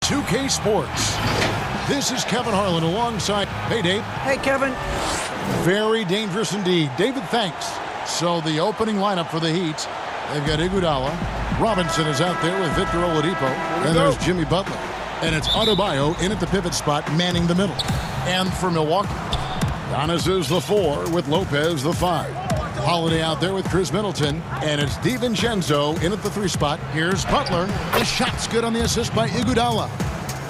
2K Sports. This is Kevin Harlan alongside... Hey, Dave. Hey, Kevin. Very dangerous indeed. David, thanks. So the opening lineup for the Heat, they've got Iguodala. Robinson is out there with Victor Oladipo. And there's Jimmy Butler. And it's Adebayo in at the pivot spot, manning the middle. And for Milwaukee, Giannis is the 4 with Lopez the 5. Holiday out there with Chris Middleton. And it's DiVincenzo in at the 3 spot. Here's Butler. The shot's good on the assist by Iguodala.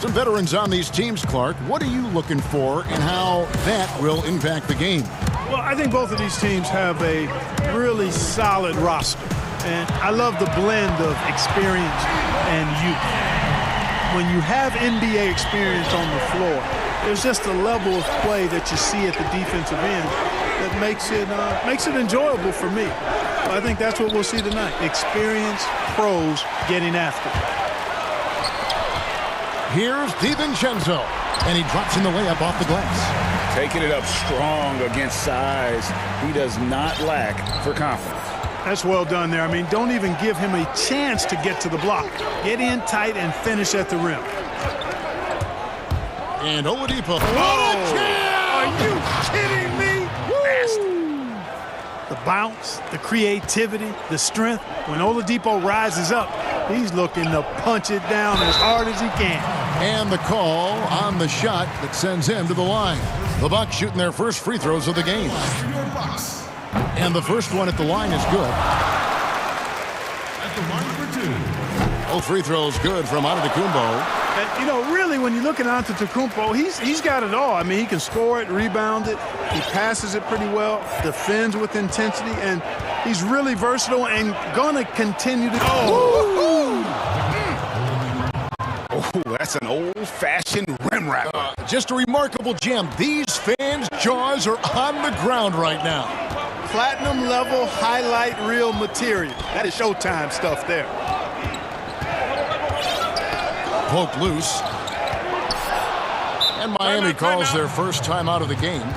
Some veterans on these teams, Clark. What are you looking for and how that will impact the game? Well, I think both of these teams have a really solid roster. And I love the blend of experience and youth. When you have NBA experience on the floor, there's just a level of play that you see at the defensive end that makes it enjoyable for me. I think that's what we'll see tonight. Experienced pros getting after it. Here's DiVincenzo, and he drops in the layup off the glass. Taking it up strong against size. He does not lack for confidence. That's well done there. I mean, don't even give him a chance to get to the block. Get in tight and finish at the rim. And Oladipo. Oh! Are you kidding me? Nasty. The bounce, the creativity, the strength. When Oladipo rises up, he's looking to punch it down as hard as he can. And the call on the shot that sends him to the line. The Bucks shooting their first free throws of the game. And the first one at the line is good. At the line for 2. Both free throws good from Antetokounmpo. And, you know, really, when you look at Antetokounmpo, he's got it all. I mean, he can score it, rebound it. He passes it pretty well, defends with intensity, and he's really versatile and going to continue to... Oh, that's an old-fashioned rim wrap. Just a remarkable gem. These fans' jaws are on the ground right now. Platinum level highlight reel material. That is Showtime stuff there. Poked loose. And Miami calls their first time out of the game.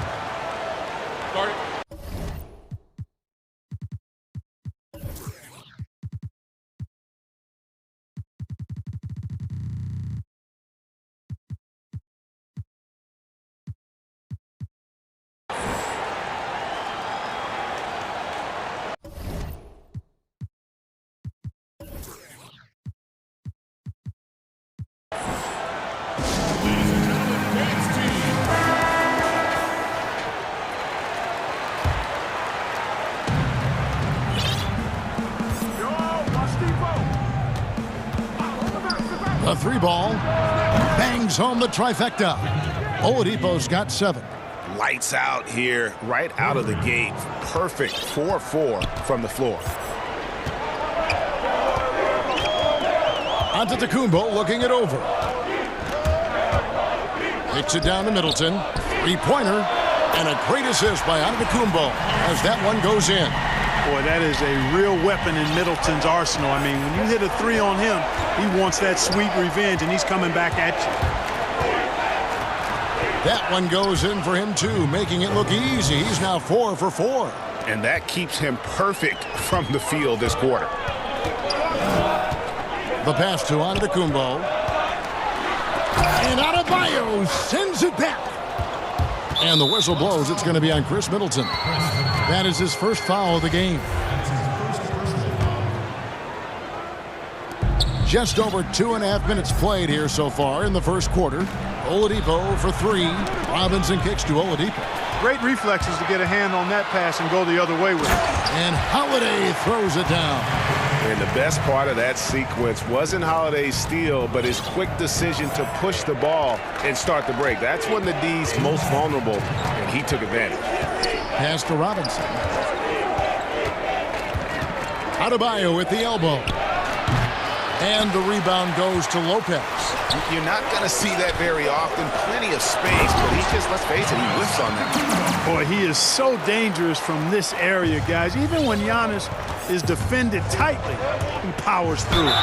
The 3 ball bangs home the trifecta. Oladipo's got 7. Lights out here, right out of the gate. Perfect 4-4 from the floor. Antetokounmpo looking it over. Hits it down to Middleton. 3-pointer and a great assist by Antetokounmpo as that one goes in. Boy, that is a real weapon in Middleton's arsenal. I mean, when you hit a 3 on him, he wants that sweet revenge, and he's coming back at you. That one goes in for him, too, making it look easy. He's now 4 for 4. And that keeps him perfect from the field this quarter. The pass to Antetokounmpo. And Adebayo sends it back. And the whistle blows. It's going to be on Chris Middleton. That is his first foul of the game. Just over 2.5 minutes played here so far in the first quarter. Oladipo for 3. Robinson kicks to Oladipo. Great reflexes to get a hand on that pass and go the other way with it. And Holiday throws it down. And the best part of that sequence wasn't Holiday's steal, but his quick decision to push the ball and start the break. That's when the D's most vulnerable, and he took advantage. Pass to Robinson. Adebayo with the elbow. And the rebound goes to Lopez. You're not going to see that very often. Plenty of space, but he just, let's face it, he whiffs on that. Boy, he is so dangerous from this area, guys. Even when Giannis is defended tightly, he powers through.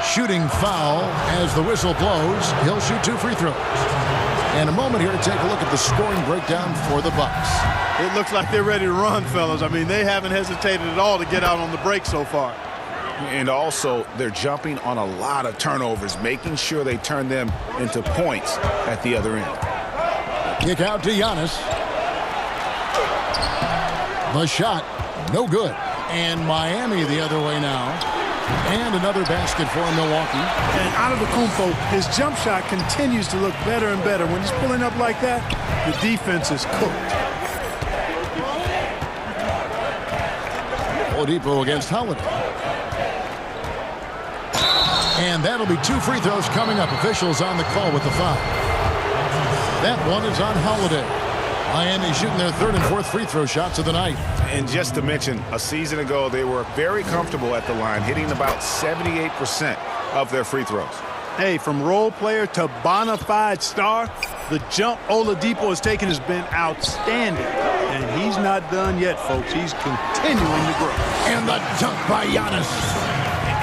Shooting foul as the whistle blows. He'll shoot 2 free throws. And a moment here to take a look at the scoring breakdown for the Bucks. It looks like they're ready to run, fellas. I mean, they haven't hesitated at all to get out on the break so far. And also, they're jumping on a lot of turnovers, making sure they turn them into points at the other end. Kick out to Giannis. The shot, no good. And Miami the other way now. And another basket for Milwaukee. And Antetokounmpo, his jump shot continues to look better and better. When he's pulling up like that, the defense is cooked. Oladipo against Holiday. And that'll be 2 free throws coming up. Officials on the call with the foul. That one is on Holiday. Miami shooting their 3rd and 4th free throw shots of the night. And just to mention, a season ago, they were very comfortable at the line, hitting about 78% of their free throws. Hey, from role player to bona fide star, the jump Oladipo has taken has been outstanding. And he's not done yet, folks. He's continuing to grow. And the dunk by Giannis.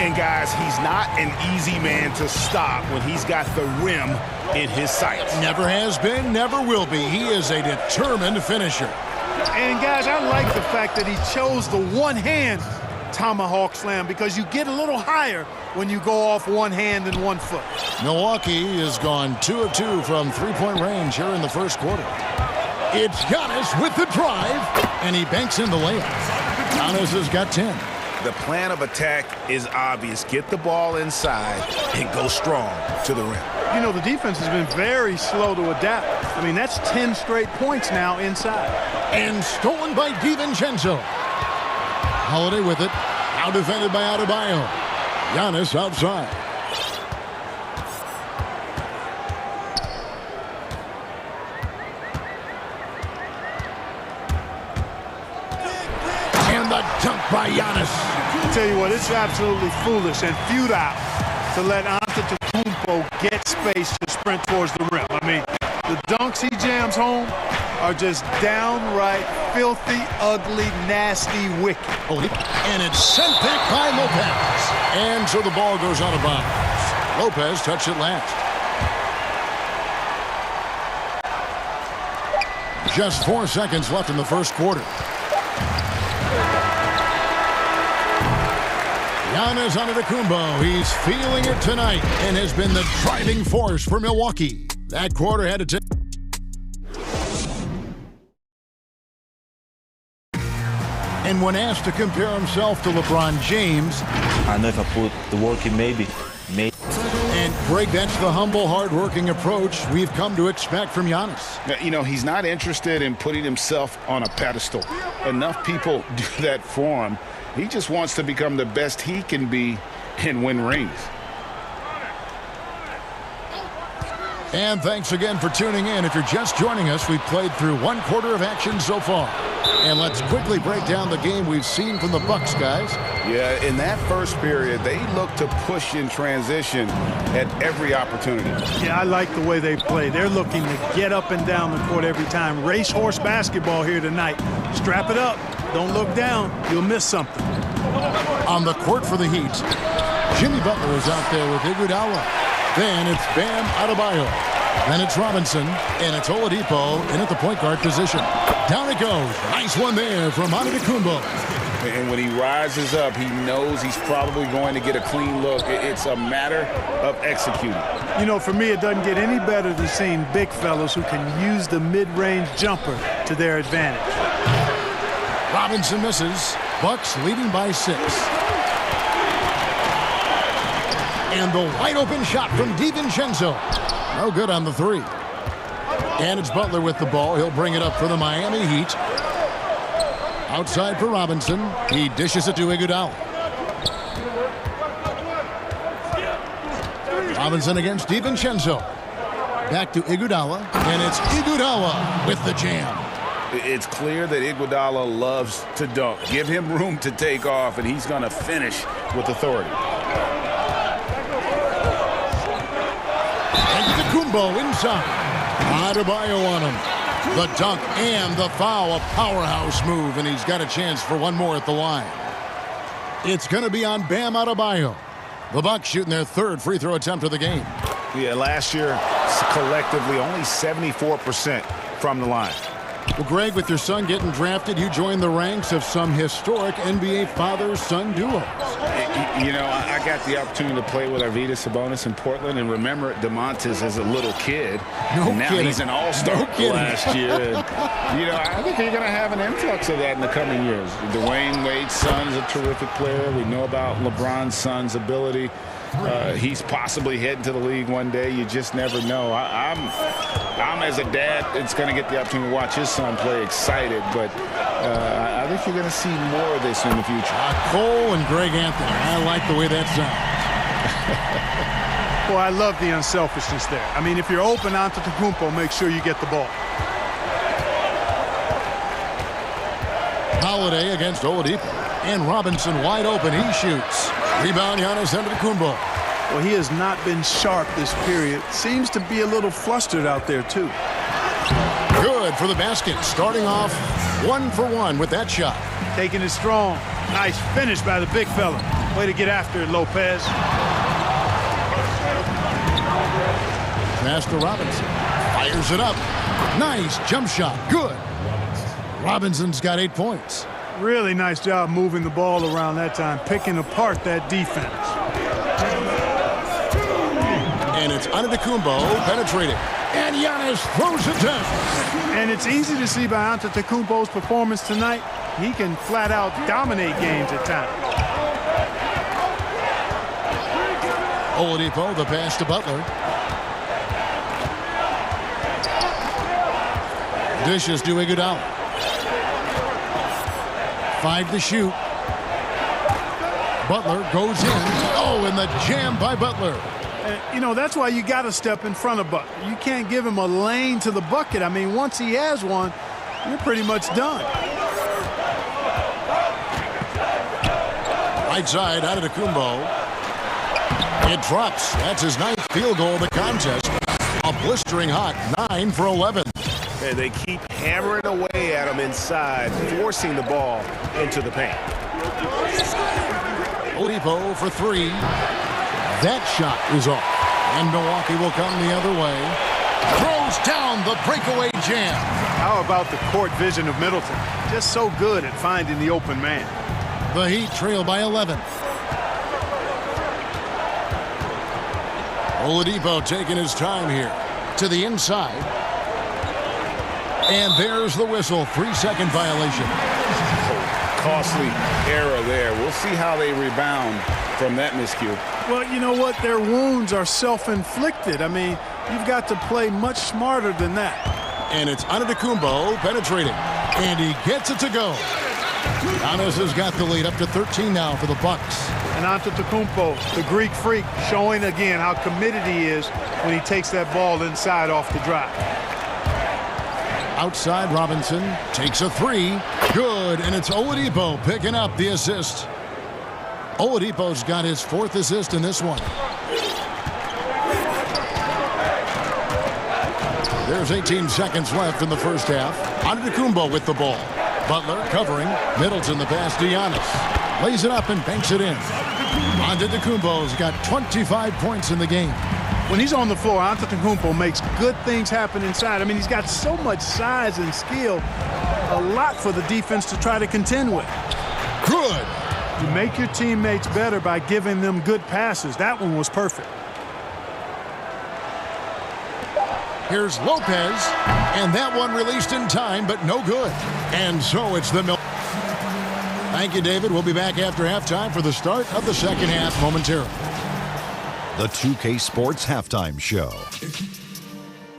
And guys, he's not an easy man to stop when he's got the rim in his sights. Never has been, never will be. He is a determined finisher. And guys, I like the fact that he chose the one-hand tomahawk slam because you get a little higher when you go off one hand and 1 foot. Milwaukee has gone 2 of 2 from 3-point range here in the first quarter. It's Giannis with the drive, and he banks in the layup. Giannis has got 10. The plan of attack is obvious. Get the ball inside and go strong to the rim. You know, the defense has been very slow to adapt. I mean, that's 10 straight points now inside. And stolen by DiVincenzo. Holiday with it. Now defended by Adebayo. Giannis outside. And the dunk by Giannis. I tell you what, it's absolutely foolish and futile to let Antetokounmpo get space to sprint towards the rim. I mean, the dunks he jams home are just downright filthy, ugly, nasty, wicked. And it's sent back by Lopez. And so the ball goes out of bounds. Lopez touched it last. Just 4 seconds left in the first quarter. Giannis Antetokounmpo, he's feeling it tonight and has been the driving force for Milwaukee. That quarter had to take. And when asked to compare himself to LeBron James, I know if I put the work in, maybe. And Greg, that's the humble, hard-working approach we've come to expect from Giannis. You know, he's not interested in putting himself on a pedestal. Enough people do that for him. He just wants to become the best he can be and win rings. And thanks again for tuning in. If you're just joining us, we've played through 1 quarter of action so far. And let's quickly break down the game we've seen from the Bucks, guys. Yeah, in that first period, they looked to push in transition at every opportunity. Yeah, I like the way they play. They're looking to get up and down the court every time. Racehorse basketball here tonight. Strap it up. Don't look down. You'll miss something. On the court for the Heat, Jimmy Butler is out there with Iguodala. Then it's Bam Adebayo. Then it's Robinson, and it's Oladipo in at the point guard position. Down it goes. Nice one there from Antetokounmpo. And when he rises up, he knows he's probably going to get a clean look. It's a matter of executing. You know, for me, it doesn't get any better than seeing big fellas who can use the mid-range jumper to their advantage. Robinson misses. Bucks leading by 6. And the wide-open shot from DiVincenzo. No good on the 3. And it's Butler with the ball. He'll bring it up for the Miami Heat. Outside for Robinson. He dishes it to Iguodala. Robinson against DiVincenzo. Back to Iguodala. And it's Iguodala with the jam. It's clear that Iguodala loves to dunk. Give him room to take off, and he's going to finish with authority. Antetokounmpo inside. Adebayo on him. The dunk and the foul, a powerhouse move, and he's got a chance for one more at the line. It's going to be on Bam Adebayo. The Bucks shooting their 3rd free throw attempt of the game. Yeah, last year, collectively, only 74% from the line. Well, Greg, with your son getting drafted, you joined the ranks of some historic NBA father-son duos. You know, I got the opportunity to play with Arvydas Sabonis in Portland, and remember Domantas as a little kid. No and now kidding. He's an all-star last year. And, you know, I think you're going to have an influx of that in the coming years. Dwayne Wade's son is a terrific player. We know about LeBron's son's ability. He's possibly heading to the league one day. You just never know. I'm as a dad, it's going to get the opportunity to watch his son play excited, but I think you're going to see more of this in the future. Cole and Greg Anthony. I like the way that sounds. Well, I love the unselfishness there. I mean, if you're open, Antetokounmpo, make sure you get the ball. Holiday against Oladipo. And Robinson wide open. He shoots. Rebound, Giannis Antetokounmpo. Well, he has not been sharp this period. Seems to be a little flustered out there, too. Good for the basket. Starting off 1 for 1 with that shot. Taking it strong. Nice finish by the big fella. Way to get after it, Lopez. Pass to Robinson. Fires it up. Nice jump shot. Good. Robinson's got 8 points. Really nice job moving the ball around that time, picking apart that defense. And it's Antetokounmpo penetrating. And Giannis throws it down. And it's easy to see by Antetokounmpo's performance tonight. He can flat out dominate games at times. Oladipo, the pass to Butler. Dishes to Iguodala. 5 to shoot. Butler goes in. Oh, and the jam by Butler. You know, that's why you got to step in front of Butler. You can't give him a lane to the bucket. I mean, once he has one, you're pretty much done. Right side, Antetokounmpo. It drops. That's his 9th field goal of the contest. A blistering hot 9 for 11. And they keep hammering away at him inside, forcing the ball into the paint. Oladipo for 3. That shot is off. And Milwaukee will come the other way. Throws down the breakaway jam. How about the court vision of Middleton? Just so good at finding the open man. The Heat trail by 11. Oladipo taking his time here. To the inside. And there's the whistle. 3-second violation. Costly error there. We'll see how they rebound from that miscue. Well, you know what? Their wounds are self-inflicted. I mean, you've got to play much smarter than that. And it's Antetokounmpo penetrating. And he gets it to go. Giannis has got the lead up to 13 now for the Bucks. And Antetokounmpo, the Greek freak, showing again how committed he is when he takes that ball inside off the drive. Outside, Robinson takes a 3. Good, and it's Oladipo picking up the assist. Oladipo's got his 4th assist in this one. There's 18 seconds left in the first half. Antetokounmpo with the ball. Butler covering. Middleton the pass to Giannis. Lays it up and banks it in. Antetokounmpo's got 25 points in the game. When he's on the floor, Antetokounmpo makes good things happen inside. I mean, he's got so much size and skill, a lot for the defense to try to contend with. Good. You make your teammates better by giving them good passes. That one was perfect. Here's Lopez, and that one released in time, but no good. And so it's the Mill. Thank you, David. We'll be back after halftime for the start of the second half momentarily. The 2K Sports Halftime Show.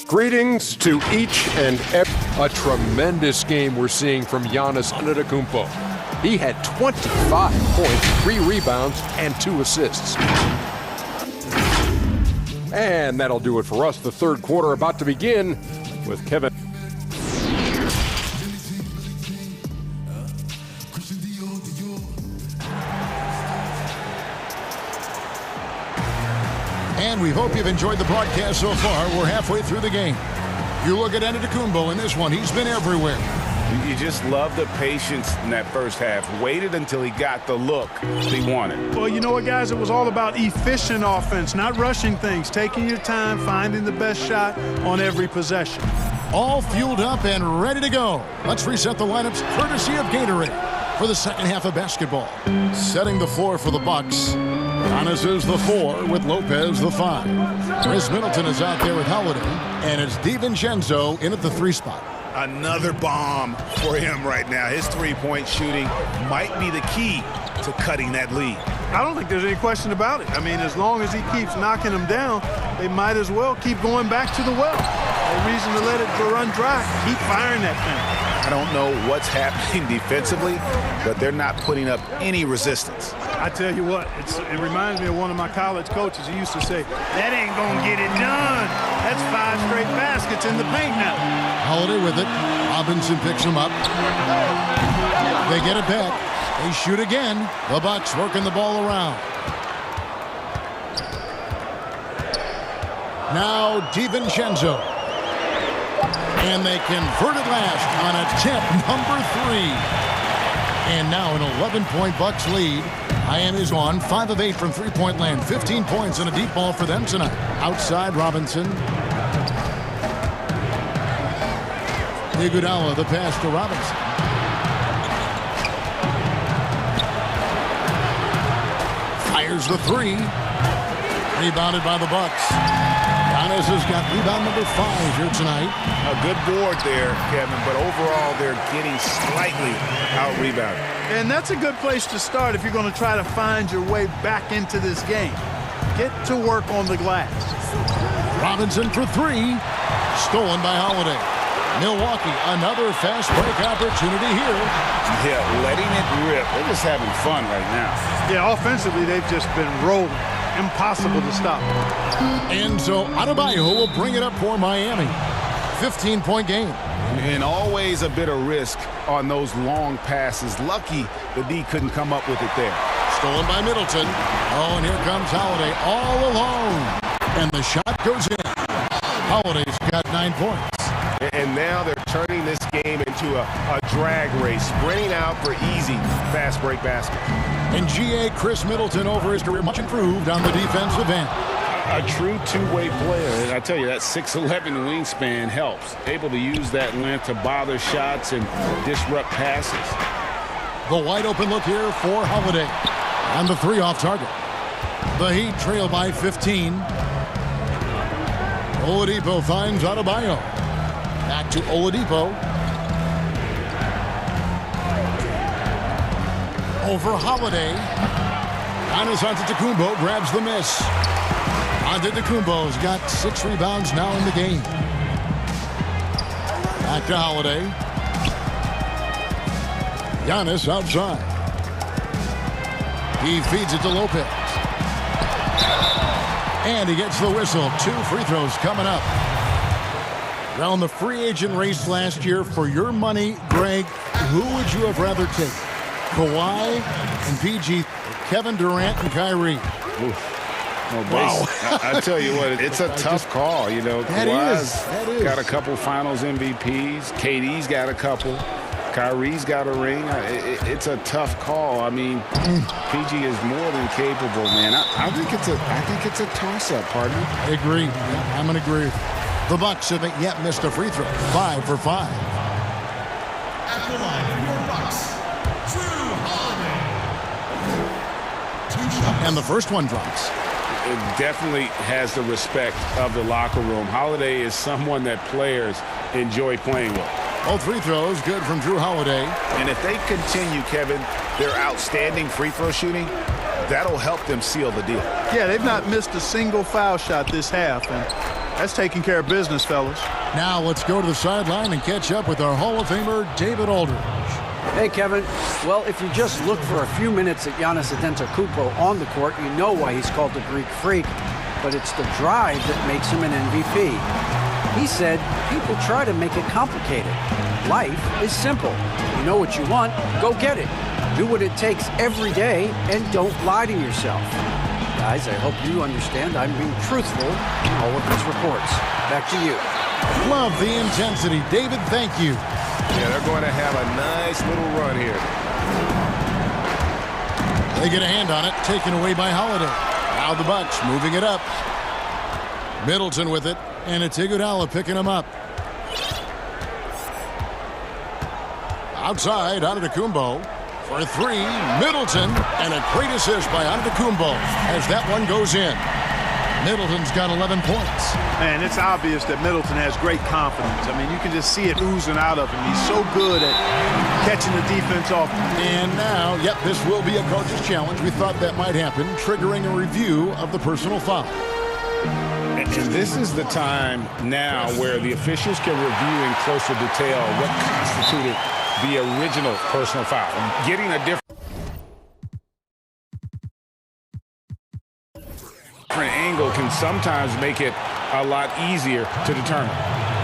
Greetings to each and every. A tremendous game we're seeing from Giannis Antetokounmpo. He had 25 points, 3 rebounds, and 2 assists. And that'll do it for us. The third quarter about to begin with Kevin. And we hope you've enjoyed the broadcast so far. We're halfway through the game. You look at Antetokounmpo in this one. He's been everywhere. You just love the patience in that first half. Waited until he got the look he wanted. Well, you know what, guys? It was all about efficient offense, not rushing things, taking your time, finding the best shot on every possession. all fueled up and ready to go. Let's reset the lineups courtesy of Gatorade for the second half of basketball. Setting the floor for the Bucks. Giannis is the 4 with Lopez the 5. Chris Middleton is out there with Holiday, and it's DiVincenzo in at the 3 spot. Another bomb for him right now. His three-point shooting might be the key to cutting that lead. I don't think there's any question about it. I mean, as long as he keeps knocking them down, they might as well keep going back to the well. No reason to let it run dry. Keep firing that thing. I don't know what's happening defensively, but they're not putting up any resistance. I tell you what, it reminds me of one of my college coaches. He used to say, that ain't gonna get it done. That's 5 straight baskets in the paint now. Holiday with it. Robinson picks him up. They get it back. They shoot again. The Bucks working the ball around. Now DiVincenzo. And they convert it last on attempt number 3. And now an 11-point Bucks lead. Miami's on 5 of 8 from three-point land. 15 points and a deep ball for them tonight. Outside Robinson. Iguodala, the pass to Robinson. Fires the 3. Rebounded by the Bucks. Giannis has got rebound number 5 here tonight. A good board there, Kevin, but overall they're getting slightly out-rebounded. And that's a good place to start if you're going to try to find your way back into this game. Get to work on the glass. Robinson for 3. Stolen by Holiday. Milwaukee, another fast break opportunity here. Yeah, letting it rip. They're just having fun right now. Yeah, offensively, they've just been rolling. Impossible to stop. And so Adebayo will bring it up for Miami. 15-point game. And always a bit of risk on those long passes. Lucky the D couldn't come up with it there. Stolen by Middleton. Oh, and here comes Holiday all alone. And the shot goes in. Holiday's got 9 points. And now they're turning this game into a drag race, sprinting out for easy fast break baskets. And GA Chris Middleton over his career, much improved on the defensive end. A true two-way player. And I tell you, that 6'11" wingspan helps. Able to use that length to bother shots and disrupt passes. The wide open look here for Holiday. And the 3 off target. The Heat trail by 15. Oladipo finds Adebayo. Back to Oladipo. Over Holiday. Giannis Antetokounmpo grabs the miss. Antetokounmpo's got 6 rebounds now in the game. Back to Holiday. Giannis outside. He feeds it to Lopez. And he gets the whistle. 2 free throws coming up. Around the free agent race last year, for your money, Greg, who would you have rather take? Kawhi and PG, Kevin Durant and Kyrie. Wow. I tell you what, it's a tough call. You know, Kawhi's got a couple finals MVPs. KD's got a couple. Kyrie's got a ring. It's a tough call. I mean, PG is more than capable, man. I think it's a toss-up, partner. I agree. Yeah, I'm going to agree. The Bucks haven't yet missed a free throw. 5 for 5. At the line, your Bucks, Drew Holiday. 2 shots. And the first one drops. It definitely has the respect of the locker room. Holiday is someone that players enjoy playing with. Both free throws good from Drew Holiday. And if they continue, Kevin, their outstanding free throw shooting, that'll help them seal the deal. Yeah, they've not missed a single foul shot this half, and that's taking care of business, fellas. Now let's go to the sideline and catch up with our Hall of Famer, David Aldridge. Hey, Kevin. Well, if you just look for a few minutes at Giannis Antetokounmpo on the court, you know why he's called the Greek Freak. But it's the drive that makes him an MVP. He said, people try to make it complicated. Life is simple. You know what you want, go get it. Do what it takes every day and don't lie to yourself. Guys, I hope you understand I'm being truthful in all of these reports. Back to you. Love the intensity. David, thank you. Yeah, they're going to have a nice little run here. They get a hand on it, taken away by Holiday. Now the Bucks moving it up. Middleton with it, and it's Iguodala picking him up. Outside, Antetokounmpo for three. Middleton, and a great assist by Antetokounmpo as that one goes in. Middleton's got 11 points. Man, it's obvious that Middleton has great confidence. I mean, you can just see it oozing out of him. He's so good at catching the defense off. And now, yep, this will be a coach's challenge. We thought that might happen, triggering a review of the personal foul. And this is the time now where the officials can review in closer detail what constituted the original personal foul. Getting a different angle can sometimes make it a lot easier to determine.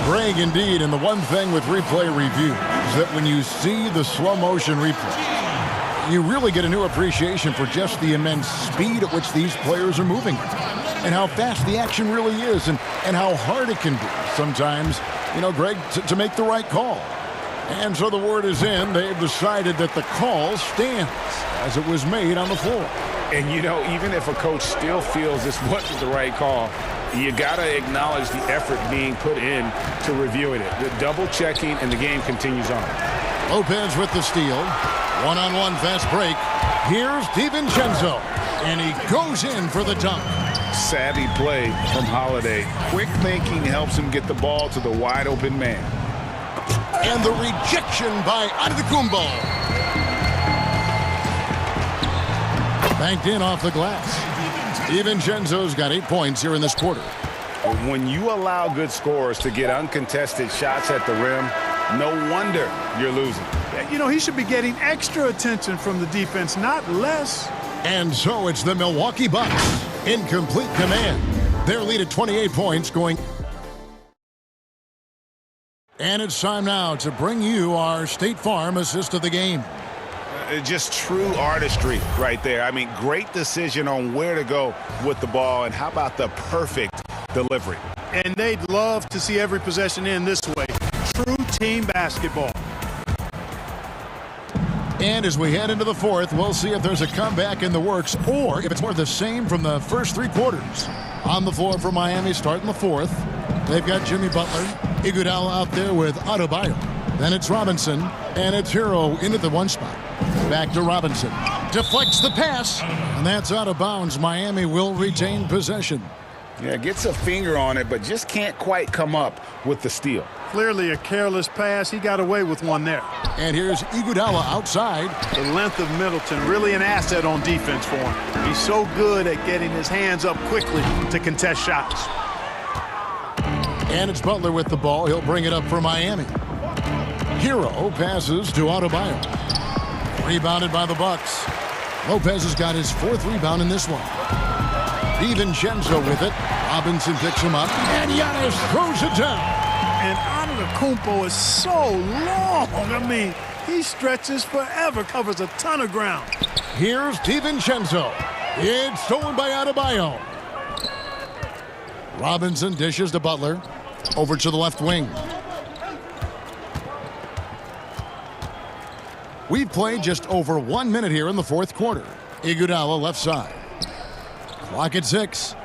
Greg, indeed, and the one thing with replay review is that when you see the slow motion replay, you really get a new appreciation for just the immense speed at which these players are moving and how fast the action really is and how hard it can be sometimes, you know, Greg, to make the right call. And so the word is in. They've decided that the call stands as it was made on the floor. And, you know, even if a coach still feels this wasn't the right call, you got to acknowledge the effort being put in to reviewing it. The double checking, and the game continues on. Lopez with the steal. One-on-one fast break. Here's DiVincenzo, and he goes in for the dunk. Savvy play from Holiday. Quick thinking helps him get the ball to the wide-open man. And the rejection by Antetokounmpo. Banked in off the glass. DiVincenzo's got 8 points here in this quarter. When you allow good scorers to get uncontested shots at the rim, no wonder you're losing. You know, he should be getting extra attention from the defense, not less. And so it's the Milwaukee Bucks in complete command. Their lead at 28 points going. And it's time now to bring you our State Farm assist of the game. Just true artistry right there. I mean, great decision on where to go with the ball, and how about the perfect delivery. And they'd love to see every possession in this way. True team basketball. And as we head into the fourth, we'll see if there's a comeback in the works or if it's more of the same from the first three quarters. On the floor for Miami starting the fourth. They've got Jimmy Butler, Iguodala out there with Adebayo. Then it's Robinson, and it's Hero into the one spot. Back to Robinson. Deflects the pass, and that's out of bounds. Miami will retain possession. Yeah, gets a finger on it, but just can't quite come up with the steal. Clearly a careless pass. He got away with one there. And here's Iguodala outside. The length of Middleton, really an asset on defense for him. He's so good at getting his hands up quickly to contest shots. And it's Butler with the ball. He'll bring it up for Miami. Hero passes to Adebayo. Rebounded by the Bucks. Lopez has got his fourth rebound in this one. DiVincenzo with it. Robinson picks him up. And Giannis throws it down. And Antetokounmpo is so long. I mean, he stretches forever, covers a ton of ground. Here's DiVincenzo. It's stolen by Adebayo. Robinson dishes to Butler. Over to the left wing. We've played just over 1 minute here in the fourth quarter. Iguodala left side. Clock at 6.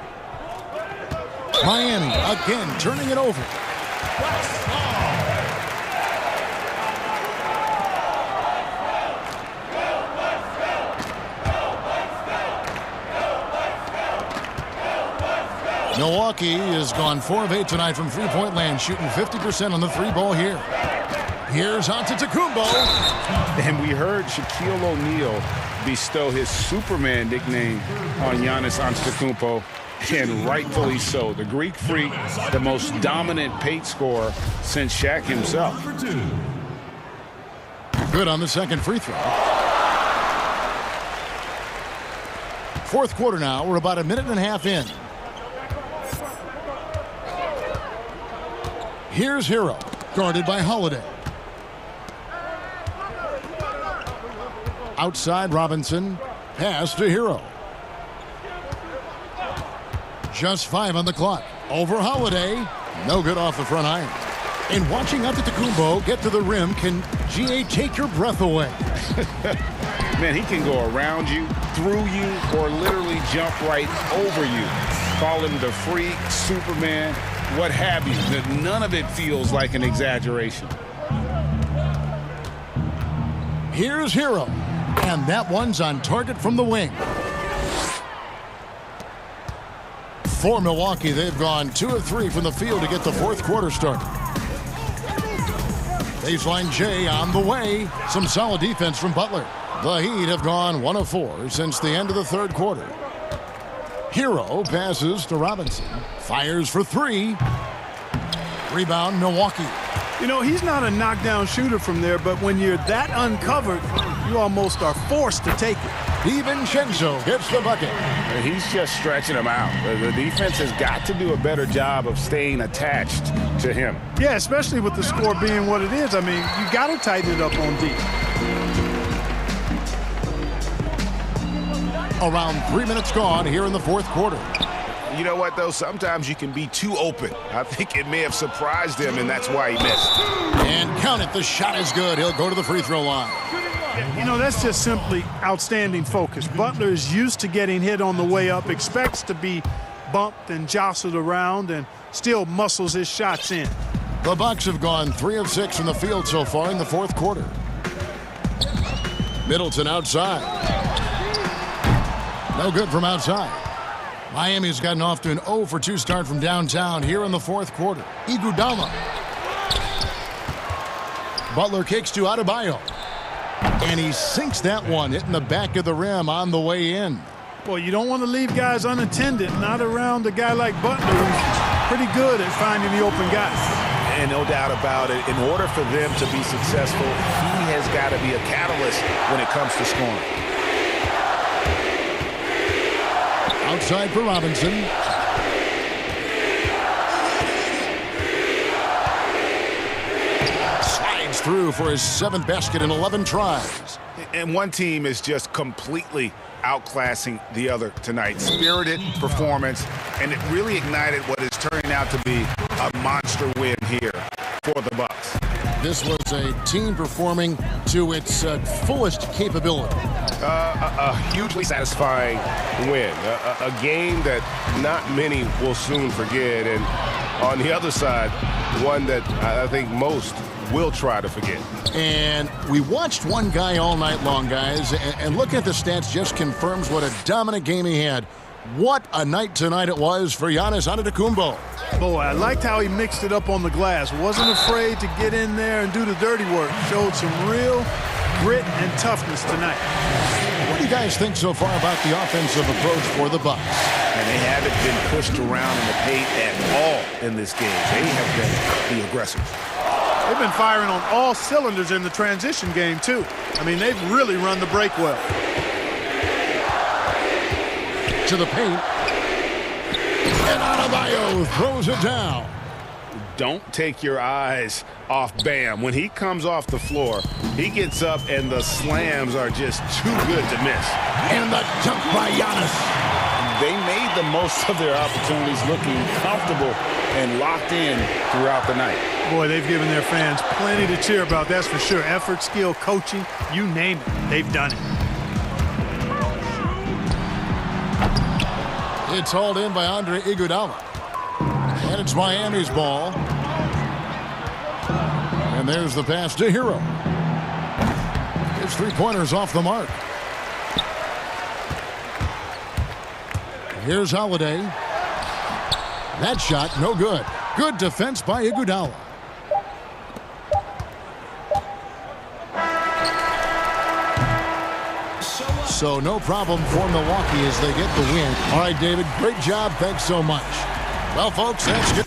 Miami again turning it over. Milwaukee has gone 4 of 8 tonight from three-point land, shooting 50% on the three ball here. Here's Antetokounmpo. And we heard Shaquille O'Neal bestow his Superman nickname on Giannis Antetokounmpo, and rightfully so. The Greek Freak, the most dominant paint scorer since Shaq himself. Good on the second free throw. Fourth quarter now. We're about a minute and a half in. Here's Hero, guarded by Holiday. Outside Robinson, pass to Hero. Just 5 on the clock. Over Holiday, no good off the front iron. And watching Antetokounmpo get to the rim can, GA, take your breath away. Man, he can go around you, through you, or literally jump right over you. Call him the freak, Superman, what have you. None of it feels like an exaggeration. Here's Hero. And that one's on target from the wing. For Milwaukee, they've gone 2 of 3 from the field to get the fourth quarter started. Baseline J on the way. Some solid defense from Butler. The Heat have gone 1 of 4 since the end of the third quarter. Hero passes to Robinson. Fires for 3. Rebound, Milwaukee. You know, he's not a knockdown shooter from there, but when you're that uncovered, you almost are forced to take it. DiVincenzo gets the bucket. He's just stretching him out. The defense has got to do a better job of staying attached to him. Yeah, especially with the score being what it is. I mean, you got to tighten it up on D. Around 3 minutes gone here in the fourth quarter. You know what, though? Sometimes you can be too open. I think it may have surprised him, and that's why he missed. And count it. The shot is good. He'll go to the free throw line. You know, that's just simply outstanding focus. Butler is used to getting hit on the way up, expects to be bumped and jostled around, and still muscles his shots in. The Bucks have gone 3 of 6 from the field so far in the fourth quarter. Middleton outside. No good from outside. Miami's gotten off to an 0 for 2 start from downtown here in the fourth quarter. Iguodala. Butler kicks to Adebayo. And he sinks that one, hitting the back of the rim on the way in. Boy, you don't want to leave guys unattended, not around a guy like Butler, who's pretty good at finding the open guys. And no doubt about it, in order for them to be successful, he has got to be a catalyst when it comes to scoring. Outside for Robinson. Slides through for his 7th basket in 11 tries. And one team is just completely outclassing the other tonight. Spirited performance, and it really ignited what is turning out to be a monster win here for the Bucks. This was a team performing to its fullest capability. A hugely satisfying win. A game that not many will soon forget. And on the other side, one that I think most will try to forget. And we watched one guy all night long, guys, and looking at the stats just confirms what a dominant game he had. What a night tonight it was for Giannis Antetokounmpo. Boy, I liked how he mixed it up on the glass. Wasn't afraid to get in there and do the dirty work. Showed some real grit and toughness tonight. What do you guys think so far about the offensive approach for the Bucks? And they haven't been pushed around in the paint at all in this game. They have been the aggressors. They've been firing on all cylinders in the transition game, too. I mean, they've really run the break well. To the paint. And Adebayo throws it down. Don't take your eyes off Bam. When he comes off the floor, he gets up and the slams are just too good to miss. And the dunk by Giannis. They made the most of their opportunities, looking comfortable and locked in throughout the night. Boy, they've given their fans plenty to cheer about, that's for sure. Effort, skill, coaching, you name it, they've done it. It's hauled in by Andre Iguodala. And it's Miami's ball. And there's the pass to Hero. His 3-pointers off the mark. Here's Holiday. That shot, no good. Good defense by Iguodala. So no problem for Milwaukee as they get the win. All right, David, great job. Thanks so much. Well, folks, that's good.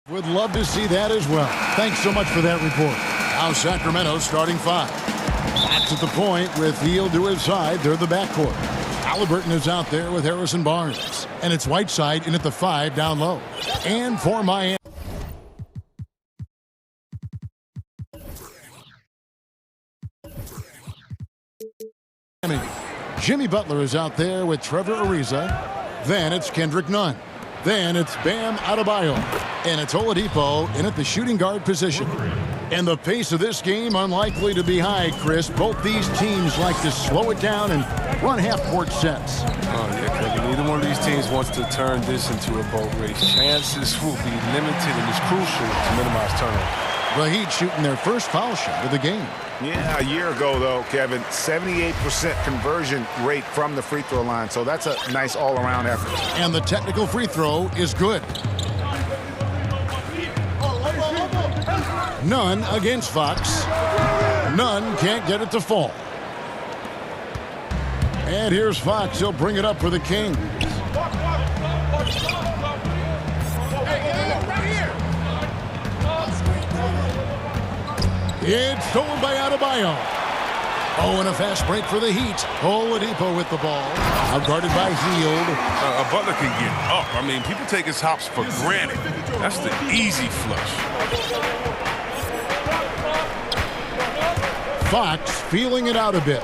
Would love to see that as well. Thanks so much for that report. Now Sacramento starting 5. Fox at the point with Hield to his side. They're the backcourt. Halliburton is out there with Harrison Barnes. And it's Whiteside in at the 5 down low. And for Miami. Jimmy Butler is out there with Trevor Ariza. Then it's Kendrick Nunn. Then it's Bam Adebayo. And it's Oladipo in at the shooting guard position. And the pace of this game unlikely to be high, Chris. Both these teams like to slow it down and run half-court sets. Oh, yeah, Kevin. Neither one of these teams wants to turn this into a boat race. Chances will be limited, and it's crucial to minimize turnovers. The Heat shooting their first foul shot of the game. Yeah, a year ago, though, Kevin, 78% conversion rate from the free throw line. So that's a nice all-around effort. And the technical free throw is good. Nunn against Fox. Nunn can't get it to fall. And here's Fox. He'll bring it up for the Kings. It's stolen by Adebayo. Oh, and a fast break for the Heat. Oladipo with the ball. Outguarded by Hield. Butler can get up. I mean, people take his hops for granted. That's the easy flush. Fox feeling it out a bit.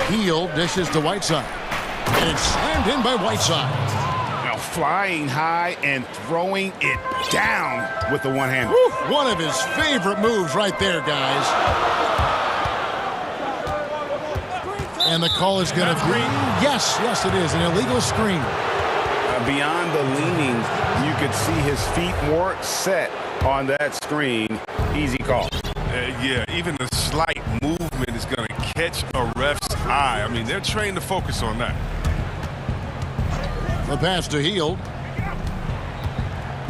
Hield dishes to Whiteside. And it's slammed in by Whiteside. Now flying high and throwing it down with the one-hander. One of his favorite moves right there, guys. And the call is going to be, yes, it is, an illegal screen. Beyond the leaning, you could see his feet more set on that screen. Easy call. Yeah, even a slight movement is going to catch a ref's eye. I mean, they're trained to focus on that. The pass to Hield.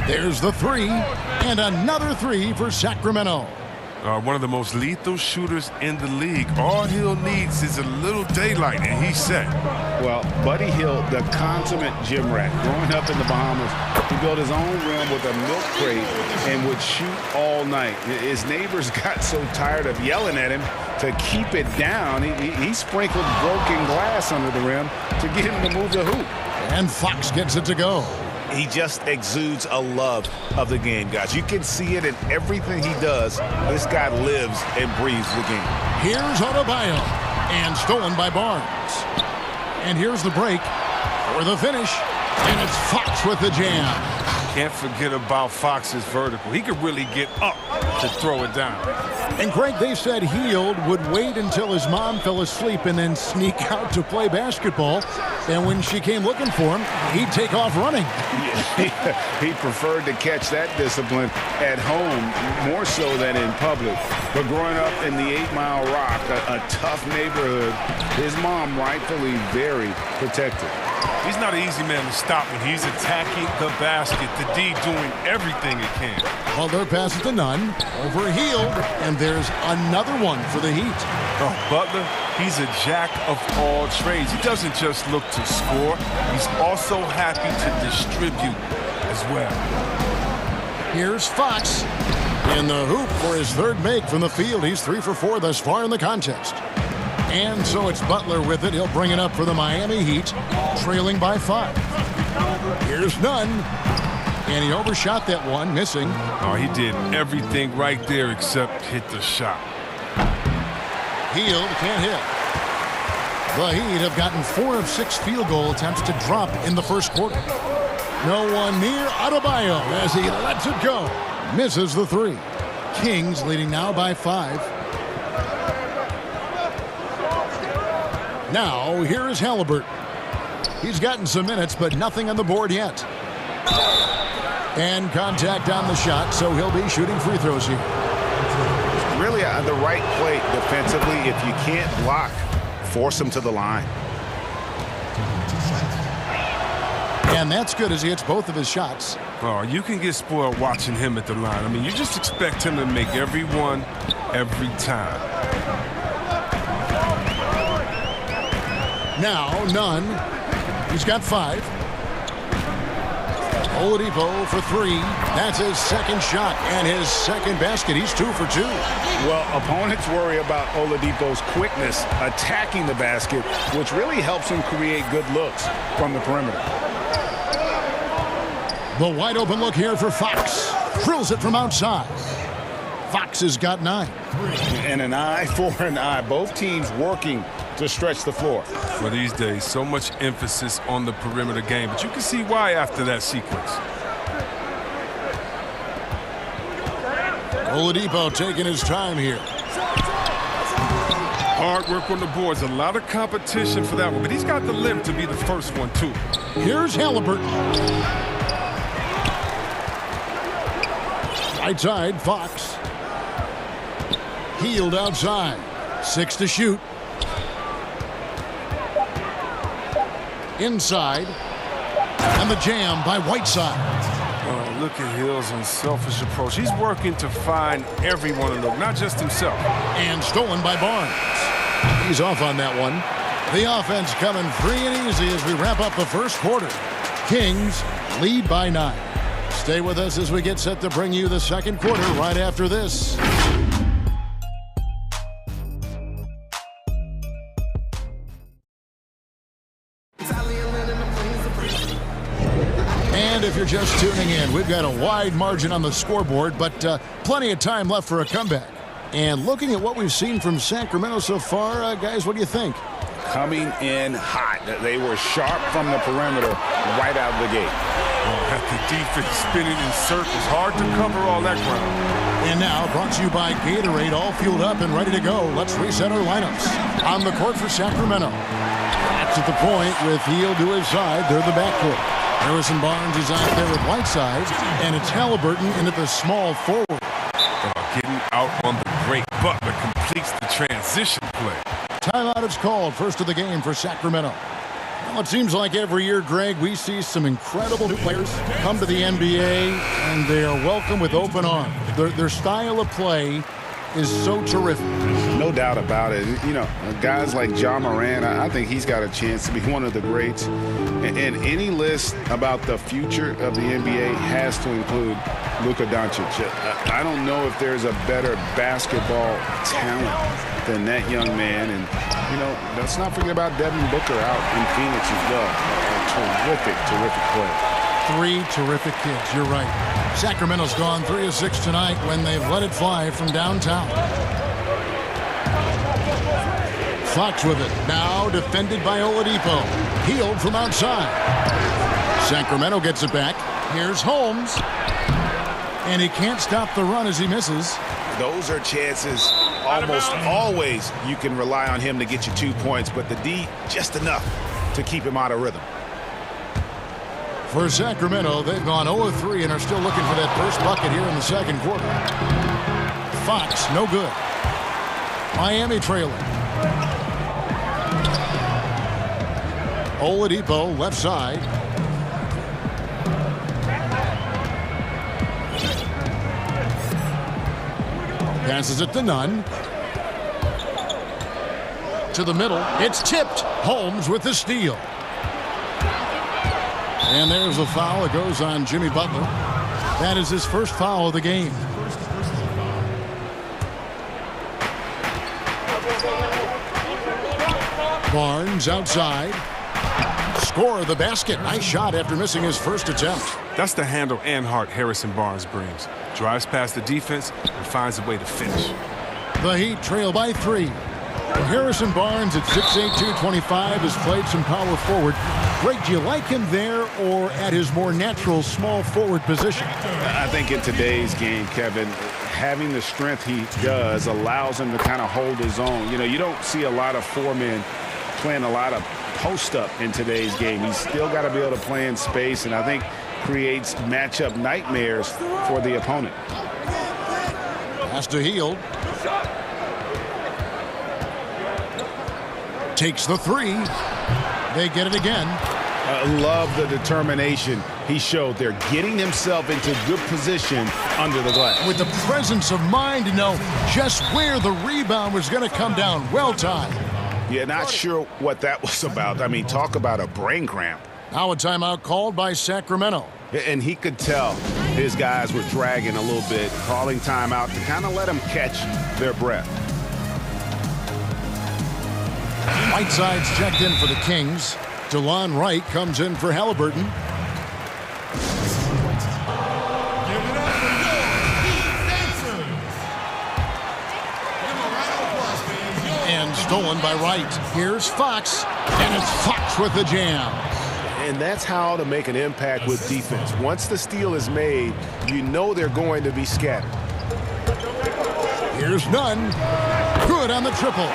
There's the 3, and another 3 for Sacramento. One of the most lethal shooters in the league. All Hield needs is a little daylight, and he's set. Well, Buddy Hield, the consummate gym rat, growing up in the Bahamas, he built his own rim with a milk crate and would shoot all night. His neighbors got so tired of yelling at him to keep it down. He sprinkled broken glass under the rim to get him to move the hoop. And Fox gets it to go. He just exudes a love of the game, guys. You can see it in everything he does. This guy lives and breathes the game. Here's Adebayo, and stolen by Barnes. And here's the break for the finish, and it's Fox with the jam. Can't forget about Fox's vertical. He could really get up to throw it down. And Greg, they said Hield would wait until his mom fell asleep and then sneak out to play basketball. And when she came looking for him, he'd take off running. He preferred to catch that discipline at home more so than in public. But growing up in the 8 Mile Rock, a tough neighborhood, his mom rightfully very protective. He's not an easy man to stop when he's attacking the basket. The D doing everything it can. Well, their pass it to Nunn. Over Hield. And there's another one for the Heat. Oh, Butler, he's a jack of all trades. He doesn't just look to score. He's also happy to distribute as well. Here's Fox in the hoop for his 3rd make from the field. He's 3 for 4 thus far in the contest. And so it's Butler with it. He'll bring it up for the Miami Heat, trailing by 5. Here's Nunn. And he overshot that one, missing. Oh, he did everything right there except hit the shot. Hield can't hit. The Heat have gotten 4 of 6 field goal attempts to drop in the first quarter. No one near Adebayo as he lets it go. Misses the 3. Kings leading now by 5. Now, here is Halliburton. He's gotten some minutes, but nothing on the board yet. And contact on the shot, so he'll be shooting free throws here. Really the right play defensively. If you can't block, force him to the line. And that's good as he hits both of his shots. Oh, you can get spoiled watching him at the line. I mean, you just expect him to make every one, every time. Now, Nunn. He's got 5. Oladipo for three. That's his second shot and his second basket. He's 2 for 2. Well, opponents worry about Oladipo's quickness attacking the basket, which really helps him create good looks from the perimeter. The wide open look here for Fox. Drills it from outside. Fox has got 9. And an eye for an eye. Both teams working to stretch the floor. For these days, so much emphasis on the perimeter game, but you can see why after that sequence. Oladipo taking his time here. Hard work on the boards, a lot of competition for that one, but he's got the limb to be the first one, too. Here's Halliburton. Right side, Fox. Healed outside. 6 to shoot. Inside. And the jam by Whiteside. Oh, look at Hill's unselfish approach. He's working to find everyone in the loop, not just himself. And stolen by Barnes. He's off on that one. The offense coming free and easy as we wrap up the first quarter. Kings lead by 9. Stay with us as we get set to bring you the second quarter right after this. And if you're just tuning in, we've got a wide margin on the scoreboard, but plenty of time left for a comeback. And looking at what we've seen from Sacramento so far, guys, what do you think? Coming in hot. They were sharp from the perimeter right out of the gate. Got the defense spinning in circles. Hard to cover all that ground. And now, brought to you by Gatorade, all fueled up and ready to go. Let's reset our lineups. On the court for Sacramento. That's at the point with Hield to his side. They're the backcourt. Harrison Barnes is out there with Whiteside, and it's Halliburton into the small forward. Getting out on the break. Butler completes the transition play. Timeout is called. First of the game for Sacramento. Well, it seems like every year, Greg, we see some incredible new players come to the NBA, and they are welcome with open arms. Their style of play is so terrific. No doubt about it. You know, guys like Ja Morant, I think he's got a chance to be one of the greats. And any list about the future of the NBA has to include Luka Doncic. I don't know if there's a better basketball talent than that young man. And, you know, let's not forget about Devin Booker out in Phoenix as well. A terrific play. 3 terrific kids, you're right. Sacramento's gone 3 of 6 tonight when they've let it fly from downtown. Fox with it. Now defended by Oladipo. Healed from outside. Sacramento gets it back. Here's Holmes. And he can't stop the run as he misses. Those are chances almost always you can rely on him to get you 2 points, but the D just enough to keep him out of rhythm. For Sacramento, they've gone 0 of 3 and are still looking for that first bucket here in the second quarter. Fox, no good. Miami trailing. Oladipo, left side. Passes it to Nunn. To the middle. It's tipped. Holmes with the steal. And there's a foul. It goes on Jimmy Butler. That is his first foul of the game. Barnes outside. Score the basket. Nice shot after missing his first attempt. That's the handle and heart Harrison Barnes brings. Drives past the defense and finds a way to finish. The Heat trail by 3. Harrison Barnes at 6'8", 225 has played some power forward. Greg, do you like him there or at his more natural small forward position? I think in today's game, Kevin, having the strength he does allows him to kind of hold his own. You know, you don't see a lot of 4 men playing a lot of post-up in today's game. He's still got to be able to play in space, and I think creates matchup nightmares for the opponent. Has to Hield. Takes the 3. They get it again. I love the determination he showed there, getting himself into good position under the glass. With the presence of mind to know just where the rebound was going to come down. Well timed. Yeah, not sure what that was about. I mean, talk about a brain cramp. Now a timeout called by Sacramento. And he could tell his guys were dragging a little bit, calling timeout to kind of let them catch their breath. Whiteside's checked in for the Kings. DeLon Wright comes in for Halliburton. And stolen by Wright. Here's Fox, and it's Fox with the jam. And that's how to make an impact with defense. Once the steal is made, you know they're going to be scattered. Here's Nunn. Good on the triple.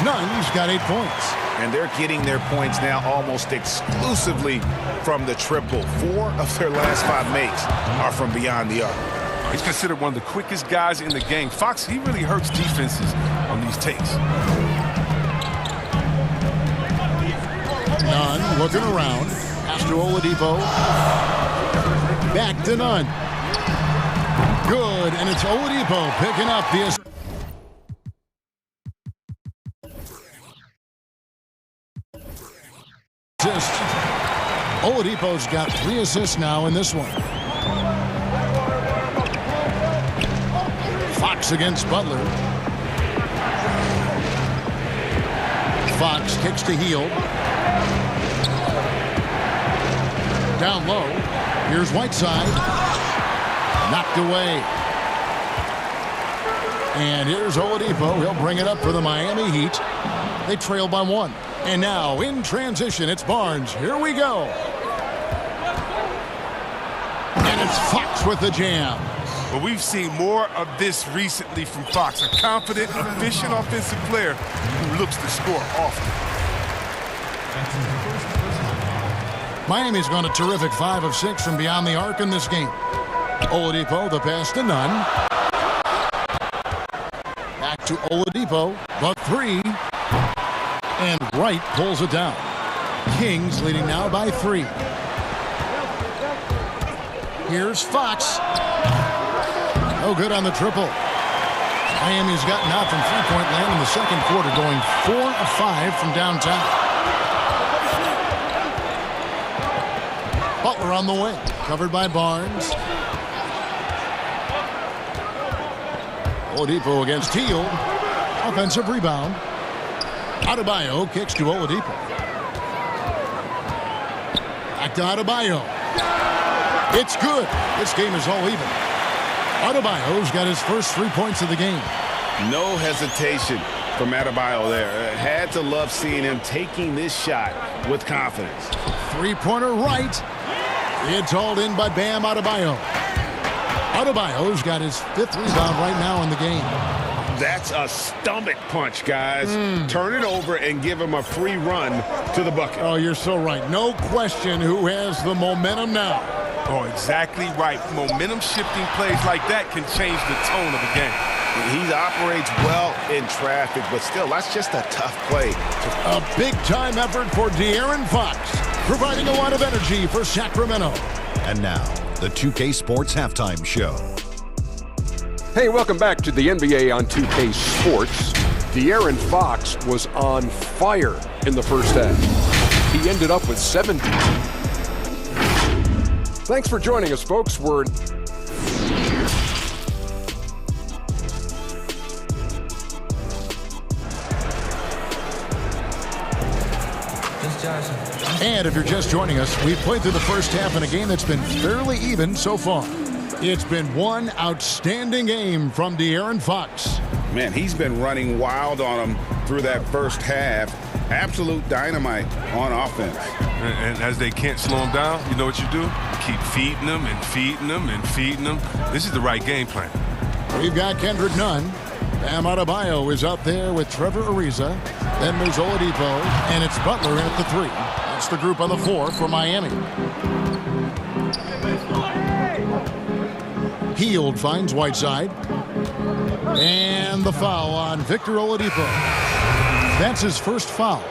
Nunn's got 8 points. And they're getting their points now almost exclusively from the triple. 4 of their last 5 makes are from beyond the arc. He's considered one of the quickest guys in the game. Fox, he really hurts defenses on these takes. Nunn looking around. Pass to Oladipo. Back to Nunn. Good, and it's Oladipo picking up the assist. Oladipo's got 3 assists now in this one. Fox against Butler. Fox kicks to Hield. Down low. Here's Whiteside. Knocked away. And here's Oladipo. He'll bring it up for the Miami Heat. They trail by 1. And now in transition, it's Barnes. Here we go. And it's Fox with the jam. But we've seen more of this recently from Fox. A confident, efficient offensive player who looks to score often. Miami's gone a terrific 5 of 6 from beyond the arc in this game. Oladipo, the pass to Nunn. Back to Oladipo, the 3. And Wright pulls it down. Kings leading now by 3. Here's Fox. No good on the triple. Miami's gotten out from three-point land in the second quarter, going 4 of 5 from downtown. Butler on the wing, covered by Barnes. Oladipo against Hield. Offensive rebound. Adebayo kicks to Oladipo. Back to Adebayo. It's good. This game is all even. Adebayo's got his first 3 points of the game. No hesitation from Adebayo there. Had to love seeing him taking this shot with confidence. Three-pointer right. It's hauled in by Bam Adebayo. Adebayo's got his 5th rebound right now in the game. That's a stomach punch, guys. Turn it over and give him a free run to the bucket. Oh, you're so right. No question who has the momentum now. Oh, exactly right. Momentum-shifting plays like that can change the tone of the game. He operates well in traffic, but still, that's just a tough play. A big-time effort for De'Aaron Fox, providing a lot of energy for Sacramento. And now, the 2K Sports Halftime Show. Hey, welcome back to the NBA on 2K Sports. De'Aaron Fox was on fire in the first half. He ended up with 70. Thanks for joining us, folks. We're And if you're just joining us, we've played through the first half in a game that's been fairly even so far. It's been one outstanding game from De'Aaron Fox. Man, he's been running wild on him through that first half. Absolute dynamite on offense. And as they can't slow him down, you know what you do? Keep feeding them and feeding them and feeding them. This is the right game plan. We've got Kendrick Nunn. Bam Adebayo is out there with Trevor Ariza. Then there's Oladipo, and it's Butler in at the 3. That's the group on the 4 for Miami. Hield finds Whiteside. And the foul on Victor Oladipo. That's his first foul.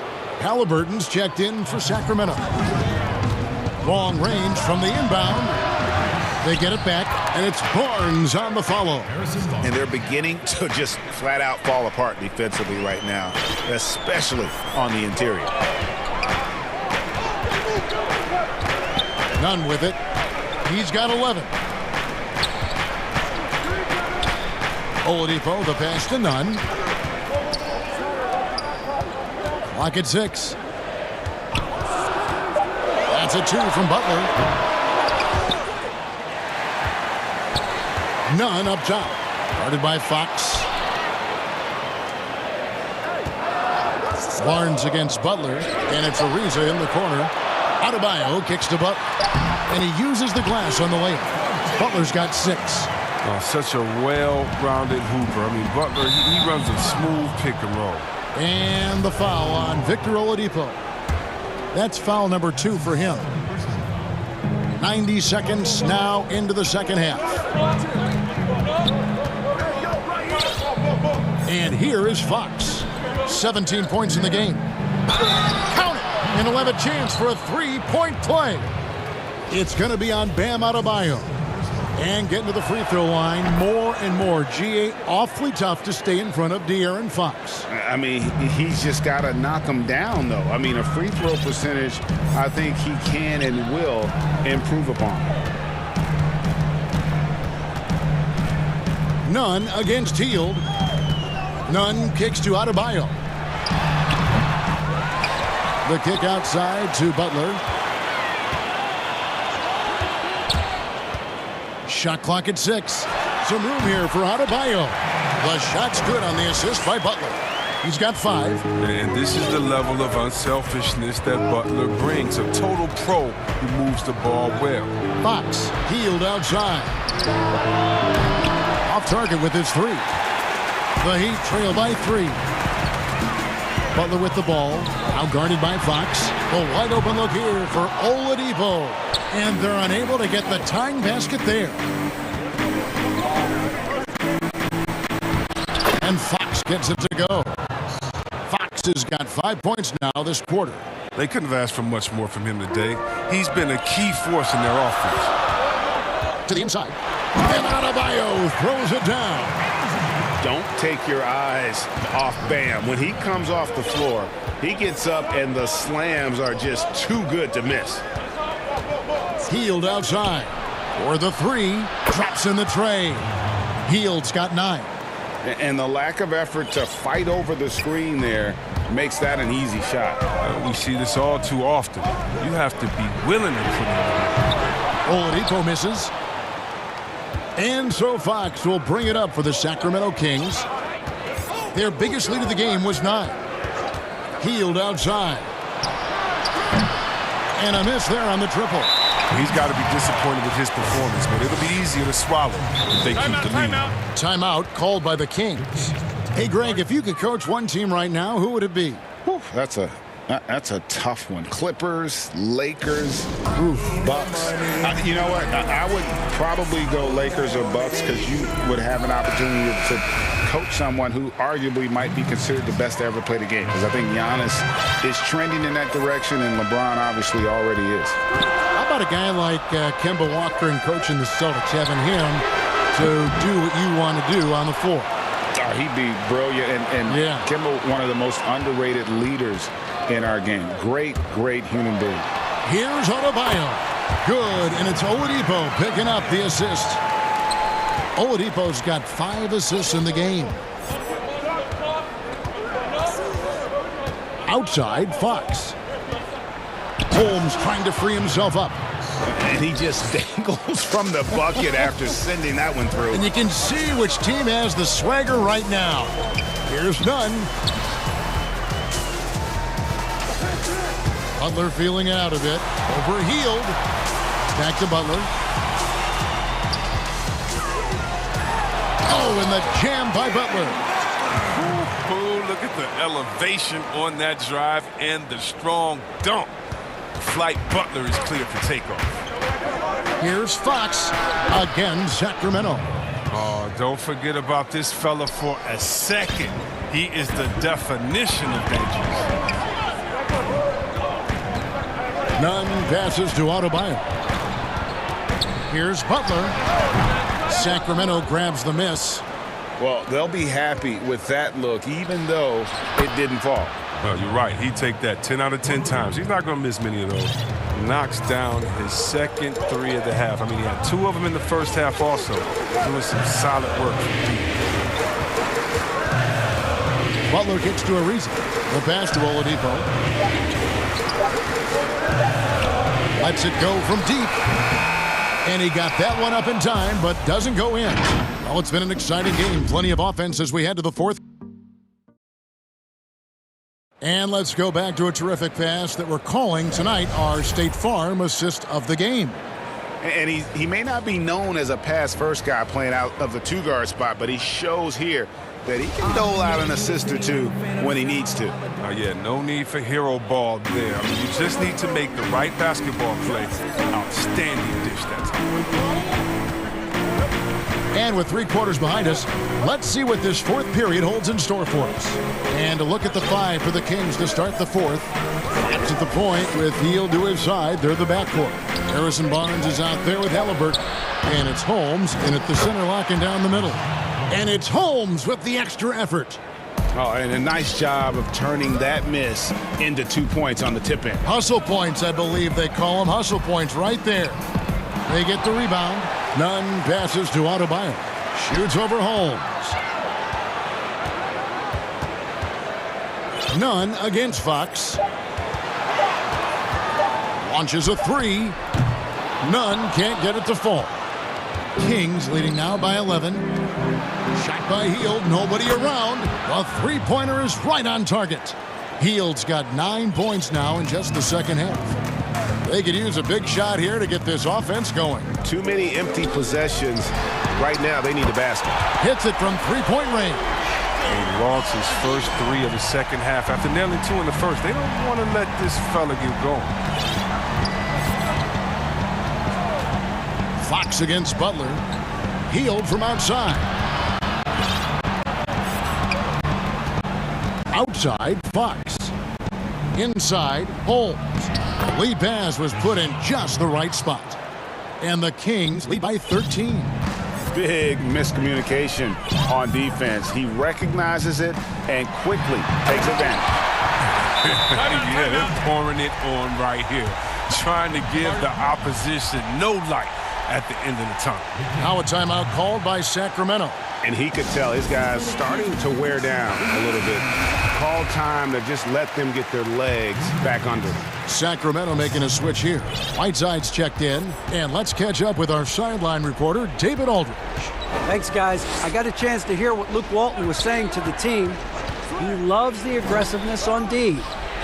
Halliburton's checked in for Sacramento. Long range from the inbound. They get it back, and it's Barnes on the follow. And they're beginning to just flat out fall apart defensively right now, especially on the interior. Nunn with it. He's got 11. Oladipo, the pass to Nunn. Clock at 6. That's a 2 from Butler. Nunn up top. Guarded by Fox. Barnes against Butler, and it's Ariza in the corner. Adebayo kicks to Butler, and he uses the glass on the layup. Butler's got 6. Such a well-rounded hooper. I mean, Butler, he runs a smooth pick and roll. And the foul on Victor Oladipo. That's foul number 2 for him. 90 seconds now into the second half. And here is Fox. 17 points in the game. Count it! And he'll have a chance for a 3-point play. It's going to be on Bam Adebayo. And getting to the free throw line more and more. GA, awfully tough to stay in front of De'Aaron Fox. I mean, he's just got to knock him down, though. I mean, a free throw percentage, I think he can and will improve upon. Nunn against Hield. Nunn kicks to Adebayo. The kick outside to Butler. Shot clock at 6. Some room here for Adebayo. The shot's good on the assist by Butler. He's got 5. And this is the level of unselfishness that Butler brings. A total pro who moves the ball well. Fox, Hield outside. Off target with his 3. The Heat trail by 3. Butler with the ball. Now guarded by Fox. The wide open look here for Oladipo. And they're unable to get the tying basket there. And Fox gets it to go. Fox has got 5 points now this quarter. They couldn't have asked for much more from him today. He's been a key force in their offense. To the inside. And Adebayo throws it down. Don't take your eyes off Bam. When he comes off the floor, he gets up and the slams are just too good to miss. Hield outside for the 3. Drops in the tray. Hield's got 9. And the lack of effort to fight over the screen there makes that an easy shot. We see this all too often. You have to be willing to put it in. Oladipo misses. And so Fox will bring it up for the Sacramento Kings. Their biggest lead of the game was 9. Hield outside. And a miss there on the triple. He's got to be disappointed with his performance, but it'll be easier to swallow if they keep the lead. Timeout called by the Kings. Hey, Greg, if you could coach one team right now, who would it be? Whew, that's a tough one. Clippers, Lakers, Bucks. You know what? I would probably go Lakers or Bucks because you would have an opportunity to coach someone who arguably might be considered the best to ever play the game. Because I think Giannis is trending in that direction, and LeBron obviously already is. How about a guy like Kemba Walker and coaching the Celtics, having him to do what you want to do on the floor? Oh, he'd be brilliant. And yeah. Kemba, one of the most underrated leaders in our game. Great, great human being. Here's Adebayo. Good, and it's Oladipo picking up the assist. Oladipo's got 5 assists in the game. Outside, Fox. Holmes trying to free himself up. And he just dangles from the bucket after sending that one through. And you can see which team has the swagger right now. Here's Nunn. Butler feeling it out a bit. Over Hield. Back to Butler. Oh, and the jam by Butler. Oh, look at the elevation on that drive and the strong dunk. Flight Butler is clear for takeoff. Here's Fox. Again, Sacramento. Oh, don't forget about this fella for a second. He is the definition of dangerous. Nunn passes to Adebayo. Here's Butler. Sacramento grabs the miss. Well, they'll be happy with that look, even though it didn't fall. Oh, you're right. He'd take that 10 out of 10 times. He's not going to miss many of those. knocks down his second three of the half. I mean, he had 2 of them in the first half also. Doing some solid work from deep. Butler kicks to Ariza. The pass to Oladipo. Lets it go from deep. And he got that one up in time, but doesn't go in. Well, it's been an exciting game. Plenty of offense as we head to the fourth. And let's go back to a terrific pass that we're calling tonight our State Farm assist of the game. And he may not be known as a pass-first guy playing out of the 2-guard spot, but he shows here that he can dole out an assist or 2 when he needs to. Yeah, no need for hero ball there. I mean, you just need to make the right basketball play. Outstanding dish that time. And with 3 quarters behind us, let's see what this fourth period holds in store for us. And a look at the 5 for the Kings to start the fourth. That's at the point with Hield to his side. They're the backcourt. Harrison Barnes is out there with Halliburton. And it's Holmes in at the center, locking down the middle. And it's Holmes with the extra effort. Oh, and a nice job of turning that miss into 2 points on the tip in. Hustle points, I believe they call them. Hustle points right there. They get the rebound. Nunn passes to Adebayo. Shoots over Holmes. Nunn against Fox. Launches a 3. Nunn can't get it to fall. Kings leading now by 11. Shot by Hield, nobody around. The 3-pointer is right on target. Hield's got 9 points now in just the second half. They could use a big shot here to get this offense going. Too many empty possessions. Right now, they need a basket. Hits it from 3-point range. He lost his first 3 of the second half after nailing 2 in the first. They don't want to let this fella get going. Fox against Butler. Hield from outside. Outside, Fox. Inside, Holmes. The lead pass was put in just the right spot. And the Kings lead by 13. Big miscommunication on defense. He recognizes it and quickly takes advantage. Yeah, they're pouring it on right here. Trying to give the opposition no light at the end of the tunnel. Now a timeout called by Sacramento. And he could tell his guys starting to wear down a little bit. Call time to just let them get their legs back under them. Sacramento making a switch here. Whiteside's checked in. And let's catch up with our sideline reporter, David Aldridge. Thanks, guys. I got a chance to hear what Luke Walton was saying to the team. He loves the aggressiveness on D.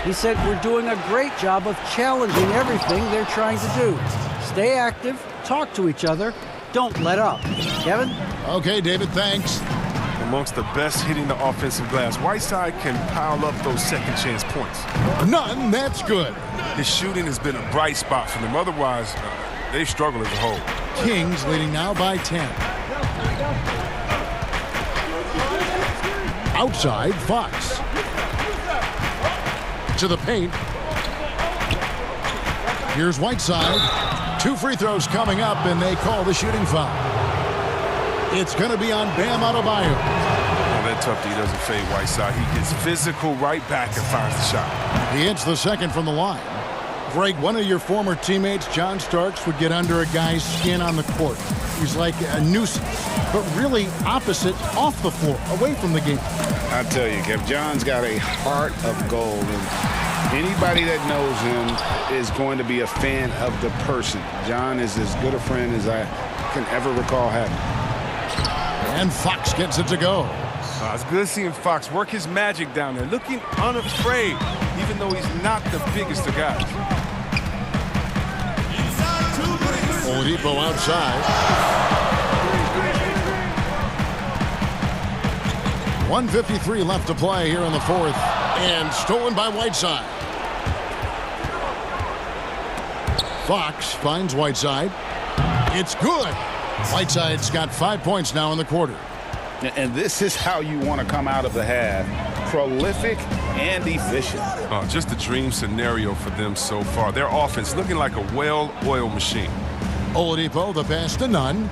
He said we're doing a great job of challenging everything they're trying to do. Stay active, talk to each other, don't let up. Kevin? Okay, David, thanks. Amongst the best hitting the offensive glass, Whiteside can pile up those second chance points. None, that's good. His shooting has been a bright spot for them. Otherwise, they struggle as a whole. Kings leading now by 10. Outside, Fox. To the paint. Here's Whiteside. 2 free throws coming up, and they call the shooting foul. It's going to be on Bam Adebayo. Oh, that tough D doesn't fade Whiteside. He gets physical right back and fires the shot. He hits the second from the line. Greg, one of your former teammates, John Starks, would get under a guy's skin on the court. He's like a nuisance, but really opposite off the floor, away from the game. I tell you, Kev, John's got a heart of gold, and anybody that knows him is going to be a fan of the person. John is as good a friend as I can ever recall having. And Fox gets it to go. It's good seeing Fox work his magic down there, looking unafraid, even though he's not the biggest of guys. Oladipo outside. 1:53 left to play here in the fourth. And stolen by Whiteside. Fox finds Whiteside. It's good. Whiteside's got 5 points now in the quarter. And this is how you want to come out of the half. Prolific and efficient. Just a dream scenario for them so far. Their offense looking like a well-oiled machine. Oladipo, the pass to Nunn.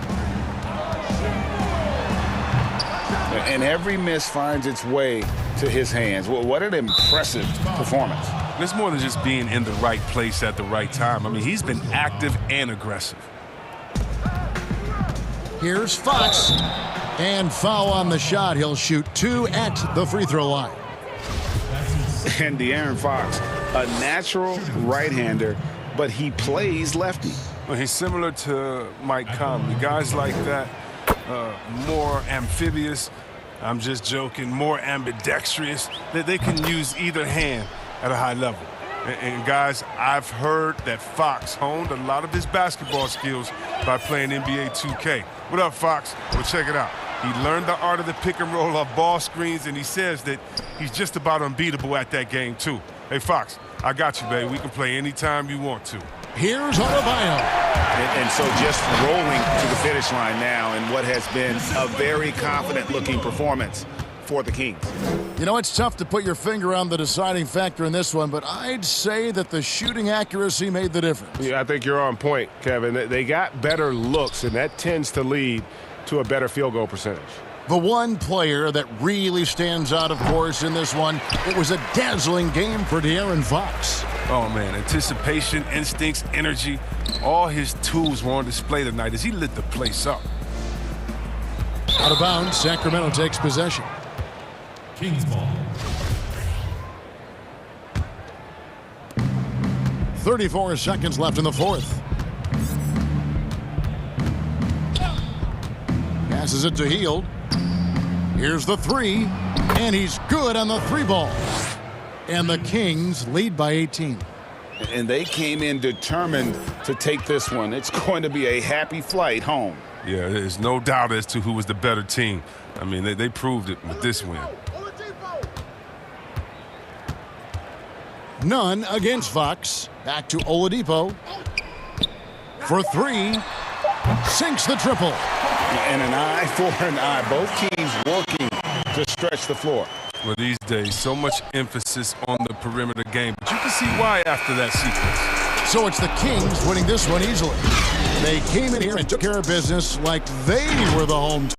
And every miss finds its way to his hands. Well, what an impressive performance. And it's more than just being in the right place at the right time. I mean, he's been active and aggressive. Here's Fox. And foul on the shot. He'll shoot 2 at the free throw line. And De'Aaron Fox, a natural right-hander, but he plays lefty. Well, he's similar to Mike Conley. Guys like that, more amphibious. I'm just joking, more ambidextrous. That they can use either hand at a high level. And guys, I've heard that Fox honed a lot of his basketball skills by playing NBA 2K. What up, Fox? Well, check it out. He learned the art of the pick and roll off ball screens, and he says that he's just about unbeatable at that game, too. Hey, Fox, I got you, baby. We can play anytime you want to. Here's Adebayo. And so just rolling to the finish line now in what has been a very confident-looking performance for the Kings. You know, it's tough to put your finger on the deciding factor in this one, but I'd say that the shooting accuracy made the difference. Yeah, I think you're on point, Kevin. They got better looks, and that tends to lead to a better field goal percentage. The one player that really stands out, of course, in this one, it was a dazzling game for De'Aaron Fox. Oh, man, anticipation, instincts, energy, all his tools were on display tonight as he lit the place up. Out of bounds, Sacramento takes possession. Kings ball. 34 seconds left in the fourth. Passes it to Hield. Here's the three, and he's good on the three ball. And the Kings lead by 18. And they came in determined to take this one. It's going to be a happy flight home. Yeah, there's no doubt as to who was the better team. I mean, they proved it with this win. None against Fox. Back to Oladipo. For three. Sinks the triple. And an eye for an eye. Both teams working to stretch the floor. Well, these days, so much emphasis on the perimeter game. But you can see why after that sequence. So it's the Kings winning this one easily. They came in here and took care of business like they were the home team.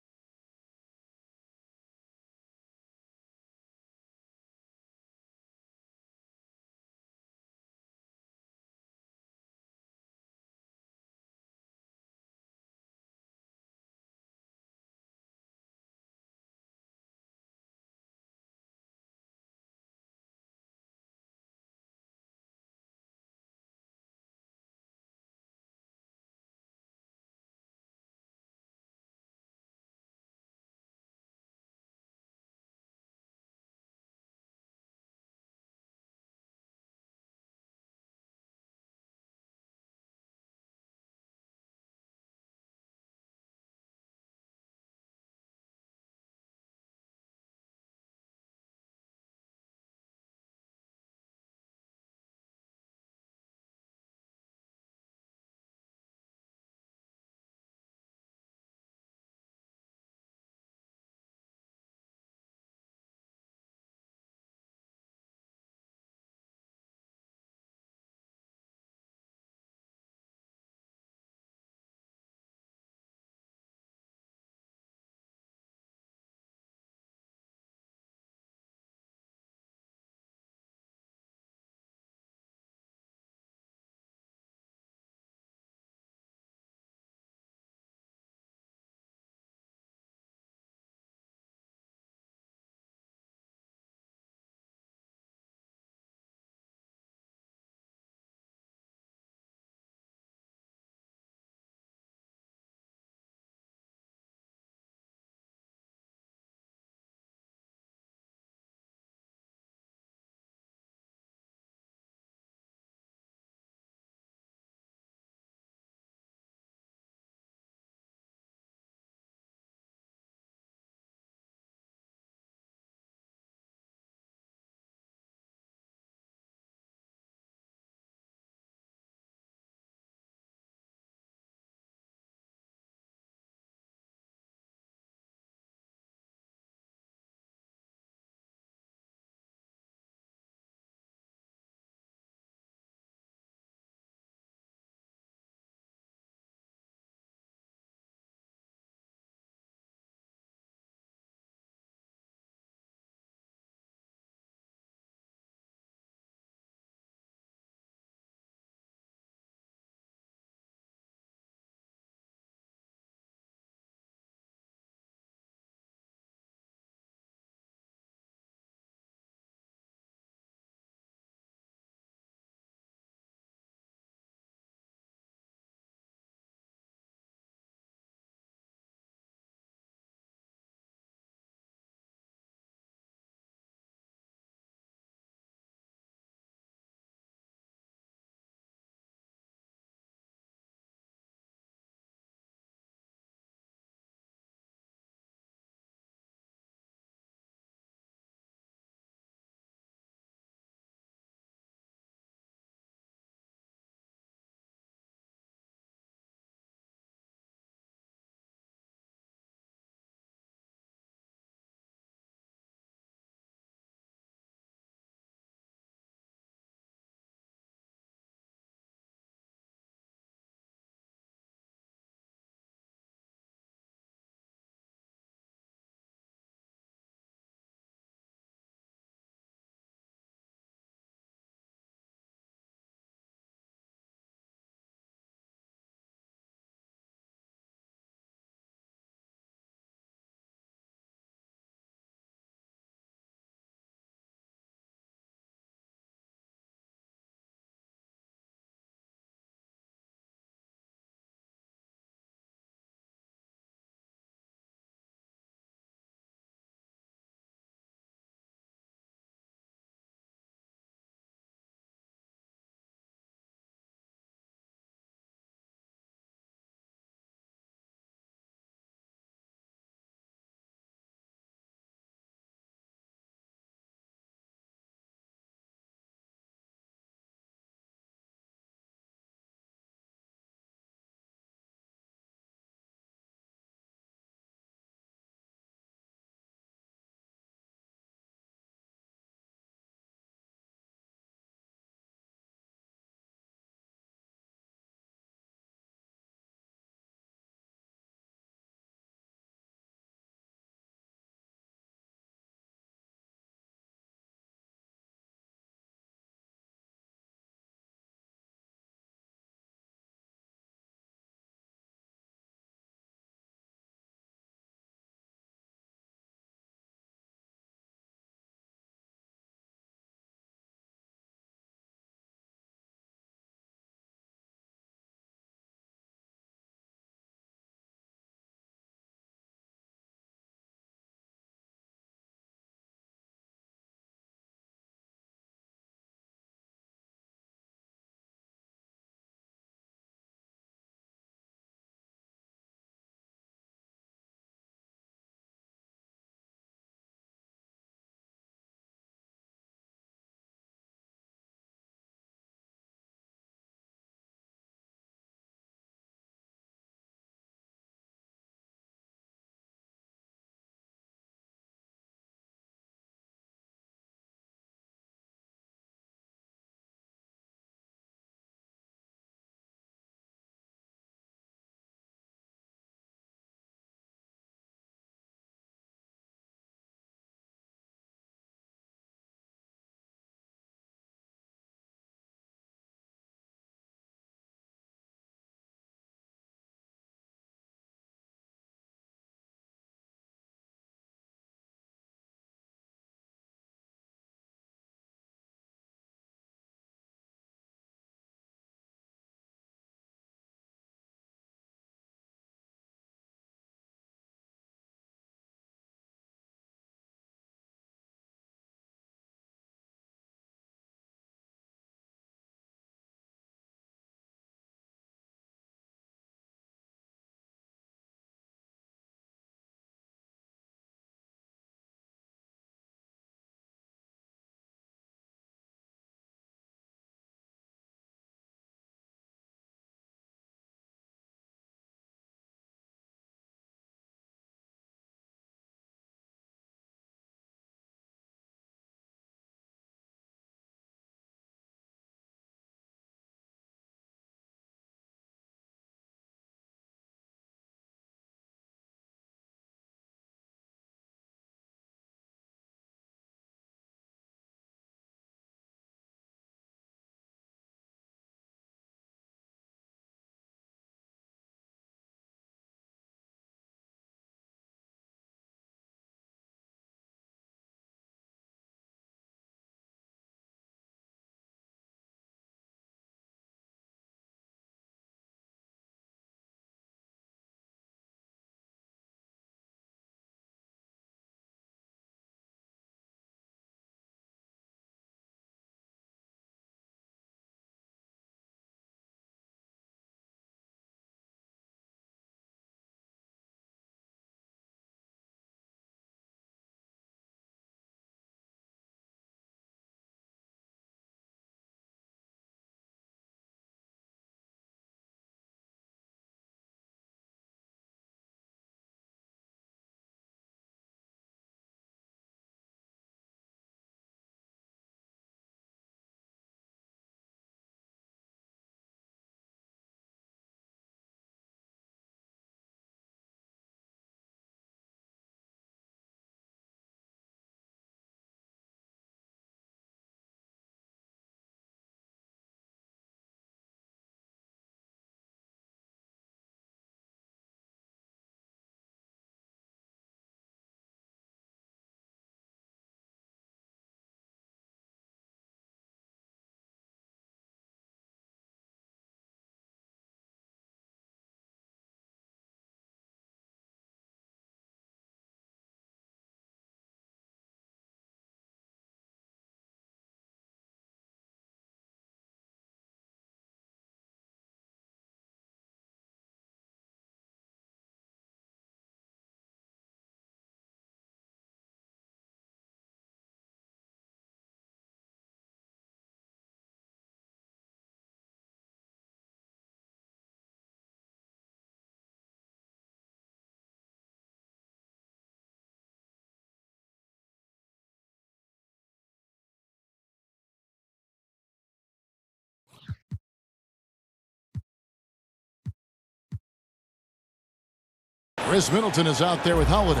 Chris Middleton is out there with Holiday,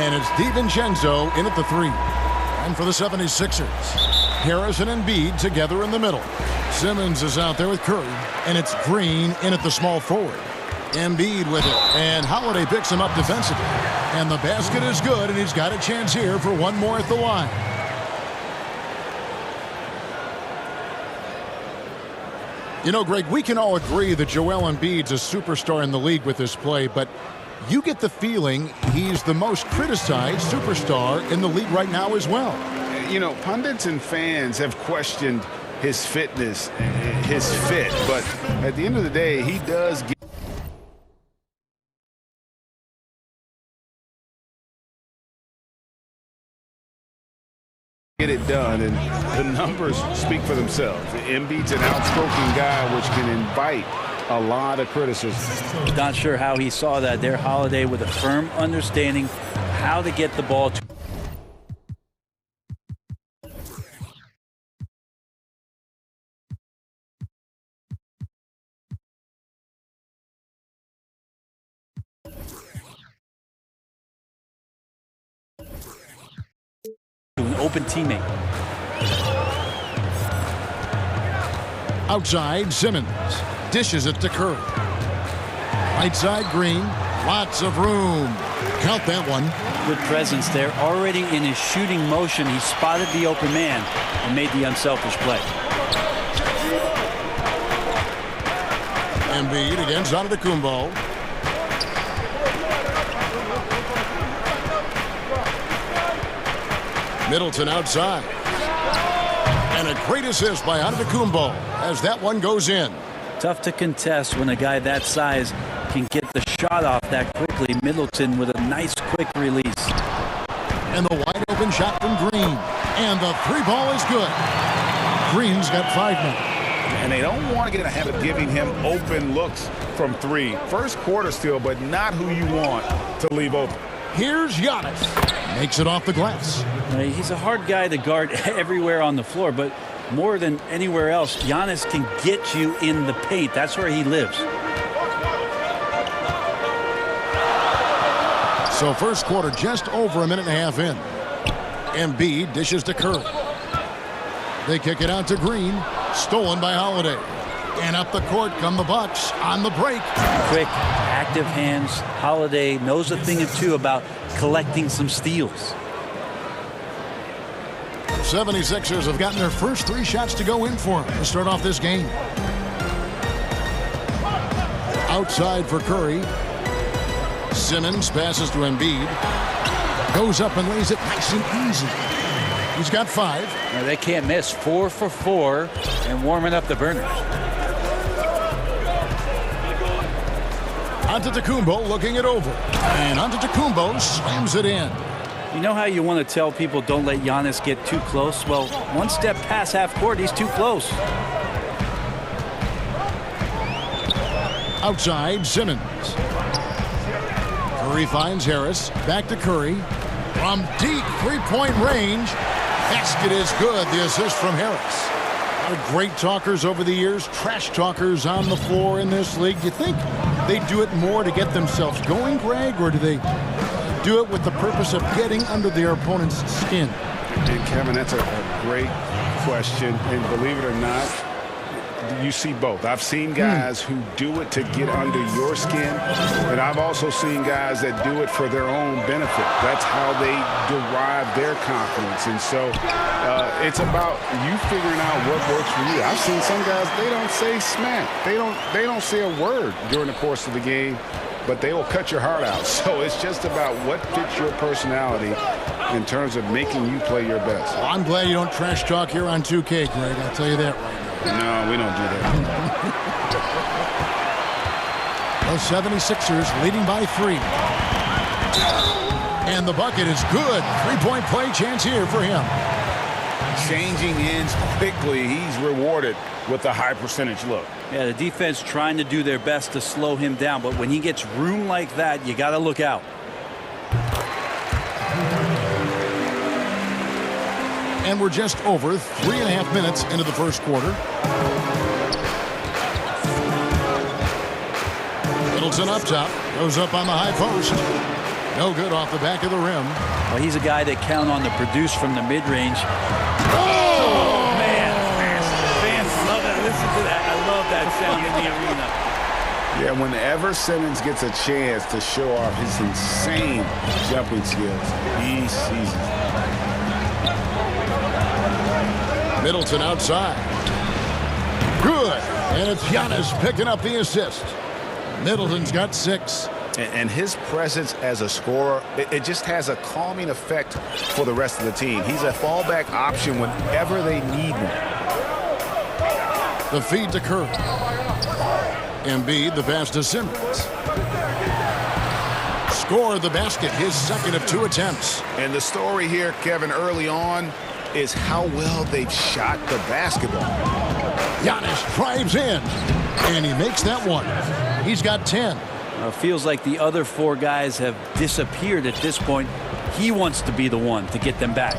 and it's DiVincenzo in at the 3. And for the 76ers, Harris and Embiid together in the middle. Simmons is out there with Curry, and it's Green in at the small forward. Embiid with it, and Holiday picks him up defensively. And the basket is good, and he's got a chance here for one more at the line. You know, Greg, we can all agree that Joel Embiid's a superstar in the league with his play, but you get the feeling he's the most criticized superstar in the league right now as well. You know, pundits and fans have questioned his fitness, his fit, but at the end of the day, he does get it done, and the numbers speak for themselves. Embiid's an outspoken guy, which can invite a lot of criticism. Not sure how he saw that there. Holiday with a firm understanding how to get the ball to. An open teammate. Outside, Simmons dishes it to Curry. Right side, Green. Lots of room. Count that one. Good presence there. Already in his shooting motion, he spotted the open man and made the unselfish play. Embiid against Antetokounmpo. Middleton outside. And a great assist by Antetokounmpo as that one goes in. Tough to contest when a guy that size can get the shot off that quickly. Middleton with a nice quick release. And the wide open shot from Green. And the 3 ball is good. Green's got 5 now. And they don't want to get in a habit of giving him open looks from 3. First quarter still, but not who you want to leave open. Here's Giannis. Makes it off the glass. He's a hard guy to guard everywhere on the floor, but more than anywhere else, Giannis can get you in the paint. That's where he lives. So first quarter just over a minute and a half in. Embiid dishes to Curry. They kick it out to Green. Stolen by Holiday. And up the court come the Bucks on the break. Quick, active hands. Holiday knows a thing or two about collecting some steals. 76ers have gotten their first 3 shots to go in for them to start off this game. Outside for Curry. Simmons passes to Embiid. Goes up and lays it nice and easy. He's got 5. Now they can't miss. 4 for 4 and warming up the burners. Antetokounmpo looking it over. And Antetokounmpo slams it in. You know how you want to tell people don't let Giannis get too close? Well, one step past half court, he's too close. Outside, Simmons. Curry finds Harris. Back to Curry. From deep 3-point range. Basket is good. The assist from Harris. A lot of great talkers over the years. Trash talkers on the floor in this league. Do you think they do it more to get themselves going, Greg, or do they do it with the purpose of getting under their opponent's skin? And Kevin, that's a great question. And believe it or not, you see both. I've seen guys who do it to get under your skin, and I've also seen guys that do it for their own benefit. That's how they derive their confidence. And so it's about you figuring out what works for you. I've seen some guys, they don't say smack. They don't say a word during the course of the game, but they will cut your heart out. So it's just about what fits your personality in terms of making you play your best. Well, I'm glad you don't trash talk here on 2K, Greg. I'll tell you that right now. No, we don't do that. The 76ers leading by 3. And the bucket is good. 3-point play chance here for him. Changing ends quickly. He's rewarded with a high percentage look. Yeah, the defense trying to do their best to slow him down, but when he gets room like that, you got to look out. And we're just over 3.5 minutes into the first quarter. Middleton up top. Goes up on the high post. No good off the back of the rim. Well, he's a guy that count on to produce from the mid-range. Oh, man. Fans love that. Listen to that. I love that sound in the arena. Yeah, whenever Simmons gets a chance to show off his insane jumping skills, he seizes it. Middleton outside. Good. And it's Giannis picking up the assist. Middleton's got 6. And his presence as a scorer, it just has a calming effect for the rest of the team. He's a fallback option whenever they need one. The feed to Curry. Embiid, the pass to Simmons. Score the basket, his second of 2 attempts. And the story here, Kevin, early on is how well they've shot the basketball. Giannis drives in, and he makes that one. He's got 10. Feels like the other 4 guys have disappeared at this point. He wants to be the one to get them back.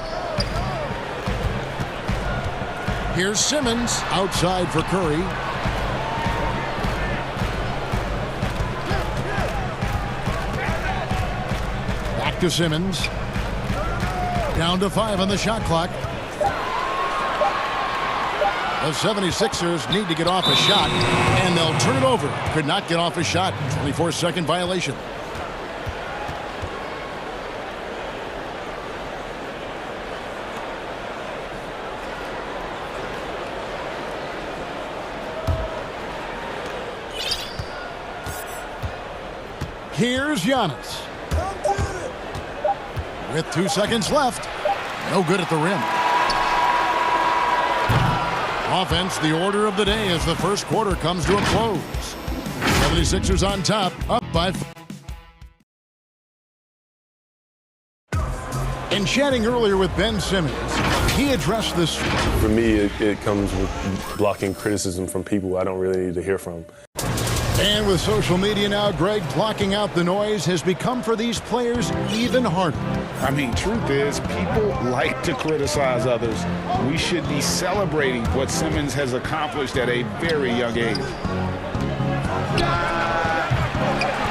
Here's Simmons outside for Curry. Back to Simmons. Down to 5 on the shot clock. The 76ers need to get off a shot, and they'll turn it over. Could not get off a shot. 24-second violation. Here's Giannis. With 2 seconds left. No good at the rim. Offense, the order of the day as the first quarter comes to a close. 76ers on top, up by 4. In chatting earlier with Ben Simmons, he addressed this. For me, it comes with blocking criticism from people I don't really need to hear from. And with social media now, Greg, blocking out the noise has become for these players even harder. I mean, truth is, people like to criticize others. We should be celebrating what Simmons has accomplished at a very young age.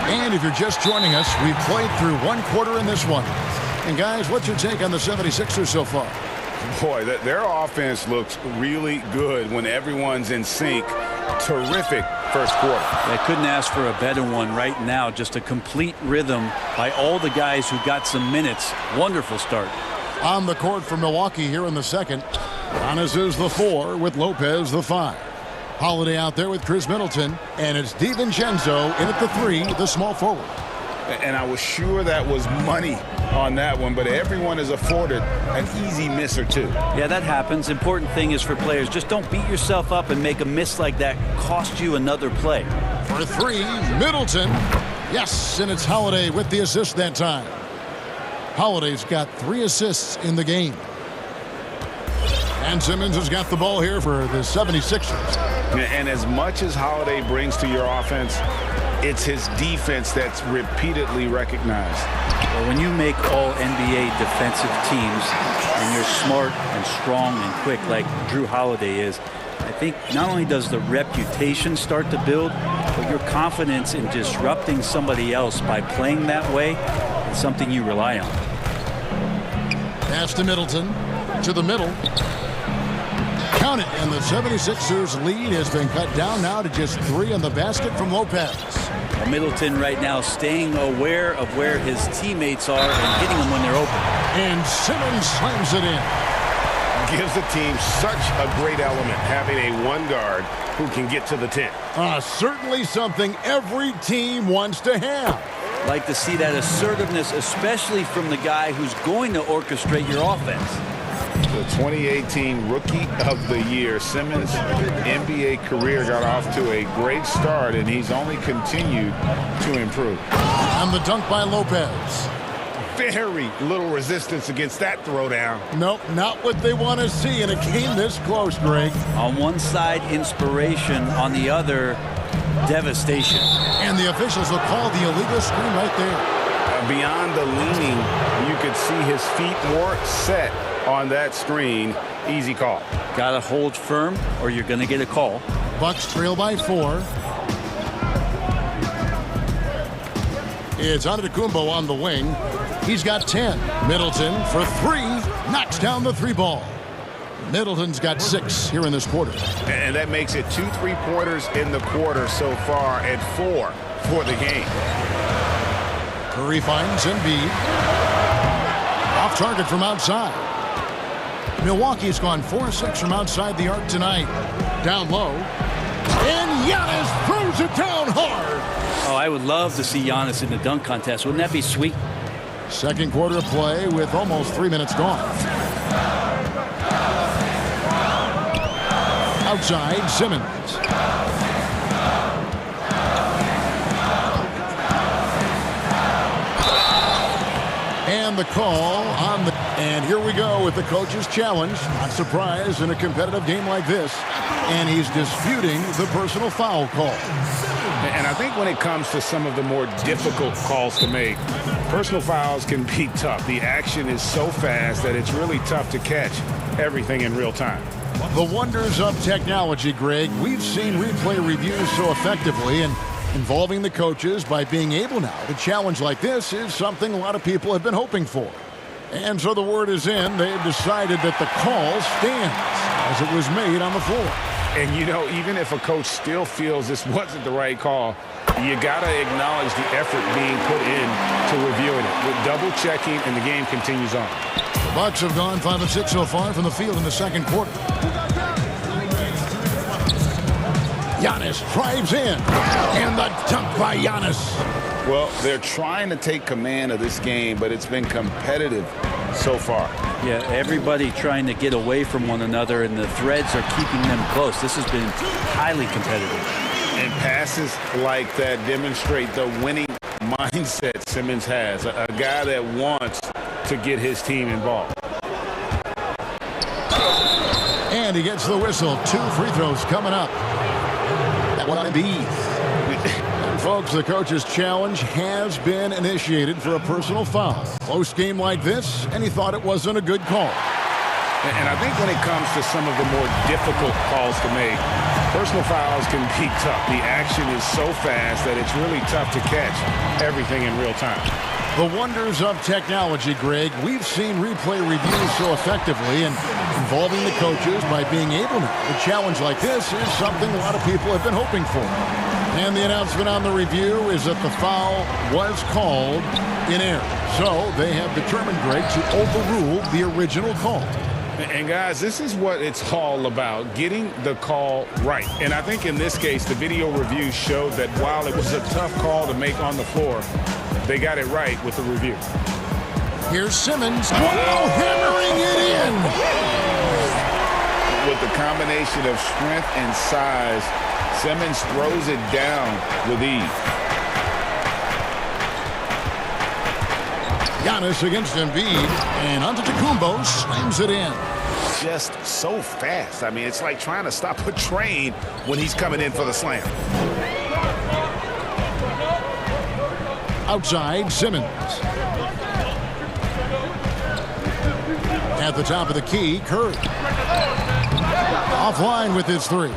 And if you're just joining us, we've played through 1 quarter in this one. And guys, what's your take on the 76ers so far? Boy, their offense looks really good when everyone's in sync. Terrific first quarter. I couldn't ask for a better one right now. Just a complete rhythm by all the guys who got some minutes. Wonderful start. On the court for Milwaukee here in the second. Giannis is the 4 with Lopez the 5. Holiday out there with Chris Middleton. And it's DiVincenzo in at the 3, the small forward. And I was sure that was money on that one, but everyone is afforded an easy miss or 2. Yeah, that happens. Important thing is for players, just don't beat yourself up and make a miss like that cost you another play. For 3, Middleton. Yes, and it's Holiday with the assist that time. Holiday's got 3 assists in the game. And Simmons has got the ball here for the 76ers. And as much as Holiday brings to your offense, it's his defense that's repeatedly recognized. Well, when you make all NBA defensive teams and you're smart and strong and quick like Drew Holiday is, I think not only does the reputation start to build, but your confidence in disrupting somebody else by playing that way is something you rely on. Pass to Middleton, to the middle. Count it, and the 76ers lead has been cut down now to just 3 on the basket from Lopez. Middleton right now staying aware of where his teammates are and hitting them when they're open. And Simmons slams it in. Gives the team such a great element, having a 1 guard who can get to the 10. Certainly something every team wants to have. Like to see that assertiveness, especially from the guy who's going to orchestrate your offense. The 2018 Rookie of the Year, Simmons' NBA career got off to a great start, and he's only continued to improve. And the dunk by Lopez. Very little resistance against that throwdown. Nope, not what they want to see, and it came this close, Greg. On one side, inspiration. On the other, devastation. And the officials will call the illegal screen right there. Beyond the leaning, you could see his feet more set on that screen. Easy call. Got to hold firm or you're going to get a call. Bucks trail by 4. It's Antetokounmpo on the wing. He's got 10. Middleton for 3. Knocks down the 3 ball. Middleton's got 6 here in this quarter. And that makes it 2 3-pointers in the quarter so far and 4 for the game. Curry finds Embiid. Off target from outside. Milwaukee's gone 4-6 from outside the arc tonight. Down low. And Giannis throws it down hard. Oh, I would love to see Giannis in the dunk contest. Wouldn't that be sweet? Second quarter of play with almost 3 minutes gone. Outside, Simmons. And the call on the... And here we go with the coach's challenge. Not surprised in a competitive game like this. And he's disputing the personal foul call. And I think when it comes to some of the more difficult calls to make, personal fouls can be tough. The action is so fast that it's really tough to catch everything in real time. The wonders of technology, Greg. We've seen replay reviews so effectively, and involving the coaches by being able now to challenge like this is something a lot of people have been hoping for. And so the word is in. They've decided that the call stands as it was made on the floor. And, you know, even if a coach still feels this wasn't the right call, you got to acknowledge the effort being put in to reviewing it. With double checking, and the game continues on. The Bucks have gone 5 of 6 so far from the field in the second quarter. Giannis drives in, and the dunk by Giannis. Well, they're trying to take command of this game, but it's been competitive so far. Yeah, everybody trying to get away from one another, and the threads are keeping them close. This has been highly competitive. And passes like that demonstrate the winning mindset Simmons has, a guy that wants to get his team involved. And he gets the whistle. 2 free throws coming up. That one be. And folks, the coach's challenge has been initiated for a personal foul. Close game like this, and he thought it wasn't a good call. And I think when it comes to some of the more difficult calls to make, personal fouls can be tough. The action is so fast that it's really tough to catch everything in real time. The wonders of technology, Greg. We've seen replay reviews so effectively, and involving the coaches by being able to challenge like this is something a lot of people have been hoping for. And the announcement on the review is that the foul was called in error. So they have determined, Greg, to overrule the original call. And guys, this is what it's all about, getting the call right. And I think in this case, the video review showed that while it was a tough call to make on the floor, they got it right with the review. Here's Simmons. Wow, hammering it in. With the combination of strength and size, Simmons throws it down with ease. Giannis against Embiid, and Antetokounmpo slams it in. Just so fast. I mean, it's like trying to stop a train when he's coming in for the slam. Outside, Simmons. At the top of the key, Curry. Offline with his 3.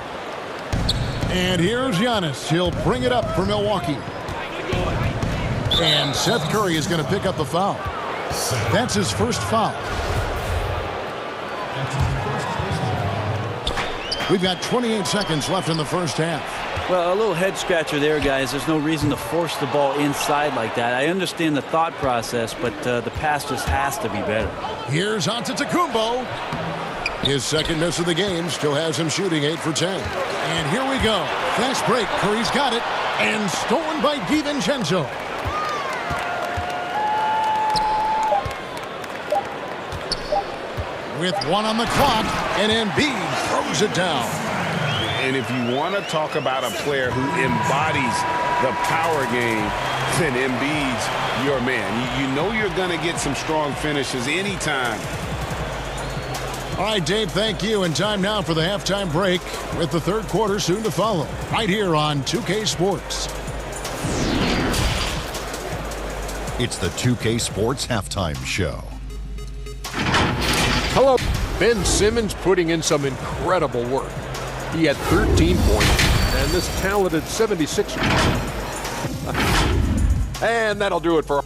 And here's Giannis. He'll bring it up for Milwaukee. And Seth Curry is going to pick up the foul. That's his first foul. We've got 28 seconds left in the first half. Well, a little head scratcher there, guys. There's no reason to force the ball inside like that. I understand the thought process, but the pass just has to be better. Here's Antetokounmpo. His second miss of the game still has him shooting 8 for 10. And here we go. Fast break. Curry's got it. And stolen by DiVincenzo. With 1 on the clock, and Embiid throws it down. And if you want to talk about a player who embodies the power game, then Embiid's your man. You know you're going to get some strong finishes anytime. All right, Dave, thank you. And time now for the halftime break with the third quarter soon to follow. Right here on 2K Sports. It's the 2K Sports Halftime Show. Hello. Ben Simmons putting in some incredible work. He had 13 points, and this talented 76er. And that'll do it for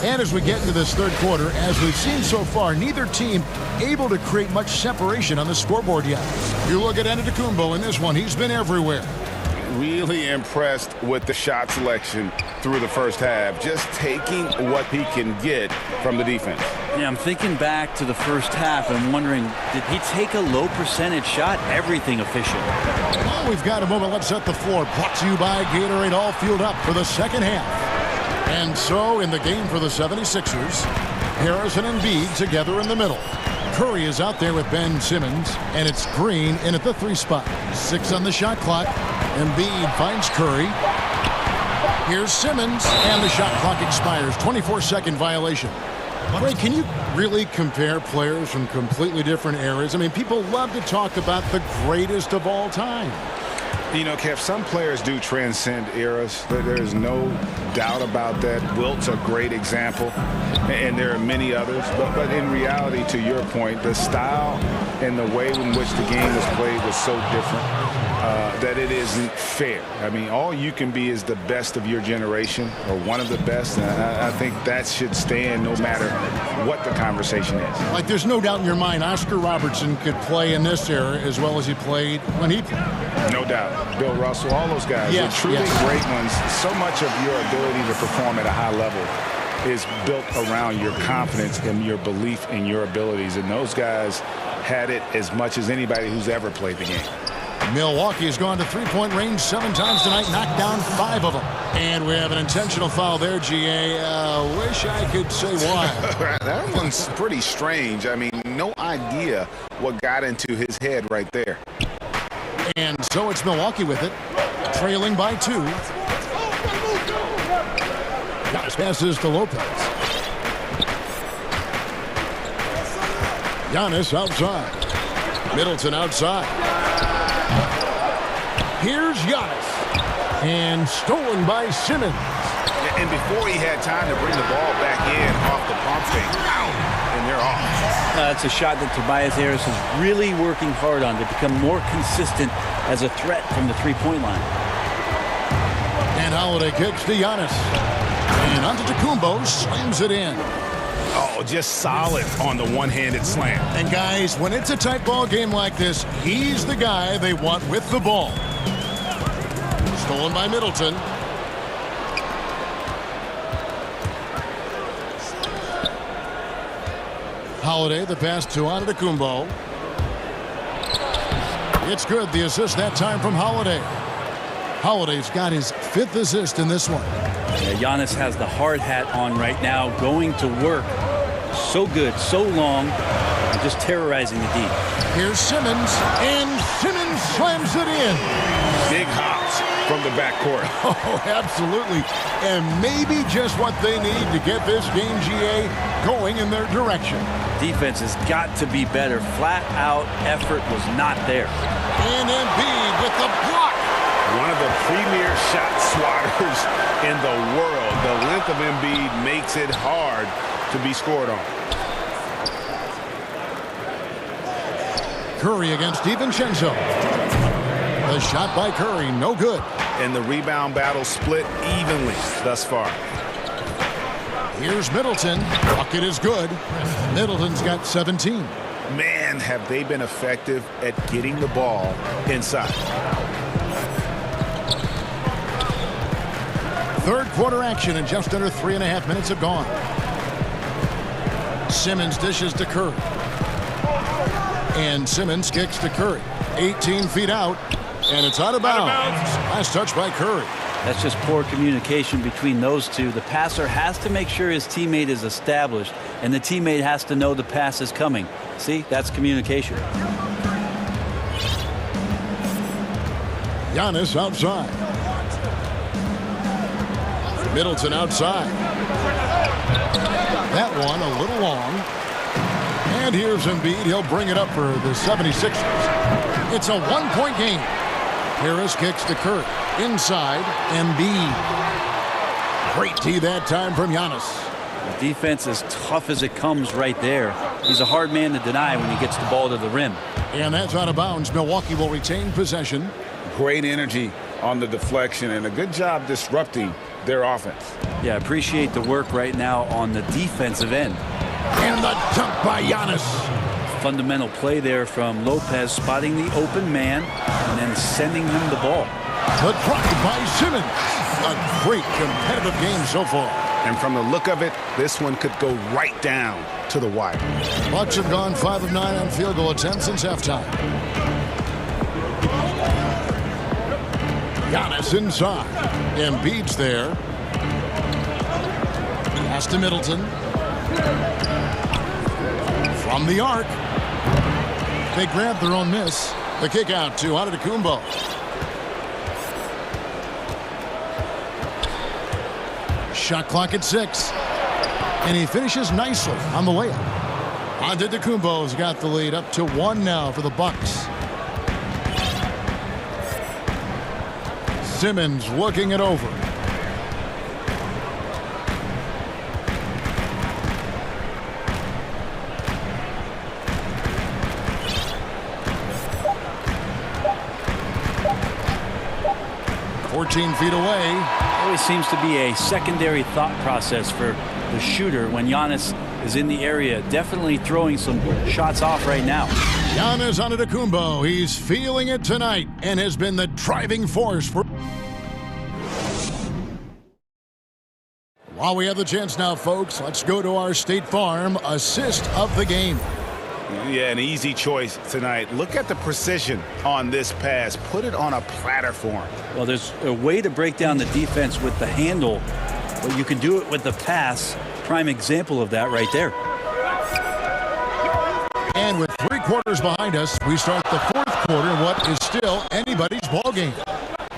And as we get into this third quarter, as we've seen so far, neither team able to create much separation on the scoreboard yet. You look at Antetokounmpo in this one. He's been everywhere. Really impressed with the shot selection through the first half, just taking what he can get from the defense. Yeah, I'm thinking back to the first half and wondering, did he take a low percentage shot? Everything efficient. Well, we've got a moment. Let's set the floor. Brought to you by Gatorade, all fueled up for the second half. And so in the game for the 76ers, Harrison and Embiid together in the middle. Curry is out there with Ben Simmons, and it's Green in at the 3 spot. 6 on the shot clock. Embiid finds Curry. Here's Simmons, and the shot clock expires. 24-second violation. Ray, can you really compare players from completely different eras? I mean, people love to talk about the greatest of all time. You know, Kev, some players do transcend eras. There's no doubt about that. Wilt's a great example, and there are many others. But in reality, to your point, the style and the way in which the game was played was so different that it isn't fair. I mean, all you can be is the best of your generation, or one of the best. And I think that should stand no matter what the conversation is. Like, there's no doubt in your mind Oscar Robertson could play in this era as well as he played when he played. No doubt. Bill Russell, all those guys, yes, are truly great ones. So much of your ability to perform at a high level is built around your confidence and your belief in your abilities. And those guys had it as much as anybody who's ever played the game. Milwaukee has gone to three-point range 7 times tonight, knocked down 5 of them. And we have an intentional foul there, GA. Wish I could say why. That one's pretty strange. I mean, no idea what got into his head right there. And so it's Milwaukee with it, trailing by 2. Passes to Lopez. Giannis outside. Middleton outside. Here's Giannis. And stolen by Simmons. And before he had time to bring the ball back in off the pump fake, and they're off. That's a shot that Tobias Harris is really working hard on to become more consistent as a threat from the three-point line. And Holiday kicks to Giannis. And Antetokounmpo slams it in. Oh, just solid on the one-handed slam. And guys, when it's a tight ball game like this, he's the guy they want with the ball. Stolen by Middleton. Holiday, the pass to Antetokounmpo. It's good. The assist that time from Holiday. Holiday's got his 5th assist in this one. Yeah, Giannis has the hard hat on right now, going to work. So good, so long, and just terrorizing the deep. Here's Simmons, and Simmons slams it in. Big hops from the backcourt. Oh, absolutely. And maybe just what they need to get this game, GA, going in their direction. Defense has got to be better. Flat-out effort was not there. And Embiid with the block. One of the premier shot swatters in the world. The length of Embiid makes it hard to be scored on. Curry against DiVincenzo. The shot by Curry, no good. And the rebound battle split evenly thus far. Here's Middleton. Bucket is good. Middleton's got 17. Man, have they been effective at getting the ball inside. Third quarter action, and just under 3.5 minutes have gone. Simmons dishes to Curry. And Simmons kicks to Curry. 18 feet out, and it's out of bounds. Last touch by Curry. That's just poor communication between those two. The passer has to make sure his teammate is established, and the teammate has to know the pass is coming. See, that's communication. Giannis outside. Middleton outside. That one a little long. And here's Embiid. He'll bring it up for the 76ers. It's a one-point game. Harris kicks to Curry. Inside, Embiid. Great tee that time from Giannis. The defense as tough as it comes right there. He's a hard man to deny when he gets the ball to the rim. And that's out of bounds. Milwaukee will retain possession. Great energy on the deflection and a good job disrupting their offense. Yeah, appreciate the work right now on the defensive end. And the dunk by Giannis. Fundamental play there from Lopez, spotting the open man and then sending him the ball. The drive by Simmons. A great competitive game so far. And from the look of it, this one could go right down to the wire. Bucks have gone 5 of 9 on field goal attempts since halftime. Giannis inside. Embiid's there. Pass to Middleton. From the arc. They grab their own miss. The kick out to Antetokounmpo. Shot clock at 6. And he finishes nicely on the layup. Antetokounmpo's got the lead up to 1 now for the Bucks. Simmons looking it over. Feet away. Always seems to be a secondary thought process for the shooter when Giannis is in the area. Definitely throwing some shots off right now. Giannis Antetokounmpo, he's feeling it tonight and has been the driving force for. While we have the chance now, folks, let's go to our State Farm assist of the game. Yeah, an easy choice tonight. Look at the precision on this pass. Put it on a platter for him. Well, there's a way to break down the defense with the handle, but you can do it with the pass. Prime example of that right there. And with 3 quarters behind us, we start the 4th quarter in what is still anybody's ball game.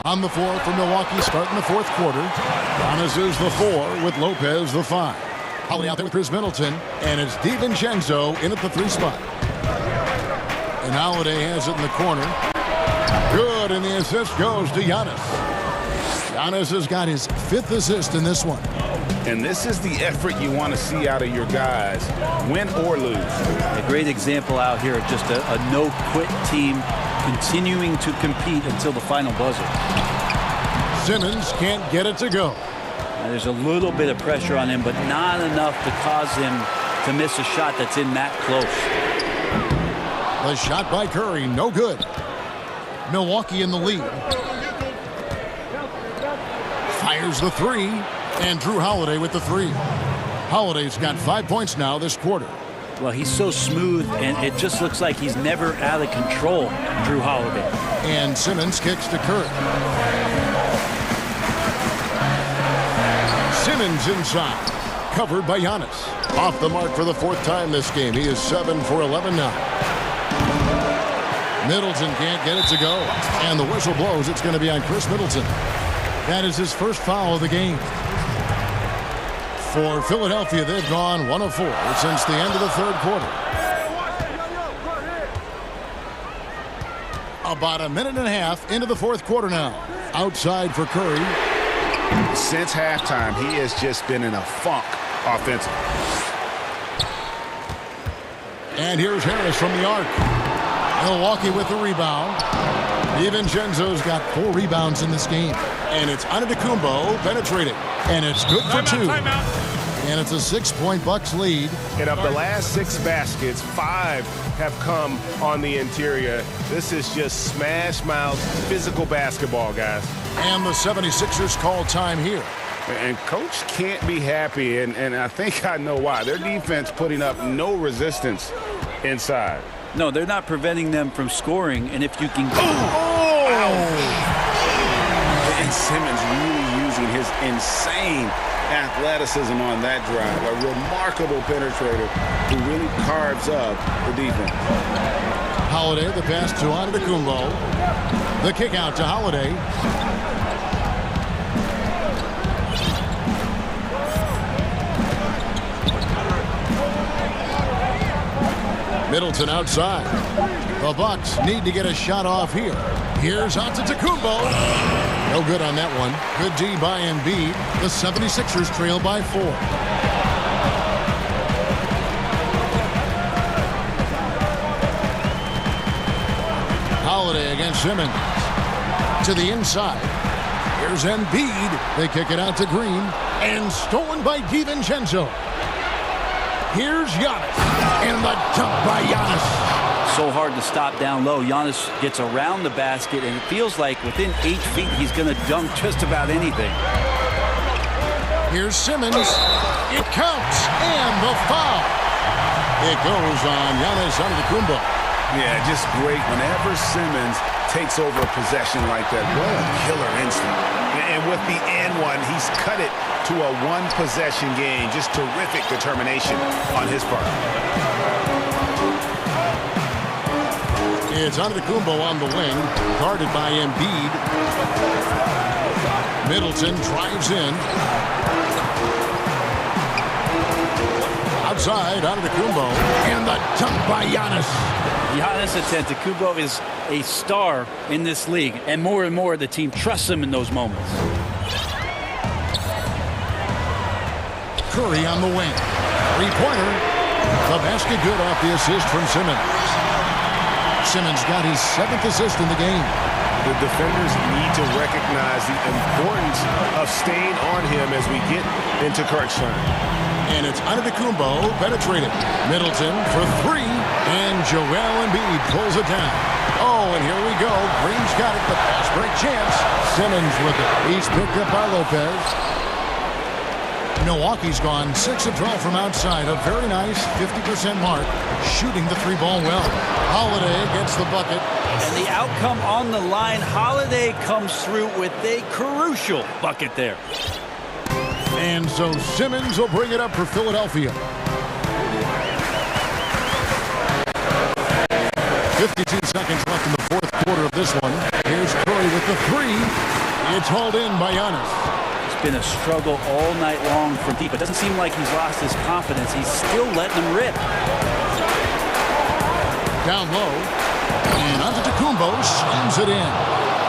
On the floor for Milwaukee starting the 4th quarter. Giannis is the 4 with Lopez the 5. Holiday out there with Chris Middleton, and it's DiVincenzo in at the 3 spot. And Holiday has it in the corner. Good, and the assist goes to Giannis. Giannis has got his 5th assist in this one. And this is the effort you want to see out of your guys, win or lose. A great example out here of just a no-quit team continuing to compete until the final buzzer. Simmons can't get it to go. There's a little bit of pressure on him, but not enough to cause him to miss a shot that's in that close. The shot by Curry, no good. Milwaukee in the lead. Fires the 3, and Drew Holiday with the 3. Holiday's got 5 points now this quarter. Well, he's so smooth, and it just looks like he's never out of control, Drew Holiday. And Simmons kicks to Curry. Simmons inside, covered by Giannis. Off the mark for the 4th time this game. He is 7 for 11 now. Middleton can't get it to go. And the whistle blows. It's going to be on Chris Middleton. That is his first foul of the game. For Philadelphia, they've gone 1 of 4 since the end of the 3rd quarter. About a minute and a half into the 4th quarter now. Outside for Curry. Since halftime, he has just been in a funk offensively. And here's Harris from the arc. Milwaukee with the rebound. DiVincenzo's got 4 rebounds in this game. And it's Antetokounmpo penetrating. And it's good for 2. And it's a 6-point Bucks lead. And of the last 6 baskets, 5 have come on the interior. This is just smash mouth physical basketball, guys. And the 76ers call time here. And Coach can't be happy, and I think I know why. Their defense putting up no resistance inside. No, they're not preventing them from scoring, and if you can... And Simmons really using his insane athleticism on that drive. A remarkable penetrator who really carves up the defense. Holiday, the pass to Antetokounmpo. The kick out to Holiday. Middleton outside. The Bucks need to get a shot off here. Here's Antetokounmpo. No good on that one. Good D by Embiid. The 76ers trail by 4. Holiday against Simmons. To the inside. Here's Embiid. They kick it out to Green. And stolen by DiVincenzo. Here's Giannis. And the dunk by Giannis. So hard to stop down low. Giannis gets around the basket, and it feels like within 8 feet he's going to dunk just about anything. Here's Simmons. It counts. And the foul. It goes on Giannis Antetokounmpo. Yeah, just great. Whenever Simmons takes over a possession like that, what a killer instinct. And with the and one, he's cut it to a one-possession game. Just terrific determination on his part. It's Antetokounmpo on the wing, guarded by Embiid. Middleton drives in. Outside, Antetokounmpo, and the dunk by Giannis. Giannis Antetokounmpo is a star in this league, and more the team trusts him in those moments. Curry on the wing. Three-pointer. The basket good off the assist from Simmons. Simmons got his 7th assist in the game. The defenders need to recognize the importance of staying on him as we get into crunch time. And it's Antetokounmpo penetrated. Middleton for 3. And Joel Embiid pulls it down. Oh, and here we go. Green's got it. The fast break chance. Simmons with it. He's picked up by Lopez. Milwaukee's gone 6 of 12 from outside. A very nice 50% mark. Shooting the 3-ball well. Holiday gets the bucket. And the outcome on the line, Holiday comes through with a crucial bucket there. And so Simmons will bring it up for Philadelphia. 52 seconds left in the fourth quarter of this one. Here's Curry with the 3. It's hauled in by Giannis. It's been a struggle all night long from deep. It doesn't seem like he's lost his confidence. He's still letting them rip. Down low. And Antetokounmpo slams it in.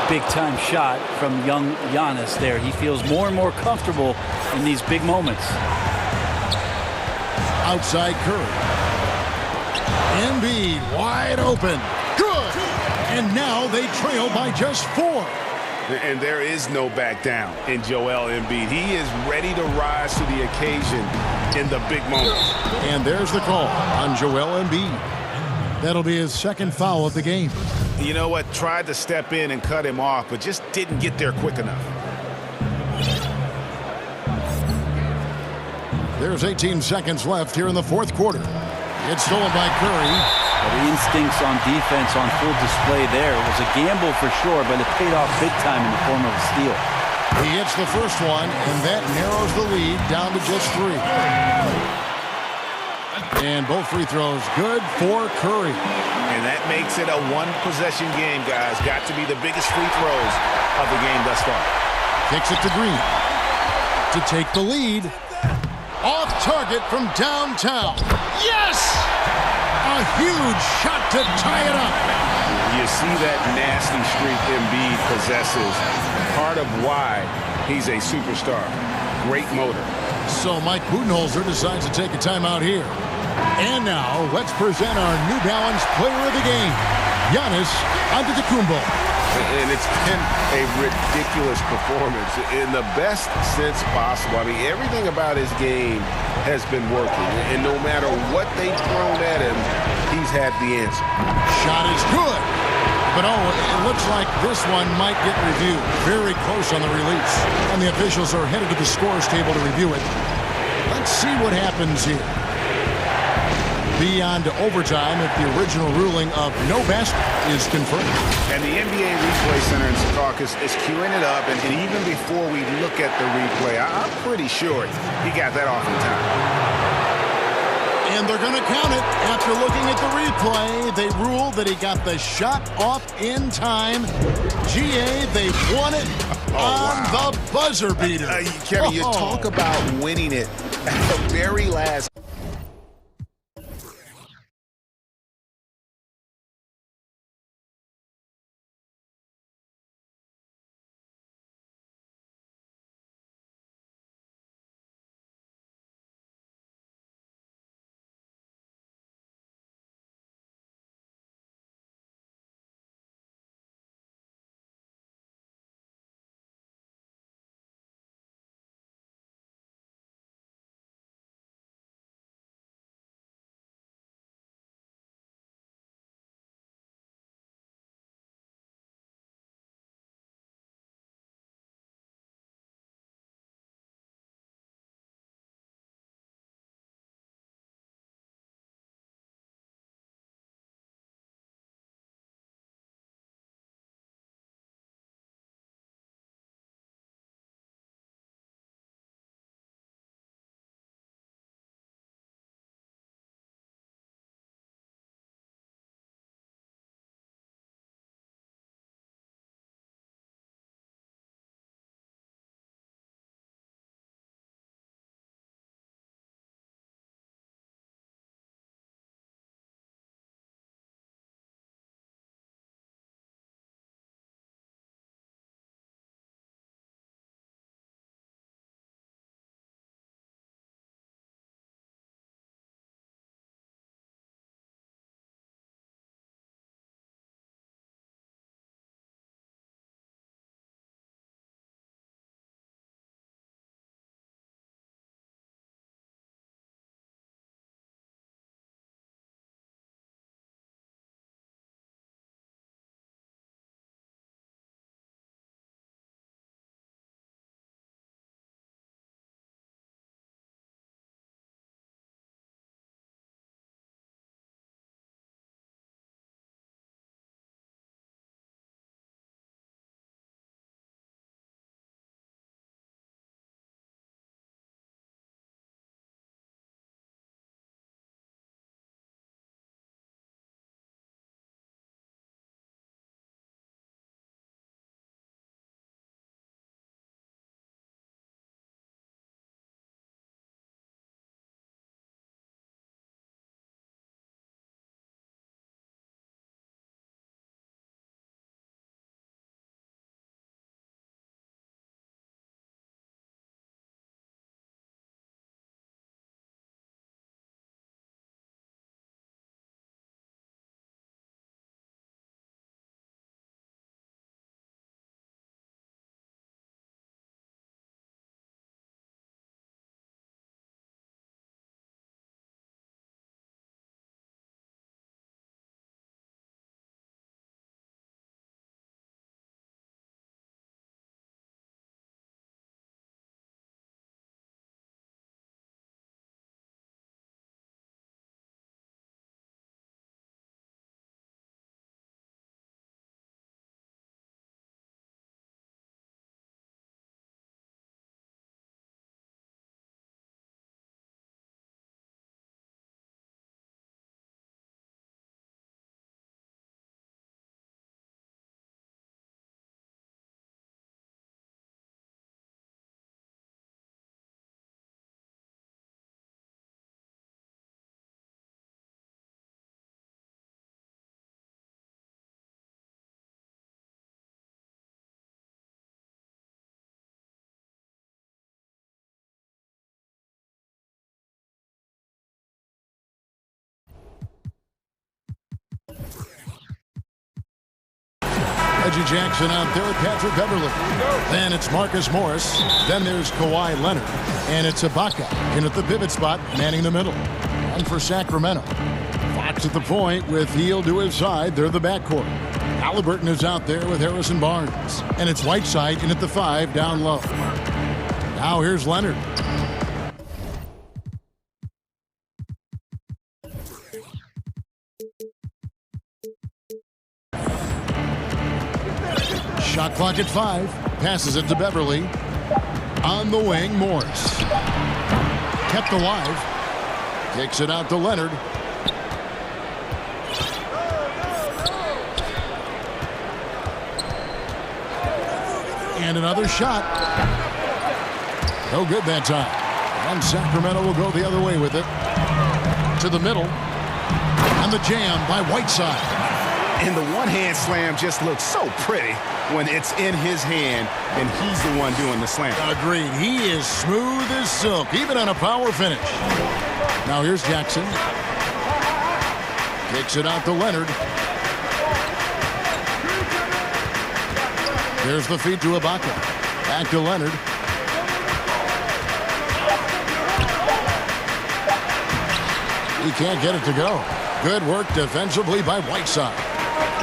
Big-time shot from young Giannis there. He feels more and more comfortable in these big moments. Outside Curry. Embiid wide open. Good. And now they trail by just 4. And there is no back down in Joel Embiid. He is ready to rise to the occasion in the big moments. And there's the call on Joel Embiid. That'll be his 2nd foul of the game. You know what? Tried to step in and cut him off, but just didn't get there quick enough. There's 18 seconds left here in the fourth quarter. It's stolen by Curry. The instincts on defense on full display there. It was a gamble for sure, but it paid off big time in the form of a steal. He hits the first one, and that narrows the lead down to just 3. And both free throws good for Curry. And that makes it a one-possession game, guys. Got to be the biggest free throws of the game thus far. Kicks it to Green to take the lead. Off target from downtown. Yes! A huge shot to tie it up. You see that nasty streak Embiid possesses. Part of why he's a superstar. Great motor. So Mike Budenholzer decides to take a timeout here. And now let's present our New Balance player of the game, Giannis Antetokounmpo. And it's been a ridiculous performance in the best sense possible. I mean, everything about his game has been working. And no matter what they've thrown at him, he's had the answer. Shot is good. But, oh, it looks like this one might get reviewed. Very close on the release. And the officials are headed to the scores table to review it. Let's see what happens here. Beyond overtime if the original ruling of no basket is confirmed. And the NBA Replay Center in Secaucus is queuing it up, and even before we look at the replay, I'm pretty sure he got that off in time. And they're going to count it after looking at the replay. They ruled that he got the shot off in time. GA, they won it on the buzzer beater. Kevin, you talk about winning it at the very last Reggie Jackson out there with Patrick Beverly. Then it's Marcus Morris. Then there's Kawhi Leonard. And it's Ibaka in at the pivot spot, manning the middle. And for Sacramento, Fox at the point with Hield to his side. They're the backcourt. Halliburton is out there with Harrison Barnes. And it's Whiteside in at the 5 down low. Now here's Leonard. Shot clock at 5. Passes it to Beverly. On the wing, Morris. Kept alive. Kicks it out to Leonard. And another shot. No good that time. And Sacramento will go the other way with it. To the middle. And the jam by Whiteside. And the one-hand slam just looks so pretty when it's in his hand and he's the one doing the slam. Agreed. He is smooth as silk, even on a power finish. Now here's Jackson. Kicks it out to Leonard. Here's the feed to Ibaka. Back to Leonard. He can't get it to go. Good work defensively by Whiteside.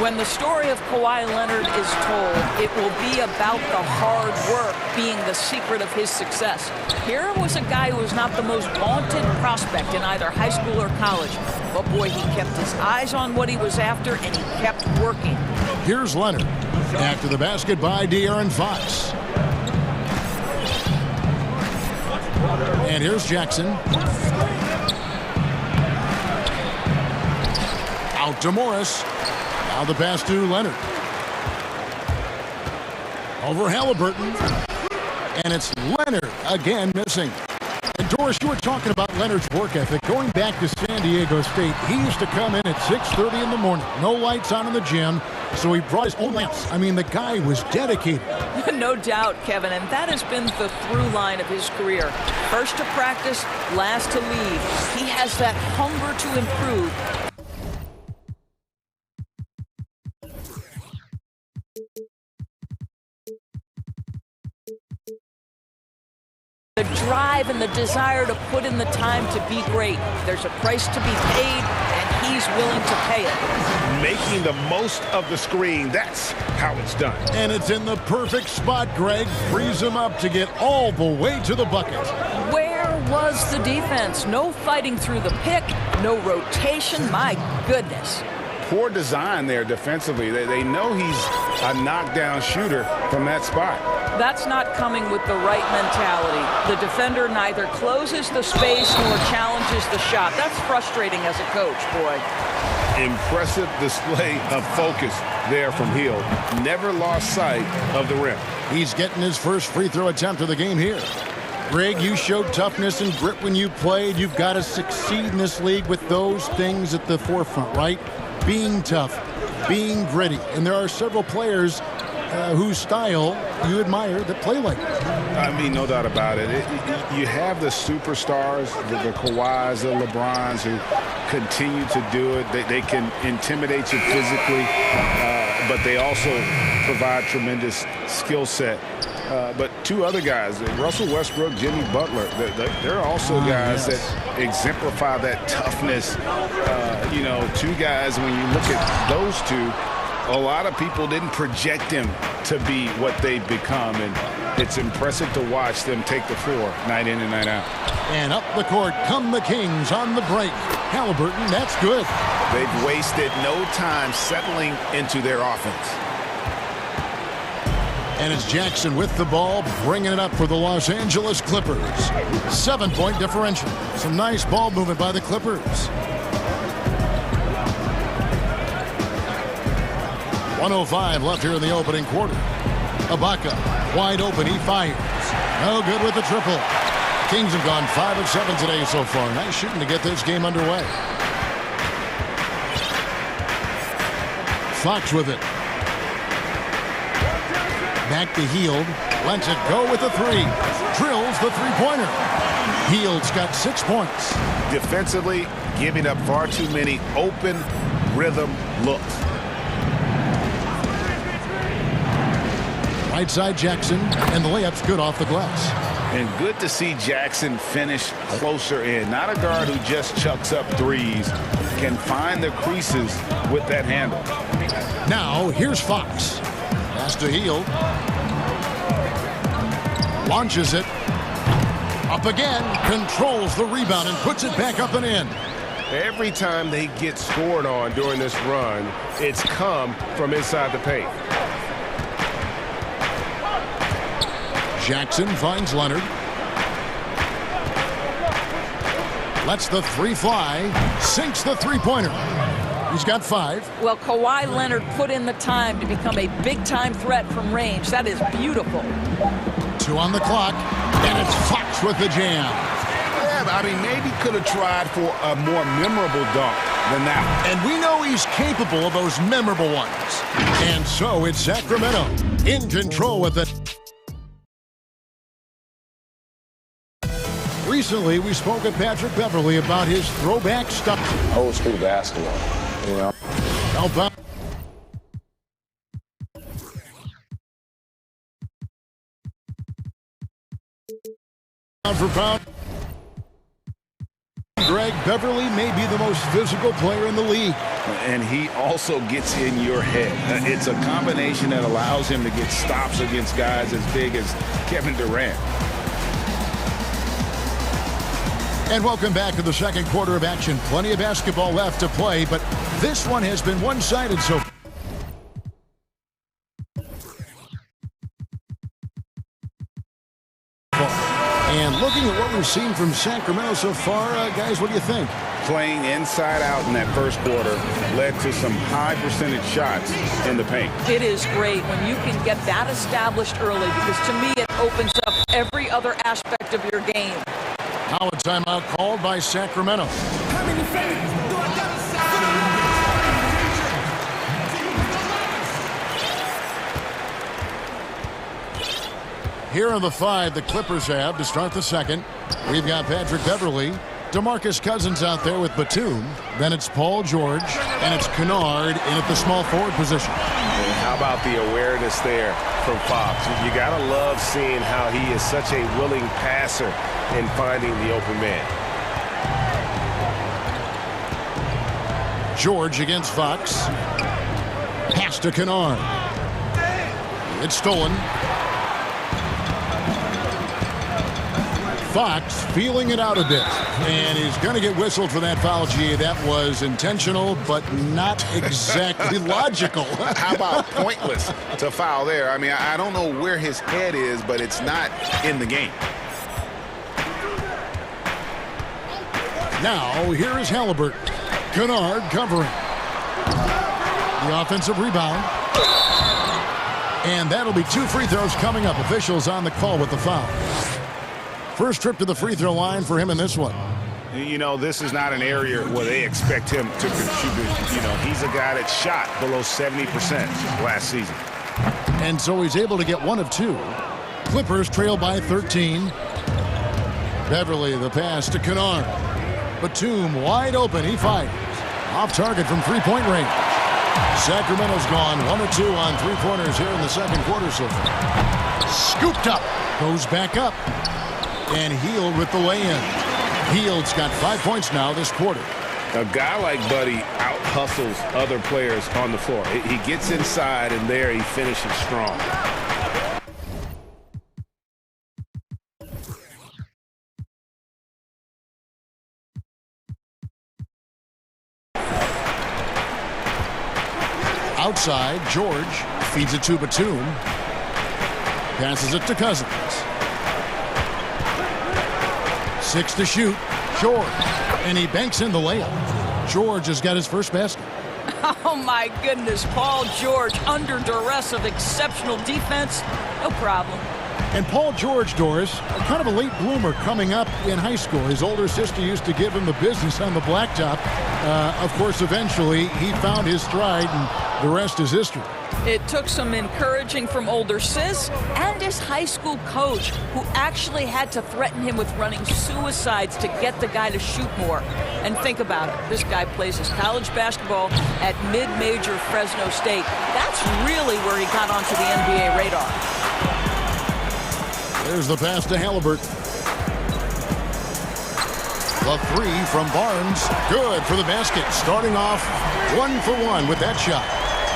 When the story of Kawhi Leonard is told, it will be about the hard work being the secret of his success. Here was a guy who was not the most vaunted prospect in either high school or college. But boy, he kept his eyes on what he was after, and he kept working. Here's Leonard. After the basket by De'Aaron Fox. And here's Jackson. Out to Morris. Now the pass to Leonard. Over Halliburton. And it's Leonard again missing. And Doris, you were talking about Leonard's work ethic. Going back to San Diego State, he used to come in at 6:30 in the morning. No lights on in the gym, so he brought his own lamps. I mean, the guy was dedicated. No doubt, Kevin, and that has been the through line of his career. First to practice, last to leave. He has that hunger to improve. The drive and the desire to put in the time to be great. There's a price to be paid, and he's willing to pay it. Making the most of the screen, that's how it's done. And it's in the perfect spot, Greg. Frees him up to get all the way to the bucket. Where was the defense? No fighting through the pick, no rotation. My goodness. Poor design there defensively. They know he's a knockdown shooter from that spot. That's not coming with the right mentality. The defender neither closes the space nor challenges the shot. That's frustrating as a coach, boy. Impressive display of focus there from Hield. Never lost sight of the rim. He's getting his first free throw attempt of the game here. Greg, you showed toughness and grit when you played. You've got to succeed in this league with those things at the forefront, right? Being tough, being gritty. And there are several players whose style you admire that play like that. I mean, no doubt about it. You have the superstars, the Kawhis, the LeBrons, who continue to do it. They can intimidate you physically, but they also provide tremendous skill set. But two other guys, Russell Westbrook, Jimmy Butler, they're also guys that exemplify that toughness. You know, two guys, when you look at those two, a lot of people didn't project them to be what they've become, and it's impressive to watch them take the floor night in and night out. And up the court come the Kings on the break. Halliburton, that's good. They've wasted no time settling into their offense. And it's Jackson with the ball, bringing it up for the Los Angeles Clippers. 7-point differential. Some nice ball movement by the Clippers. 1:05 left here in the opening quarter. Ibaka, wide open, he fires. No good with the triple. Kings have gone 5 of 7 today so far. Nice shooting to get this game underway. Fox with it. Back to Hield. Lets it go with the 3. Drills the three-pointer. Hield's got 6 points. Defensively, giving up far too many open rhythm looks. Right side Jackson, and the layup's good off the glass. And good to see Jackson finish closer in. Not a guard who just chucks up threes. Can find the creases with that handle. Now, here's Fox. Has to Hield. Launches it. Up again. Controls the rebound and puts it back up and in. Every time they get scored on during this run, it's come from inside the paint. Jackson finds Leonard. Lets the three fly. Sinks the three-pointer. He's got 5. Well, Kawhi Leonard put in the time to become a big-time threat from range. That is beautiful. 2 on the clock, and it's Fox with the jam. Yeah, I mean, maybe could have tried for a more memorable dunk than that one. And we know he's capable of those memorable ones. And so it's Sacramento in control with it. Recently, we spoke with Patrick Beverley about his throwback stuff. Old school basketball, you know. Pound for pound. Greg, Beverley may be the most physical player in the league. And he also gets in your head. It's a combination that allows him to get stops against guys as big as Kevin Durant. And welcome back to the second quarter of action. Plenty of basketball left to play, but this one has been one-sided so far. And looking at what we've seen from Sacramento so far, guys, what do you think? Playing inside out in that first quarter led to some high percentage shots in the paint. It is great when you can get that established early because to me it opens up every other aspect of your game. Now a timeout called by Sacramento. How many seconds do I gotta Here are the 5 the Clippers have to start the second. We've got Patrick Beverley, DeMarcus Cousins out there with Batum. Then it's Paul George, and it's Kennard in at the small forward position. And how about the awareness there from Fox? You got to love seeing how he is such a willing passer in finding the open man. George against Fox. Pass to Kennard. It's stolen. Fox feeling it out a bit, and he's going to get whistled for that foul. Gee, that was intentional, but not exactly logical. How about pointless to foul there? I mean, I don't know where his head is, but it's not in the game. Now, here is Halliburton. Kennard covering. The offensive rebound. And that'll be 2 free throws coming up. Officials on the call with the foul. First trip to the free throw line for him in this one. You know, this is not an area where they expect him to contribute. You know, he's a guy that shot below 70% last season. And so he's able to get 1 of 2. Clippers trail by 13. Beverley, the pass to Kennard. Batum wide open. He fires. Off target from three-point range. Sacramento's gone 1 of 2 on three-pointers here in the second quarter so far. Scooped up. Goes back up. And Hield with the lay-in. Hield's got 5 points now this quarter. A guy like Buddy out-hustles other players on the floor. He gets inside, and there he finishes strong. Outside, George feeds it to Batum. Passes it to Cousins. 6 to shoot. George. And he banks in the layup. George has got his first basket. Oh, my goodness. Paul George under duress of exceptional defense. No problem. And Paul George, Doris, kind of a late bloomer coming up in high school. His older sister used to give him the business on the blacktop. Of course, eventually, he found his stride, and the rest is history. It took some encouraging from older sis and his high school coach, who actually had to threaten him with running suicides to get the guy to shoot more. And think about it. This guy plays his college basketball at mid-major Fresno State. That's really really where he got onto the NBA radar. There's the pass to Halliburton. The three from Barnes. Good for the basket. Starting off 1 for 1 with that shot.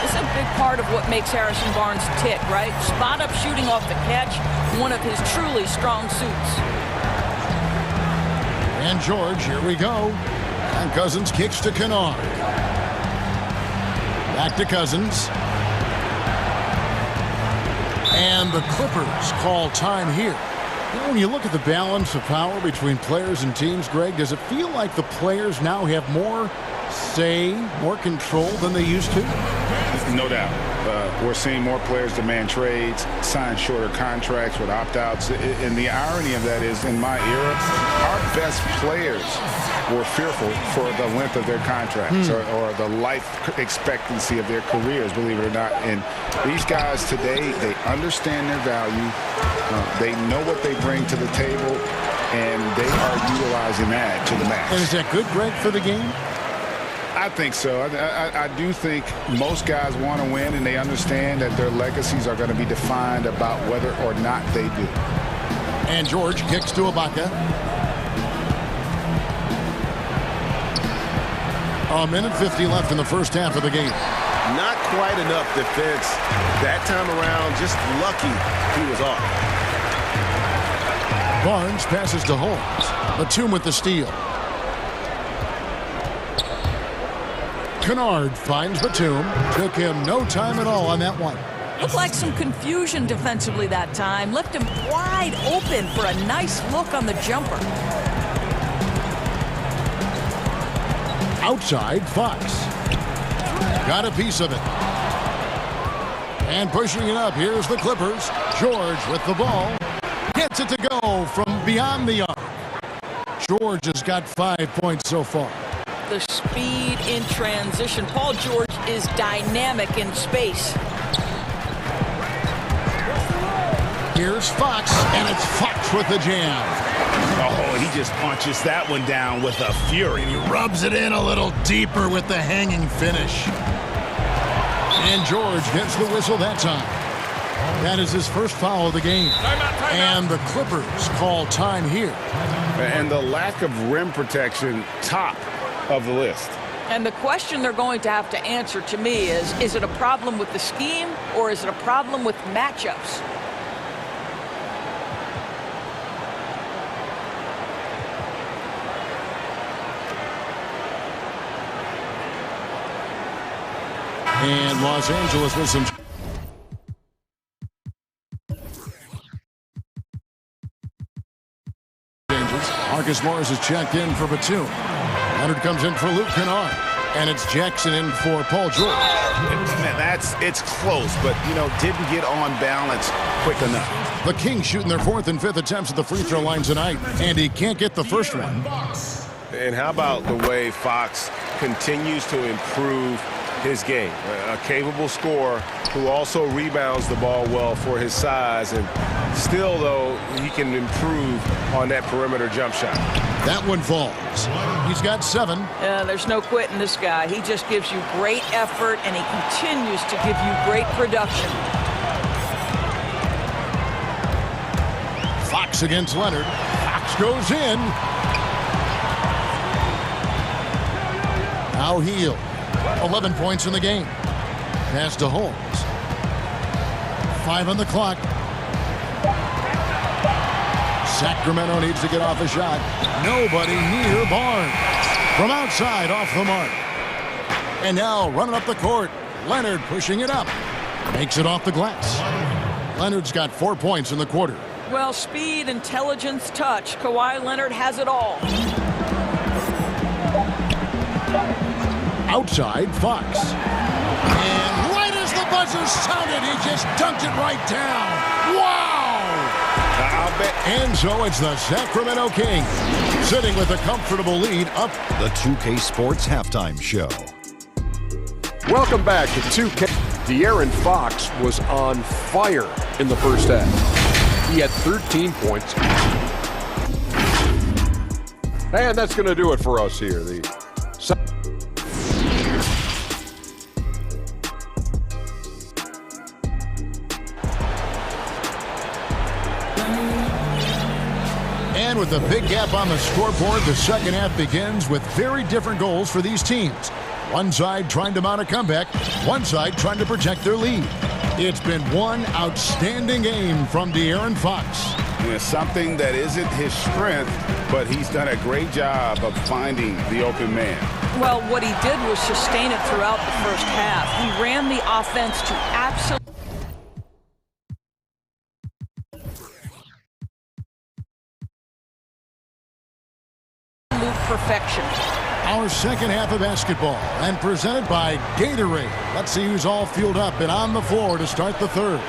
It's a big part of what makes Harrison Barnes tick, right? Spot-up shooting off the catch, one of his truly strong suits. And George, here we go. And Cousins kicks to Kennard. Back to Cousins. And the Clippers call time here. You know, when you look at the balance of power between players and teams, Greg, does it feel like the players now have more say, more control than they used to? No doubt. We're seeing more players demand trades, sign shorter contracts with opt-outs. And the irony of that is, in my era, our best players were fearful for the length of their contracts or the life expectancy of their careers, believe it or not. And these guys today, they understand their value. They know what they bring to the table, and they are utilizing that to the max. And is that good, Greg, for the game? I think so. I do think most guys want to win, and they understand that their legacies are going to be defined about whether or not they do. And George kicks to Ibaka. A minute 50 left in the first half of the game. Not quite enough defense that time around. Just lucky he was off. Barnes passes to Holmes. Batum with the steal. Kennard finds Batum. Took him no time at all on that one. Looked like some confusion defensively that time. Left him wide open for a nice look on the jumper. Outside, Fox. Got a piece of it. And pushing it up, here's the Clippers. George with the ball. Gets it to go from beyond the arc. George has got 5 points so far. The speed in transition. Paul George is dynamic in space. Here's Fox, and it's Fox with the jam. Oh, he just punches that one down with a fury. He rubs it in a little deeper with the hanging finish. And George gets the whistle that time. That is his first foul of the game. And the Clippers call time here. And the lack of rim protection, top of the list. And the question they're going to have to answer to me is it a problem with the scheme or is it a problem with matchups? And Los Angeles with some changes. Marcus Morris is checked in for Batum. Leonard comes in for Luke Kennard. And it's Jackson in for Paul George. Man, it's close, but, didn't get on balance quick enough. The Kings shooting their 4th and 5th attempts at the free throw line tonight. And he can't get the first one. And how about the way Fox continues to improve his game? A capable scorer who also rebounds the ball well for his size, and still, though, he can improve on that perimeter jump shot. That one falls. He's got 7. There's no quitting this guy. He just gives you great effort, and he continues to give you great production. Fox against Leonard. Fox goes in. Now Hield. 11 points in the game. Pass to Holmes. 5 on the clock. Sacramento needs to get off a shot. Nobody near Barnes. From outside, off the mark. And now running up the court. Leonard pushing it up. Makes it off the glass. Leonard's got 4 points in the quarter. Well, speed, intelligence, touch. Kawhi Leonard has it all. Outside, Fox. And right as the buzzer sounded, he just dunked it right down. Wow! I'll bet. And so it's the Sacramento Kings sitting with a comfortable lead up. The 2K Sports Halftime Show. Welcome back to 2K. De'Aaron Fox was on fire in the first half. He had 13 points. And that's going to do it for us here. And with the big gap on the scoreboard, the second half begins with very different goals for these teams. One side trying to mount a comeback, one side trying to protect their lead. It's been one outstanding game from De'Aaron Fox. It's something that isn't his strength, but he's done a great job of finding the open man. Well, what he did was sustain it throughout the first half. He ran the offense to absolute perfection. Our second half of basketball, and presented by Gatorade. Let's see who's all fueled up and on the floor to start the third.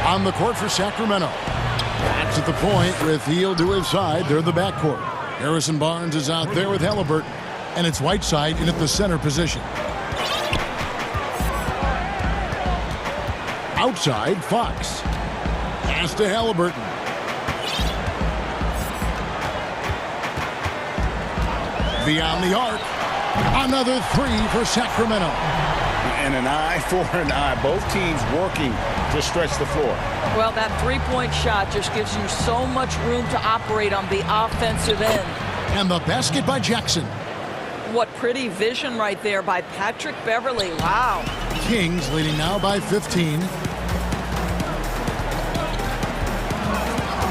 On the court for Sacramento. That's at the point with Hield to his side. They're the backcourt. Harrison Barnes is out there with Halliburton. And it's Whiteside in at the center position. Outside, Fox. Pass to Halliburton. Beyond the arc. Another three for Sacramento. And an eye for an eye. Both teams working to stretch the floor. Well, that three-point shot just gives you so much room to operate on the offensive end. And the basket by Jackson. What pretty vision right there by Patrick Beverly. Wow. Kings leading now by 15.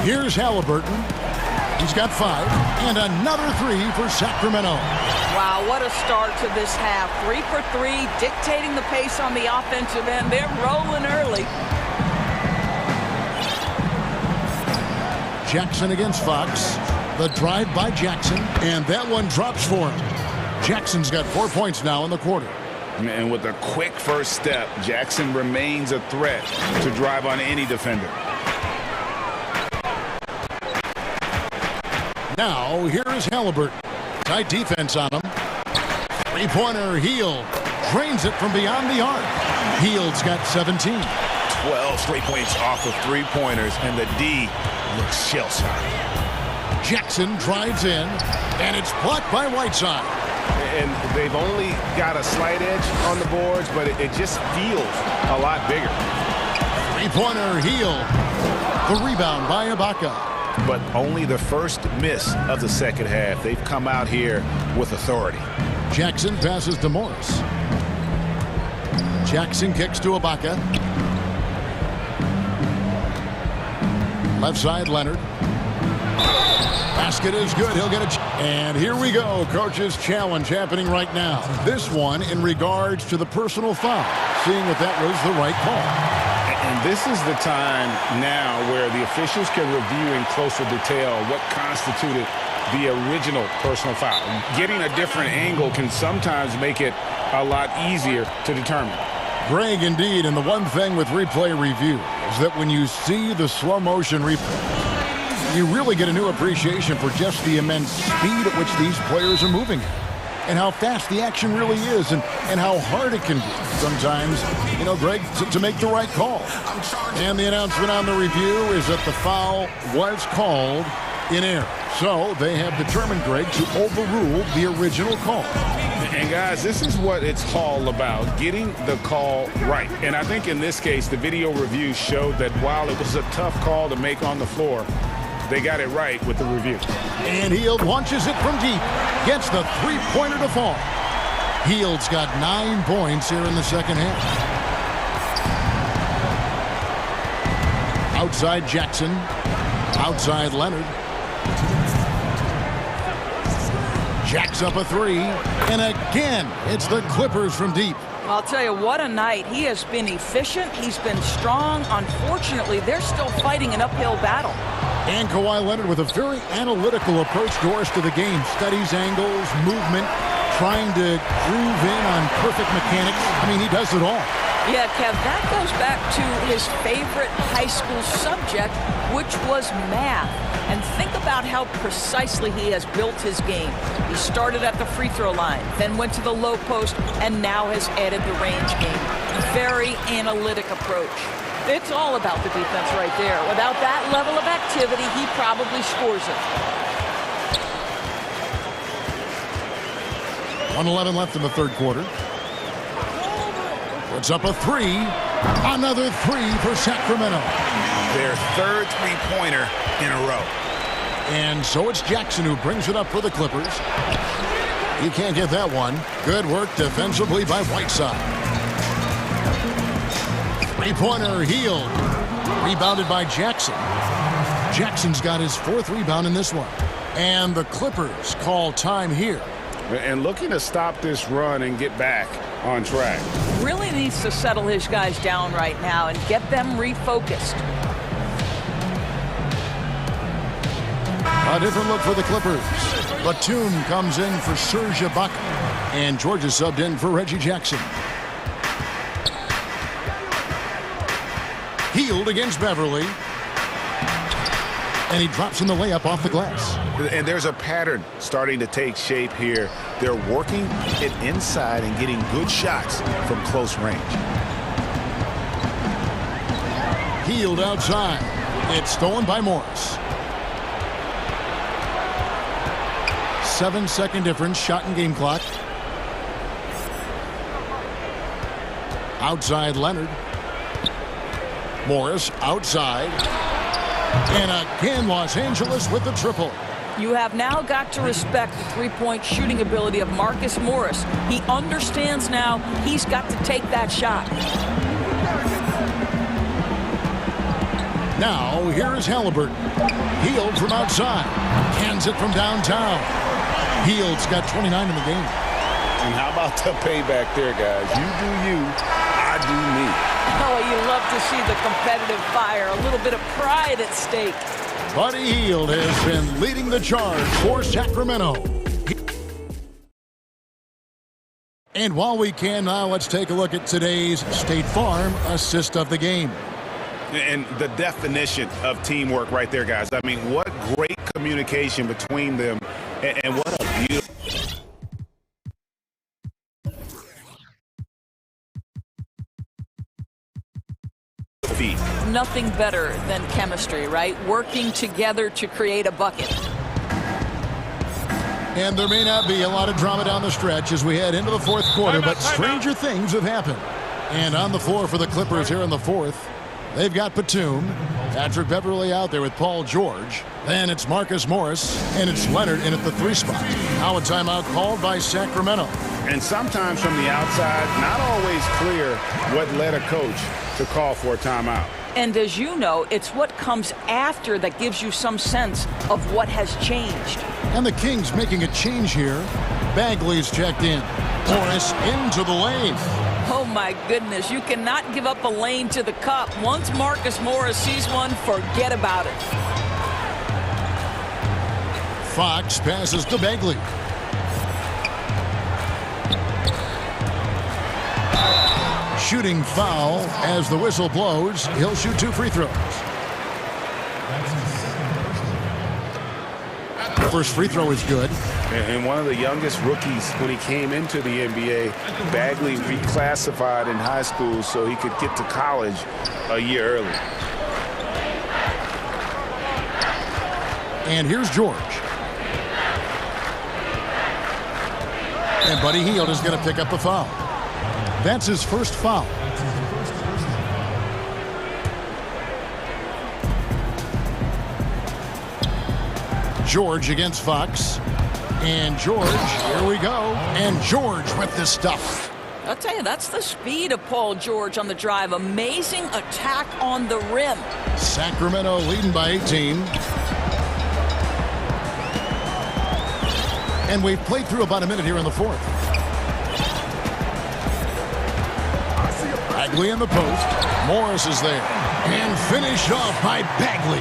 Here's Halliburton. He's got 5. And another 3 for Sacramento. Wow, what a start to this half. 3 for 3, dictating the pace on the offensive end. They're rolling early. Jackson against Fox. The drive by Jackson. And that one drops for him. Jackson's got 4 points now in the quarter. And with a quick first step, Jackson remains a threat to drive on any defender. Now, here is Halliburton. Tight defense on him. Three-pointer, Hield. Drains it from beyond the arc. Hield's got 17. 12 straight points off of three-pointers, and the D looks shell-shocked. Jackson drives in, and it's blocked by Whiteside. And they've only got a slight edge on the boards, but it just feels a lot bigger. Three-pointer, Hield. The rebound by Ibaka. But only the first miss of the second half. They've come out here with authority. Jackson passes to Morris. Jackson kicks to Ibaka. Left side, Leonard. Basket is good. He'll get it. And here we go. Coach's challenge happening right now. This one in regards to the personal foul. Seeing if that was the right call. And this is the time now where the officials can review in closer detail what constituted the original personal foul. Getting a different angle can sometimes make it a lot easier to determine. Greg, indeed, and the one thing with replay review is that when you see the slow motion replay, you really get a new appreciation for just the immense speed at which these players are moving and how fast the action really is and how hard it can be sometimes, you know, Greg, to make the right call. And the announcement on the review is that the foul was called in error. So they have determined, Greg, to overrule the original call. And guys, this is what it's all about, getting the call right. And I think in this case, the video review showed that while it was a tough call to make on the floor, they got it right with the review. And Hield launches it from deep. Gets the three-pointer to fall. Hield's got 9 points here in the second half. Outside Jackson. Outside Leonard. Jacks up a 3. And again, it's the Clippers from deep. I'll tell you, what a night. He has been efficient. He's been strong. Unfortunately, they're still fighting an uphill battle. And Kawhi Leonard with a very analytical approach to the rest of the game. Studies angles, movement, trying to groove in on perfect mechanics. I mean, he does it all. Yeah, Kev, that goes back to his favorite high school subject, which was math. And think about how precisely he has built his game. He started at the free throw line, then went to the low post, and now has added the range game. Very analytic approach. It's all about the defense right there. Without that level of activity, he probably scores it. 1:11 left in the third quarter. Puts up a 3. Another 3 for Sacramento. Their third three-pointer in a row. And so it's Jackson who brings it up for the Clippers. He can't get that one. Good work defensively by Whiteside. Three-pointer Hield. Rebounded by Jackson. Jackson's got his 4th rebound in this one. And the Clippers call time here. And looking to stop this run and get back on track. Really needs to settle his guys down right now and get them refocused. A different look for the Clippers. Batum comes in for Serge Ibaka. And Georgia subbed in for Reggie Jackson. Hield against Beverly. And he drops in the layup off the glass. And there's a pattern starting to take shape here. They're working it inside and getting good shots from close range. Hield outside. It's stolen by Morris. 7-second difference, shot and game clock. Outside Leonard. Morris outside. And again, Los Angeles with the triple. You have now got to respect the three-point shooting ability of Marcus Morris. He understands now he's got to take that shot. Now, here is Halliburton. Hield from outside. Cans it from downtown. Hield's got 29 in the game. And how about the payback there, guys? You do you, I do me. Oh, you love to see the competitive fire. A little bit of pride at stake. Buddy Hield has been leading the charge for Sacramento. And while we can now, let's take a look at today's State Farm assist of the game. And the definition of teamwork right there, guys. I mean, what great communication between them, and what a beautiful. Nothing better than chemistry, right? Working together to create a bucket. And there may not be a lot of drama down the stretch as we head into the fourth quarter, but stranger things have happened. And on the floor for the Clippers here in the fourth, they've got Batum, Patrick Beverly out there with Paul George. Then it's Marcus Morris, and it's Leonard in at the 3 spot. Now a timeout called by Sacramento. And sometimes from the outside, not always clear what led a coach to call for a timeout. And as you know, it's what comes after that gives you some sense of what has changed. And the Kings making a change here. Bagley's checked in. Morris into the lane. Oh, my goodness. You cannot give up a lane to the cup. Once Marcus Morris sees one, forget about it. Fox passes to Bagley. Shooting foul as the whistle blows. He'll shoot 2 free throws. The first free throw is good. And one of the youngest rookies when he came into the NBA, Bagley reclassified in high school so he could get to college a year early. And here's George. And Buddy Hield is going to pick up the foul. That's his first foul. George against Fox. And George, here we go. And George with this stuff. I'll tell you, that's the speed of Paul George on the drive. Amazing attack on the rim. Sacramento leading by 18. And we've played through about a minute here in the fourth. Bagley in the post. Morris is there. And finished off by Bagley.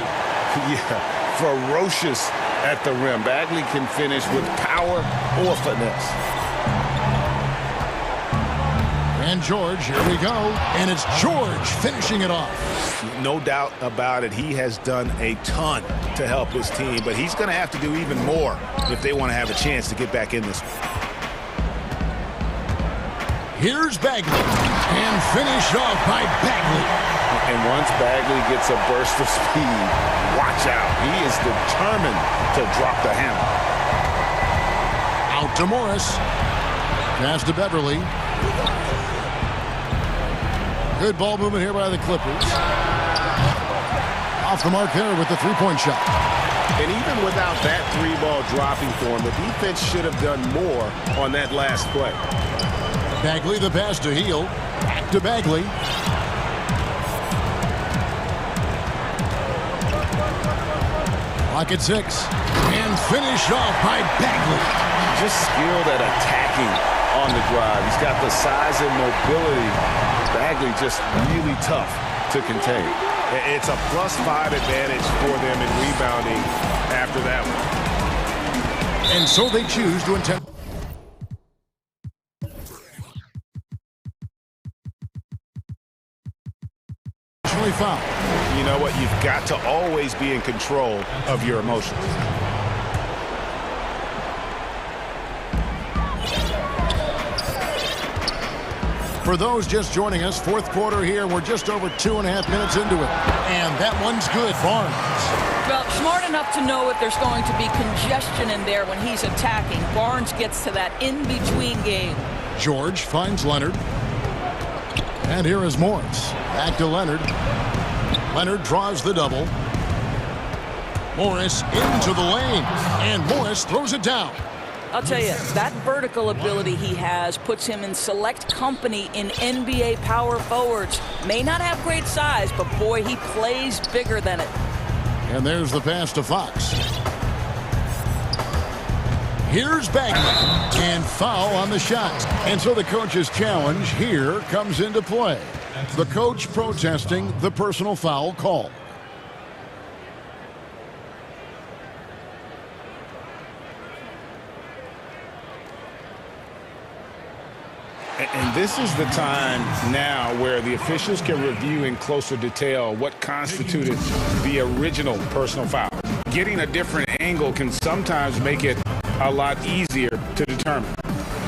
Yeah, ferocious at the rim. Bagley can finish with power or finesse. And George, here we go. And it's George finishing it off. No doubt about it. He has done a ton to help his team, but he's going to have to do even more if they want to have a chance to get back in this. Here's Bagley. And finished off by Bagley. And once Bagley gets a burst of speed, watch out. He is determined to drop the hammer. Out to Morris. Pass to Beverly. Good ball movement here by the Clippers. Off the mark there with the three-point shot. And even without that three-ball dropping for him, the defense should have done more on that last play. Bagley, the pass to Heel. Back to Bagley. Clock at 6. And finished off by Bagley. Just skilled at attacking on the drive. He's got the size and mobility. Bagley just really tough to contain. It's a +5 advantage for them in rebounding after that one. And so they choose to attempt. Foul. You know what? You've got to always be in control of your emotions. For those just joining us, fourth quarter here. We're just over 2.5 minutes into it. And that one's good. Barnes. Well, smart enough to know if there's going to be congestion in there when he's attacking. Barnes gets to that in-between game. George finds Leonard. And here is Morris. Back to Leonard. Leonard draws the double. Morris into the lane. And Morris throws it down. I'll tell you, that vertical ability he has puts him in select company in NBA power forwards. May not have great size, but boy, he plays bigger than it. And there's the pass to Fox. Here's Bagley. And foul on the shot. And so the coach's challenge here comes into play. The coach protesting the personal foul call. And this is the time now where the officials can review in closer detail what constituted the original personal foul. Getting a different angle can sometimes make it a lot easier to determine.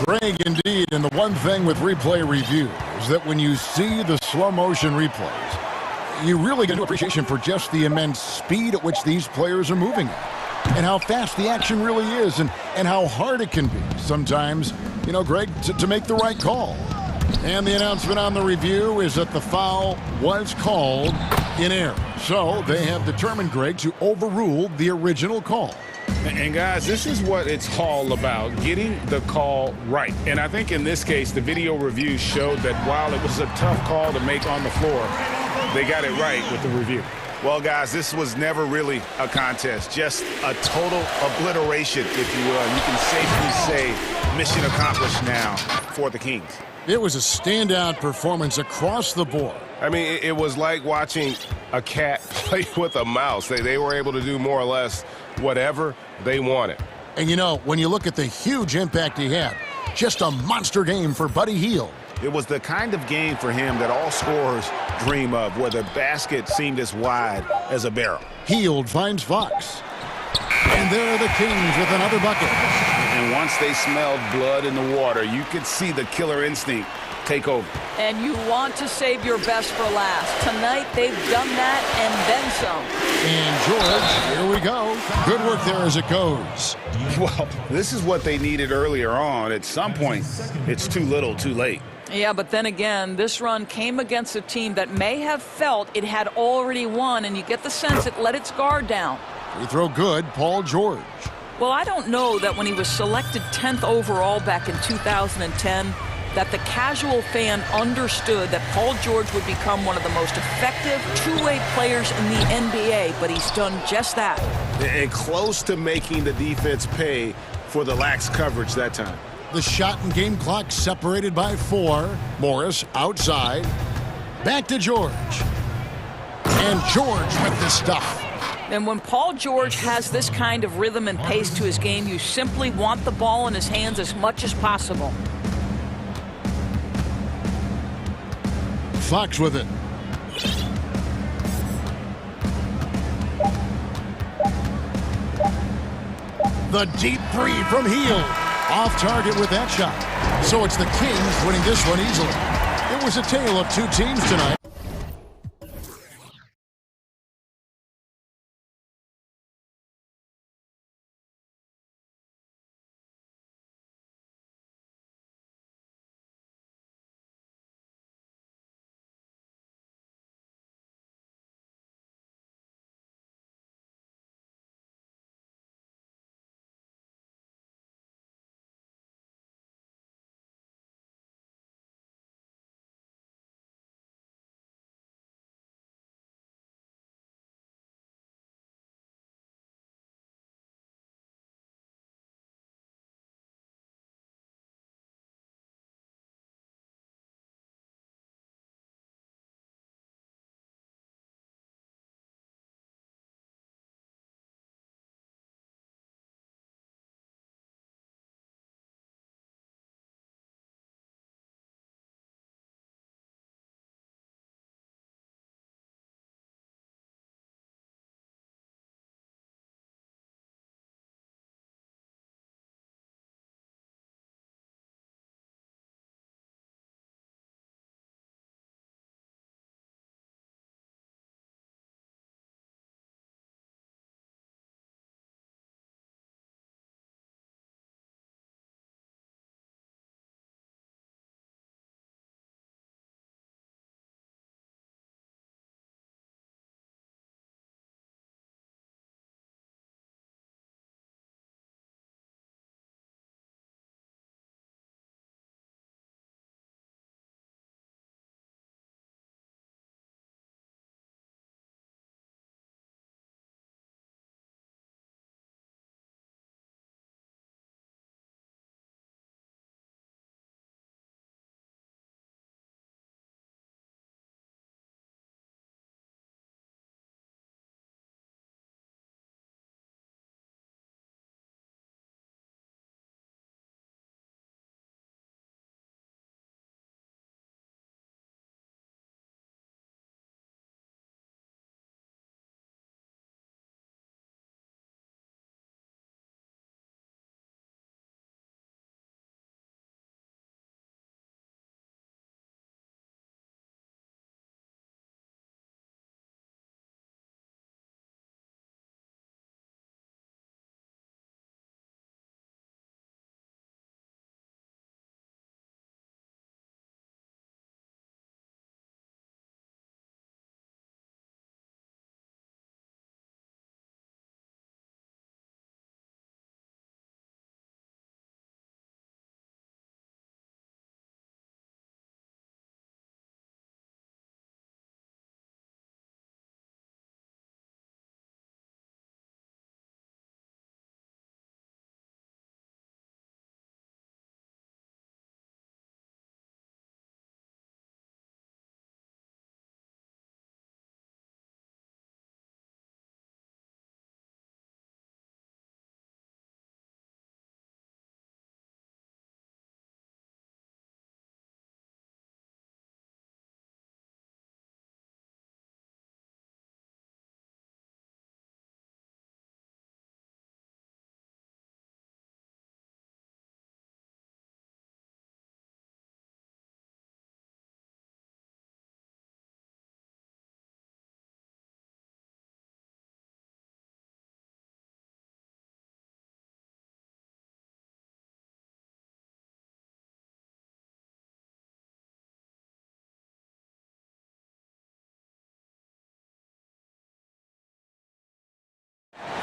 Greg, indeed, and the one thing with replay review is that when you see the slow motion replays, you really get an appreciation for just the immense speed at which these players are moving at, and how fast the action really is, and how hard it can be sometimes, you know, Greg, to make the right call. And the announcement on the review is that the foul was called in error. So they have determined, Greg, to overrule the original call. And guys, this is what it's all about, getting the call right. And I think in this case, the video review showed that while it was a tough call to make on the floor, they got it right with the review. Well, guys, this was never really a contest, just a total obliteration, if you will. You can safely say mission accomplished now for the Kings. It was a standout performance across the board. I mean, it was like watching a cat play with a mouse. They were able to do more or less whatever they wanted. And, you know, when you look at the huge impact he had, just a monster game for Buddy Hield. It was the kind of game for him that all scorers dream of, where the basket seemed as wide as a barrel. Hield finds Fox. And there are the Kings with another bucket. And once they smelled blood in the water, you could see the killer instinct take over. And you want to save your best for last. Tonight, they've done that and then some. And George, here we go. Good work there as it goes. Well, this is what they needed earlier on. At some point, it's too little, too late. Yeah, but then again, this run came against a team that may have felt it had already won, and you get the sense it let its guard down. Free throw good, Paul George. Well, I don't know that when he was selected 10th overall back in 2010, that the casual fan understood that Paul George would become one of the most effective two-way players in the NBA, but he's done just that. And close to making the defense pay for the lax coverage that time. The shot and game clock separated by 4. Morris outside. Back to George. And George with the stuff. And when Paul George has this kind of rhythm and pace to his game, you simply want the ball in his hands as much as possible. Fox with it. The deep three from Hield. Off target with that shot. So it's the Kings winning this one easily. It was a tale of two teams tonight.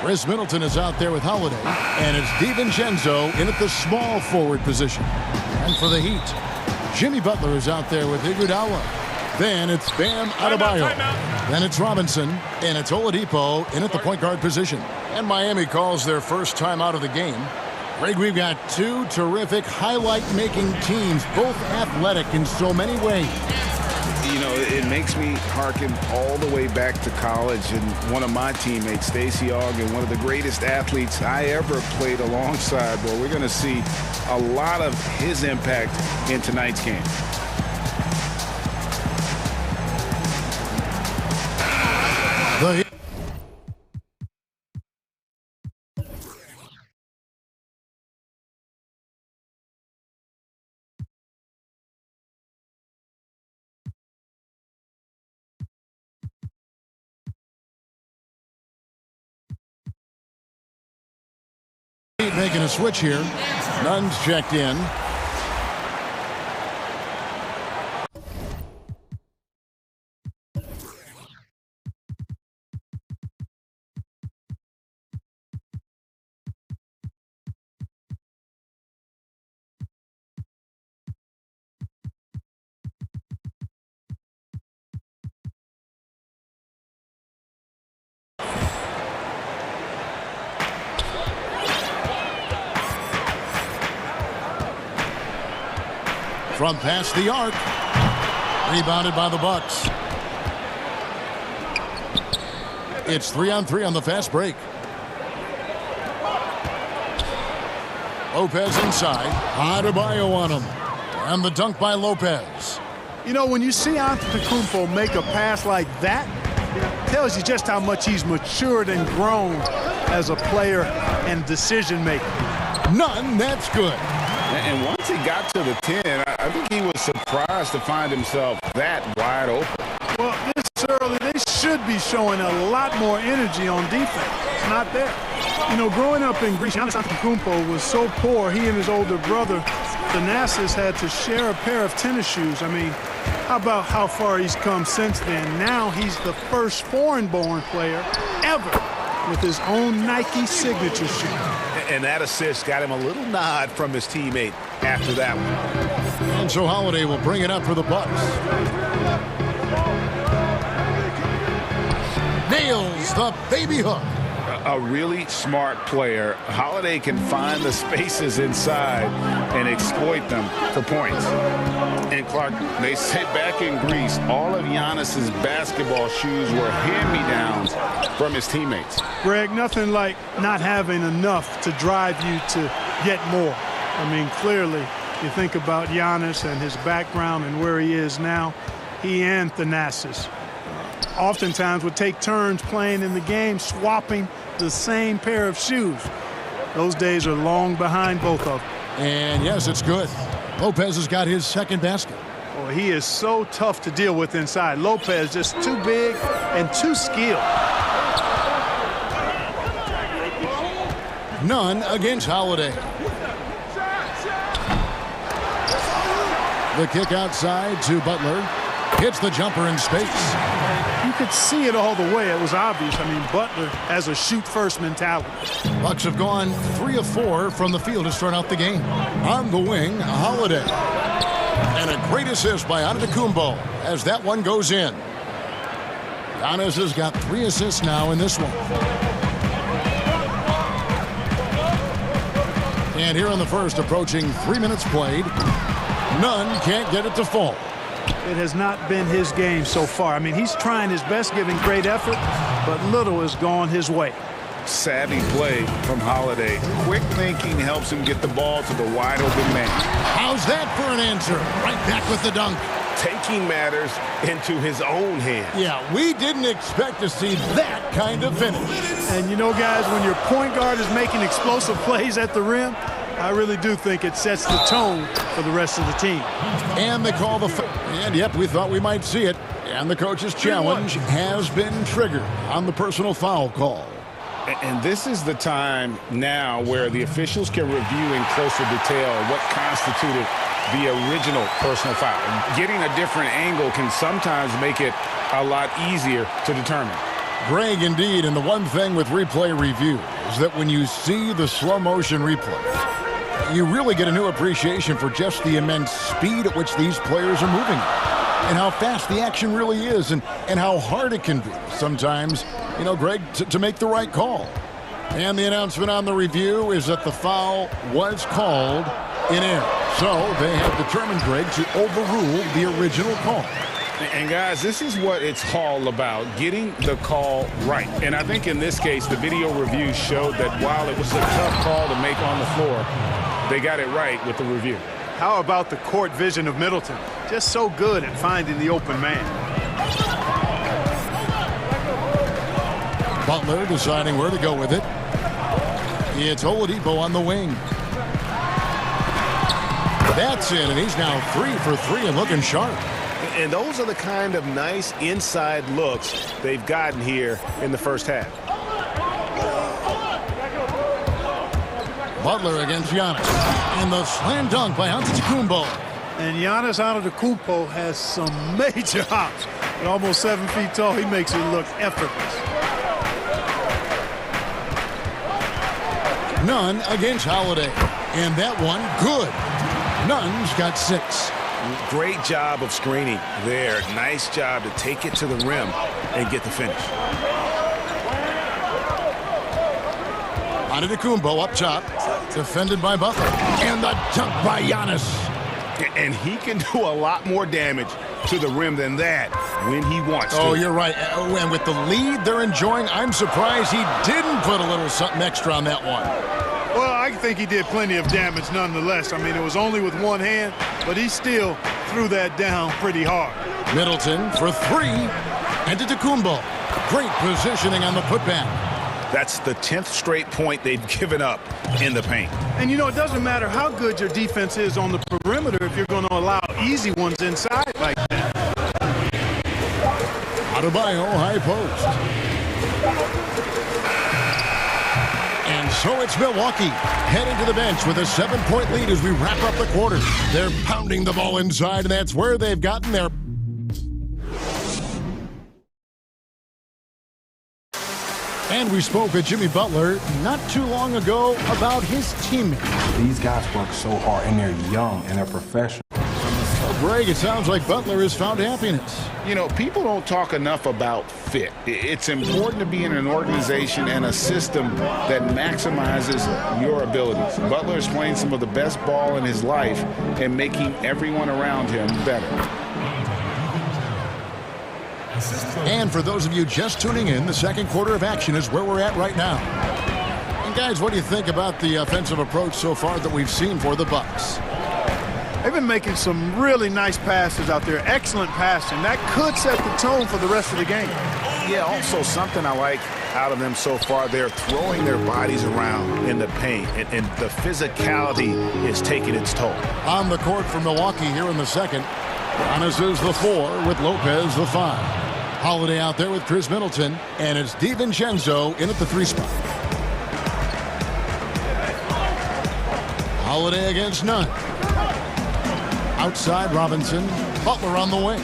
Chris Middleton is out there with Holiday, and it's DiVincenzo in at the small forward position. And for the Heat, Jimmy Butler is out there with Iguodala. Then it's Bam Adebayo. Then it's Robinson, and it's Oladipo in at the point guard position. And Miami calls their first time out of the game. Greg, we've got two terrific highlight-making teams, both athletic in so many ways. You know, it makes me hearken all the way back to college, and one of my teammates, Stacey Ogden, one of the greatest athletes I ever played alongside. Well, we're going to see a lot of his impact in tonight's game. Making a switch here. Nunn's checked in. From past the arc. Rebounded by the Bucks. It's 3-on-3 on the fast break. Lopez inside. Adebayo on him. And the dunk by Lopez. You know, when you see Antetokounmpo make a pass like that, it tells you just how much he's matured and grown as a player and decision maker. None, that's good. And once he got to the 10, I think he was surprised to find himself that wide open. Well, this early, they should be showing a lot more energy on defense. It's not there. You know, growing up in Greece, Giannis Antetokounmpo was so poor, he and his older brother, Thanasis, had to share a pair of tennis shoes. I mean, how about how far he's come since then? Now he's the first foreign-born player ever with his own Nike signature shoe. And that assist got him a little nod from his teammate after that one. And so Holiday will bring it up for the Bucks. Nails the baby hook. A really smart player. Holiday can find the spaces inside and exploit them for points. And Clark, they say back in Greece, all of Giannis's basketball shoes were hand-me-downs from his teammates. Greg, nothing like not having enough to drive you to get more. I mean, clearly, you think about Giannis and his background and where he is now, he and Thanasis oftentimes would take turns playing in the game, swapping the same pair of shoes. Those days are long behind both of them. And yes, it's good. Lopez has got his second basket. Oh, he is so tough to deal with inside. Lopez just too big and too skilled. None against Holiday. The kick outside to Butler. Hits the jumper in space. You could see it all the way. It was obvious. I mean, Butler has a shoot-first mentality. Bucks have gone 3 of 4 from the field to start out the game. On the wing, Holiday. And a great assist by Antetokounmpo as that one goes in. Giannis has got 3 assists now in this one. And here in the first, approaching 3 minutes played, Nunn can't get it to fall. It has not been his game so far. I mean, he's trying his best, giving great effort, but little has gone his way. Savvy play from Holiday. Quick thinking helps him get the ball to the wide open man. How's that for an answer? Right back with the dunk. Taking matters into his own hands. Yeah, we didn't expect to see that kind of finish. And you know, guys, when your point guard is making explosive plays at the rim, I really do think it sets the tone for the rest of the team. And they call the and yep, we thought we might see it. And the coach's challenge has been triggered on the personal foul call. And this is the time now where the officials can review in closer detail what constituted the original personal foul. Getting a different angle can sometimes make it a lot easier to determine. Greg, indeed, and the one thing with replay review is that when you see the slow motion replay, you really get a new appreciation for just the immense speed at which these players are moving and how fast the action really is and how hard it can be sometimes, you know, Greg, to make the right call. And the announcement on the review is that the foul was called in error. So they have determined, Greg, to overrule the original call. And guys, this is what it's all about, getting the call right. And I think in this case, the video review showed that while it was a tough call to make on the floor, they got it right with the review. How about the court vision of Middleton? Just so good at finding the open man. Butler deciding where to go with it. It's Oladipo on the wing. That's it, and he's now 3 for 3 and looking sharp. And those are the kind of nice inside looks they've gotten here in the first half. Butler against Giannis. And the slam dunk by Antetokounmpo. And Giannis Antetokounmpo has some major hops. At almost 7 feet tall, he makes it look effortless. Nunn against Holiday. And that one, good. Nunn's got 6. Great job of screening there. Nice job to take it to the rim and get the finish. Antetokounmpo up top, defended by Butler. And the dunk by Giannis. And he can do a lot more damage to the rim than that when he wants to. Oh, you're right. And with the lead they're enjoying, I'm surprised he didn't put a little something extra on that one. Well, I think he did plenty of damage nonetheless. I mean, it was only with one hand, but he still threw that down pretty hard. Middleton for 3. Antetokounmpo. Great positioning on the putback. That's the 10th straight point they've given up in the paint. And, you know, it doesn't matter how good your defense is on the perimeter if you're going to allow easy ones inside like that. Adebayo, high post. And so it's Milwaukee heading to the bench with a 7-point lead as we wrap up the quarter. They're pounding the ball inside, and that's where they've gotten their... And we spoke with Jimmy Butler not too long ago about his teammates. These guys work so hard, and they're young, and they're professional. Well, Greg, it sounds like Butler has found happiness. You know, people don't talk enough about fit. It's important to be in an organization and a system that maximizes your abilities. Butler is playing some of the best ball in his life and making everyone around him better. And for those of you just tuning in, the second quarter of action is where we're at right now. And guys, what do you think about the offensive approach so far that we've seen for the Bucks? They've been making some really nice passes out there. Excellent passing. That could set the tone for the rest of the game. Yeah, also something I like out of them so far, they're throwing their bodies around in the paint, and the physicality is taking its toll. On the court for Milwaukee here in the second, Giannis is the 4 with Lopez the 5. Holiday out there with Chris Middleton, and it's DiVincenzo in at the 3 spot. Holiday against Nunn. Outside Robinson, Butler on the wing.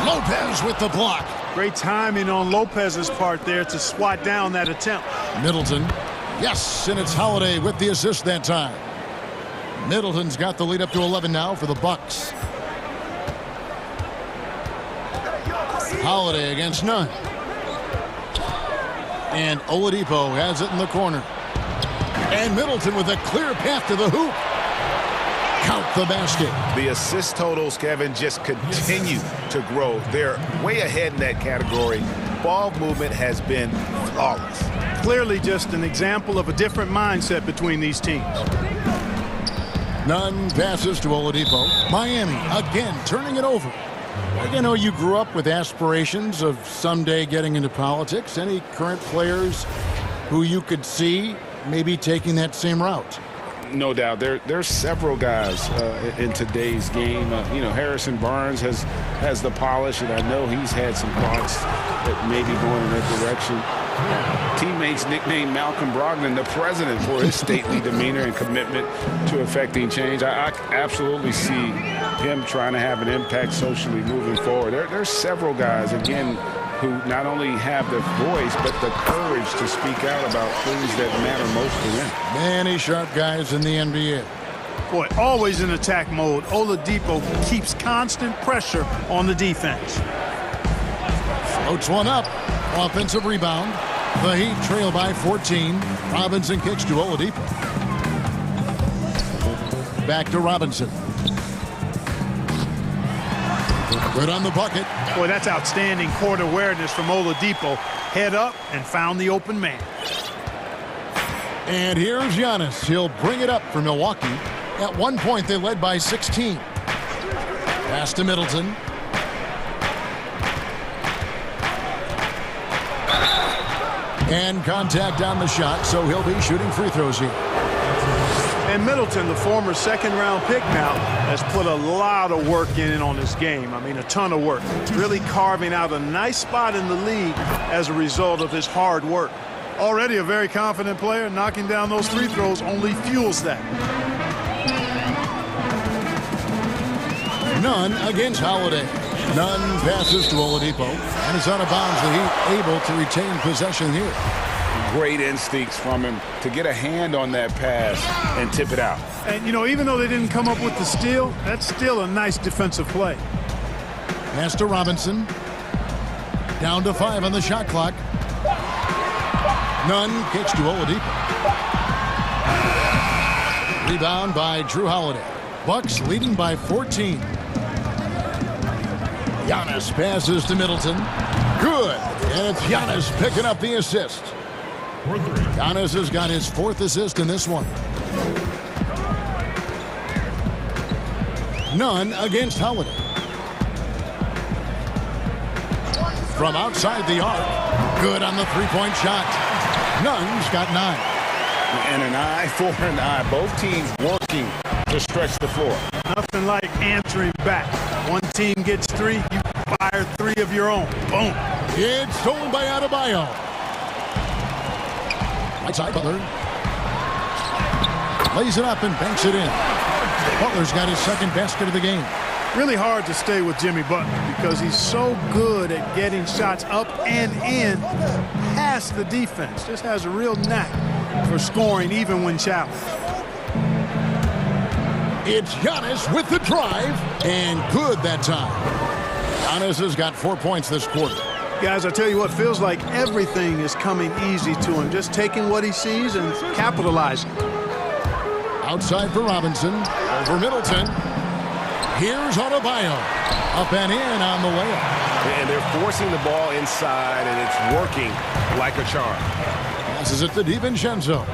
Lopez with the block. Great timing on Lopez's part there to swat down that attempt. Middleton, yes, and it's Holiday with the assist that time. Middleton's got the lead up to 11 now for the Bucks. Holiday against Nunn. And Oladipo has it in the corner. And Middleton with a clear path to the hoop. Count the basket. The assist totals, Kevin, just continue to grow. They're way ahead in that category. Ball movement has been flawless. Clearly just an example of a different mindset between these teams. Nunn passes to Oladipo. Miami again turning it over. You know, you grew up with aspirations of someday getting into politics. Any current players who you could see maybe taking that same route? No doubt. There's several guys in today's game. You know, Harrison Barnes has the polish, and I know he's had some thoughts that maybe going in that direction. Teammates nicknamed Malcolm Brogdon the president for his stately demeanor and commitment to effecting change. I absolutely see him trying to have an impact socially moving forward. There's several guys, again, who not only have the voice, but the courage to speak out about things that matter most to them. Many sharp guys in the NBA. Boy, always in attack mode. Oladipo keeps constant pressure on the defense. Floats one up. Offensive rebound. The Heat trail by 14. Robinson kicks to Oladipo. Back to Robinson. Good on the bucket. Boy, that's outstanding court awareness from Oladipo. Head up and found the open man. And here's Giannis. He'll bring it up for Milwaukee. At one point, they led by 16. Pass to Middleton. And contact on the shot, so he'll be shooting free throws here. And Middleton, the former second-round pick now, has put a lot of work in on this game. I mean, a ton of work. Really carving out a nice spot in the league as a result of his hard work. Already a very confident player. Knocking down those free throws only fuels that. None against Holiday. None passes to Oladipo. And it's out of bounds. The Heat able to retain possession here. Great instincts from him to get a hand on that pass and tip it out. And, you know, even though they didn't come up with the steal, that's still a nice defensive play. Pass to Robinson. Down to 5 on the shot clock. None kicks to Oladipo. Rebound by Drew Holiday. Bucks leading by 14. Giannis passes to Middleton. Good. And it's Giannis picking up the assist. Giannis has got his 4th assist in this one. None against Holiday. From outside the arc. Good on the three-point shot. Nunn's got 9. And an eye for an eye. Both teams working to stretch the floor. Nothing like answering back. One team gets 3, you fire 3 of your own. Boom. It's stolen by Adebayo. Right side, Butler. Lays it up and banks it in. Butler's got his 2nd basket of the game. Really hard to stay with Jimmy Butler because he's so good at getting shots up and in past the defense. Just has a real knack for scoring even when challenged. It's Giannis with the drive, and good that time. Giannis has got 4 points this quarter. Guys, I tell you what, feels like everything is coming easy to him. Just taking what he sees and capitalizing. Outside for Robinson. Over Middleton. Here's Adebayo. Up and in on the layup. And they're forcing the ball inside, and it's working like a charm. Passes it to DiVincenzo.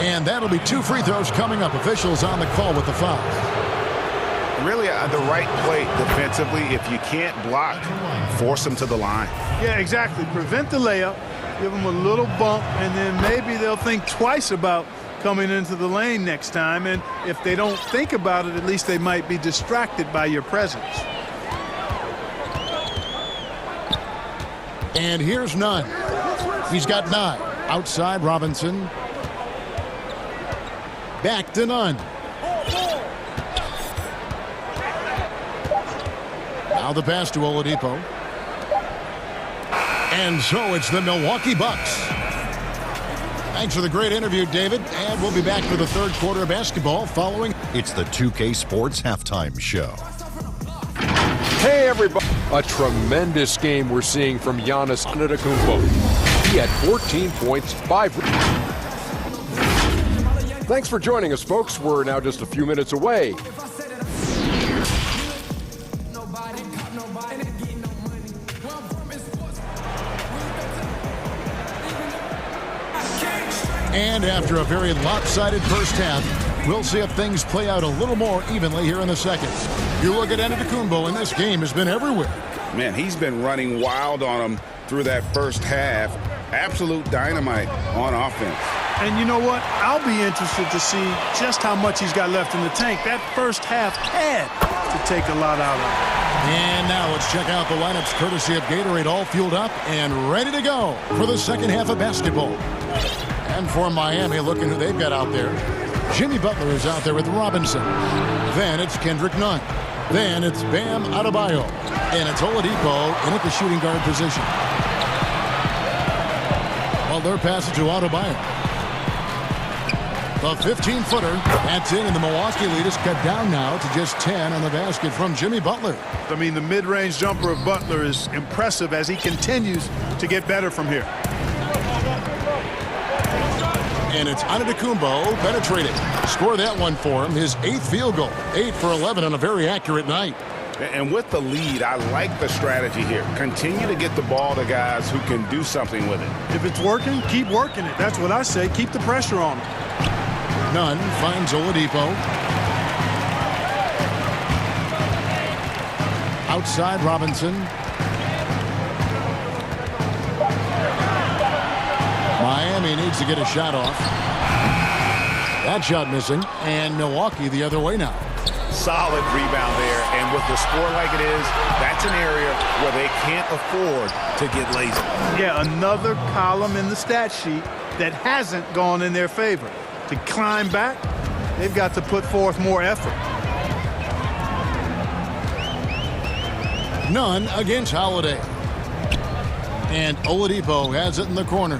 And that'll be 2 free throws coming up. Officials on the call with the foul. Really the right play defensively. If you can't block, force them to the line. Yeah, exactly. Prevent the layup. Give them a little bump, and then maybe they'll think twice about coming into the lane next time. And if they don't think about it, at least they might be distracted by your presence. And here's Nunn. He's got 9. Outside Robinson. Back to Nunn. Now the pass to Oladipo. And so it's the Milwaukee Bucks. Thanks for the great interview, David. And we'll be back for the 3rd quarter of basketball following. It's the 2K Sports Halftime Show. Hey, everybody. A tremendous game we're seeing from Giannis Antetokounmpo. He had 14 points, 5. Thanks for joining us, folks. We're now just a few minutes away. And after a very lopsided first half, we'll see if things play out a little more evenly here in the second. You look at Antetokounmpo, and this game has been everywhere. Man, he's been running wild on him through that first half. Absolute dynamite on offense. And you know what? I'll be interested to see just how much he's got left in the tank. That first half had to take a lot out of it. And now let's check out the lineups courtesy of Gatorade, all fueled up and ready to go for the second half of basketball. And for Miami, looking who they've got out there. Jimmy Butler is out there with Robinson. Then it's Kendrick Nunn. Then it's Bam Adebayo. And it's Oladipo in at the shooting guard position. Butler passes to Adebayo. The 15-footer, that's in, and the Milwaukee lead is cut down now to just 10 on the basket from Jimmy Butler. I mean, the mid-range jumper of Butler is impressive as he continues to get better from here. And it's Antetokounmpo penetrating. Score that one for him, his 8th field goal. 8 for 11 on a very accurate night. And with the lead, I like the strategy here. Continue to get the ball to guys who can do something with it. If it's working, keep working it. That's what I say. Keep the pressure on him. Nunn finds Oladipo. Outside Robinson. Miami needs to get a shot off. That shot missing. And Milwaukee the other way now. Solid rebound there. And with the score like it is, that's an area where they can't afford to get lazy. Yeah, another column in the stat sheet that hasn't gone in their favor. To climb back, they've got to put forth more effort. Nunn against Holiday. And Oladipo has it in the corner.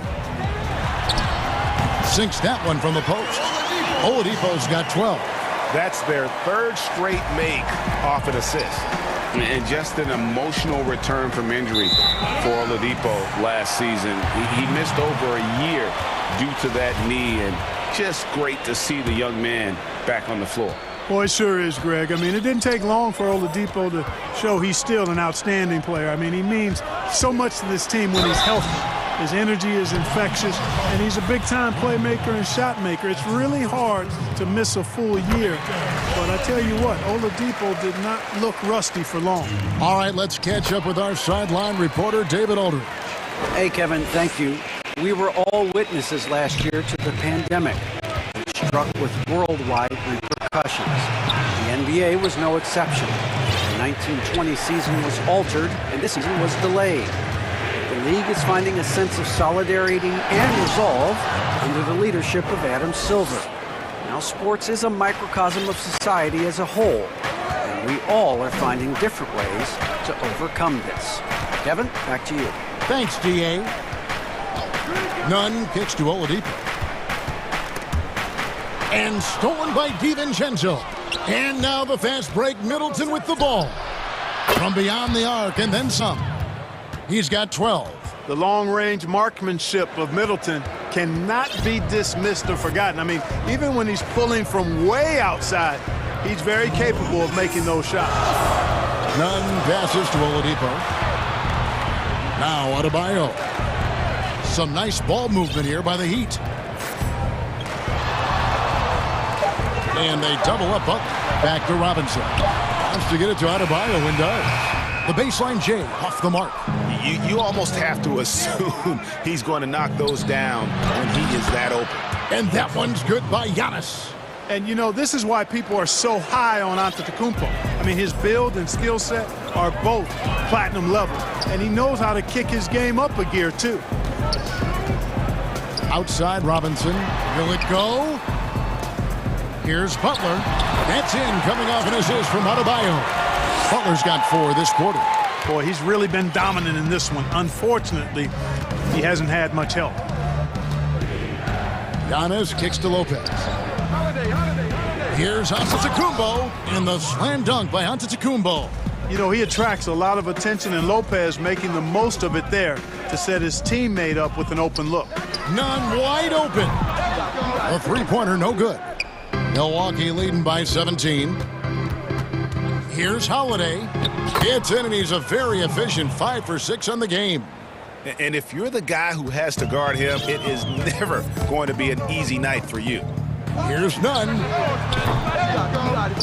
Sinks that one from the post. Oladipo's got 12. That's their 3rd straight make off an assist. And just an emotional return from injury for Oladipo last season. He missed over a year due to that knee, and just great to see the young man back on the floor. Boy, it sure is, Greg. I mean, it didn't take long for Oladipo to show he's still an outstanding player. I mean, he means so much to this team when he's healthy. His energy is infectious, and he's a big-time playmaker and shot maker. It's really hard to miss a full year. But I tell you what, Oladipo did not look rusty for long. All right, let's catch up with our sideline reporter, David Aldridge. Hey, Kevin, thank you. We were all witnesses last year to the pandemic, which struck with worldwide repercussions. The NBA was no exception. The 1920 season was altered, and this season was delayed. The league is finding a sense of solidarity and resolve under the leadership of Adam Silver. Now, sports is a microcosm of society as a whole, and we all are finding different ways to overcome this. Kevin, back to you. Thanks, D.A. Nunn kicks to Oladipo. And stolen by DiVincenzo. And now the fast break, Middleton with the ball. From beyond the arc and then some. He's got 12. The long-range marksmanship of Middleton cannot be dismissed or forgotten. I mean, even when he's pulling from way outside, he's very capable of making those shots. Nunn passes to Oladipo. Now Adebayo. Some nice ball movement here by the Heat. And they double up. Back to Robinson. Wants to get it to Adebayo and does. The baseline J off the mark. You almost have to assume he's going to knock those down when he is that open. And that one's good by Giannis. And, you know, this is why people are so high on Antetokounmpo. I mean, his build and skill set are both platinum level. And he knows how to kick his game up a gear, too. Outside Robinson. Will it go? Here's Butler. That's in, coming off an assist from Adebayo. Butler's got 4 this quarter. Boy, he's really been dominant in this one. Unfortunately, he hasn't had much help. Giannis kicks to Lopez. Here's Antetokounmpo, and the slam dunk by Antetokounmpo. You know, he attracts a lot of attention, and Lopez making the most of it there to set his teammate up with an open look. Nunn wide open. A three-pointer, no good. Milwaukee leading by 17. Here's Holiday. It's in, and he's a very efficient 5 for 6 on the game. And if you're the guy who has to guard him, it is never going to be an easy night for you. Here's Nunn.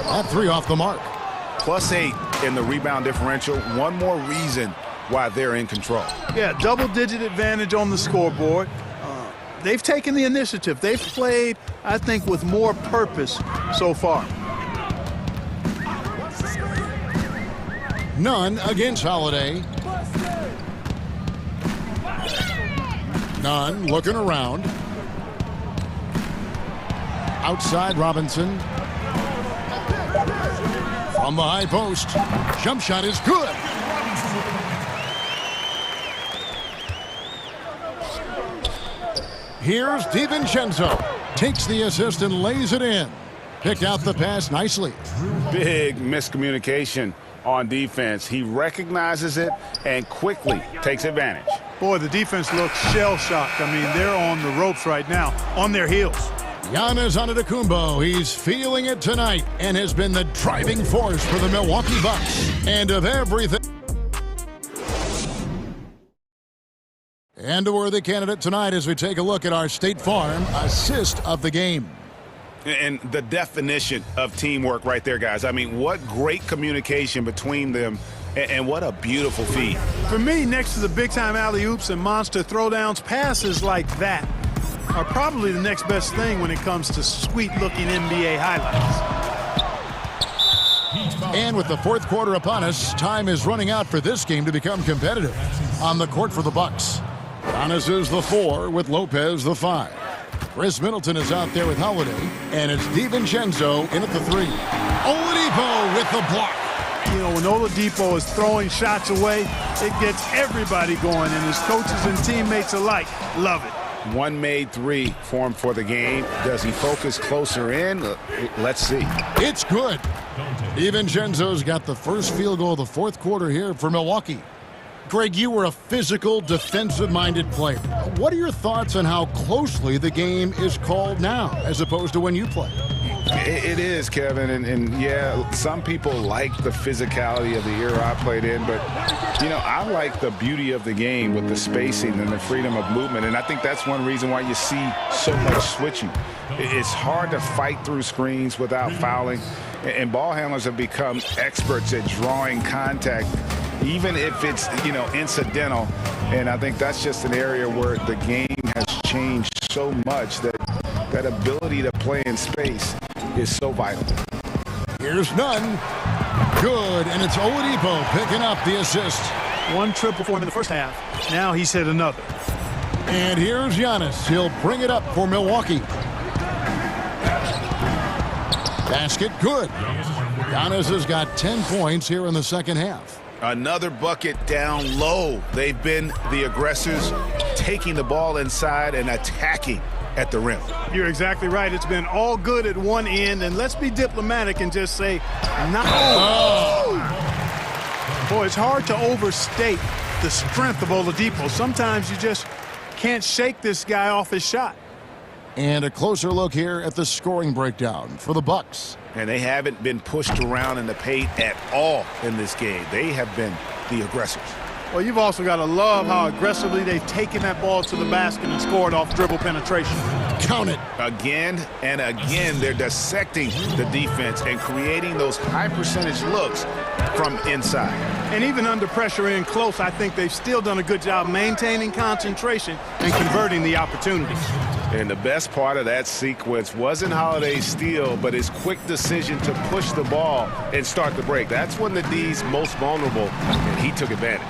That 3 off the mark. +8 in the rebound differential. One more reason why they're in control. Yeah, double-digit advantage on the scoreboard. they've taken the initiative. They've played, I think, with more purpose so far. None against Holiday. None looking around. Outside Robinson. From the high post. Jump shot is good. Here's DiVincenzo. Takes the assist and lays it in. Picked out the pass nicely. Big miscommunication on defense. He recognizes it and quickly takes advantage. Boy, the defense looks shell-shocked. I mean, they're on the ropes right now, on their heels. Giannis Antetokounmpo, he's feeling it tonight and has been the driving force for the Milwaukee Bucks. And of everything. And a worthy candidate tonight as we take a look at our State Farm assist of the game. And the definition of teamwork right there, guys. I mean, what great communication between them, and what a beautiful feed. For me, next to the big-time alley-oops and monster throwdowns, passes like that are probably the next best thing when it comes to sweet-looking NBA highlights. And with the fourth quarter upon us, time is running out for this game to become competitive. On the court for the Bucks, Giannis is the 4 with Lopez the 5. Chris Middleton is out there with Holiday, and it's DiVincenzo in at the 3. Oladipo with the block. You know, when Oladipo is throwing shots away, it gets everybody going, and his coaches and teammates alike love it. One made 3 for him for the game. Does he focus closer in? Let's see. It's good. DiVincenzo's got the first field goal of the fourth quarter here for Milwaukee. Greg, you were a physical, defensive-minded player. What are your thoughts on how closely the game is called now as opposed to when you played? It is, Kevin, and yeah, some people like the physicality of the era I played in, but, you know, I like the beauty of the game with the spacing and the freedom of movement, and I think that's one reason why you see so much switching. It's hard to fight through screens without fouling, and ball handlers have become experts at drawing contact, even if it's, you know, incidental, and I think that's just an area where the game has changed so much that that ability to play in space is so vital. Here's none. Good, and it's Oladipo picking up the assist. 1 triple for him in the first half. Now he's hit another. And here's Giannis. He'll bring it up for Milwaukee. Basket good. Giannis has got 10 points here in the second half. Another bucket down low. They've been the aggressors, taking the ball inside and attacking at the rim. You're exactly right. It's been all good at one end, and let's be diplomatic and just say, not. Oh. Boy, it's hard to overstate the strength of Oladipo. Sometimes you just can't shake this guy off his shot. And a closer look here at the scoring breakdown for the Bucks. And they haven't been pushed around in the paint at all in this game. They have been the aggressors. Well, you've also got to love how aggressively they've taken that ball to the basket and scored off dribble penetration. Count it. Again and again, they're dissecting the defense and creating those high percentage looks from inside. And even under pressure in close, I think they've still done a good job maintaining concentration and converting the opportunities. And the best part of that sequence wasn't Holiday's steal, but his quick decision to push the ball and start the break. That's when the D's most vulnerable, and he took advantage.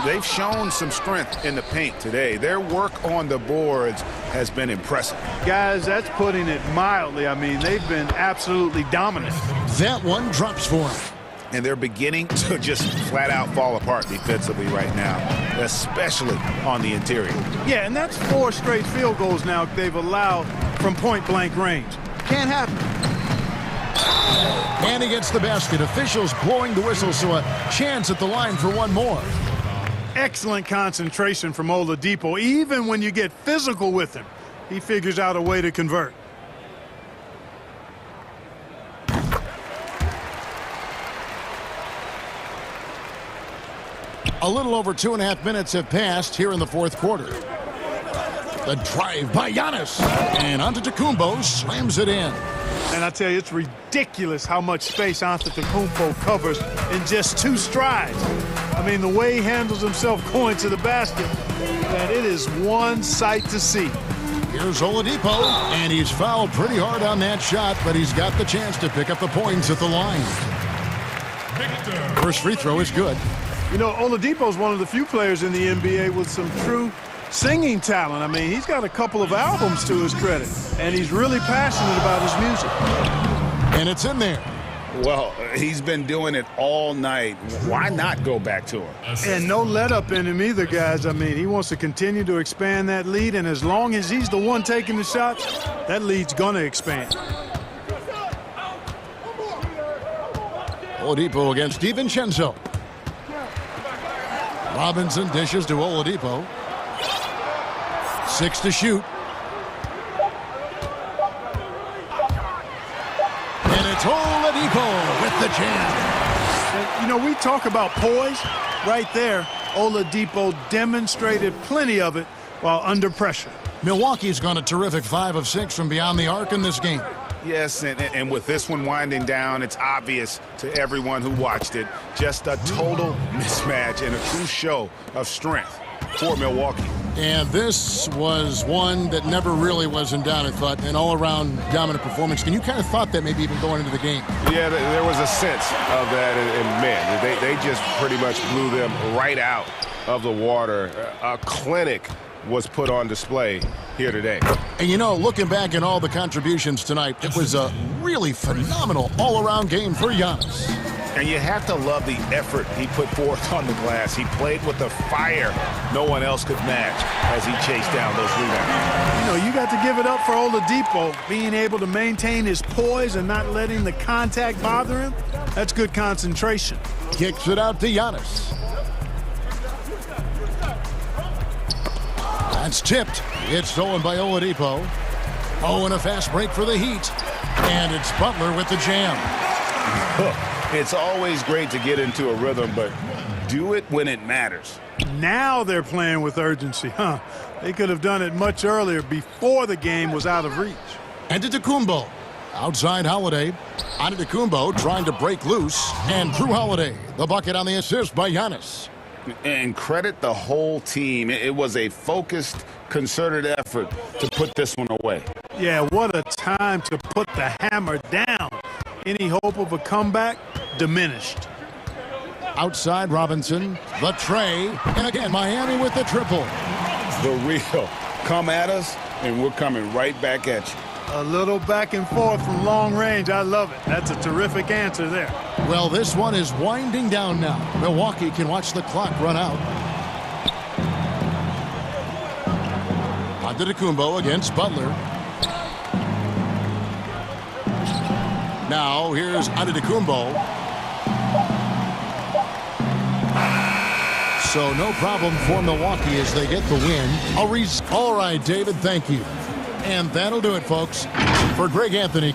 They've shown some strength in the paint today. Their work on the boards has been impressive. Guys, that's putting it mildly. I mean, they've been absolutely dominant. That one drops for him. And they're beginning to just flat out fall apart defensively right now, especially on the interior. Yeah, and that's 4 straight field goals now they've allowed from point-blank range. Can't happen. And he gets the basket. Officials blowing the whistle, so a chance at the line for one more. Excellent concentration from Oladipo. Even when you get physical with him, he figures out a way to convert. A little over 2.5 minutes have passed here in the fourth quarter. The drive by Giannis. And Antetokounmpo slams it in. And I tell you, it's ridiculous how much space Antetokounmpo covers in just 2 strides. I mean, the way he handles himself going to the basket, that it is one sight to see. Here's Oladipo, and he's fouled pretty hard on that shot, but he's got the chance to pick up the points at the line. First free throw is good. You know, Oladipo's one of the few players in the NBA with some true singing talent. I mean, he's got a couple of albums to his credit, and he's really passionate about his music. And it's in there. Well, he's been doing it all night. Why not go back to him? And no let up in him either, guys. I mean, he wants to continue to expand that lead, and as long as he's the one taking the shots, that lead's going to expand. Oladipo against DiVincenzo. Robinson dishes to Oladipo. 6 to shoot. And it's Oladipo with the jam. And, you know, we talk about poise. Right there, Oladipo demonstrated plenty of it while under pressure. Milwaukee's gone a terrific 5 of 6 from beyond the arc in this game. Yes, and with this one winding down, it's obvious to everyone who watched it. Just a total mismatch and a true show of strength for Milwaukee. And this was one that never really was in doubt, I thought, an all-around dominant performance. And you kind of thought that maybe even going into the game. Yeah, there was a sense of that, and man, they just pretty much blew them right out of the water. A clinic was put on display here today. And you know, looking back at all the contributions tonight, it was a really phenomenal all-around game for Giannis. And you have to love the effort he put forth on the glass. He played with the fire no one else could match as he chased down those rebounds. You know, you got to give it up for Oladipo, being able to maintain his poise and not letting the contact bother him. That's good concentration. Kicks it out to Giannis. That's tipped. It's stolen by Oladipo. Oh, and a fast break for the Heat. And it's Butler with the jam. It's always great to get into a rhythm, but do it when it matters. Now they're playing with urgency, huh? They could have done it much earlier, before the game was out of reach. Antetokounmpo. Outside Holiday. Antetokounmpo trying to break loose. And Drew Holiday, the bucket on the assist by Giannis. And credit the whole team. It was a focused, concerted effort to put this one away. Yeah, what a time to put the hammer down. Any hope of a comeback diminished. Outside Robinson, the tray, and again Miami with the triple. The real. Come at us, and we're coming right back at you. A little back and forth from long range. I love it. That's a terrific answer there. Well, this one is winding down now. Milwaukee can watch the clock run out. Antetokounmpo against Butler. Now, here's Antetokounmpo. So no problem for Milwaukee as they get the win. All right, David, thank you. And that'll do it, folks. For Greg Anthony.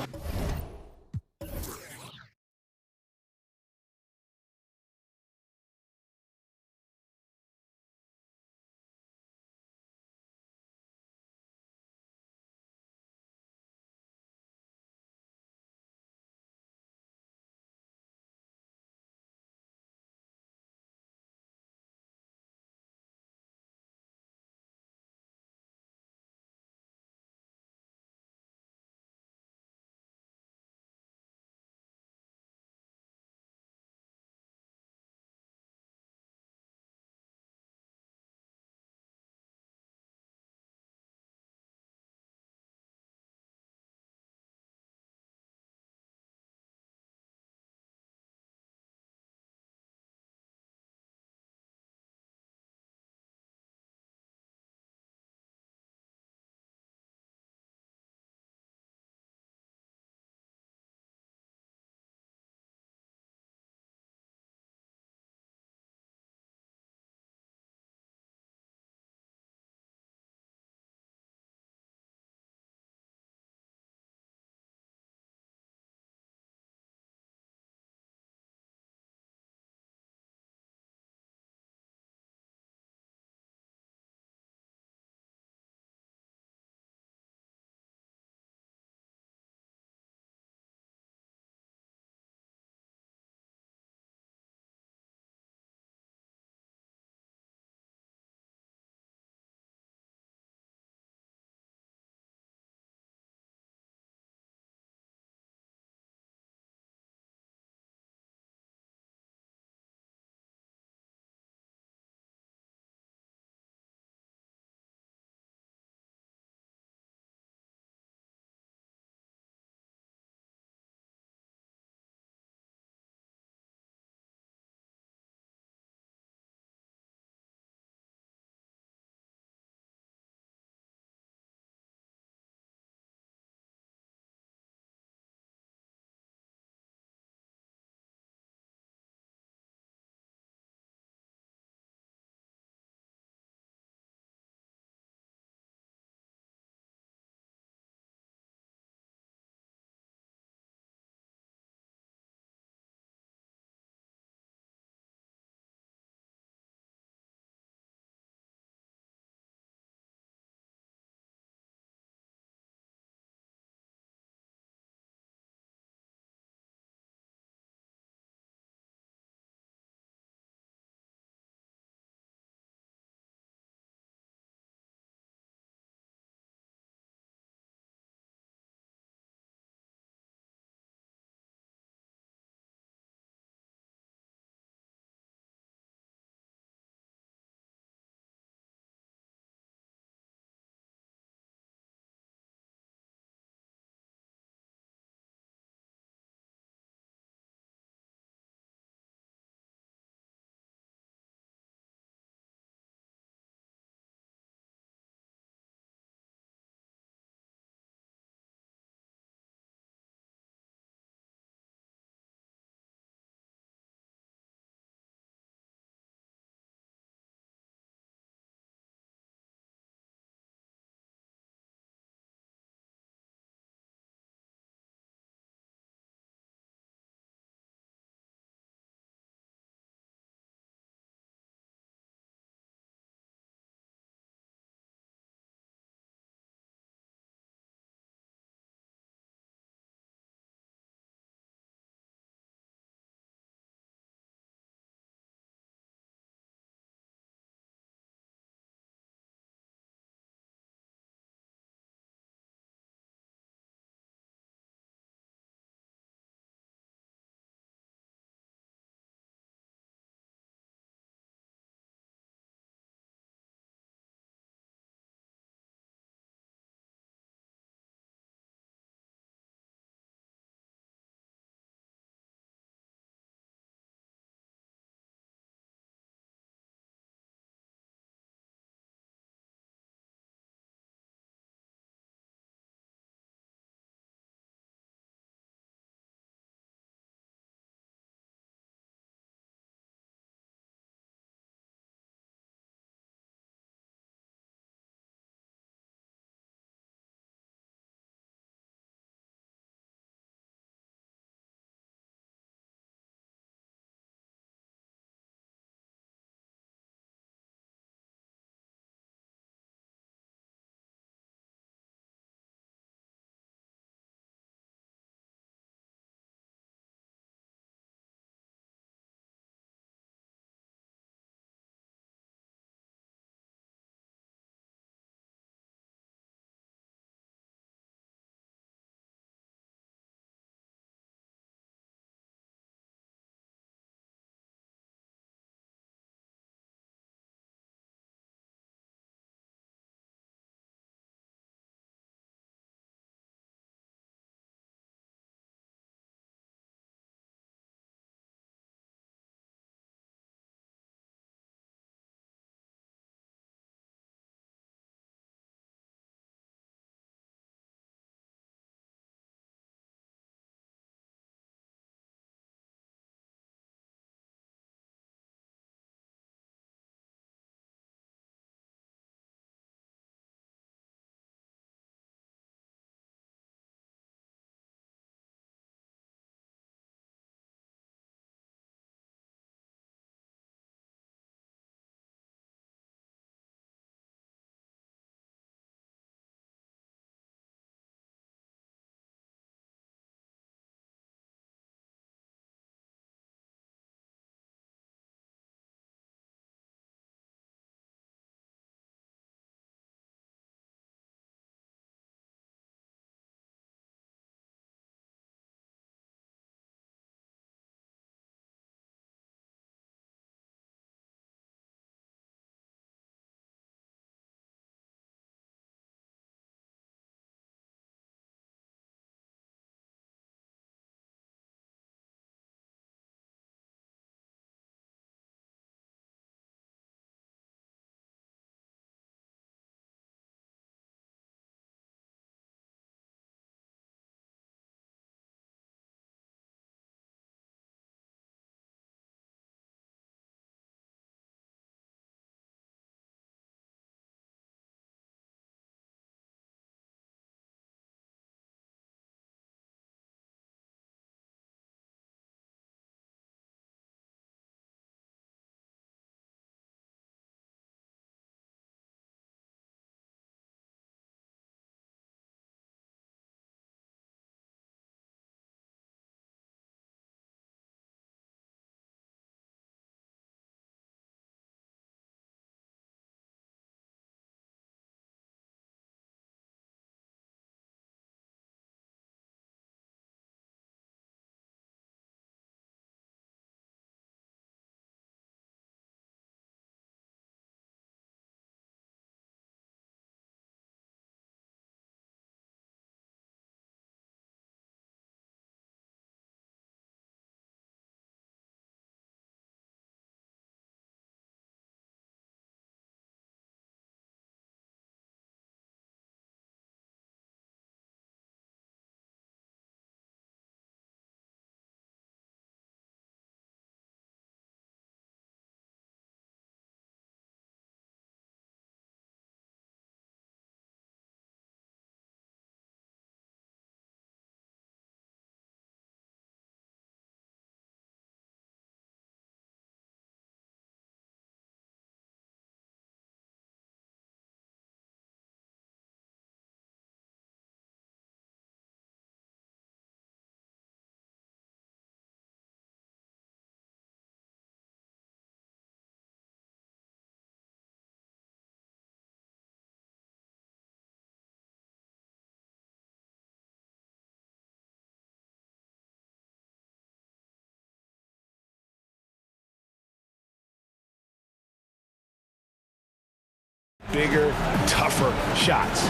bigger, tougher shots.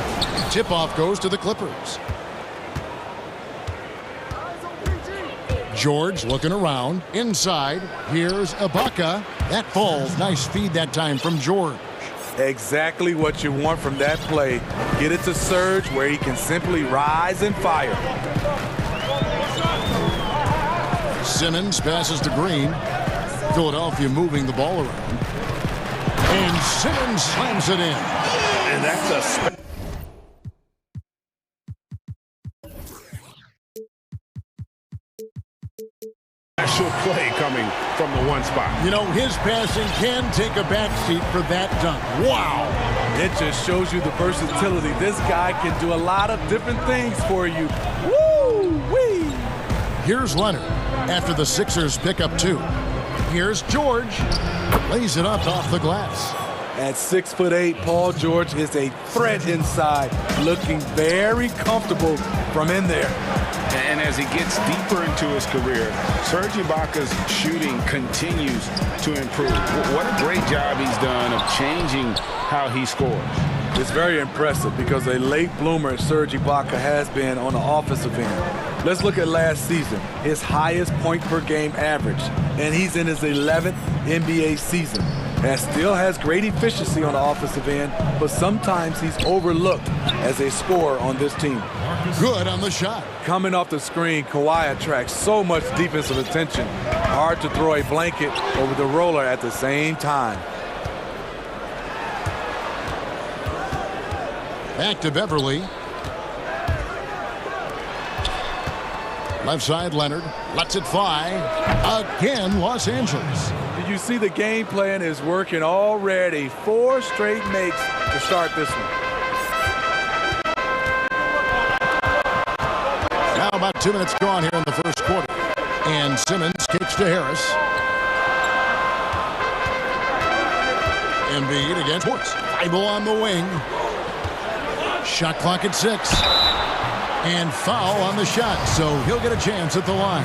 Tip-off goes to the Clippers. George looking around. Inside, here's Ibaka. That falls. Nice feed that time from George. Exactly what you want from that play. Get it to Serge where he can simply rise and fire. Simmons passes to Green. Philadelphia moving the ball around. And Simmons slams it in. And that's a special play coming from the one spot. You know, his passing can take a backseat for that dunk. Wow. It just shows you the versatility. This guy can do a lot of different things for you. Woo-wee! Here's Leonard after the Sixers pick up 2. Here's George. Lays it up off the glass. At 6'8", Paul George is a threat inside, looking very comfortable from in there. And as he gets deeper into his career, Serge Ibaka's shooting continues to improve. What a great job he's done of changing how he scores. It's very impressive because a late bloomer Serge Ibaka has been on the offensive end. Let's look at last season, his highest point per game average, and he's in his 11th NBA season. And still has great efficiency on the offensive end, but sometimes he's overlooked as a scorer on this team. Good on the shot. Coming off the screen, Kawhi attracts so much defensive attention. Hard to throw a blanket over the roller at the same time. Back to Beverly. Left side, Leonard lets it fly. Again, Los Angeles. Did you see the game plan is working already? 4 straight makes to start this one. Now about 2 minutes gone here in the first quarter. And Simmons kicks to Harris. Embiid against Schwartz. Bible on the wing. Shot clock at 6. And foul on the shot, so he'll get a chance at the line.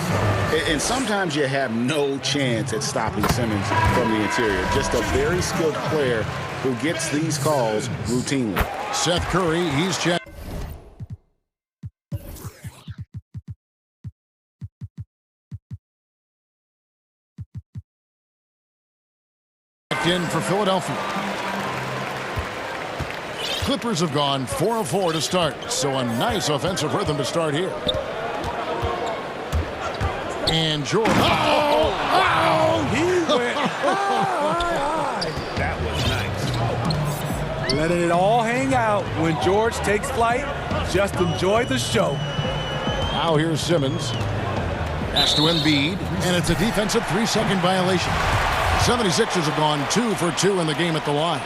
And sometimes you have no chance at stopping Simmons from the interior. Just a very skilled player who gets these calls routinely. Seth Curry, he's checked in for Philadelphia. Clippers have gone 4 of 4 to start, so a nice offensive rhythm to start here. And Jordan. He went high. That was nice. Letting it all hang out when George takes flight. Just enjoy the show. Now here's Simmons. Pass to Embiid, and it's a defensive 3-second violation. 76ers have gone 2 for 2 in the game at the line.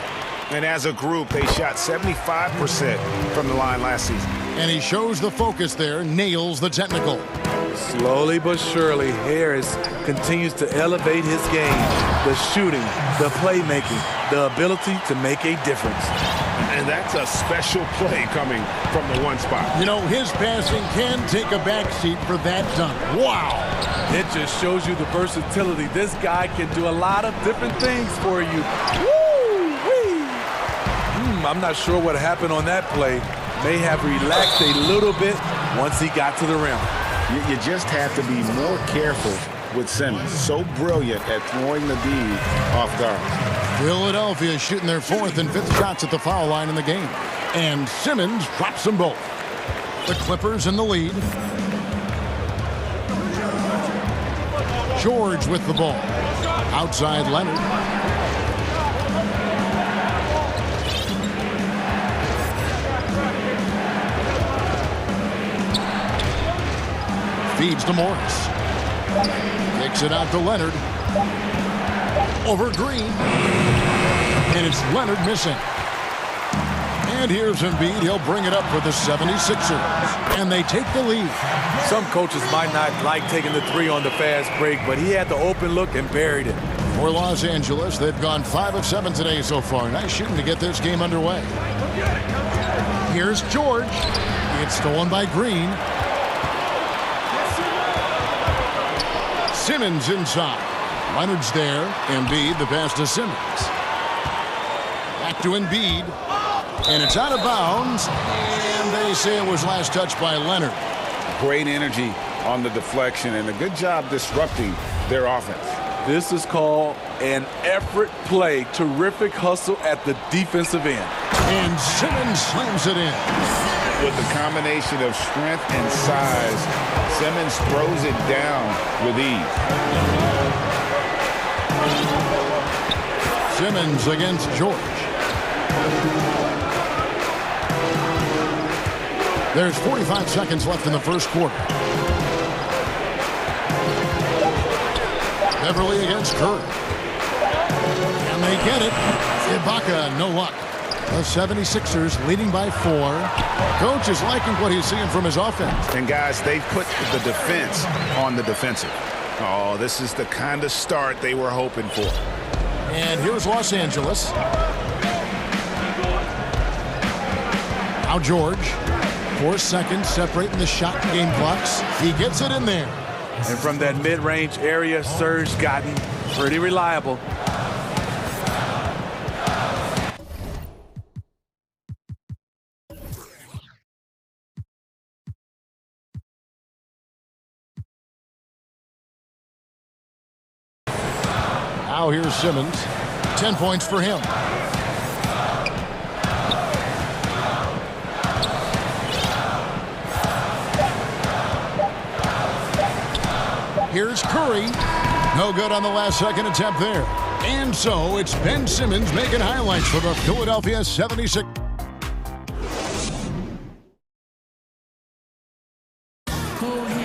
And as a group, they shot 75% from the line last season. And he shows the focus there, nails the technical. Slowly but surely, Harris continues to elevate his game. The shooting, the playmaking, the ability to make a difference. And that's a special play coming from the one spot. You know, his passing can take a backseat for that dunk. Wow. It just shows you the versatility. This guy can do a lot of different things for you. I'm not sure what happened on that play. May have relaxed a little bit once he got to the rim. You just have to be more careful with Simmons. So brilliant at throwing the D off guard. Philadelphia shooting their 4th and 5th shots at the foul line in the game. And Simmons drops them both. The Clippers in the lead. George with the ball. Outside Leonard. Feeds to Morris. Kicks it out to Leonard. Over Green. And it's Leonard missing. And here's Embiid. He'll bring it up for the 76ers. And they take the lead. Some coaches might not like taking the 3 on the fast break, but he had the open look and buried it. For Los Angeles, they've gone 5 of 7 today so far. Nice shooting to get this game underway. Here's George. It's stolen by Green. Simmons inside. Leonard's there. Embiid, the pass to Simmons. Back to Embiid. And it's out of bounds. And they say it was last touched by Leonard. Great energy on the deflection and a good job disrupting their offense. This is called an effort play. Terrific hustle at the defensive end. And Simmons slams it in. With the combination of strength and size, Simmons throws it down with ease. Simmons against George. There's 45 seconds left in the first quarter. Beverly against Curry. And they get it. Ibaka, no luck. The 76ers leading by 4. Coach is liking what he's seeing from his offense. And guys, they've put the defense on the defensive. Oh, this is the kind of start they were hoping for. And here's Los Angeles. Now George. 4 seconds separating the shot and game clocks. He gets it in there. And from that mid-range area, Serge gotten pretty reliable. Now here's Simmons. 10 points for him. Here's Curry. No good on the last second attempt there. And so it's Ben Simmons making highlights for the Philadelphia 76ers.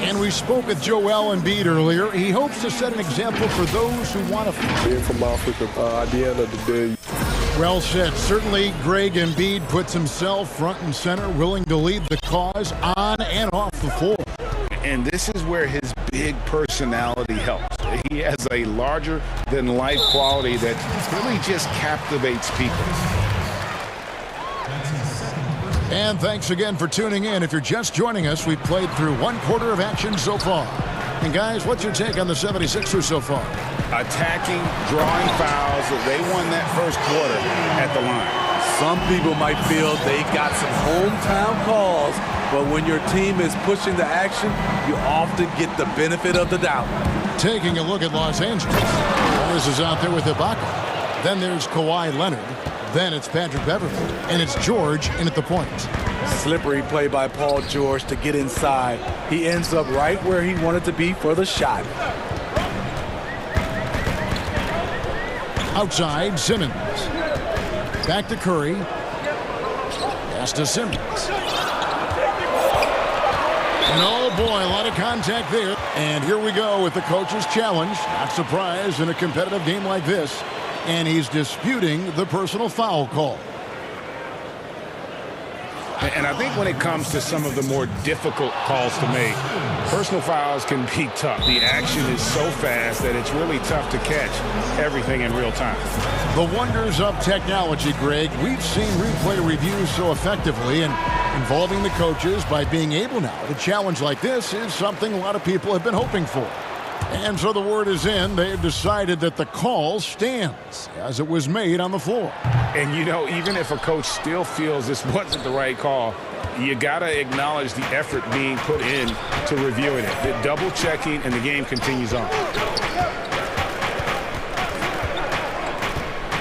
And we spoke with Joel Embiid earlier. He hopes to set an example for those who want to... From Africa, at the end of the day. Well said. Certainly, Greg Embiid puts himself front and center, willing to lead the cause on and off the floor. And this is where his big personality helps. He has a larger-than-life quality that really just captivates people. And thanks again for tuning in. If you're just joining us, we've played through 1 quarter of action so far. And guys, what's your take on the 76ers so far? Attacking, drawing fouls. They won that first quarter at the line. Some people might feel they got some hometown calls, but when your team is pushing the action, you often get the benefit of the doubt. Taking a look at Los Angeles. This is out there with Ibaka. Then there's Kawhi Leonard. Then it's Patrick Beverly. And it's George in at the point. Slippery play by Paul George to get inside. He ends up right where he wanted to be for the shot. Outside, Simmons. Back to Curry. Pass to Simmons. And oh boy, a lot of contact there. And here we go with the coach's challenge. Not surprised in a competitive game like this. And he's disputing the personal foul call. And I think when it comes to some of the more difficult calls to make, personal fouls can be tough. The action is so fast that it's really tough to catch everything in real time. The wonders of technology, Greg. We've seen replay reviews so effectively, and involving the coaches by being able now to challenge like this is something a lot of people have been hoping for. And so the word is in. They've decided that the call stands as it was made on the floor. And, you know, even if a coach still feels this wasn't the right call, you got to acknowledge the effort being put in to reviewing it. The double checking, and the game continues on.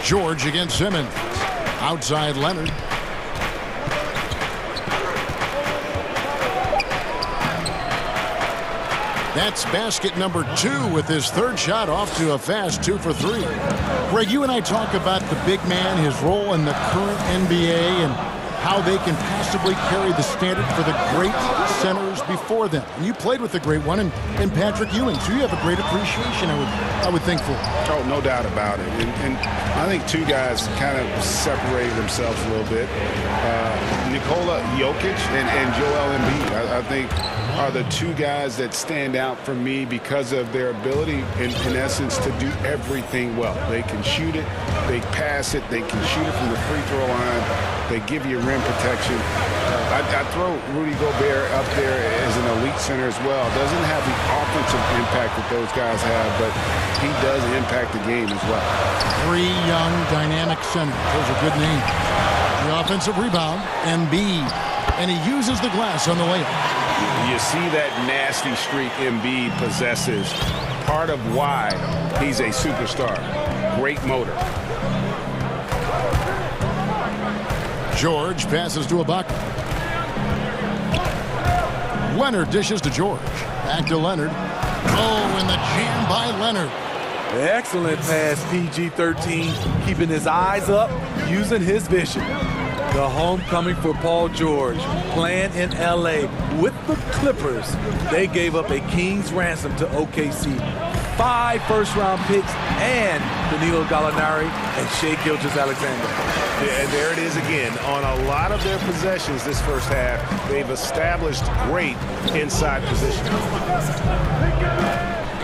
George against Simmons. Outside Leonard. That's basket number 2 with his third shot off to a fast 2 for 3. Greg, you and I talk about the big man, his role in the current NBA, and how they can possibly carry the standard for the great centers before them. And you played with the great one in Patrick Ewing, so you have a great appreciation, I would think, for it. Oh, no doubt about it. And I think two guys kind of separated themselves a little bit. Nikola Jokic and Joel Embiid, I think, are the two guys that stand out for me because of their ability, in essence, to do everything well. They can shoot it, they pass it, they can shoot it from the free throw line, they give you rim protection. I throw Rudy Gobert up there as an elite center as well. Doesn't have the offensive impact that those guys have, but he does impact the game as well. 3 young, dynamic centers. Those are good names. The offensive rebound, Embiid. And he uses the glass on the layup. You see that nasty streak Embiid possesses. Part of why he's a superstar. Great motor. George passes to Ibaka. Leonard dishes to George. Back to Leonard. Oh, and the jam by Leonard. Excellent pass, PG-13, keeping his eyes up, using his vision. The homecoming for Paul George, playing in L.A. with the Clippers. They gave up a king's ransom to OKC. 5 first-round picks and Danilo Gallinari and Shai Gilgeous-Alexander. Yeah, and there it is again. On a lot of their possessions this first half, they've established great inside position.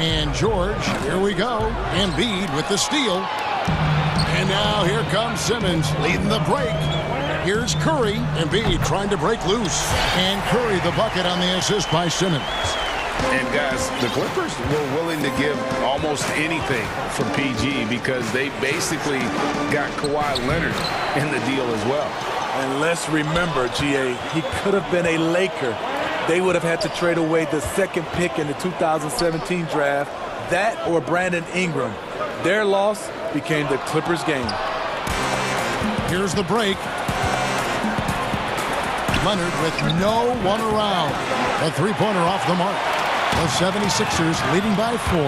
And George, here we go. Embiid with the steal. And now here comes Simmons leading the break. Here's Curry. Embiid trying to break loose. And Curry the bucket on the assist by Simmons. And guys, the Clippers were willing to give almost anything for PG because they basically got Kawhi Leonard in the deal as well. And let's remember, GA, he could have been a Laker. They would have had to trade away the 2nd pick in the 2017 draft. That or Brandon Ingram. Their loss became the Clippers' game. Here's the break. Leonard with no one around. A 3-pointer off the mark. The 76ers leading by 4.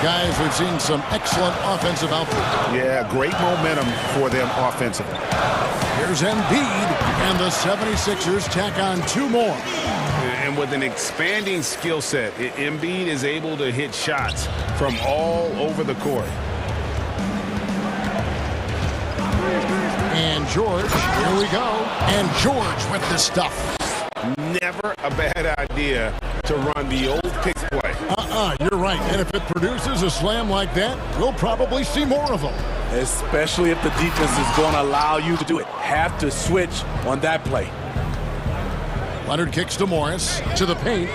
Guys, we've seen some excellent offensive output. Yeah, great momentum for them offensively. Here's Embiid, and the 76ers tack on 2 more. And with an expanding skill set, Embiid is able to hit shots from all over the court. And George, here we go. And George with the stuff. Never a bad idea to run the old pick play. You're right. And if it produces a slam like that, we'll probably see more of them. Especially if the defense is going to allow you to do it. Have to switch on that play. Leonard kicks to Morris, to the paint.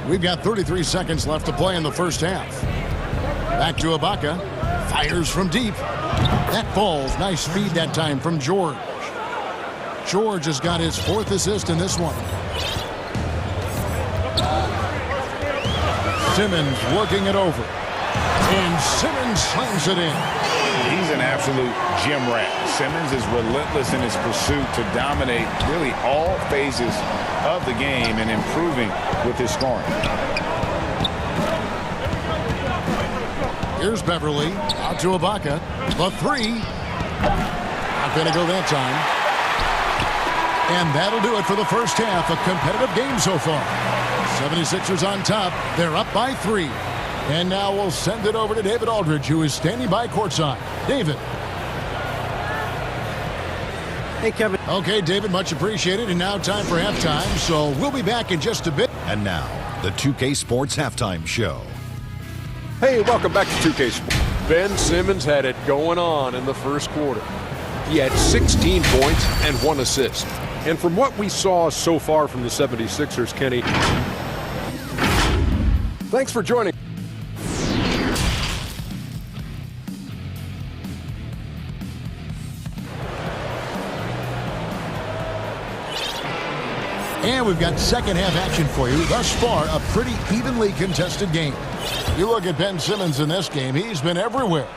We've got 33 seconds left to play in the first half. Back to Ibaka. Fires from deep. That falls. Nice feed that time from George. George has got his 4th assist in this one. Simmons working it over. And Simmons slams it in. He's an absolute gym rat. Simmons is relentless in his pursuit to dominate really all phases of the game and improving with his scoring. Here's Beverly. Out to Ibaka. The 3. Not going to go that time. And that'll do it for the first half. A competitive game so far. 76ers on top. They're up by 3. And now we'll send it over to David Aldridge, who is standing by courtside. David. Hey, Kevin. Okay, David, much appreciated. And now time for halftime. So we'll be back in just a bit. And now, the 2K Sports Halftime Show. Hey, welcome back to 2K Sports. Ben Simmons had it going on in the first quarter. He had 16 points and 1 assist. And from what we saw so far from the 76ers, Kenny, thanks for joining. And we've got second half action for you. Thus far, a pretty evenly contested game. You look at Ben Simmons in this game, he's been everywhere.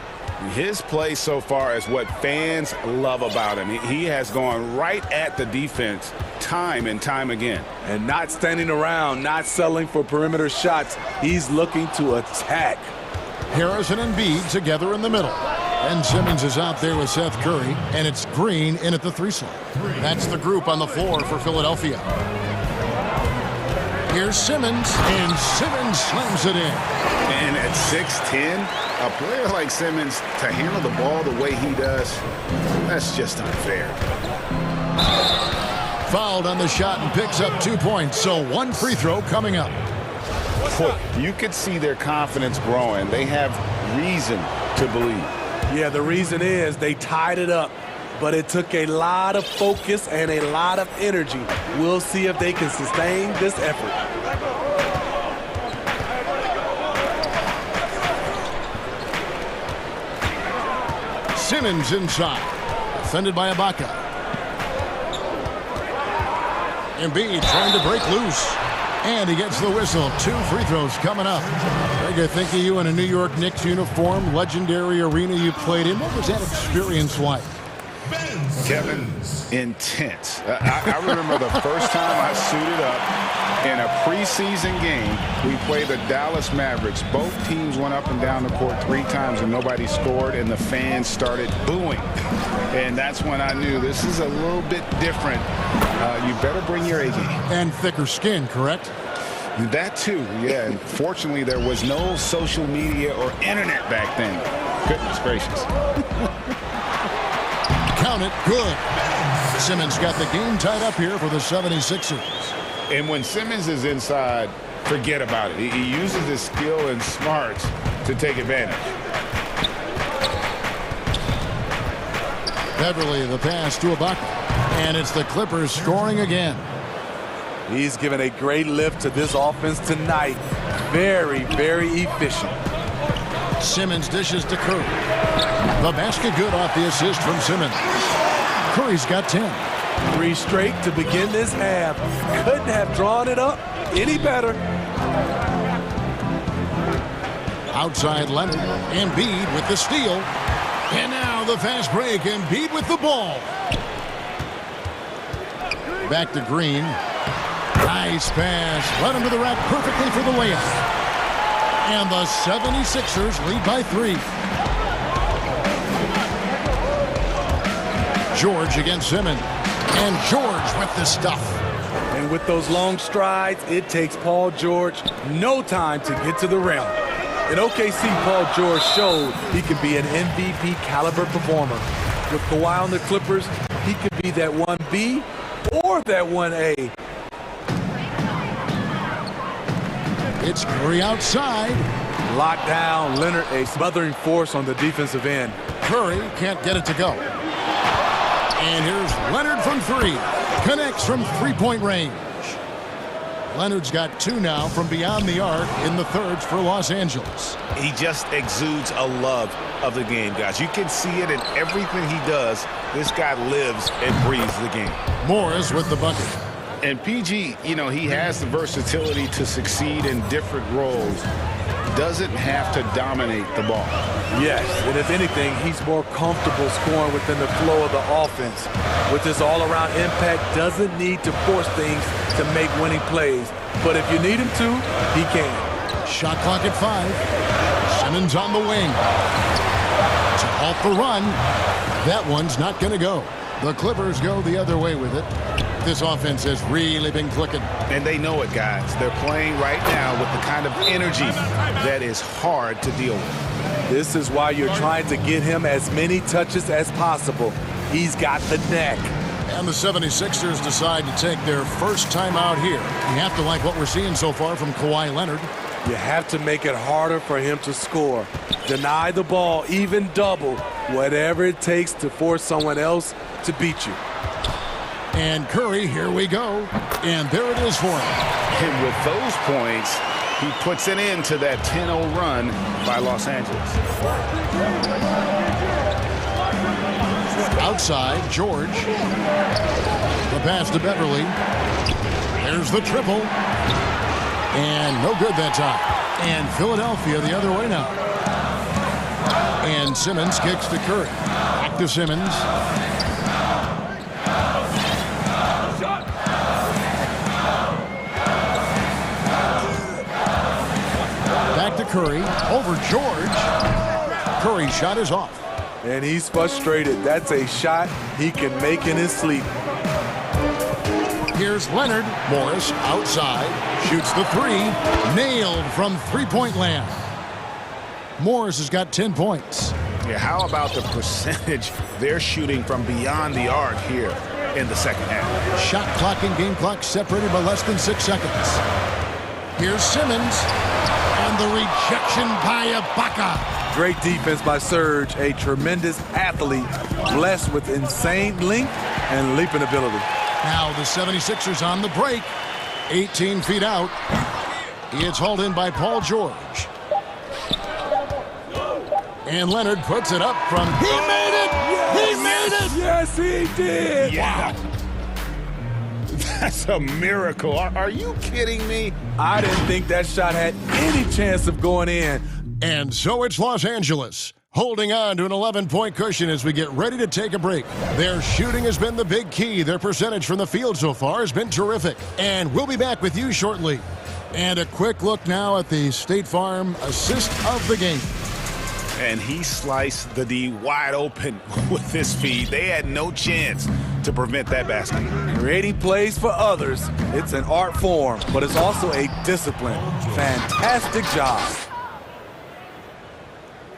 His play so far is what fans love about him. He has gone right at the defense time and time again. And not standing around, not settling for perimeter shots. He's looking to attack. Harris and Embiid together in the middle. Ben Simmons is out there with Seth Curry, and it's Green in at the 3 slot. That's the group on the floor for Philadelphia. Here's Simmons, and Simmons slams it in. And at 6'10", a player like Simmons, to handle the ball the way he does, that's just unfair. Fouled on the shot and picks up 2 points, so 1 free throw coming up. You could see their confidence growing. They have reason to believe. Yeah, the reason is they tied it up. but it took a lot of focus and a lot of energy. We'll see if they can sustain this effort. Simmons inside, defended by Ibaka. Embiid trying to break loose, and he gets the whistle. 2 free throws coming up. Greg, I think of you in a New York Knicks uniform, legendary arena you played in. What was that experience like? Kevin, intense. I remember the first time I suited up in a preseason game. We played the Dallas Mavericks. Both teams went up and down the court 3 times and nobody scored, and the fans started booing. And that's when I knew this is a little bit different. You better bring your A game. And thicker skin, correct? That too, yeah. And fortunately, there was no social media or internet back then. Goodness gracious. Count it, good. Simmons got the game tied up here for the 76ers. And when Simmons is inside, forget about it. He uses his skill and smarts to take advantage. Beverly, the pass to Ibaka. And it's the Clippers scoring again. He's given a great lift to this offense tonight. Very, very efficient. Simmons dishes to Curry. The basket good off the assist from Simmons. Curry's got 10. 3 straight to begin this half. Couldn't have drawn it up any better. Outside Leonard. Embiid with the steal. And now the fast break. Embiid with the ball. Back to Green. Nice pass. Led him to the rack perfectly for the layup. And the 76ers lead by 3. George against Simmons. And George with the stuff. And with those long strides, it takes Paul George no time to get to the rim. In OKC, Paul George showed he can be an MVP caliber performer. With Kawhi on the Clippers, he could be that 1B or that 1A. It's Curry outside. Locked down, Leonard, a smothering force on the defensive end. Curry can't get it to go. And here's Leonard from 3. Connects from 3-point range. Leonard's got 2 now from beyond the arc in the thirds for Los Angeles. He just exudes a love of the game, guys. You can see it in everything he does. This guy lives and breathes the game. Morris with the bucket. And PG, you know, he has the versatility to succeed in different roles. Doesn't have to dominate the ball. Yes, and if anything, he's more comfortable scoring within the flow of the offense. With his all-around impact, doesn't need to force things to make winning plays. But if you need him to, he can. Shot clock at 5. Simmons on the wing. To halt the run. That one's not going to go. The Clippers go the other way with it. This offense has really been clicking. And they know it, guys. They're playing right now with the kind of energy that is hard to deal with. This is why you're trying to get him as many touches as possible. He's got the neck. And the 76ers decide to take their first time out here. You have to like what we're seeing so far from Kawhi Leonard. You have to make it harder for him to score. Deny the ball, even double, whatever it takes to force someone else to beat you. And Curry, here we go. And there it is for him. And with those points, he puts an end to that 10-0 run by Los Angeles. Outside, George. The pass to Beverly. There's the triple. And no good that time. And Philadelphia the other way now. And Simmons kicks to Curry. Back to Simmons. Back to Curry. Over George. Curry's shot is off. And he's frustrated. That's a shot he can make in his sleep. Here's Leonard. Morris outside. Shoots the 3. Nailed from 3-point land. Morris has got 10 points. Yeah, how about the percentage they're shooting from beyond the arc here in the second half? Shot clock and game clock separated by less than 6 seconds. Here's Simmons. And the rejection by Ibaka. Great defense by Serge, a tremendous athlete, blessed with insane length and leaping ability. Now the 76ers on the break. 18 feet out. It's hauled in by Paul George. And Leonard puts it up from... He made it! He made it! Yes, he did! Yeah. That's a miracle. Are you kidding me? I didn't think that shot had any chance of going in. And so it's Los Angeles, holding on to an 11-point cushion as we get ready to take a break. Their shooting has been the big key. Their percentage from the field so far has been terrific. And we'll be back with you shortly. And a quick look now at the State Farm assist of the game. And he sliced the D wide open with his feed. They had no chance to prevent that basket. Creating plays for others, it's an art form, but it's also a discipline. Fantastic job.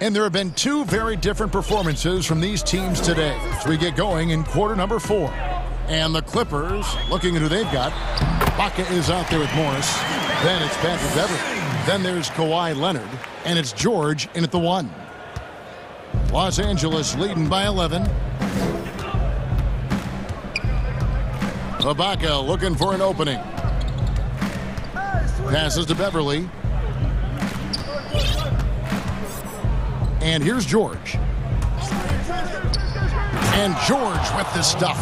And there have been two very different performances from these teams today as we get going in quarter number 4. And the Clippers, looking at who they've got, Baca is out there with Morris. Then it's Patrick Beverley. Then there's Kawhi Leonard. And it's George in at the 1. Los Angeles leading by 11. Ibaka looking for an opening. Passes to Beverley. And here's George. And George with the stuff.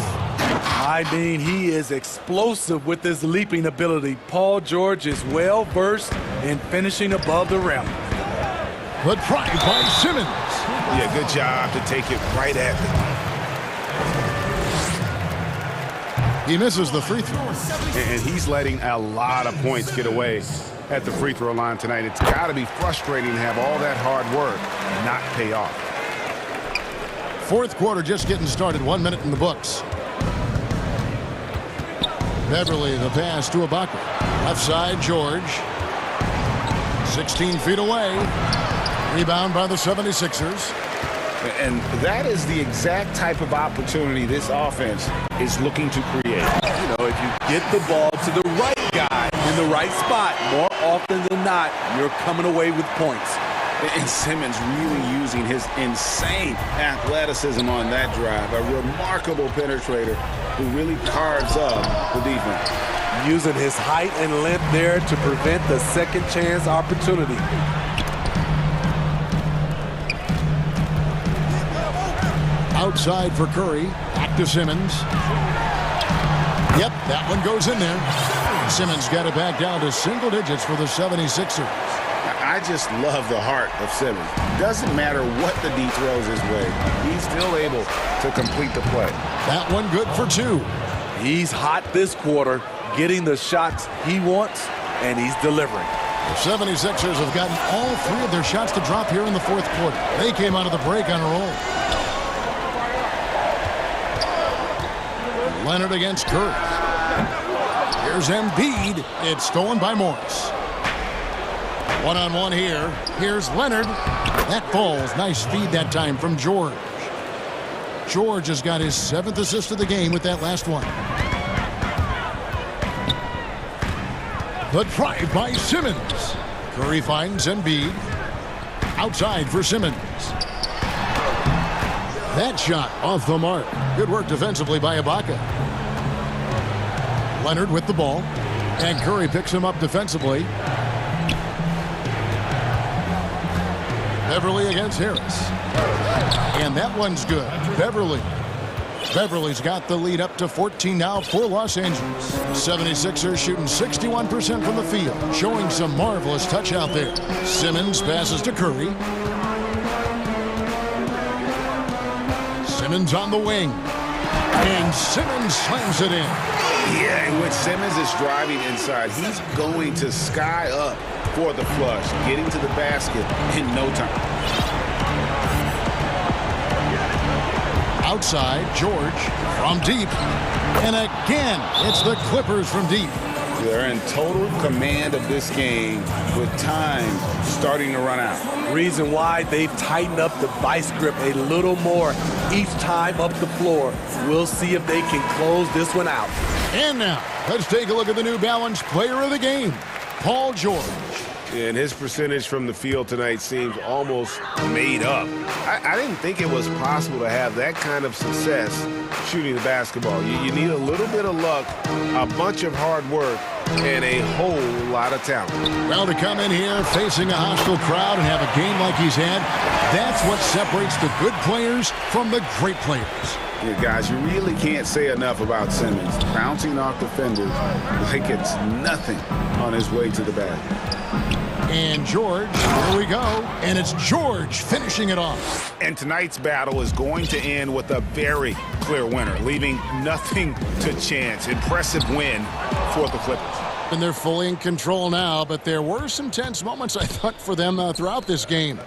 I mean, he is explosive with his leaping ability. Paul George is well versed in finishing above the rim. But tried by Simmons. Yeah, good job to take it right at them. He misses the free throw. And he's letting a lot of points get away at the free throw line tonight. It's got to be frustrating to have all that hard work not pay off. Fourth quarter just getting started. 1 minute in the books. Beverley, the pass to Ibaka. Left side, George. 16 feet away. Rebound by the 76ers. And that is the exact type of opportunity this offense is looking to create. You know, if you get the ball to the right guy in the right spot, more often than not, you're coming away with points. And Simmons really using his insane athleticism on that drive. A remarkable penetrator who really carves up the defense. Using his height and length there to prevent the second chance opportunity. Outside for Curry. Back to Simmons. Yep, that one goes in there. Simmons got it back down to single digits for the 76ers. I just love the heart of Simmons. Doesn't matter what the D throws his way. He's still able to complete the play. That one good for 2. He's hot this quarter, getting the shots he wants, and he's delivering. The 76ers have gotten all 3 of their shots to drop here in the fourth quarter. They came out of the break on a roll. Leonard against Curry. Here's Embiid. It's stolen by Morris. One-on-one here. Here's Leonard. That falls. Nice feed that time from George. George has got his 7th assist of the game with that last one. The drive by Simmons. Curry finds Embiid. Outside for Simmons. That shot off the mark. Good work defensively by Ibaka. Leonard with the ball. And Curry picks him up defensively. Beverley against Harris. And that one's good. Beverley's got the lead up to 14 now for Los Angeles. 76ers shooting 61% from the field, showing some marvelous touch out there. Simmons passes to Curry. Simmons on the wing. And Simmons slams it in. Yeah, and when Simmons is driving inside, he's going to sky up for the flush, getting to the basket in no time. Outside, George from deep. And again, it's the Clippers from deep. They're in total command of this game with time starting to run out. Reason why they've tightened up the vice grip a little more each time up the floor. We'll see if they can close this one out. And now, let's take a look at the New Balance player of the game, Paul George. And his percentage from the field tonight seems almost made up. I didn't think it was possible to have that kind of success shooting the basketball. You need a little bit of luck, a bunch of hard work, and a whole lot of talent. Well, to come in here facing a hostile crowd and have a game like he's had, that's what separates the good players from the great players. Yeah, guys, you really can't say enough about Simmons. Bouncing off defenders like it's nothing on his way to the basket. And George, here we go. And it's George finishing it off. And tonight's battle is going to end with a very clear winner, leaving nothing to chance. Impressive win for the Clippers. And they're fully in control now, but there were some tense moments, I thought, for them throughout this game.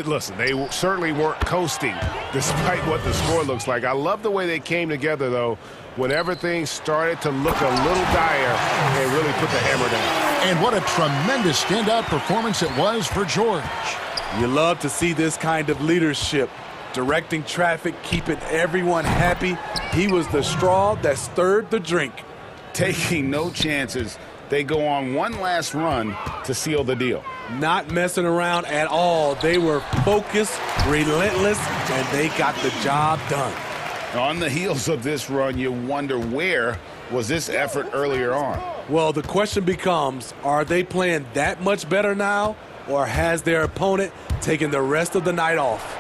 Listen, they certainly weren't coasting, despite what the score looks like. I love the way they came together, though, when everything started to look a little dire and really put the hammer down. And what a tremendous standout performance it was for George. You love to see this kind of leadership, directing traffic, keeping everyone happy. He was the straw that stirred the drink. Taking no chances, they go on one last run to seal the deal. Not messing around at all. They were focused, relentless, and they got the job done. On the heels of this run, you wonder where was this effort earlier on? Well, the question becomes, are they playing that much better now, or has their opponent taken the rest of the night off?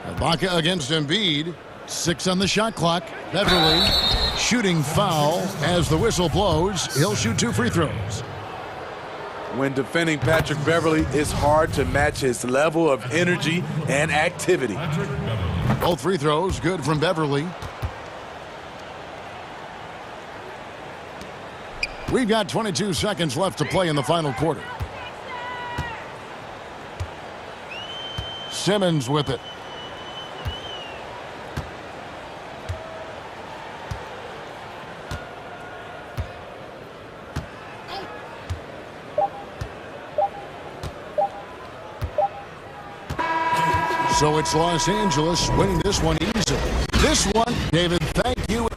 Ibaka against Embiid. 6 on the shot clock. Beverly shooting foul as the whistle blows. He'll shoot 2 free throws. When defending Patrick Beverly, it's hard to match his level of energy and activity. Both free throws good from Beverly. We've got 22 seconds left to play in the final quarter. Simmons with it. So it's Los Angeles winning this one easily. This one, David, thank you.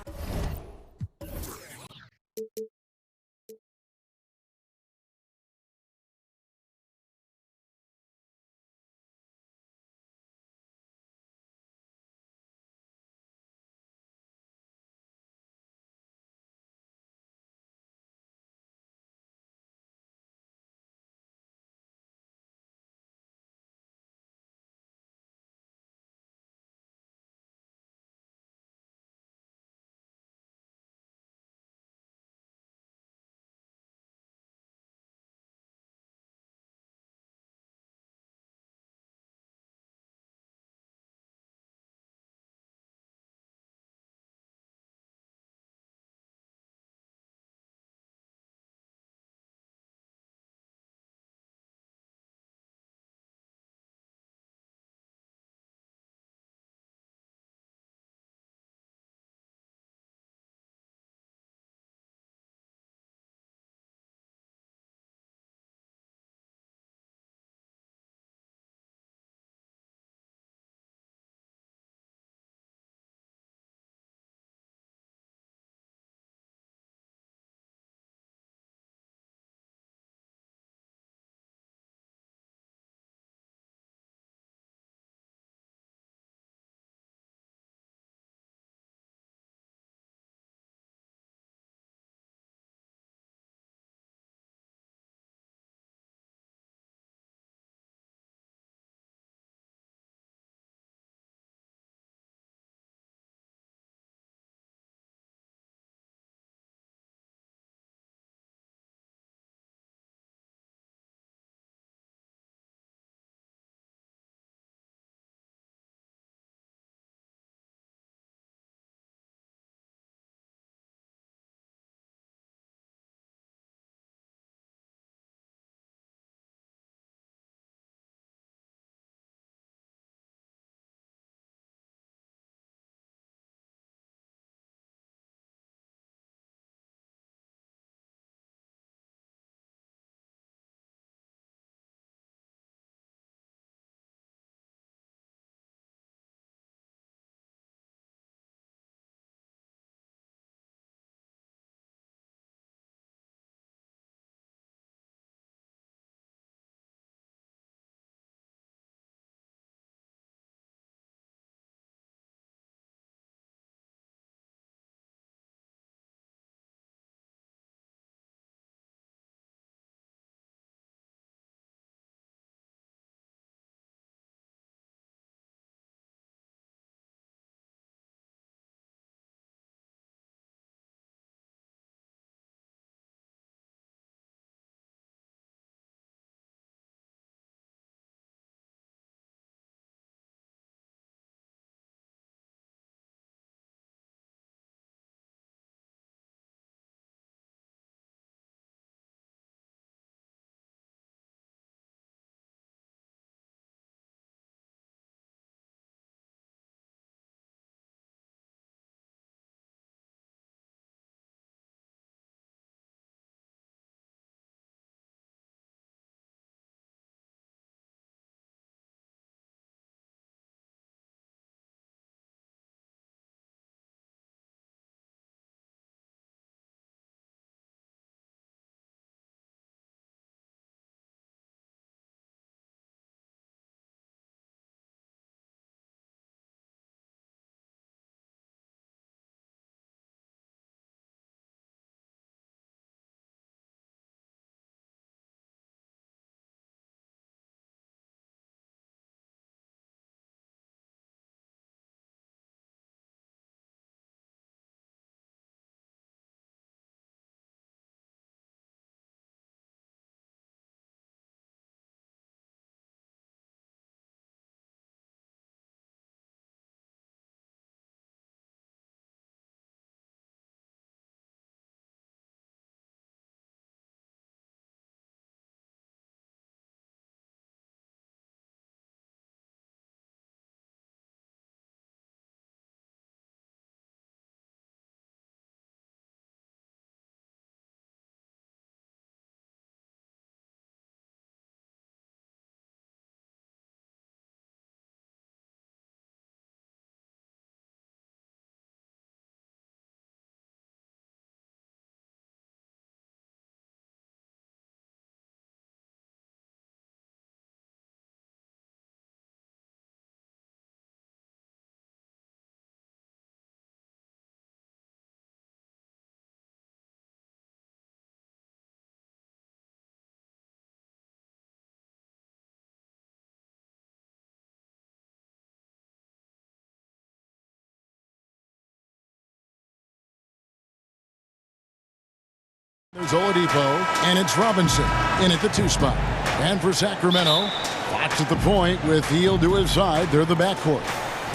There's Oladipo, and it's Robinson in at the 2 spot. And for Sacramento, Fox at the point with Hield to his side. They're the backcourt.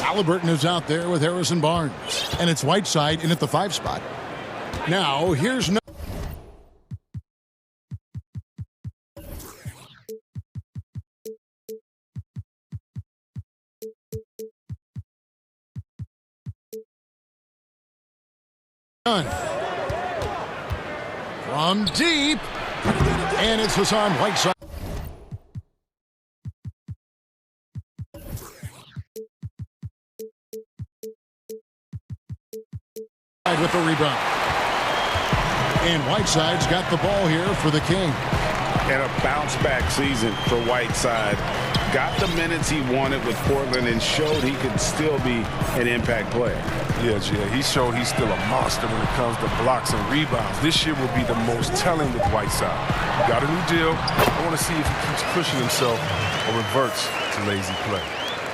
Halliburton is out there with Harrison Barnes. And it's Whiteside in at the 5 spot. Now, here's Nunn. From deep. And it's Hassan Whiteside. With the rebound. And Whiteside's got the ball here for the King. And a bounce-back season for Whiteside. Got the minutes he wanted with Portland and showed he could still be an impact player. Yeah, Jay, he showed he's still a monster when it comes to blocks and rebounds. This year will be the most telling with Whiteside. Got a new deal. I want to see if he keeps pushing himself or reverts to lazy play.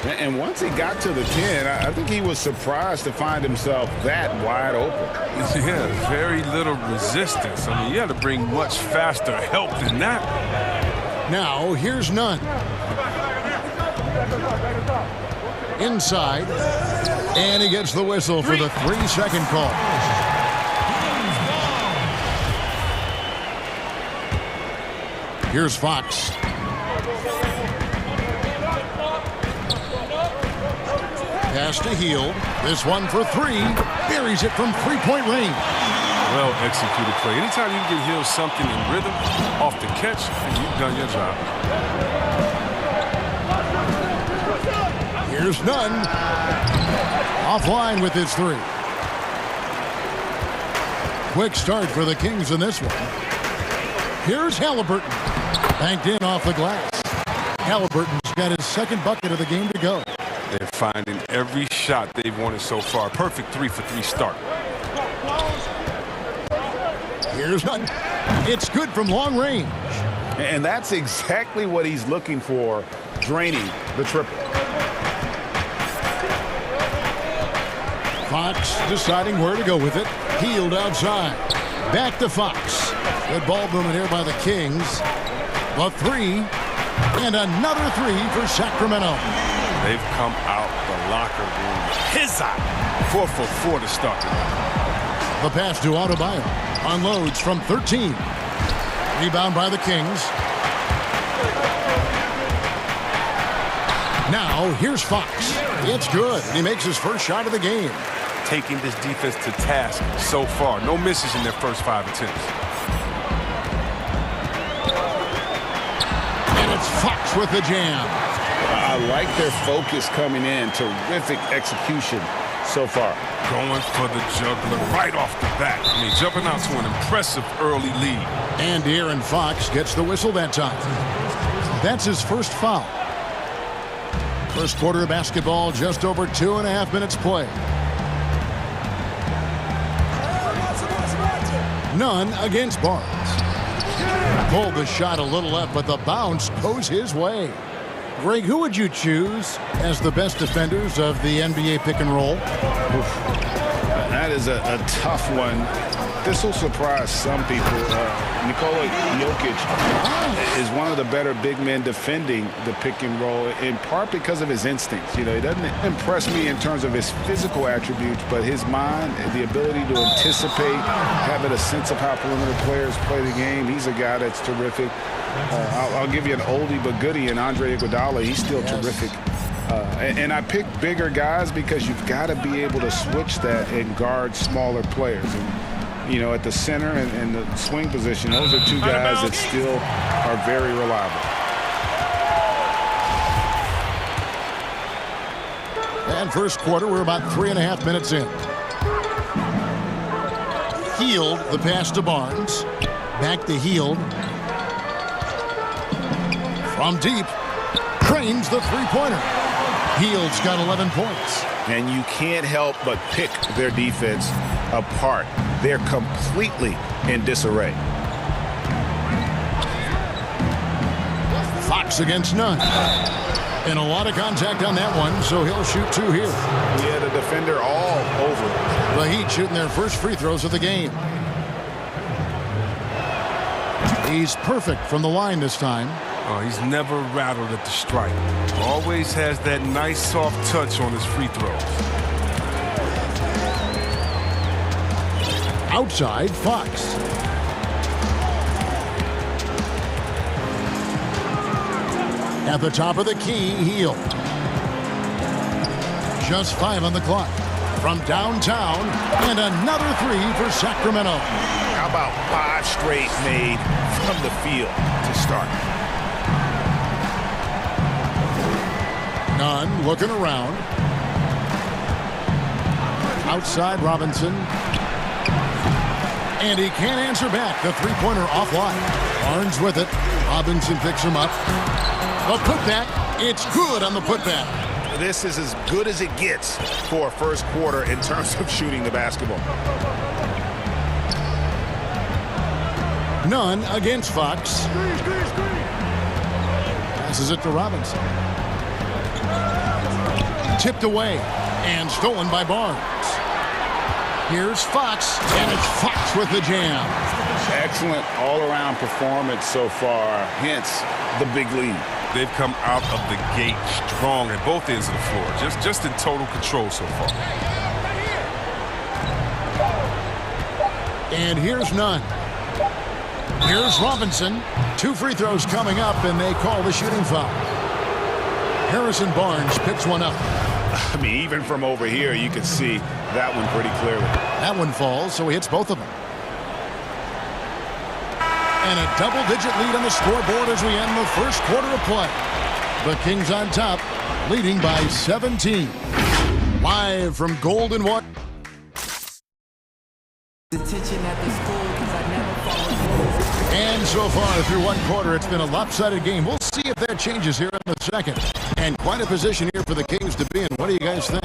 And once he got to the 10, I think he was surprised to find himself that wide open. Yeah, very little resistance. I mean, you had to bring much faster help than that. Now, here's Nunn. Inside. And he gets the whistle for the 3-second call. Here's Fox. Pass to Hield. This one for 3. Buries it from 3-point range. Well executed play. Anytime you can get Hield something in rhythm off the catch, you've done your job. Here's Nunn. Offline with his 3. Quick start for the Kings in this one. Here's Halliburton. Banked in off the glass. Halliburton's got his 2nd bucket of the game to go. They're finding every shot they've wanted so far. Perfect 3-for-3 start. Here's Nunn. It's good from long range. And that's exactly what he's looking for, draining the triple. Fox deciding where to go with it. Hield outside. Back to Fox. Good ball movement here by the Kings. The 3. And another 3 for Sacramento. They've come out the locker room. His eye. 4 for 4 to start. The pass to Adebayo. Unloads from 13. Rebound by the Kings. Now, here's Fox. It's good. He makes his first shot of the game. Taking this defense to task so far. No misses in their first 5 attempts. And it's Fox with the jam. I like their focus coming in. Terrific execution so far. Going for the juggler right off the bat. I mean, jumping out to an impressive early lead. And De'Aaron Fox gets the whistle that time. That's his first foul. First quarter of basketball, just over 2.5 minutes play. Nunn against Barnes. Pulled the shot a little left, but the bounce goes his way. Greg, who would you choose as the best defenders of the NBA pick and roll? That is a tough one. This will surprise some people. Nikola Jokic is one of the better big men defending the pick and roll, in part because of his instincts. You know, he doesn't impress me in terms of his physical attributes, but his mind, the ability to anticipate, having a sense of how perimeter players play the game. He's a guy that's terrific. I'll give you an oldie but goodie in Andre Iguodala. He's still terrific. And I pick bigger guys because you've got to be able to switch that and guard smaller players. And, you know, at the center and the swing position, those are 2 guys that still are very reliable. And first quarter, we're about 3.5 minutes in. Hield, the pass to Barnes. Back to Hield. From deep. Cranes the 3-pointer. Hield's got 11 points. And you can't help but pick their defense apart. They're completely in disarray. Fox against Nunn. And a lot of contact on that one, so he'll shoot 2 here. He had a defender all over. The Heat shooting their first free throws of the game. He's perfect from the line this time. Oh, he's never rattled at the stripe. Always has that nice soft touch on his free throws. Outside, Fox. At the top of the key, Heel. Just 5 on the clock. From downtown, and another 3 for Sacramento. How about 5 straight made from the field to start? Nunn looking around. Outside, Robinson. And he can't answer back. The three-pointer offline. Barnes with it. Robinson picks him up. The putback. It's good on the putback. This is as good as it gets for a first quarter in terms of shooting the basketball. Nunn against Fox. Passes it to Robinson. Tipped away and stolen by Barnes. Here's Fox, and it's Fox with the jam. Excellent all-around performance so far, hence the big lead. They've come out of the gate strong at both ends of the floor, just in total control so far. And here's Nunn. Here's Robinson. 2 free throws coming up, and they call the shooting foul. Harrison Barnes picks one up. I mean, even from over here, you can see that one pretty clearly. That one falls, so he hits both of them. And a double-digit lead on the scoreboard as we end the first quarter of play. The Kings on top, leading by 17. Live from Golden Water. And so far through one quarter, it's been a lopsided game. We'll see if that changes here in the second. And quite a position here for the Kings to be in. What do you guys think?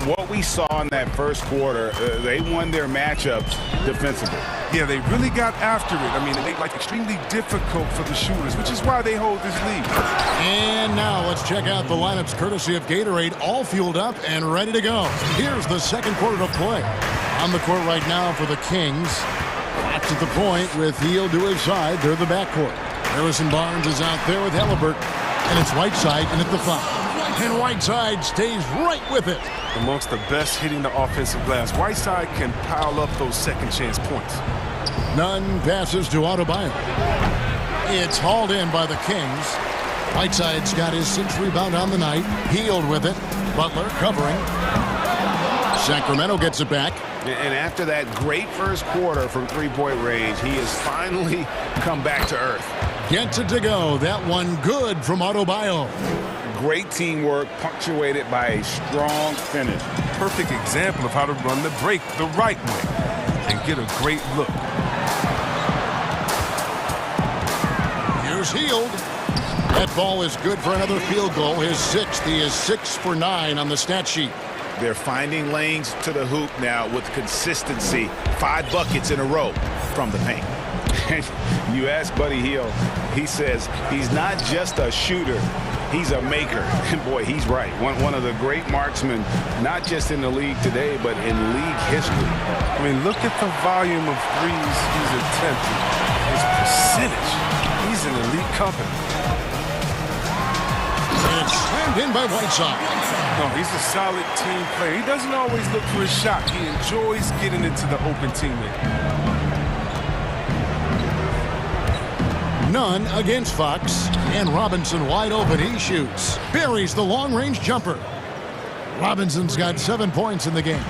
What we saw in that first quarter, they won their matchups defensively. Yeah, they really got after it. I mean, they like extremely difficult for the shooters, which is why they hold this lead. And now let's check out the lineups courtesy of Gatorade, all fueled up and ready to go. Here's the second quarter of play. On the court right now for the Kings. That's at the point with Heel to his side. They're the backcourt. Harrison Barnes is out there with Hellebert. And it's Whiteside in at the 5. And Whiteside stays right with it. Amongst the best hitting the offensive glass, Whiteside can pile up those second chance points. Nunn passes to Adebayo. It's hauled in by the Kings. Whiteside's got his 6th rebound on the night. Healed with it. Butler covering. Sacramento gets it back. And after that great first quarter from three-point range, he has finally come back to earth. Gets it to go. That one good from Adebayo. Great teamwork punctuated by a strong finish. Perfect example of how to run the break the right way and get a great look. Here's Healed. That ball is good for another field goal. His 6th. He is 6 for 9 on the stat sheet. They're finding lanes to the hoop now with consistency. 5 buckets in a row from the paint. You ask Buddy Hield, he says he's not just a shooter, he's a maker. And boy, he's right. One of the great marksmen, not just in the league today, but in league history. I mean, look at the volume of threes he's attempting. His percentage. He's in elite company. And it's slammed in by Whiteside. No, he's a solid team player. He doesn't always look for a shot. He enjoys getting into the open teammate. Nunn against Fox, and Robinson wide open. He shoots. Buries the long-range jumper. Robinson's got 7 points in the game.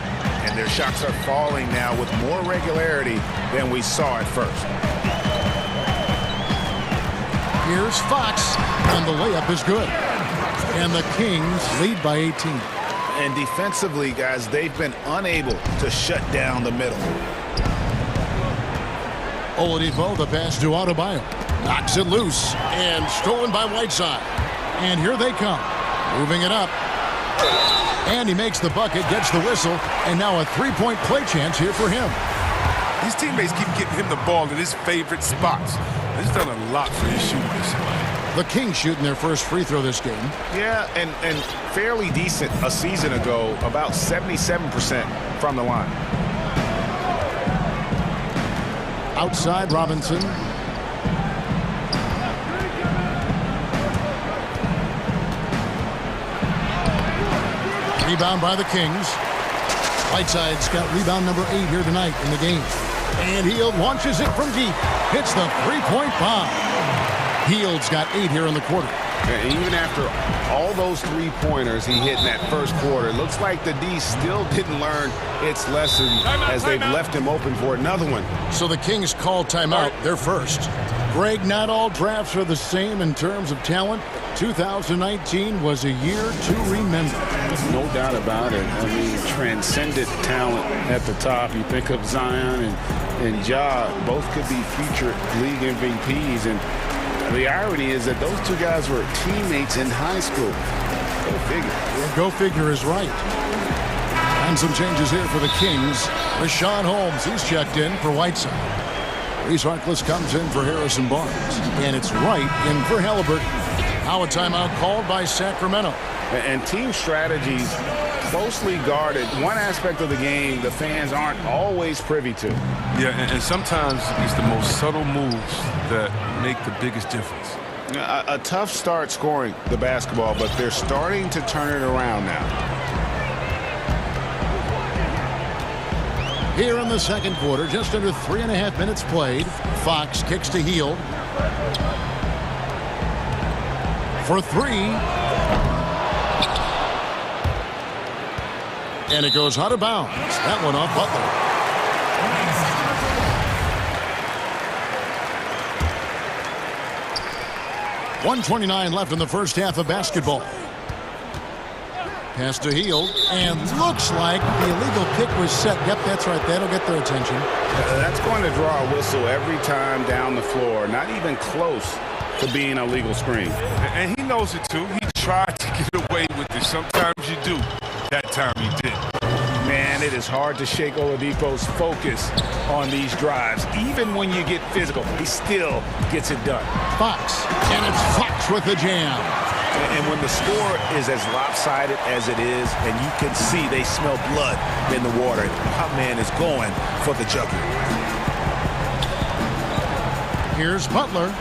And their shots are falling now with more regularity than we saw at first. Here's Fox, and the layup is good. And the Kings lead by 18. And defensively, guys, they've been unable to shut down the middle. Oladipo, the pass to Adebayo. Knocks it loose and stolen by Whiteside. And here they come. Moving it up. And he makes the bucket, gets the whistle, and now a three-point play chance here for him. His teammates keep getting him the ball in his favorite spots. He's done a lot for his shooting. The Kings shooting their first free throw this game. Yeah, and fairly decent a season ago, about 77% from the line. Outside, Robinson. Rebound by the Kings. Whiteside's got rebound number 8 here tonight in the game. And Hield launches it from deep. Hits the three-point bomb. Hield's got 8 here in the quarter. And even after all those three-pointers he hit in that first quarter, it looks like the D still didn't learn its lesson as they've left him open for another one. So the Kings call timeout. They're first. Greg, not all drafts are the same in terms of talent. 2019 was a year to remember. No doubt about it. I mean, transcendent talent at the top. You think of Zion and Ja, both could be future league MVPs. And the irony is that those two guys were teammates in high school. Go figure. Yeah, go figure is right. And some changes here for the Kings. Rashawn Holmes, he's checked in for Whiteside. Reese Harkless comes in for Harrison Barnes. And it's Wright in for Halliburton. Now a timeout called by Sacramento. And team strategies closely guarded. One aspect of the game the fans aren't always privy to. Yeah, and sometimes it's the most subtle moves that make the biggest difference. A tough start scoring the basketball, but they're starting to turn it around now. Here in the second quarter, just under 3.5 minutes played. Fox kicks to Hield. For 3. And it goes out of bounds. That one off Butler. .129 left in the first half of basketball. Pass to Hield, and looks like the illegal pick was set. Yep, that's right. That'll get their attention. That's going to draw a whistle every time down the floor. Not even close to being a legal screen. And he knows it too. He tried to get away with it. Sometimes you do. That time he did. Man, it is hard to shake Oladipo's focus on these drives. Even when you get physical, he still gets it done. Fox, and it's Fox with the jam. And when the score is as lopsided as it is, and you can see they smell blood in the water, my man is going for the jugular. Here's Butler.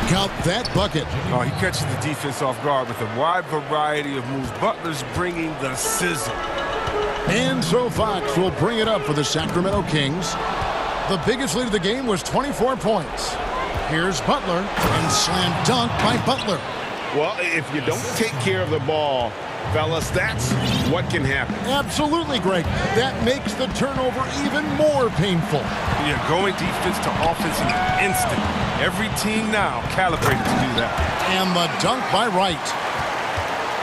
Count that bucket. Oh, he catches the defense off guard with a wide variety of moves. Butler's bringing the sizzle. And so Fox will bring it up for the Sacramento Kings. The biggest lead of the game was 24 points. Here's Butler, and slam dunk by Butler. Well, if you don't take care of the ball, fellas, that's what can happen. Absolutely, Greg. That makes the turnover even more painful. Yeah, going defense to offense in an instant. Every team now calibrated to do that. And the dunk by Wright.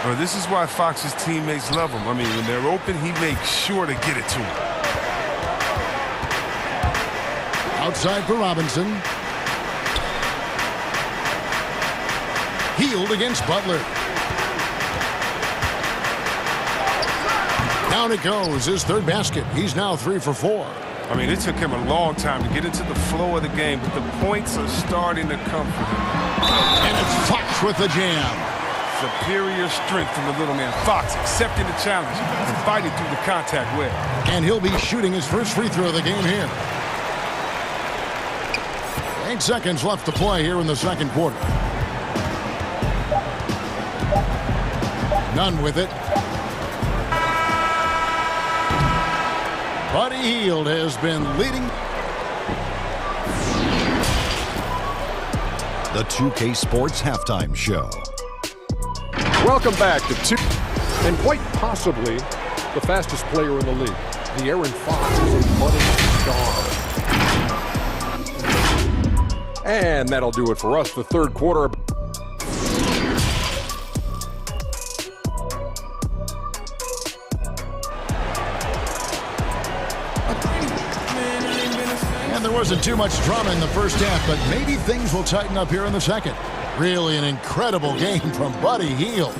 Well, this is why Fox's teammates love him. I mean, when they're open, he makes sure to get it to them. Outside for Robinson. Hield against Butler. Down it goes, his third basket. He's now 3 for 4. I mean, it took him a long time to get into the flow of the game, but the points are starting to come for him. And it's Fox with the jam. Superior strength from the little man. Fox accepting the challenge and fighting through the contact web. And he'll be shooting his first free throw of the game here. 8 seconds left to play here in the second quarter. None with it. Buddy Hield has been leading. The 2K Sports Halftime Show. Welcome back to 2, and quite possibly the fastest player in the league. The Aaron Fox is a budding star. And that'll do it for us. The third quarter. And there wasn't too much drama in the first half, but maybe things will tighten up here in the second. Really an incredible game from Buddy Hield.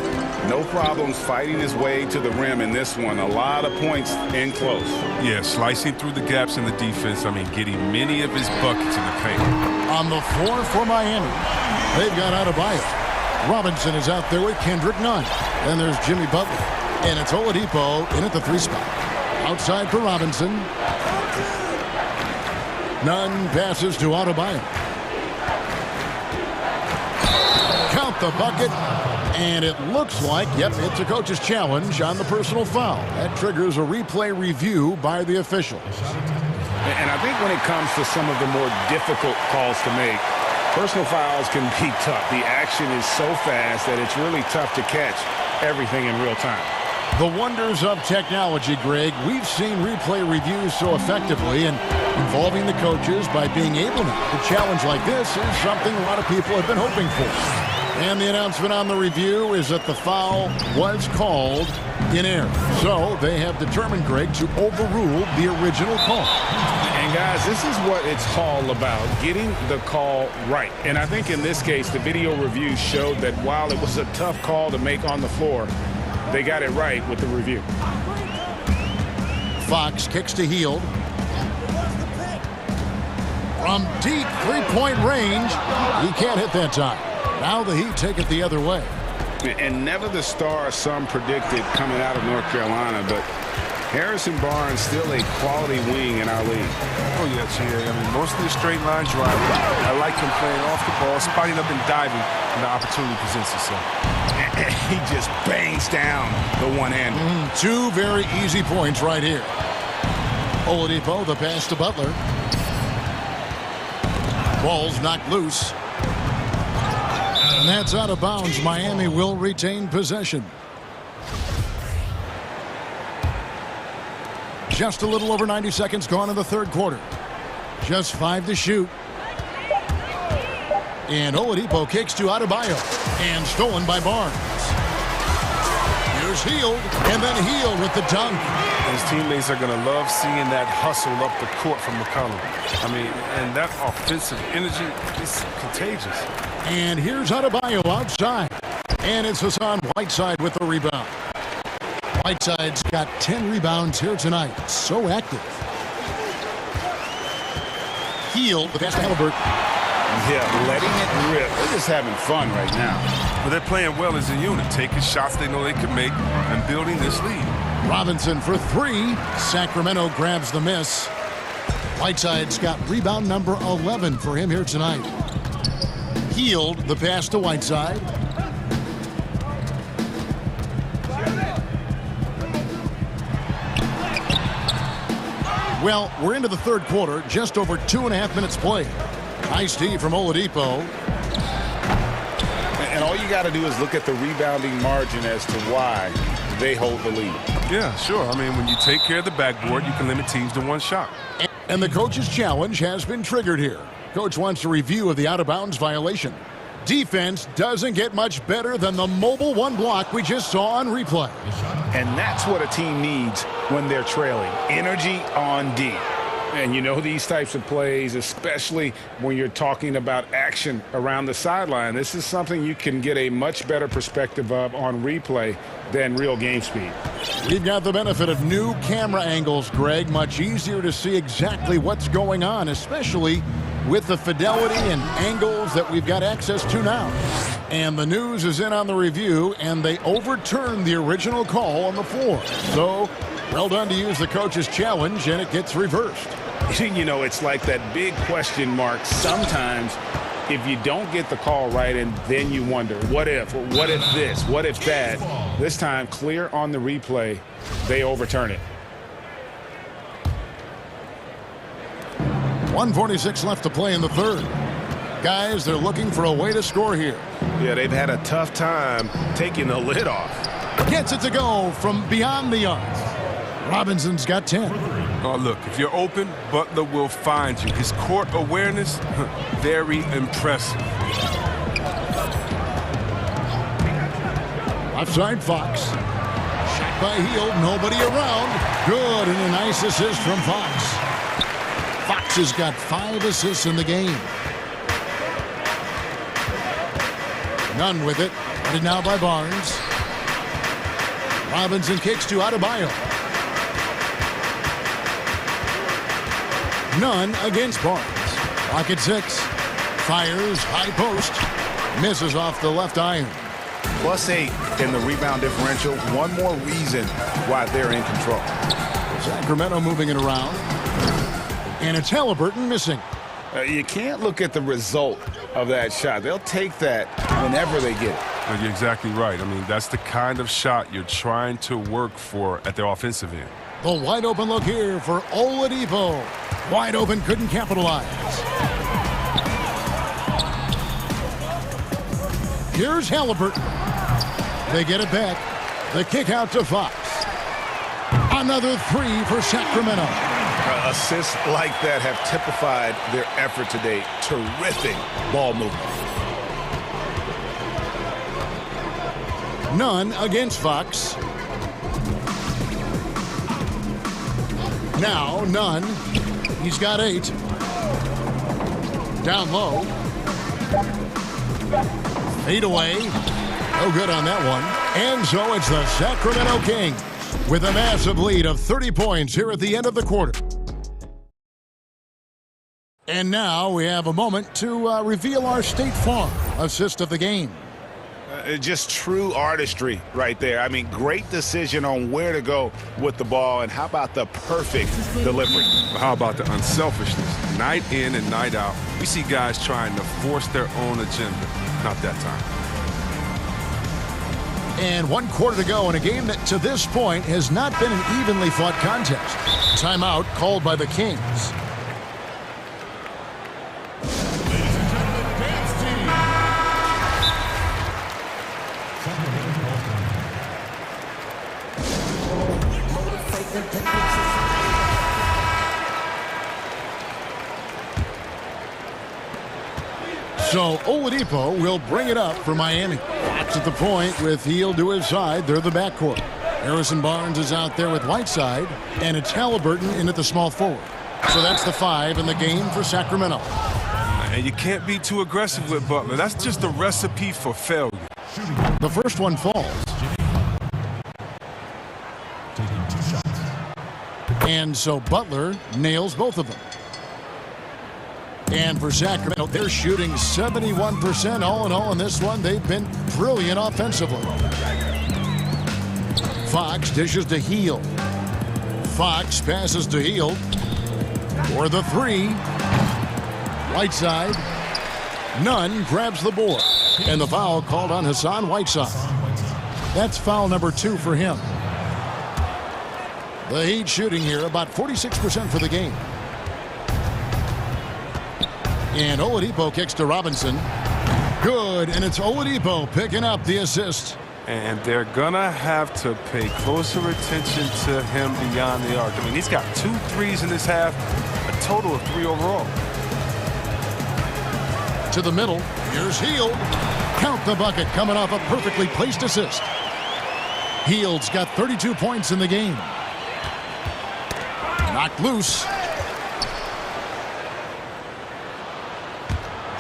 No problems fighting his way to the rim in this one. A lot of points in close. Yeah, slicing through the gaps in the defense. I mean, getting many of his buckets in the paint. On the floor for Miami, they've got Adebayo. Robinson is out there with Kendrick Nunn. Then there's Jimmy Butler. And it's Oladipo in at the 3 spot. Outside for Robinson. Nunn passes to Adebayo. Count the bucket. And it looks like, yep, it's a coach's challenge on the personal foul. That triggers a replay review by the officials. And I think when it comes to some of the more difficult calls to make, personal fouls can be tough. The action is so fast that it's really tough to catch everything in real time. The wonders of technology, Greg. We've seen replay reviews so effectively, and involving the coaches by being able to make a challenge like this is something a lot of people have been hoping for. And the announcement on the review is that the foul was called in error. So they have determined, Greg, to overrule the original call. And guys, this is what it's all about, getting the call right. And I think in this case, the video review showed that while it was a tough call to make on the floor, they got it right with the review. Fox kicks to Hield. From deep three-point range, he can't hit that time. Now the Heat take it the other way. And never the star some predicted coming out of North Carolina, but Harrison Barnes still a quality wing in our league. Oh, yeah, Chie. I mean, mostly a straight line driver. I like him playing off the ball, spotting up and diving when the opportunity presents itself. He just bangs down the one-hander. Two very easy points right here. Oladipo, the pass to Butler. Ball's knocked loose. And that's out of bounds. Miami will retain possession. Just a little over 90 seconds gone in the third quarter. Just 5 to shoot. And Oladipo kicks to Adebayo. And stolen by Barnes. Here's Hield. And then Hield with the dunk. His teammates are going to love seeing that hustle up the court from McCollum. I mean, and that offensive energy is contagious. And here's Adebayo outside. And it's Hassan Whiteside with the rebound. Whiteside's got 10 rebounds here tonight. So active. Hield, the pass to Halliburton. Yeah, letting it rip. They're just having fun right now. But they're playing well as a unit, taking shots they know they can make and building this lead. Robinson for 3. Sacramento grabs the miss. Whiteside's got rebound number 11 for him here tonight. Hield, the pass to Whiteside. Well, we're into the third quarter, just over 2.5 minutes played. Nice D from Oladipo. And all you got to do is look at the rebounding margin as to why they hold the lead. Yeah, sure. I mean, when you take care of the backboard, you can limit teams to one shot. And the coach's challenge has been triggered here. Coach wants a review of the out-of-bounds violation. Defense doesn't get much better than the mobile one block we just saw on replay. And that's what a team needs when they're trailing. Energy on D. And you know these types of plays, especially when you're talking about action around the sideline, this is something you can get a much better perspective of on replay than real game speed. We've got the benefit of new camera angles, Greg. Much easier to see exactly what's going on, especially with the fidelity and angles that we've got access to now. And the news is in on the review, and they overturned the original call on the floor. So, well done to use the coach's challenge, and it gets reversed. You know, it's like that big question mark sometimes if you don't get the call right, and then you wonder, what if this, what if that? This time, clear on the replay, they overturn it. 1:46 left to play in the third. Guys, they're looking for a way to score here. Yeah, they've had a tough time taking the lid off. Gets it to go from beyond the arc. Robinson's got 10. Oh, look, if you're open, Butler will find you. His court awareness, very impressive. Left side, Fox. Shot by Hield, nobody around. Good, and a nice assist from Fox. Fox has got 5 assists in the game. None with it. Headed now by Barnes. Robinson kicks to Adebayo. None against Barnes. Clock at 6. Fires, high post. Misses off the left iron. +8 in the rebound differential. One more reason why they're in control. Sacramento moving it around. And it's Halliburton missing. You can't look at the result of that shot. They'll take that whenever they get it. Well, you're exactly right. I mean, that's the kind of shot you're trying to work for at the offensive end. The wide open look here for Oladipo. Wide open, couldn't capitalize. Here's Halliburton. They get it back. The kick out to Fox. Another three for Sacramento. Assists like that have typified their effort today. Terrific ball movement. None against Fox. Now Nunn. He's got 8. Down low. Fade away. No good on that one. And so it's the Sacramento Kings with a massive lead of 30 points here at the end of the quarter. And now we have a moment to reveal our State Farm assist of the game. Just true artistry right there. I mean, great decision on where to go with the ball, and how about the perfect delivery? How about the unselfishness? Night in and night out, we see guys trying to force their own agenda. Not that time. And 1 quarter to go in a game that to this point has not been an evenly fought contest. Timeout called by the Kings. So Oladipo will bring it up for Miami. Fox at the point with Hield to his side. They're the backcourt. Harrison Barnes is out there with Whiteside, and it's Halliburton in at the small forward. So that's the 5 in the game for Sacramento. And you can't be too aggressive with Butler. That's just a recipe for failure. The first one falls. Taking 2 shots. And so Butler nails both of them. And for Sacramento, they're shooting 71% all in all in this one. They've been brilliant offensively. Fox dishes to Hield. Fox passes to Hield for the 3. Whiteside. Nunn grabs the board. And the foul called on Hassan Whiteside. That's foul number 2 for him. The Heat shooting here about 46% for the game. And Oladipo kicks to Robinson. Good, and it's Oladipo picking up the assist. And they're going to have to pay closer attention to him beyond the arc. I mean, he's got 2 threes in this half, a total of 3 overall. To the middle, here's Hield. Count the bucket coming off a perfectly placed assist. Hield's got 32 points in the game. Knocked loose.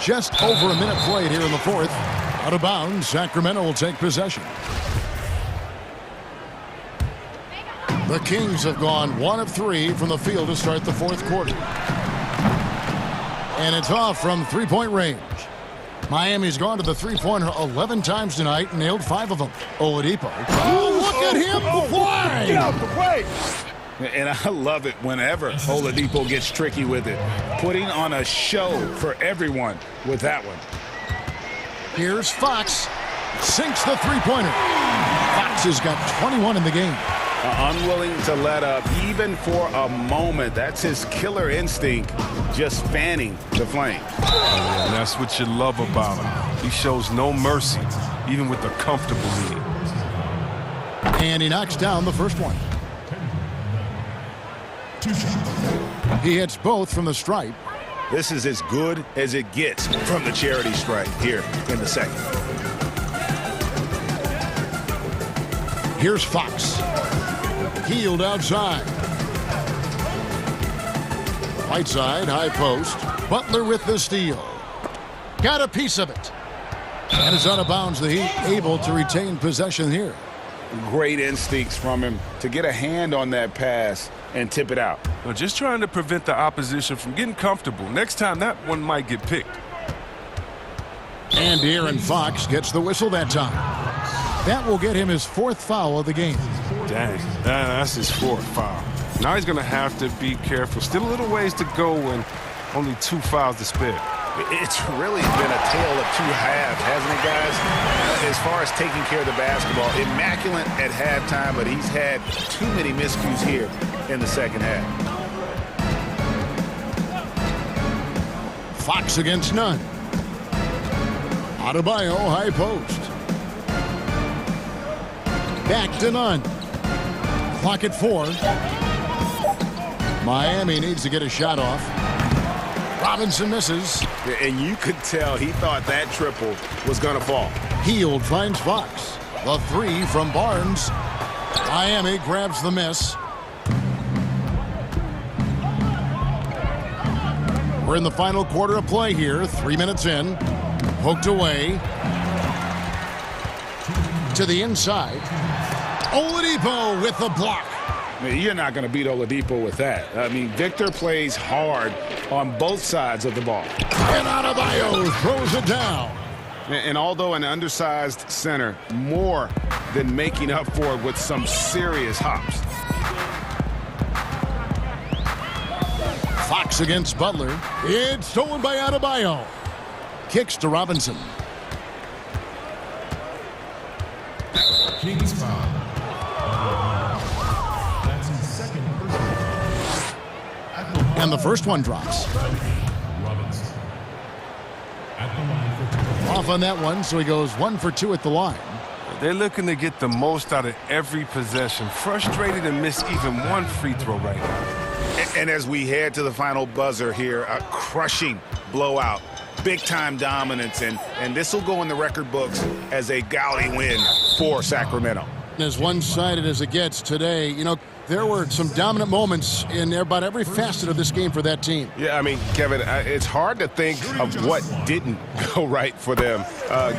Just over a minute played here in the 4th. Out of bounds, Sacramento will take possession. The Kings have gone 1 of 3 from the field to start the 4th quarter. And it's off from 3-point range. Miami's gone to the 3-pointer 11 times tonight and nailed 5 of them. Oladipo. Oh, look at him fly! Get out the way! And I love it whenever Oladipo gets tricky with it. Putting on a show for everyone with that one. Here's Fox. Sinks the 3-pointer. Fox has got 21 in the game. Unwilling to let up even for a moment. That's his killer instinct, just fanning the flame. And that's what you love about him. He shows no mercy, even with a comfortable lead. And he knocks down the first one. 2 shots. He hits both from the stripe. This is as good as it gets from the charity stripe here in the second. Here's Fox. Hield outside. Whiteside, high post. Butler with the steal. Got a piece of it. And it's out of bounds. The Heat able to retain possession here. Great instincts from him to get a hand on that pass and tip it out. Well, just trying to prevent the opposition from getting comfortable. Next time, that one might get picked. And De'Aaron Fox gets the whistle that time. That will get him his 4th foul of the game. Dang, that's his 4th foul. Now he's going to have to be careful. Still a little ways to go, and only 2 fouls to spare. It's really been a tale of two halves, hasn't it, guys? As far as taking care of the basketball, immaculate at halftime, but he's had too many miscues here in the second half. Fox against none. Adebayo, high post. Back to none. Clock at 4. Miami needs to get a shot off. Robinson misses. And you could tell he thought that triple was going to fall. Hield finds Fox. The 3 from Barnes. Miami grabs the miss. We're in the final quarter of play here. 3 minutes in. Poked away. To the inside. Oladipo with the block. You're not going to beat Oladipo with that. I mean, Victor plays hard on both sides of the ball. And Adebayo throws it down. And although an undersized center, more than making up for it with some serious hops. Fox against Butler. It's stolen by Adebayo. Kicks to Robinson. Kings foul. That's his second personal foul. And the first one drops. Robinson. At the line for Off on that one, so he goes 1 for 2 at the line. They're looking to get the most out of every possession. Frustrated to miss even one free throw right now. And as we head to the final buzzer here, a crushing blowout. Big-time dominance, and this will go in the record books as a gaudy win for Sacramento. As one-sided as it gets today, you know, there were some dominant moments in about every facet of this game for that team. Yeah, I mean, Kevin, it's hard to think of what didn't go right for them.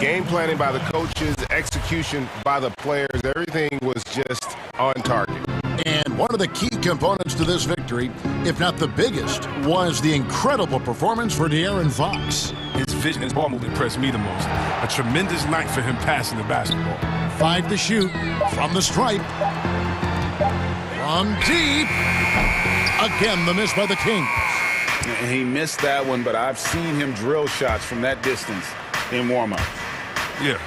Game planning by the coaches, execution by the players, everything was just on target. And one of the key components to this victory, if not the biggest, was the incredible performance for De'Aaron Fox. His vision, his ball movement impressed me the most. A tremendous night for him passing the basketball. 5 to shoot from the stripe. From deep. Again, the miss by the Kings. And he missed that one, but I've seen him drill shots from that distance in warm-up. Yeah.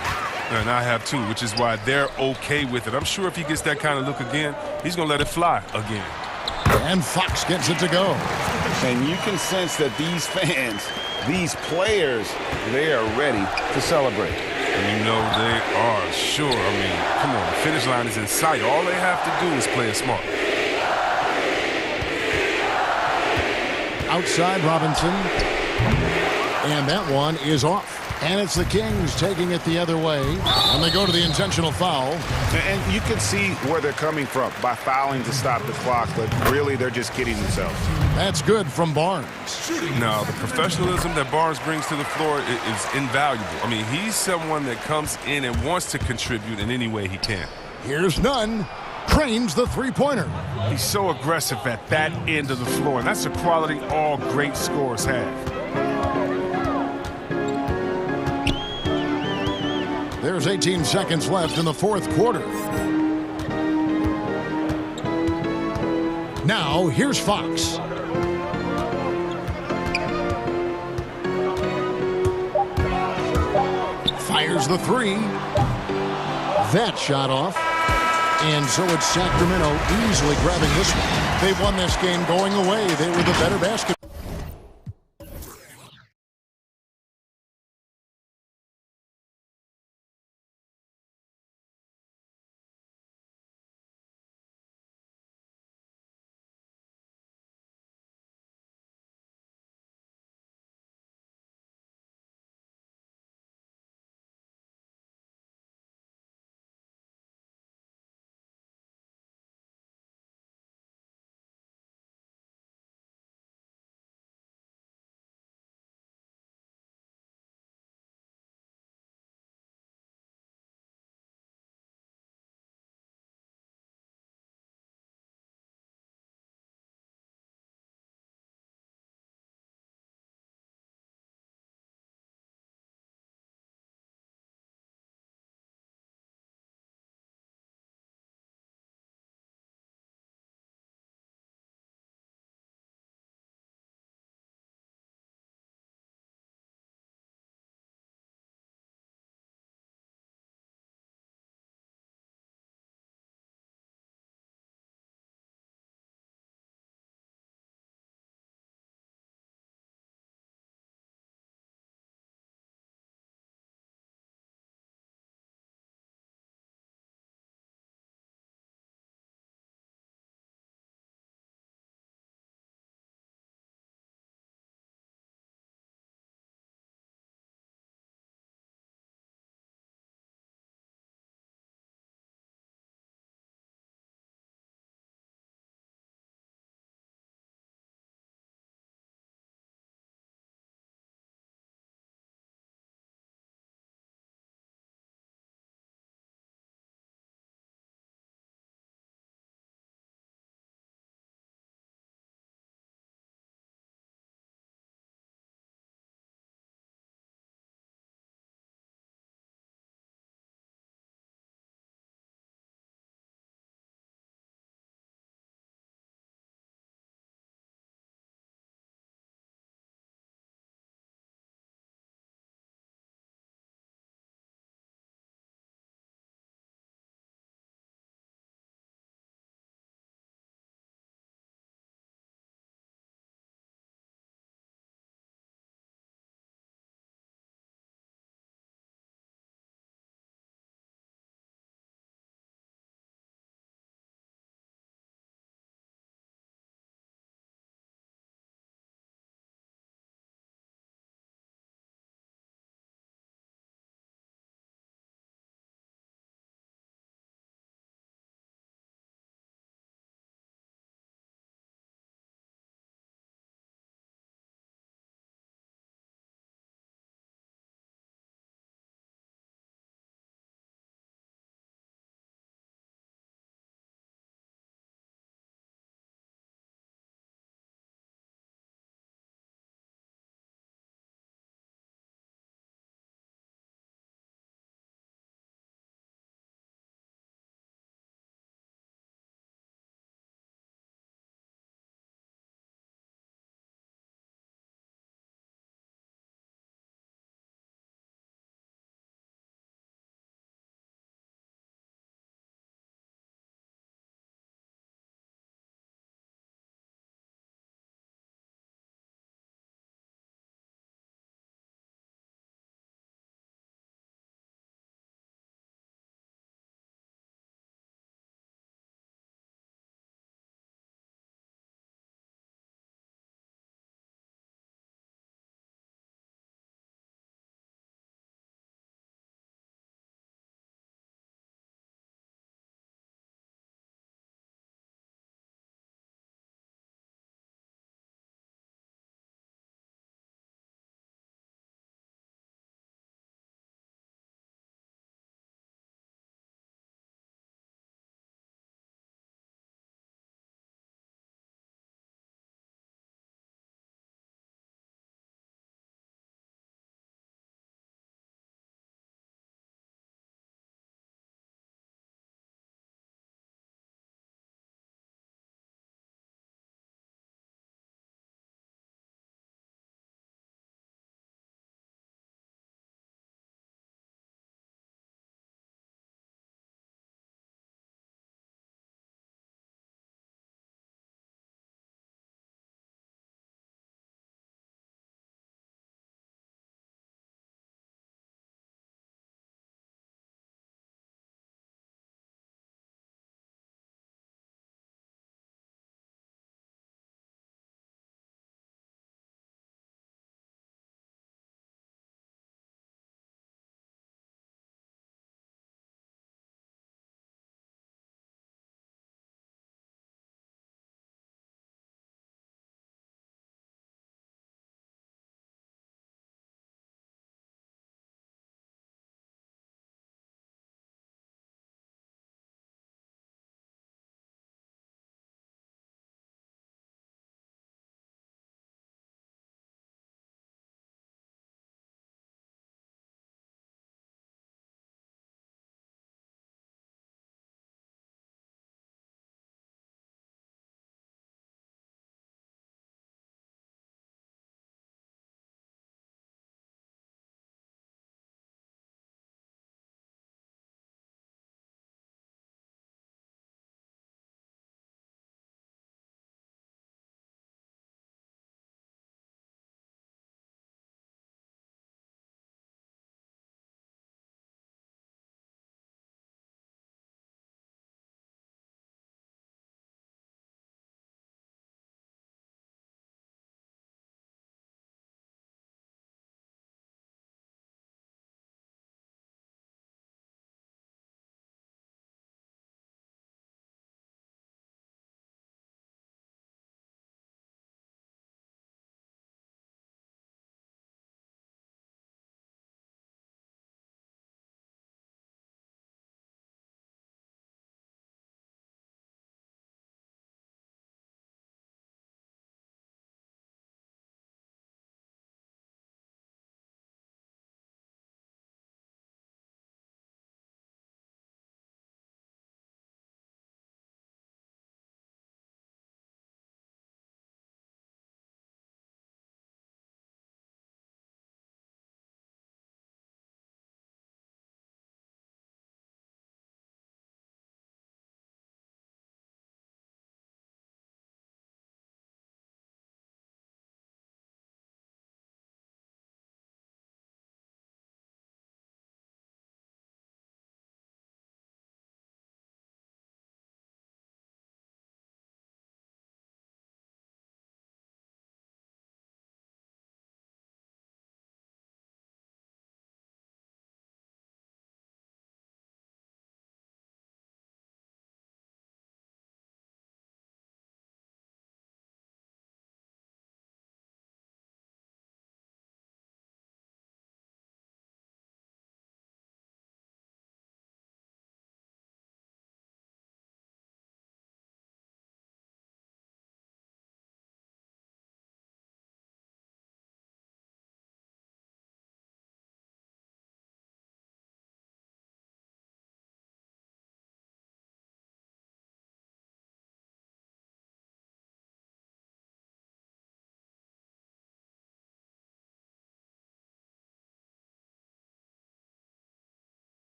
And I have too, which is why they're okay with it. I'm sure if he gets that kind of look again, he's going to let it fly again. And Fox gets it to go. And you can sense that these fans, these players, they are ready to celebrate. And you know they are, sure. I mean, come on, the finish line is in sight. All they have to do is play it smart. Outside Robinson. And that one is off. And it's the Kings taking it the other way. And they go to the intentional foul. And you can see where they're coming from by fouling to stop the clock, but really they're just kidding themselves. That's good from Barnes. No, the professionalism that Barnes brings to the floor is invaluable. I mean, he's someone that comes in and wants to contribute in any way he can. Here's none. Trains the three-pointer. He's so aggressive at that end of the floor, and that's a quality all great scorers have. There's 18 seconds left in the fourth quarter. Now, here's Fox. Fires the 3. That shot off. And so it's Sacramento easily grabbing this one. They won this game going away. They were the better basketball.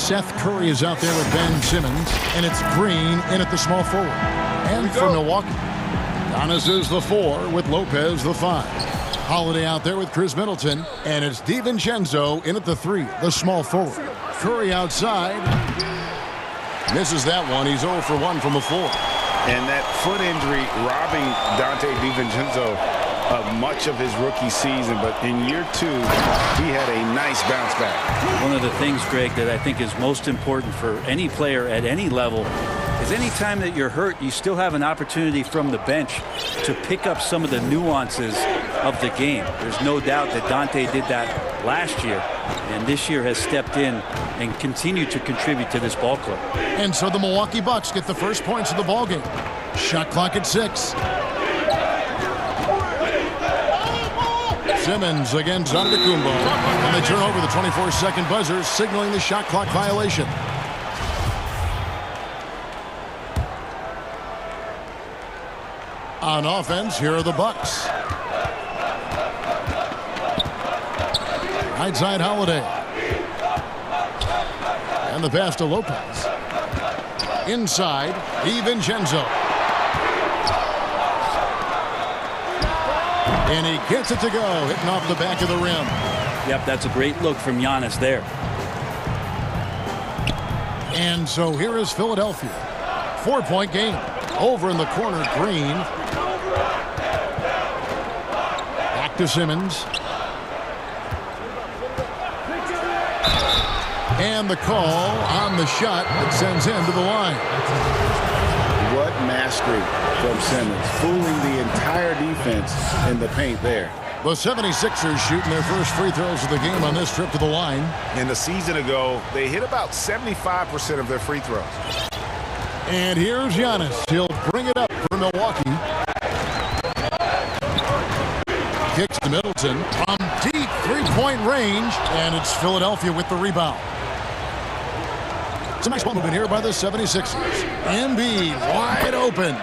Seth Curry is out there with Ben Simmons, and it's Green in at the small forward. And for Milwaukee, Giannis is the 4 with Lopez the 5. Holiday out there with Chris Middleton, and it's DiVincenzo in at the 3, the small forward. Curry outside. Misses that one. He's 0 for 1 from the floor. And that foot injury robbing Dante DiVincenzo of much of his rookie season, but in year 2, he had a nice bounce back. One of the things, Greg, that I think is most important for any player at any level is any time that you're hurt, you still have an opportunity from the bench to pick up some of the nuances of the game. There's no doubt that Dante did that last year, and this year has stepped in and continued to contribute to this ball club. And so the Milwaukee Bucks get the first points of the ball game. Shot clock at 6. Simmons against Antetokounmpo, and they turn over the 24-second buzzer, signaling the shot clock violation. On offense, here are the Bucks. Right side, Holiday. And the pass to Lopez. Inside, DiVincenzo. And he gets it to go, hitting off the back of the rim. Yep, that's a great look from Giannis there. And so here is Philadelphia. 4-point game. Over in the corner, Green. Back to Simmons. And the call on the shot that sends him to the line. What mastery from Simmons, fooling the entire defense in the paint there. The 76ers shooting their first free throws of the game on this trip to the line. And a season ago, they hit about 75% of their free throws. And here's Giannis. He'll bring it up for Milwaukee. Kicks to Middleton from deep three-point range, and it's Philadelphia with the rebound. It's a nice ball movement here by the 76ers. Embiid wide open.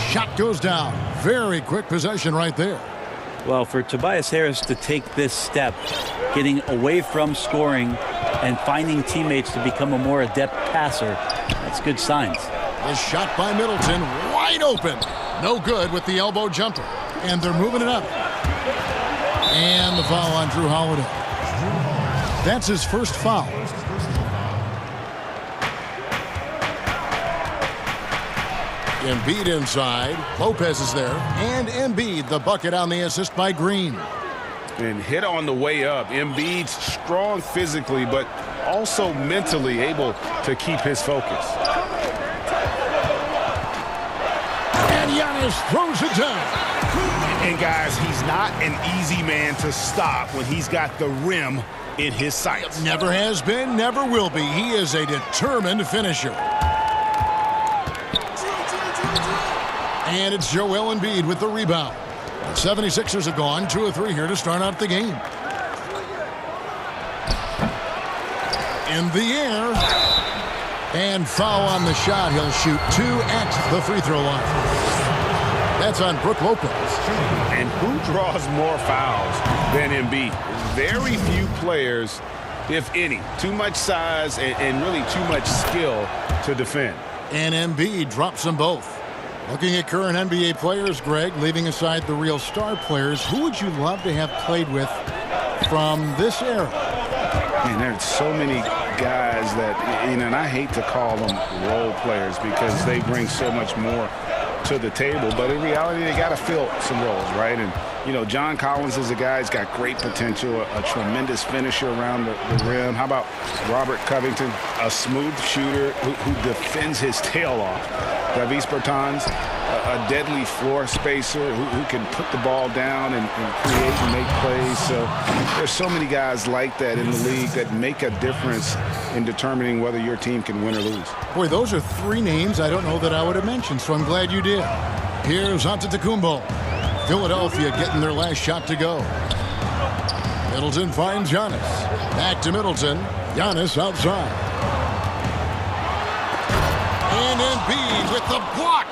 Shot goes down. Very quick possession right there. Well, for Tobias Harris to take this step, getting away from scoring and finding teammates to become a more adept passer, that's good signs. The shot by Middleton, wide open. No good with the elbow jumper. And they're moving it up. And the foul on Drew Holiday. That's his first foul. Embiid inside. Lopez is there. And Embiid, the bucket on the assist by Green. And hit on the way up. Embiid's strong physically, but also mentally able to keep his focus. And Giannis throws it down. And guys, he's not an easy man to stop when he's got the rim in his sights. Never has been, never will be. He is a determined finisher. And it's Joel Embiid with the rebound. The 76ers have gone 2 of 3 here to start out the game. In the air. And foul on the shot. He'll shoot 2 at the free throw line. That's on Brook Lopez. And who draws more fouls than Embiid? Very few players, if any. Too much size and really too much skill to defend. And Embiid drops them both. Looking at current NBA players, Greg, leaving aside the real star players, who would you love to have played with from this era? Man, there's so many guys that, you know, and I hate to call them role players because they bring so much more to the table, but in reality, they got to fill some roles, right? And, you know, John Collins is a guy who's got great potential, a tremendous finisher around the rim. How about Robert Covington, a smooth shooter who defends his tail off? Davis Bertans, a deadly floor spacer who can put the ball down and create and make plays. So there's so many guys like that in the league that make a difference in determining whether your team can win or lose. Boy, those are 3 names I don't know that I would have mentioned, so I'm glad you did. Here's Antetokounmpo. Philadelphia getting their last shot to go. Middleton finds Giannis. Back to Middleton. Giannis outside. And Embiid with the block.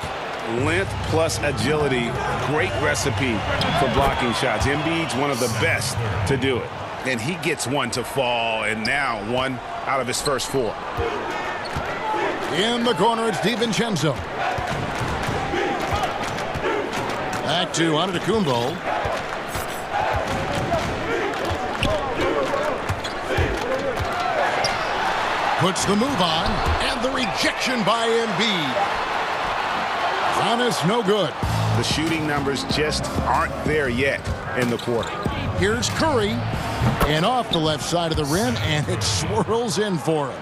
Length plus agility, great recipe for blocking shots. Embiid's one of the best to do it. And he gets one to fall, and now one out of his first 4. In the corner, it's DiVincenzo. Back to Antetokounmpo. Puts the move on, and the rejection by Embiid. Giannis, no good. The shooting numbers just aren't there yet in the quarter. Here's Curry, and off the left side of the rim, and it swirls in for him.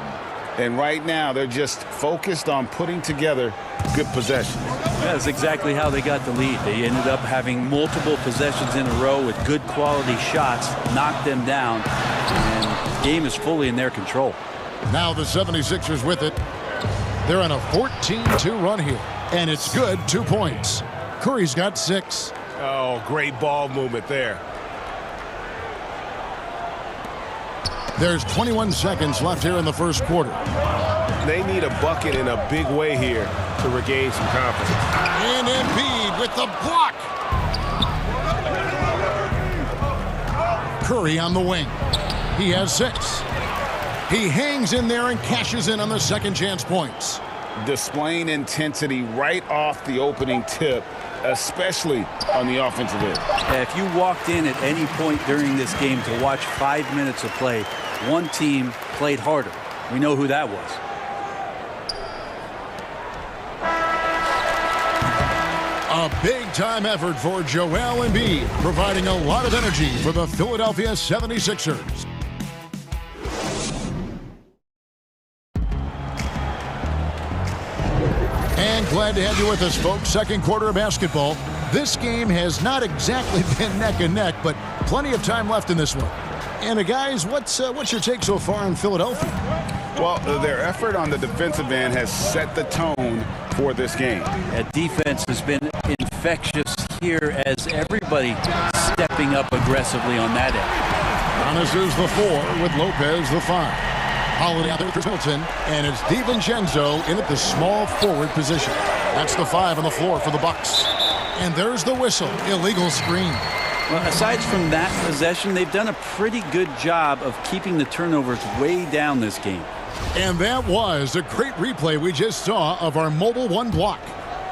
And right now, they're just focused on putting together good possessions. That's exactly how they got the lead. They ended up having multiple possessions in a row with good quality shots, knocked them down, and the game is fully in their control. Now the 76ers with it. They're on a 14-2 run here, and it's good. 2 points. Curry's got 6. Oh, great ball movement there. There's 21 seconds left here in the first quarter. They need a bucket in a big way here to regain some confidence. And Embiid with the block. Curry on the wing. He has 6. He hangs in there and cashes in on the second chance points. Displaying intensity right off the opening tip, especially on the offensive end. If you walked in at any point during this game to watch 5 minutes of play, one team played harder. We know who that was. A big-time effort for Joel Embiid, providing a lot of energy for the Philadelphia 76ers. And glad to have you with us, folks. Second quarter of basketball. This game has not exactly been neck and neck, but plenty of time left in this one. And guys, what's your take so far in Philadelphia? Well, their effort on the defensive end has set the tone for this game. That defense has been infectious here as everybody stepping up aggressively on that end. Giannis is the 4 with Lopez the 5. Holiday out there with Chris Middleton, and it's DiVincenzo in at the small forward position. That's the 5 on the floor for the Bucks. And there's the whistle. Illegal screen. Well, aside from that possession, they've done a pretty good job of keeping the turnovers way down this game. And that was a great replay we just saw of our mobile 1 block.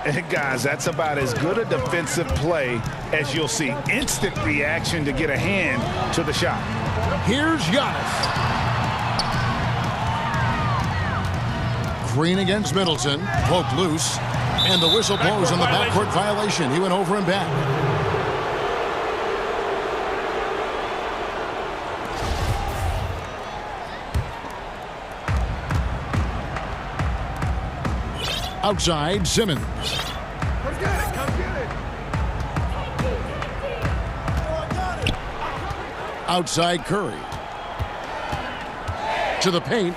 And guys, that's about as good a defensive play as you'll see. Instant reaction to get a hand to the shot. Here's Giannis. Green against Middleton, poked loose, and the whistle blows on the backcourt violation. He went over and back. Outside, Simmons. Come get it, come get it. Outside, Curry. To the paint.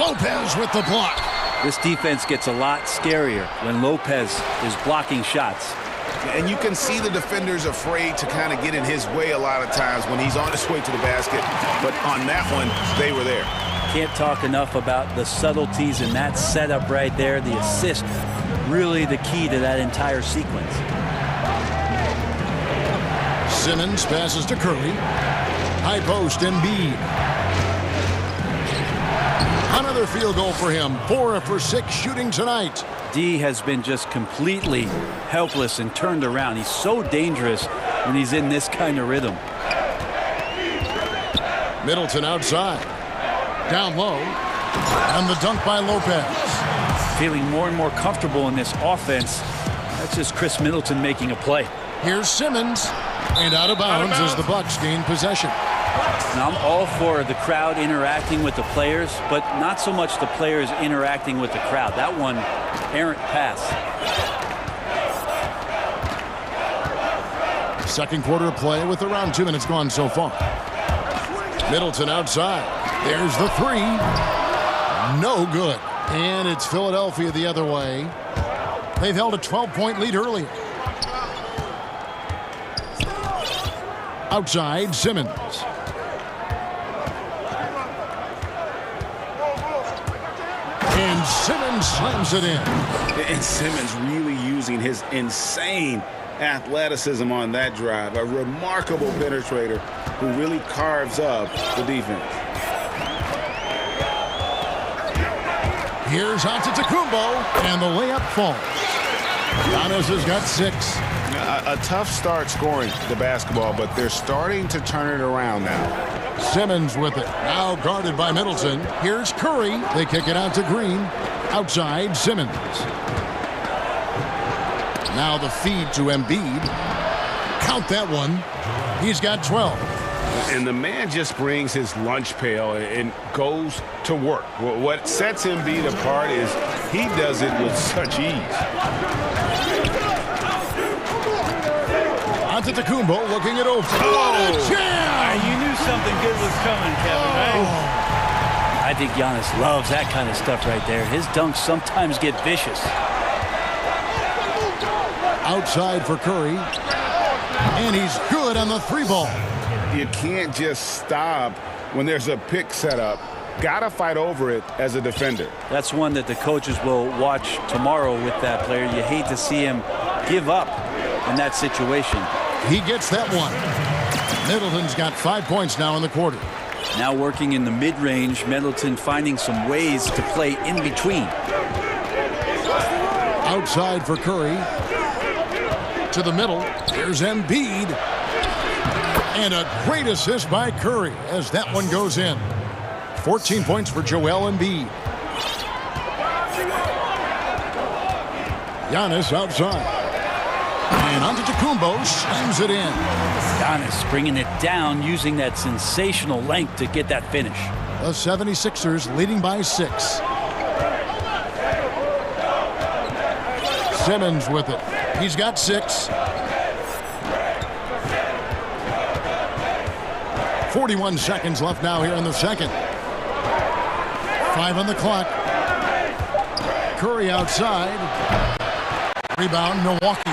Lopez with the block. This defense gets a lot scarier when Lopez is blocking shots. And you can see the defenders afraid to kind of get in his way a lot of times when he's on his way to the basket. But on that one, they were there. Can't talk enough about the subtleties in that setup right there. The assist, really the key to that entire sequence. Simmons passes to Curry. High post, Embiid. Another field goal for him. 4 for 6 shooting tonight. D has been just completely helpless and turned around. He's so dangerous when he's in this kind of rhythm. Middleton outside. Down low. And the dunk by Lopez. Feeling more and more comfortable in this offense. That's just Chris Middleton making a play. Here's Simmons. And out of bounds as the Bucks gain possession. Now, I'm all for the crowd interacting with the players, but not so much the players interacting with the crowd. That one, errant pass. Second quarter of play with around 2 minutes gone so far. Middleton outside. There's the 3. No good. And it's Philadelphia the other way. They've held a 12-point lead earlier. Outside, Simmons. And Simmons slams it in. And Simmons really using his insane athleticism on that drive. A remarkable penetrator who really carves up the defense. Here's Antetokounmpo, and the layup falls. Giannis has got 6. A tough start scoring the basketball, but they're starting to turn it around now. Simmons with it. Now guarded by Middleton. Here's Curry. They kick it out to Green. Outside, Simmons. Now the feed to Embiid. Count that one. He's got 12. And the man just brings his lunch pail and goes to work. What sets Embiid apart is he does it with such ease. Antetokounmpo looking it over. Oh. Jam! You knew something good was coming, Kevin, right? I think Giannis loves that kind of stuff right there. His dunks sometimes get vicious. Outside for Curry. And he's good on the 3-ball. You can't just stop when there's a pick set up. Gotta fight over it as a defender. That's one that the coaches will watch tomorrow with that player. You hate to see him give up in that situation. He gets that one. Middleton's got 5 points now in the quarter. Now working in the mid-range, Middleton finding some ways to play in between. Outside for Curry. To the middle. Here's Embiid. And a great assist by Curry as that one goes in. 14 points for Joel Embiid. Giannis outside. And Antetokounmpo slams it in. Giannis bringing it down, using that sensational length to get that finish. The 76ers leading by 6. Simmons with it. He's got 6. 41 seconds left now here in the second. 5 on the clock. Curry outside. Rebound, Milwaukee.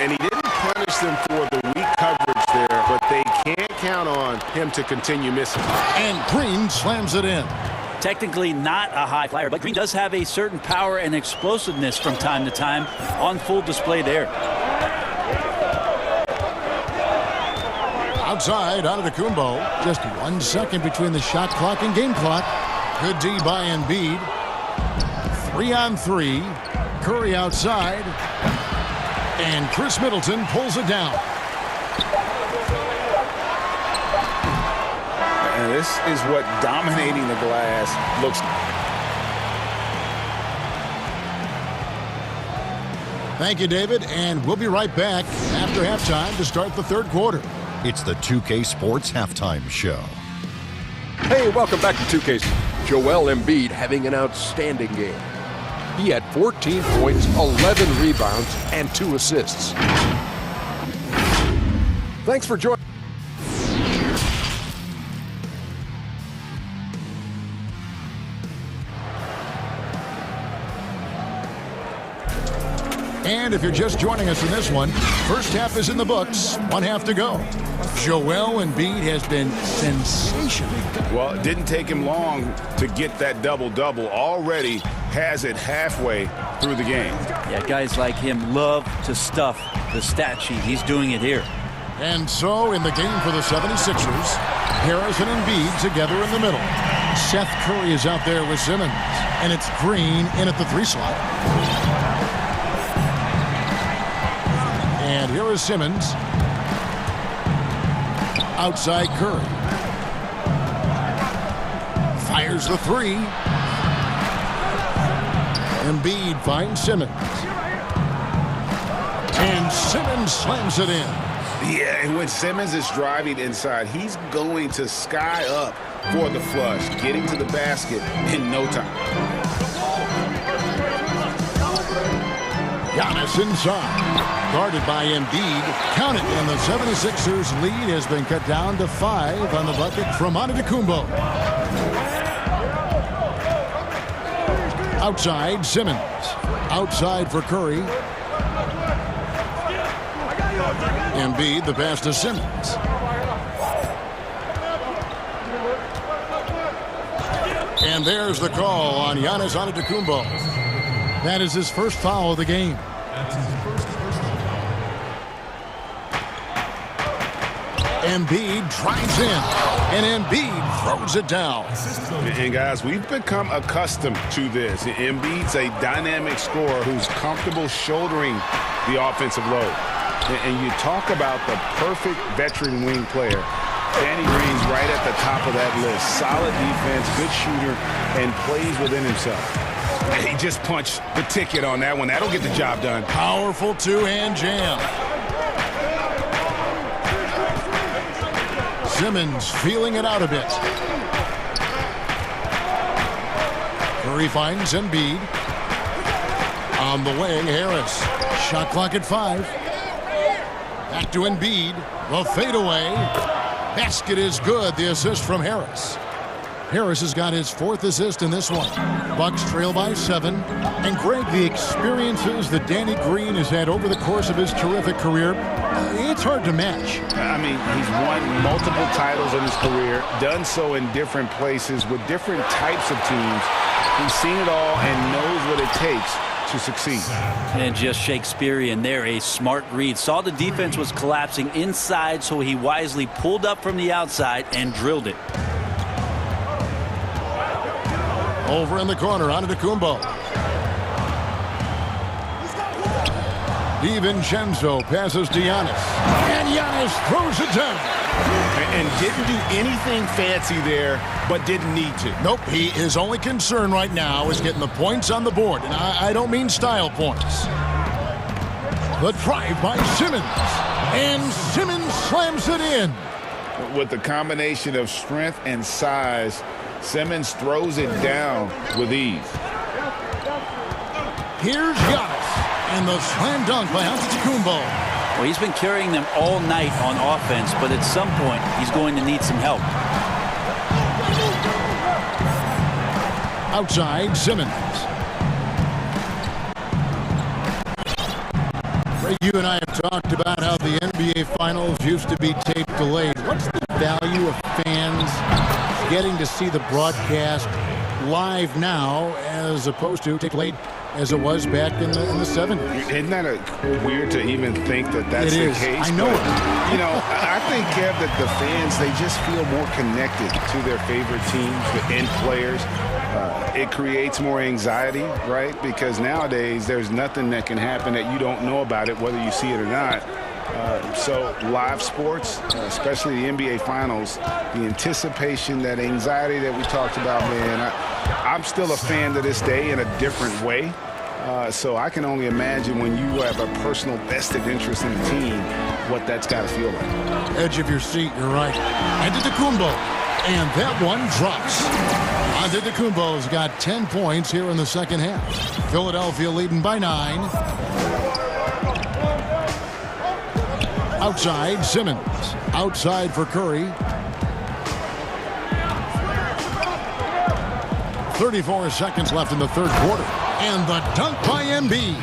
And he didn't punish them for the weak coverage there, but they can't count on him to continue missing. And Green slams it in. Technically not a high flyer, but Green does have a certain power and explosiveness from time to time on full display there. Outside, Antetokounmpo. Just 1 second between the shot clock and game clock. Good D by Embiid. 3 on 3. Curry outside. And Chris Middleton pulls it down. And this is what dominating the glass looks like. Thank you, David. And we'll be right back after halftime to start the third quarter. It's the 2K Sports Halftime Show. Hey, welcome back to 2K. Joel Embiid having an outstanding game. He had 14 points, 11 rebounds, and 2 assists. Thanks for joining. And if you're just joining us in this one, first half is in the books. 1 half to go. Joel Embiid has been sensational. Well, it didn't take him long to get that double-double. Already has it halfway through the game. Yeah, guys like him love to stuff the stat sheet. He's doing it here. And so in the game for the 76ers, Harris and Embiid together in the middle. Seth Curry is out there with Simmons. And it's Green in at the 3 slot. And here is Simmons. Outside Curry. Fires the 3. Embiid finds Simmons. And Simmons slams it in. Yeah, and when Simmons is driving inside, he's going to sky up for the flush, getting to the basket in no time. Giannis inside. Guarded by Embiid. Count it. And the 76ers lead has been cut down to 5 on the bucket from Antetokounmpo. Outside, Simmons. Outside for Curry. Embiid, the pass to Simmons. And there's the call on Giannis Antetokounmpo. That is his first foul of the game. Embiid drives in. And Embiid throws it down. And guys, we've become accustomed to this. Embiid's a dynamic scorer who's comfortable shouldering the offensive load. And you talk about the perfect veteran wing player. Danny Green's right at the top of that list. Solid defense, good shooter, and plays within himself. He just punched the ticket on that one. That'll get the job done. Powerful two-hand jam. Simmons feeling it out a bit. Curry finds Embiid. On the wing, Harris. Shot clock at 5. Back to Embiid. The fadeaway. Basket is good. The assist from Harris. Harris has got his 4th assist in this one. Bucks trail by 7. And Greg, the experiences that Danny Green has had over the course of his terrific career, it's hard to match. I mean, he's won multiple titles in his career, done so in different places with different types of teams. He's seen it all and knows what it takes to succeed. And just Shakespearean there, a smart read. Saw the defense was collapsing inside, so he wisely pulled up from the outside and drilled it. Over in the corner, Antetokounmpo. DiVincenzo passes to Giannis. And Giannis throws it down. And didn't do anything fancy there, but didn't need to. Nope, his only concern right now is getting the points on the board. And I don't mean style points. The drive by Simmons. And Simmons slams it in. With the combination of strength and size, Simmons throws it down with ease. Here's Giannis. And the slam dunk by Antetokounmpo. Well, he's been carrying them all night on offense, but at some point, he's going to need some help. Outside, Simmons. Ray, you and I have talked about how the NBA Finals used to be tape delayed. What's the value of fans getting to see the broadcast live now as opposed to tape delayed as it was back in the 70s? Isn't that weird to even think that that's the case? I know it. You know, I think, Kev, that the fans, they just feel more connected to their favorite teams and players. It creates more anxiety, right? Because nowadays there's nothing that can happen that you don't know about it, whether you see it or not. So live sports, especially the NBA Finals, the anticipation, that anxiety that we talked about, man, I'm still a fan to this day in a different way. So I can only imagine when you have a personal vested interest in the team, what that's got to feel like. Edge of your seat, you're right. Antetokounmpo, and that one drops. Antetokounmpo's got 10 points here in the second half. Philadelphia leading by 9. Outside, Simmons. Outside for Curry. 34 seconds left in the third quarter. And the dunk by Embiid.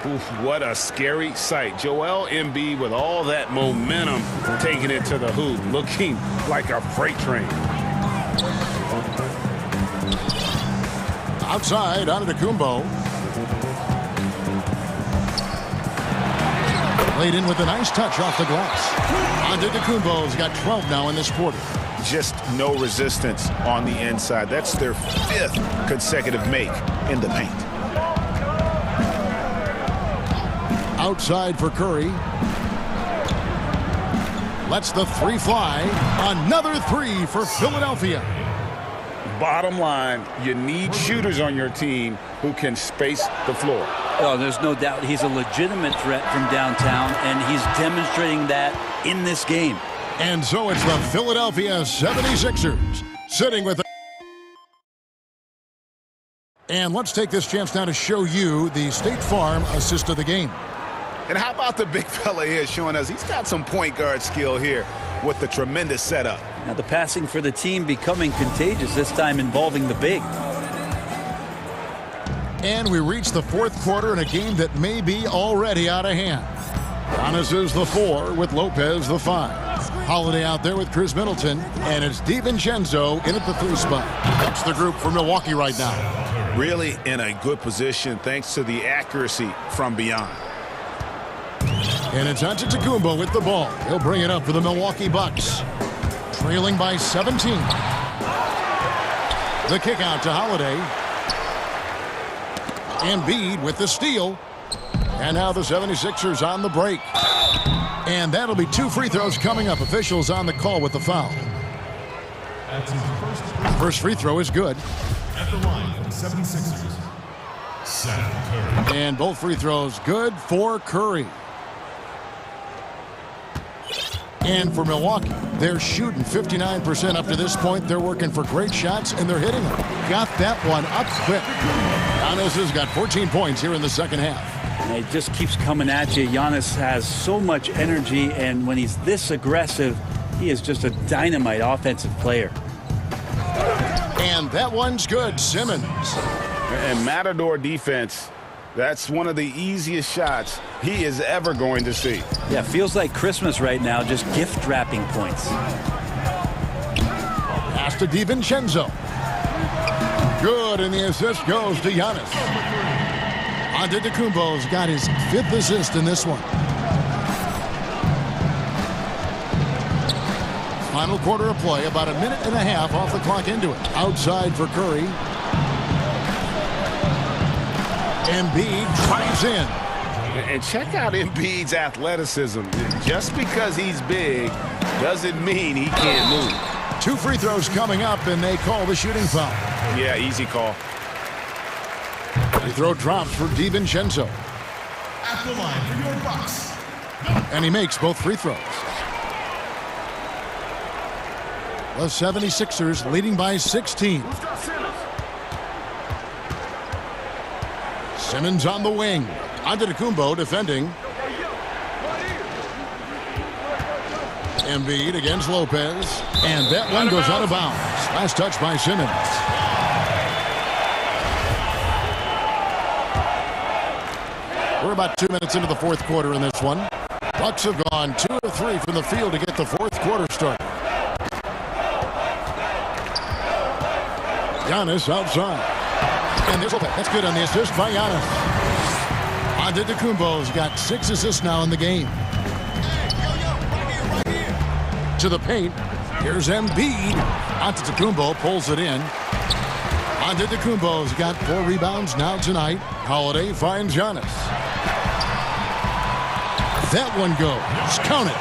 Oof, what a scary sight. Joel Embiid with all that momentum taking it to the hoop, looking like a freight train. Outside, Antetokounmpo. Laid in with a nice touch off the glass. Antetokounmpo's got 12 now in this quarter. Just no resistance on the inside. That's their 5th consecutive make in the paint. Outside for Curry. Lets the 3 fly. Another 3 for Philadelphia. Bottom line, you need shooters on your team who can space the floor. Oh, there's no doubt he's a legitimate threat from downtown, and he's demonstrating that in this game. And so it's the Philadelphia 76ers sitting with. And let's take this chance now to show you the State Farm assist of the game. And how about the big fella here showing us he's got some point guard skill here with the tremendous setup. Now the passing for the team becoming contagious, this time involving the big. And we reach the fourth quarter in a game that may be already out of hand. Giannis is the 4 with Lopez the 5. Holiday out there with Chris Middleton, and it's DiVincenzo in at the 3 spot. That's the group for Milwaukee right now. Really in a good position thanks to the accuracy from beyond. And it's Antetokounmpo with the ball. He'll bring it up for the Milwaukee Bucks. Trailing by 17. The kick out to Holiday. Embiid with the steal. And now the 76ers on the break. And that'll be 2 free throws coming up. Officials on the call with the foul. That's his First free throw is good. at the line for the 76ers, Seth Curry. And both free throws good for Curry. And for Milwaukee, they're shooting 59% up to this point. They're working for great shots, and they're hitting them. Got that one up quick. Giannis has got 14 points here in the second half. And it just keeps coming at you. Giannis has so much energy, and when he's this aggressive, he is just a dynamite offensive player. And that one's good, Simmons. And Matador defense, that's one of the easiest shots he is ever going to see. Yeah, feels like Christmas right now, just gift wrapping points. Pass to DiVincenzo. Good, and the assist goes to Giannis. Antetokounmpo's got his 5th assist in this one. Final quarter of play, about a minute and a half off the clock into it. Outside for Curry. Embiid drives in. And check out Embiid's athleticism. Just because he's big doesn't mean he can't move. 2 free throws coming up, and they call the shooting foul. Yeah, easy call. Free throw drops for DiVincenzo. At the line for your Bucks. And he makes both free throws. The 76ers leading by 16. Simmons on the wing. Antetokounmpo defending. Embiid against Lopez. And that one goes out of bounds. Last touch by Simmons. We're about 2 minutes into the fourth quarter in this one. Bucks have gone 2 of 3 from the field to get the fourth quarter started. Giannis outside. And there's Lopez. That's good on the assist by Giannis. Antetokounmpo's got 6 assists now in the game. To the paint. Here's Embiid. Antetokounmpo pulls it in. Antetokounmpo's got 4 rebounds now tonight. Holiday finds Giannis. That one goes. Count it.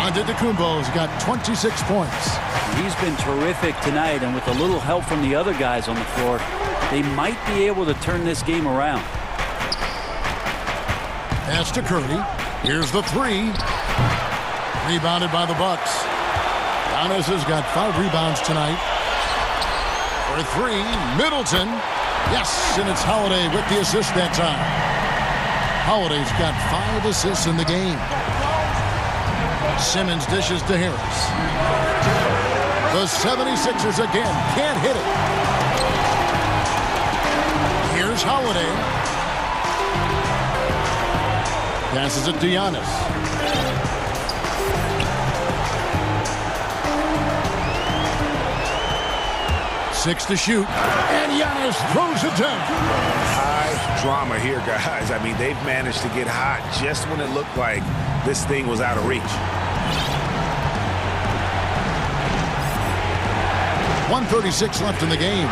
Antetokounmpo's got 26 points. He's been terrific tonight, and with a little help from the other guys on the floor, they might be able to turn this game around. Pass to Curry. Here's the 3. Rebounded by the Bucks. Giannis has got 5 rebounds tonight. For 3, Middleton. Yes, and it's Holiday with the assist that time. Holiday's got 5 assists in the game. Simmons dishes to Harris. The 76ers again can't hit it. Here's Holiday. Passes it to Giannis. Six to shoot. And Giannis throws it down. High drama here, guys. I mean, they've managed to get hot just when it looked like this thing was out of reach. 1:36 left in the game.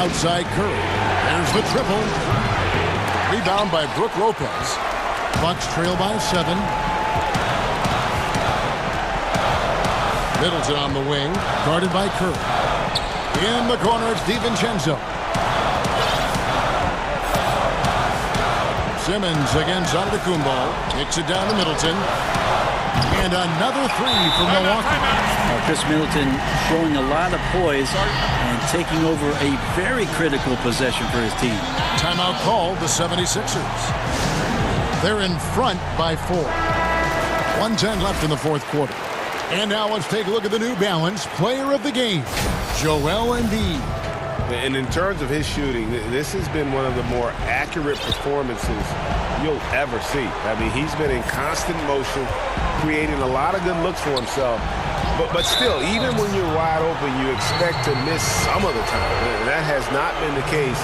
Outside Curry. There's the triple. Rebound by Brook Lopez. Bucks trail by 7. Middleton on the wing. Guarded by Curry. In the corner, it's DiVincenzo. Simmons against Antetokounmpo. Kicks it down to Middleton. And another 3 for Milwaukee. Chris Middleton showing a lot of poise and taking over a very critical possession for his team. Timeout called, the 76ers. They're in front by 4. 1:10 left in the fourth quarter. And now let's take a look at the New Balance Player of the Game, Joel Embiid. And in terms of his shooting, this has been one of the more accurate performances you'll ever see. I mean, he's been in constant motion, creating a lot of good looks for himself. But still, even when you're wide open, you expect to miss some of the time. And that has not been the case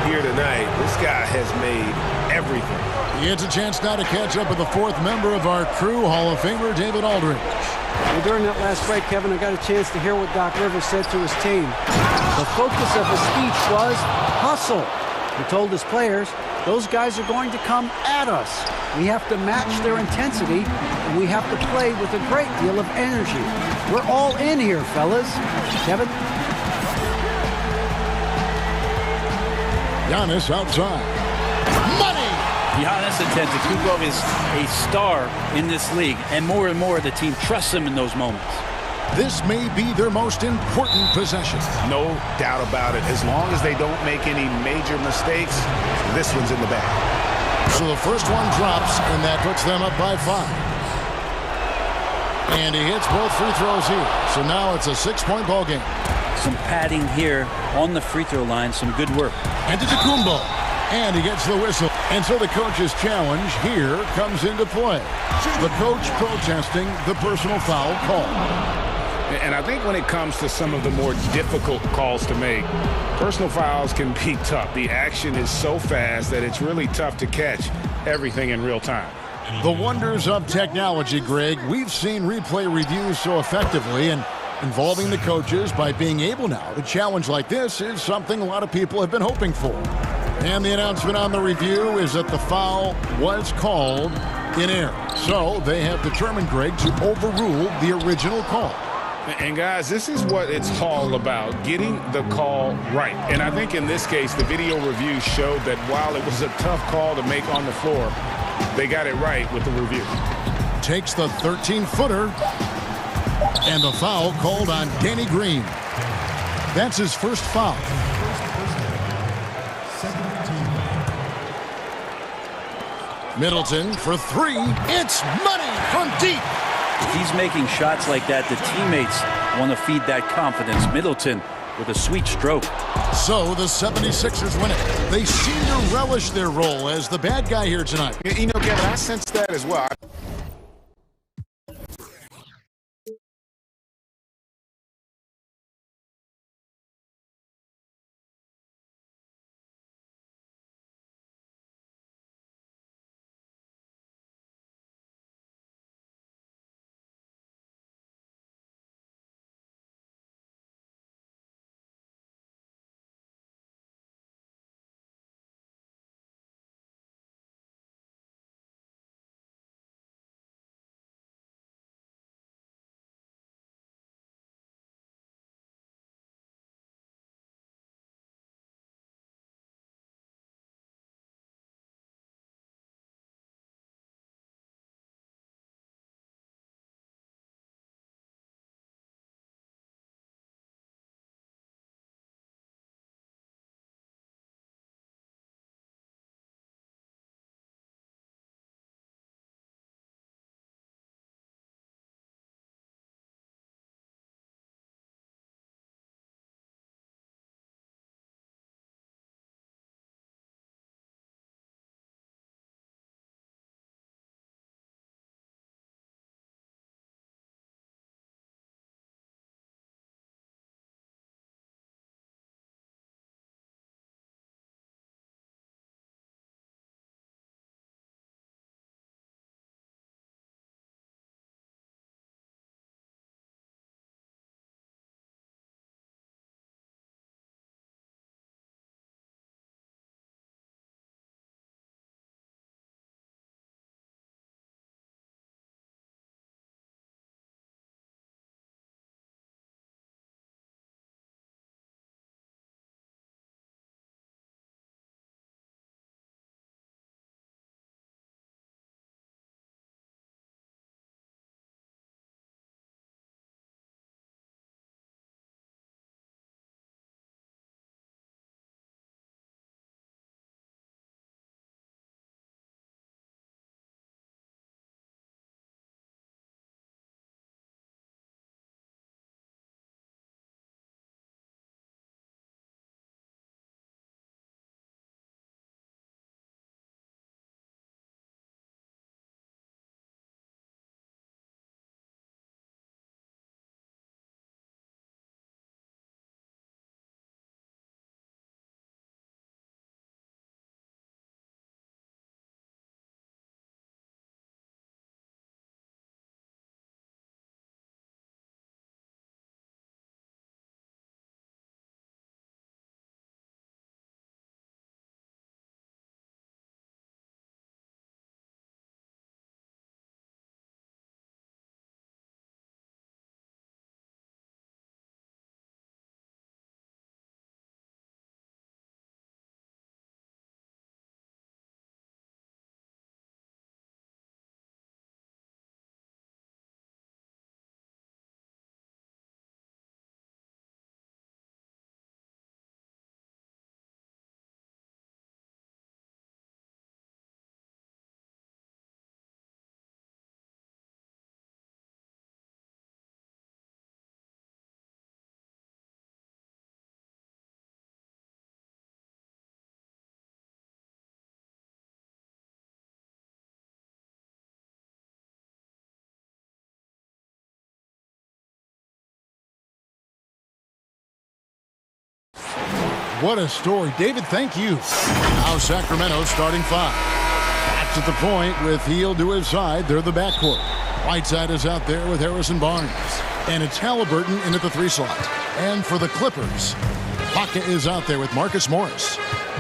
here tonight. This guy has made everything. He gets a chance now to catch up with the 4th member of our crew, Hall of Famer David Aldridge. Well, during that last break, Kevin, I got a chance to hear what Doc Rivers said to his team. The focus of his speech was hustle. He told his players, those guys are going to come at us. We have to match their intensity, and we have to play with a great deal of energy. We're all in here, fellas. Kevin? Giannis outside. Money! Giannis Antetokounmpo is a star in this league, and more the team trusts him in those moments. This may be their most important possession. No doubt about it. As long as they don't make any major mistakes, this one's in the bag. So the first one drops, and that puts them up by 5. And he hits both free throws here. So now it's a 6-point ball game. Some padding here on the free throw line. Some good work. Antetokounmpo. And he gets the whistle. And so the coach's challenge here comes into play. The coach protesting the personal foul call. And I think when it comes to some of the more difficult calls to make, personal fouls can be tough. The action is so fast that it's really tough to catch everything in real time. The wonders of technology, Greg. We've seen replay reviews so effectively, and involving the coaches by being able now to challenge like this is something a lot of people have been hoping for. And the announcement on the review is that the foul was called in error. So they have determined, Greg, to overrule the original call. And guys, this is what it's all about, getting the call right. And I think in this case, the video review showed that while it was a tough call to make on the floor, they got it right with the review. Takes the 13-footer, and the foul called on Danny Green. That's his first foul. Middleton for 3. It's money from deep. If he's making shots like that, the teammates want to feed that confidence. Middleton with a sweet stroke. So the 76ers win it. They seem to relish their role as the bad guy here tonight. You know, Kevin, I sense that as well. What a story. David, thank you. Now Sacramento starting 5. Back at the point with Hield to his side. They're the backcourt. Whiteside is out there with Harrison Barnes. And it's Halliburton in at the 3 slot. And for the Clippers, Baca is out there with Marcus Morris.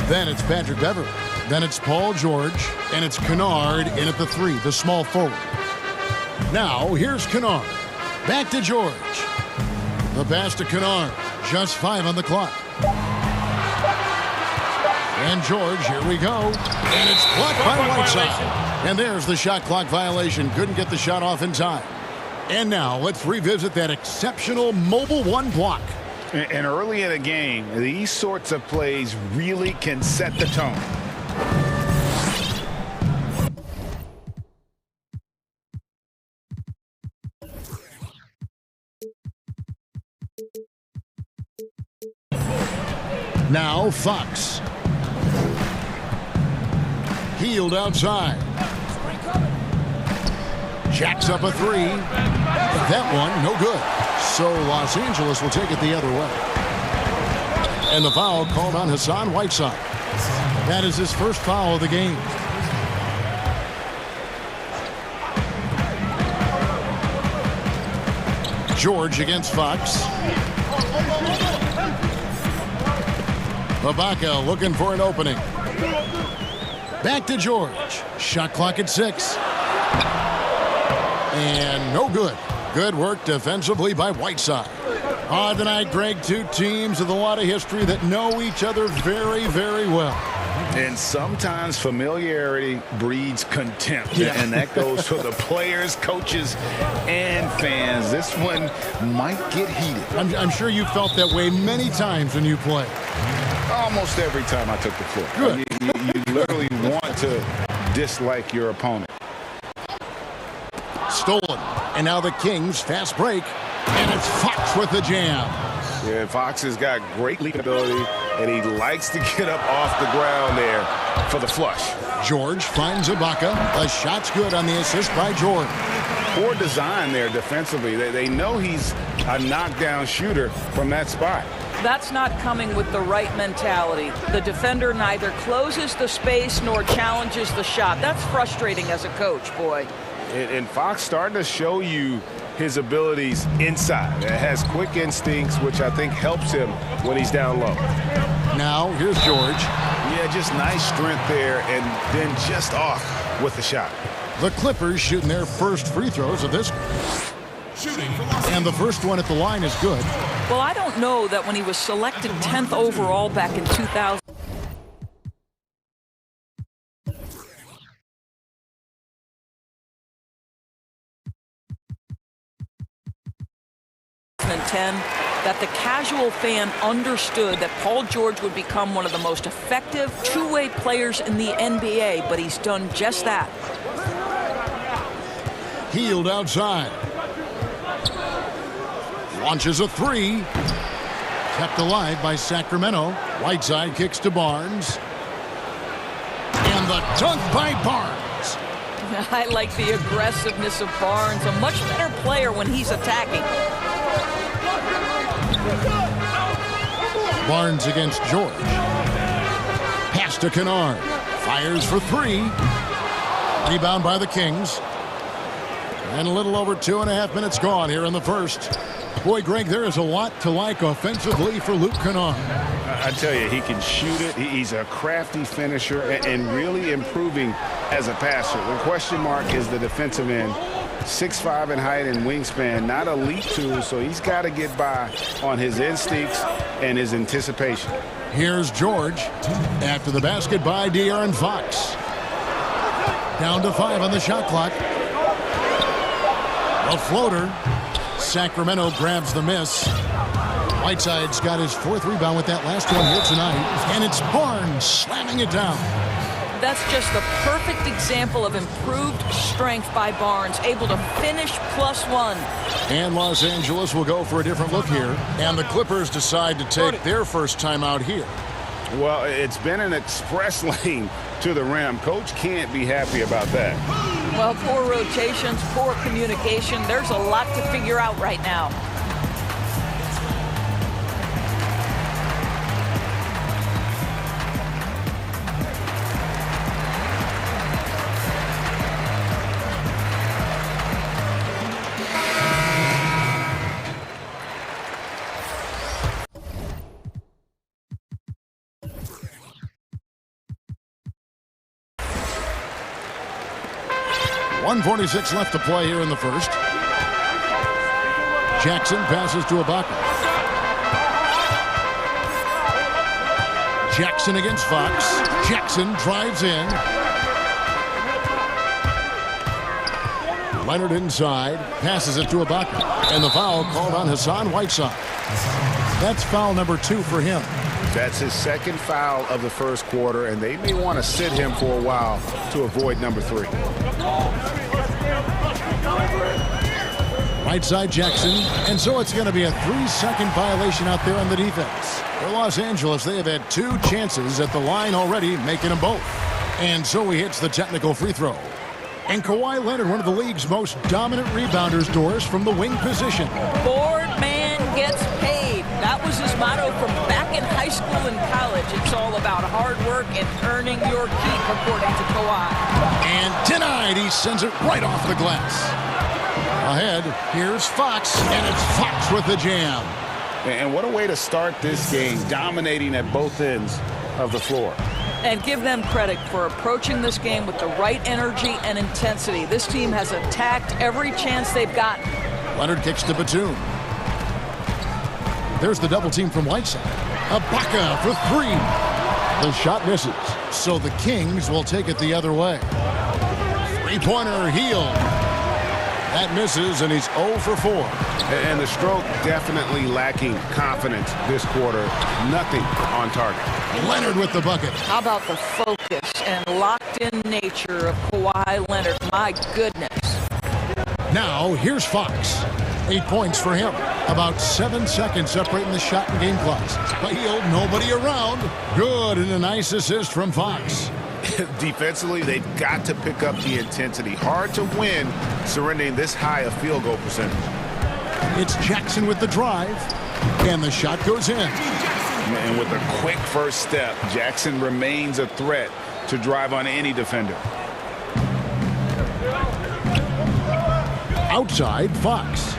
Then it's Patrick Beverley. Then it's Paul George. And it's Kennard in at the 3, the small forward. Now, here's Kennard. Back to George. The pass to Kennard. Just 5 on the clock. And George, here we go. And it's blocked by Whiteside. And there's the shot clock violation. Couldn't get the shot off in time. And now let's revisit that exceptional Mobile 1 block. And early in a game, these sorts of plays really can set the tone. Now Fox. Hield outside. Jacks up a 3. That one, no good. So Los Angeles will take it the other way. And the foul called on Hassan Whiteside. That is his first foul of the game. George against Fox. Ibaka looking for an opening. Back to George. Shot clock at 6. And no good. Good work defensively by Whiteside. Tonight, Greg, 2 teams with a lot of history that know each other very, very well. And sometimes familiarity breeds contempt. Yeah. And that goes for the players, coaches, and fans. This one might get heated. I'm sure you felt that way many times when you play. Almost every time I took the floor. Good. You literally want to dislike your opponent. Stolen. And now the Kings, fast break. And it's Fox with the jam. Yeah, Fox has got great leaping ability, and he likes to get up off the ground there for the flush. George finds Ibaka. The shot's good on the assist by George. Poor design there defensively. They know he's a knockdown shooter from that spot. That's not coming with the right mentality. The defender neither closes the space nor challenges the shot. That's frustrating as a coach, boy. And Fox starting to show you his abilities inside. It has quick instincts, which I think helps him when he's down low. Now, here's George. Yeah, just nice strength there, and then just off with the shot. The Clippers shooting their first free throws of this. And the first one at the line is good. Well, I don't know that when he was selected 10th overall back in 2000. That the casual fan understood that Paul George would become one of the most effective two-way players in the NBA, but he's done just that. Hield outside. Launches a 3. Kept alive by Sacramento. Whiteside kicks to Barnes. And the dunk by Barnes. I like the aggressiveness of Barnes. A much better player when he's attacking. Barnes against George. Pass to Kennard. Fires for 3. Rebound by the Kings. And a little over 2.5 minutes gone here in the first. Boy, Greg, there is a lot to like offensively for Luke Kennard. I tell you, he can shoot it. He's a crafty finisher and really improving as a passer. The question mark is the defensive end. 6'5" in height and wingspan, not elite tool, so he's got to get by on his instincts and his anticipation. Here's George after the basket by De'Aaron Fox. Down to 5 on the shot clock. A floater. Sacramento grabs the miss. Whiteside's got his 4th rebound with that last one here tonight. And it's Barnes slamming it down. That's just the perfect example of improved strength by Barnes, able to finish +1. And Los Angeles will go for a different look here. And the Clippers decide to take their first time out here. Well, it's been an express lane to the rim. Coach can't be happy about that. Well, poor rotations, poor communication. There's a lot to figure out right now. 1:46 left to play here in the first. Jackson passes to Ibaka. Jackson against Fox. Jackson drives in. Leonard inside, passes it to Ibaka. And the foul called on Hassan Whiteside. That's foul number 2 for him. That's his second foul of the first quarter, and they may want to sit him for a while to avoid number 3. Right side Jackson, and so it's going to be a 3-second violation out there on the defense. For Los Angeles, they have had 2 chances at the line already, making them both. And so he hits the technical free throw. And Kawhi Leonard, one of the league's most dominant rebounders, Doris, from the wing position. Board man gets paid. That was his motto from back in high school and college. It's all about hard work and earning your keep, according to Kawhi. And denied. He sends it right off the glass. Ahead, here's Fox, and it's Fox with the jam. And what a way to start this game, dominating at both ends of the floor. And give them credit for approaching this game with the right energy and intensity. This team has attacked every chance they've gotten. Leonard kicks to Batum. There's the double team from Whiteside. Ibaka for 3. The shot misses, so the Kings will take it the other way. 3-pointer Hield. That misses, and he's 0 for 4. And the stroke definitely lacking confidence this quarter. Nothing on target. Leonard with the bucket. How about the focus and locked-in nature of Kawhi Leonard? My goodness. Now, here's Fox. 8 points for him. About 7 seconds separating the shot and game clocks. Hield, nobody around. Good, and a nice assist from Fox. Defensively, they've got to pick up the intensity. Hard to win surrendering this high a field goal percentage. It's Jackson with the drive, and the shot goes in. And with a quick first step, Jackson remains a threat to drive on any defender. Outside, Fox.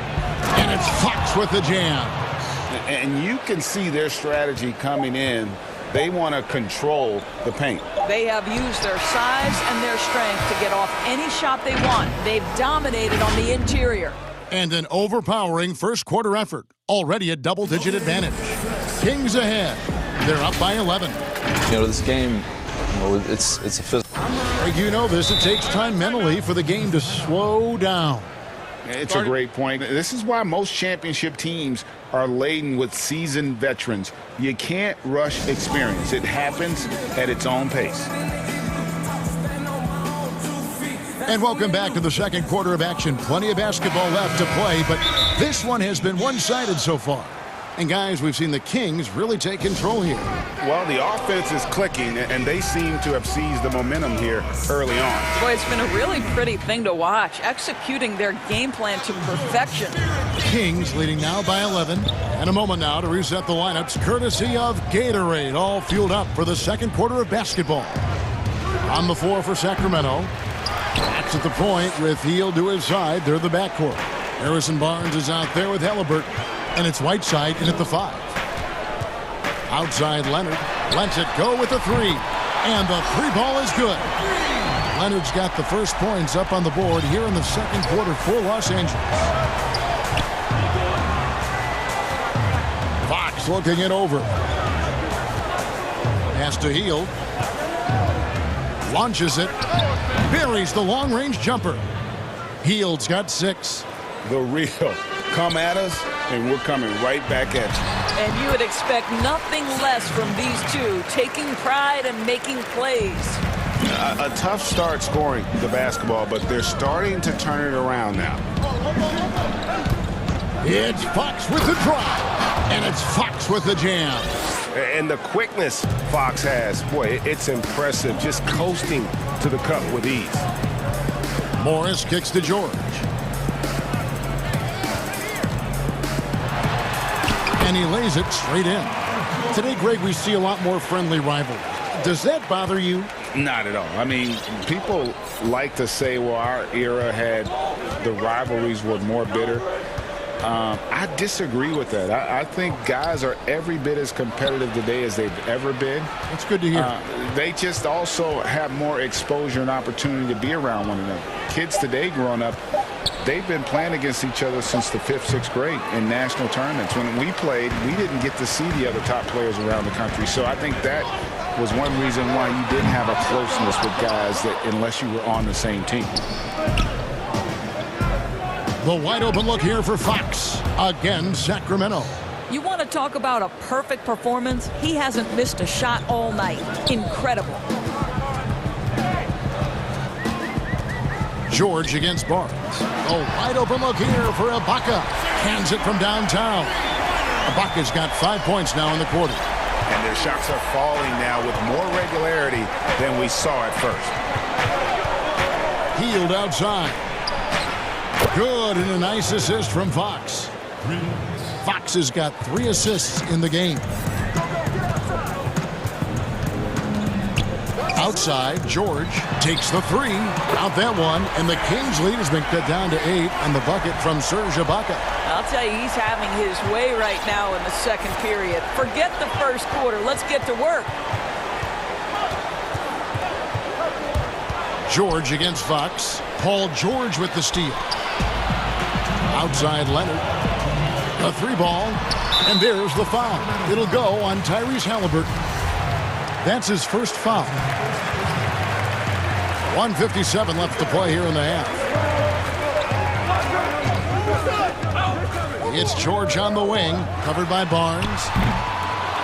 And it's Fox with the jam. And you can see their strategy coming in. They want to control the paint. They have used their size and their strength to get off any shot they want. They've dominated on the interior. And an overpowering first quarter effort. Already a double-digit advantage. Kings ahead. They're up by 11. You know, this game, it's a physical. You know this. It takes time mentally for the game to slow down. It's a great point. This is why most championship teams are laden with seasoned veterans. You can't rush experience. It happens at its own pace. And welcome back to the second quarter of action. Plenty of basketball left to play, but this one has been one-sided so far. And guys, we've seen the Kings really take control here. Well, the offense is clicking, and they seem to have seized the momentum here early on. Boy, it's been a really pretty thing to watch, executing their game plan to perfection. Kings leading now by 11. And a moment now to reset the lineups, courtesy of Gatorade, all fueled up for the second quarter of basketball. On the floor for Sacramento. That's at the point with Hield to his side. They're the backcourt. Harrison Barnes is out there with Halliburton. And it's Whiteside in at the 5. Outside Leonard lets it go with the 3. And the 3 ball is good. Leonard's got the first points up on the board here in the second quarter for Los Angeles. Fox looking it over. Pass to Hield. Launches it. Buries the long-range jumper. Hield's got 6. The real. Come at us, and we're coming right back at you. And you would expect nothing less from these two, taking pride and making plays. A tough start scoring the basketball, but they're starting to turn it around now. It's Fox with the drive, and it's Fox with the jam. And the quickness Fox has, boy, it's impressive. Just coasting to the cup with ease. Morris kicks to George. And he lays it straight in. Today, Greg, we see a lot more friendly rivalry. Does that bother you? Not at all. I mean, people like to say, well, our era had the rivalries were more bitter. I disagree with that. I think guys are every bit as competitive today as they've ever been. That's good to hear. They just also have more exposure and opportunity to be around one another. Kids today growing up, they've been playing against each other since the 5th, 6th grade in national tournaments. When we played, we didn't get to see the other top players around the country. So I think that was one reason why you didn't have a closeness with guys that unless you were on the same team. The wide open look here for Fox. Again, Sacramento. You want to talk about a perfect performance? He hasn't missed a shot all night. Incredible. George against Barnes. A wide open look here for Ibaka. Cans it from downtown. Ibaka's got 5 points now in the quarter. And their shots are falling now with more regularity than we saw at first. Healed outside. Good, and a nice assist from Fox. Fox has got 3 assists in the game. Outside, George takes the 3. Out that one, and the Kings' lead has been cut down to 8 on the bucket from Serge Ibaka. I'll tell you, he's having his way right now in the second period. Forget the first quarter. Let's get to work. George against Fox. Paul George with the steal. Outside Leonard. A 3-ball. And there's the foul. It'll go on Tyrese Halliburton. That's his first foul. 1:57 left to play here in the half. It's George on the wing. Covered by Barnes.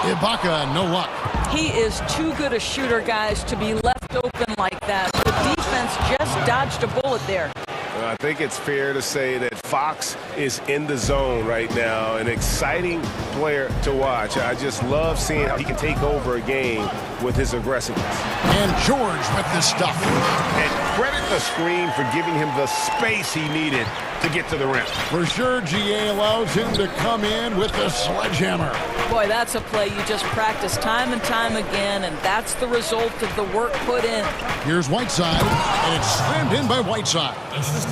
Ibaka, no luck. He is too good a shooter, guys, to be left open like that. The defense just dodged a bullet there. I think it's fair to say that Fox is in the zone right now. An exciting player to watch. I just love seeing how he can take over a game with his aggressiveness. And George with the stuff. And credit the screen for giving him the space he needed to get to the rim. For sure, GA allows him to come in with the sledgehammer. Boy, that's a play you just practice time and time again, and that's the result of the work put in. Here's Whiteside, and it's slammed in by Whiteside.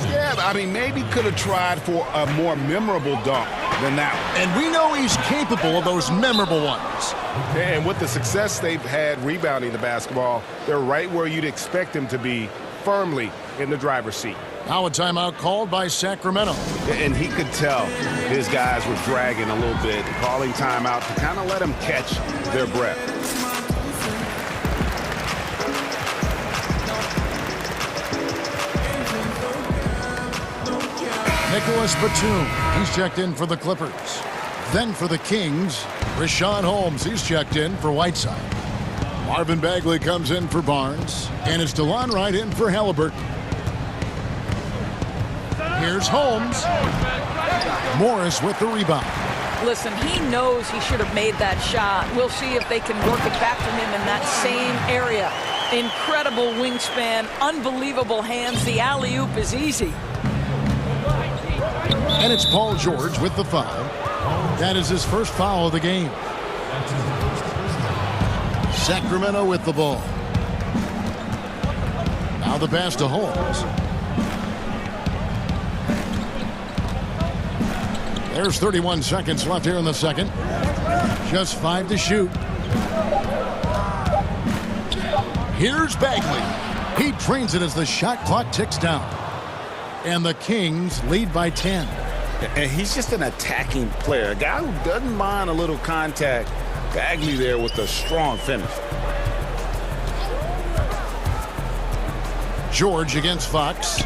Yeah, I mean, maybe could have tried for a more memorable dunk than that one. And we know he's capable of those memorable ones. And with the success they've had rebounding the basketball, they're right where you'd expect them to be, firmly in the driver's seat. Now a timeout called by Sacramento. And he could tell his guys were dragging a little bit, calling timeout to kind of let them catch their breath. Nicholas Batum, he's checked in for the Clippers. Then for the Kings, Richaun Holmes, he's checked in for Whiteside. Marvin Bagley comes in for Barnes, and it's DeLon Wright in for Halliburton. Here's Holmes. Morris with the rebound. Listen, he knows he should have made that shot. We'll see if they can work it back to him in that same area. Incredible wingspan, unbelievable hands. The alley-oop is easy. And it's Paul George with the foul. That is his first foul of the game. Sacramento with the ball. Now the pass to Holmes. There's 31 seconds left here in the second. Just 5 to shoot. Here's Bagley. He trains it as the shot clock ticks down. And the Kings lead by 10. And he's just an attacking player. A guy who doesn't mind a little contact. Bagley there with a strong finish. George against Fox.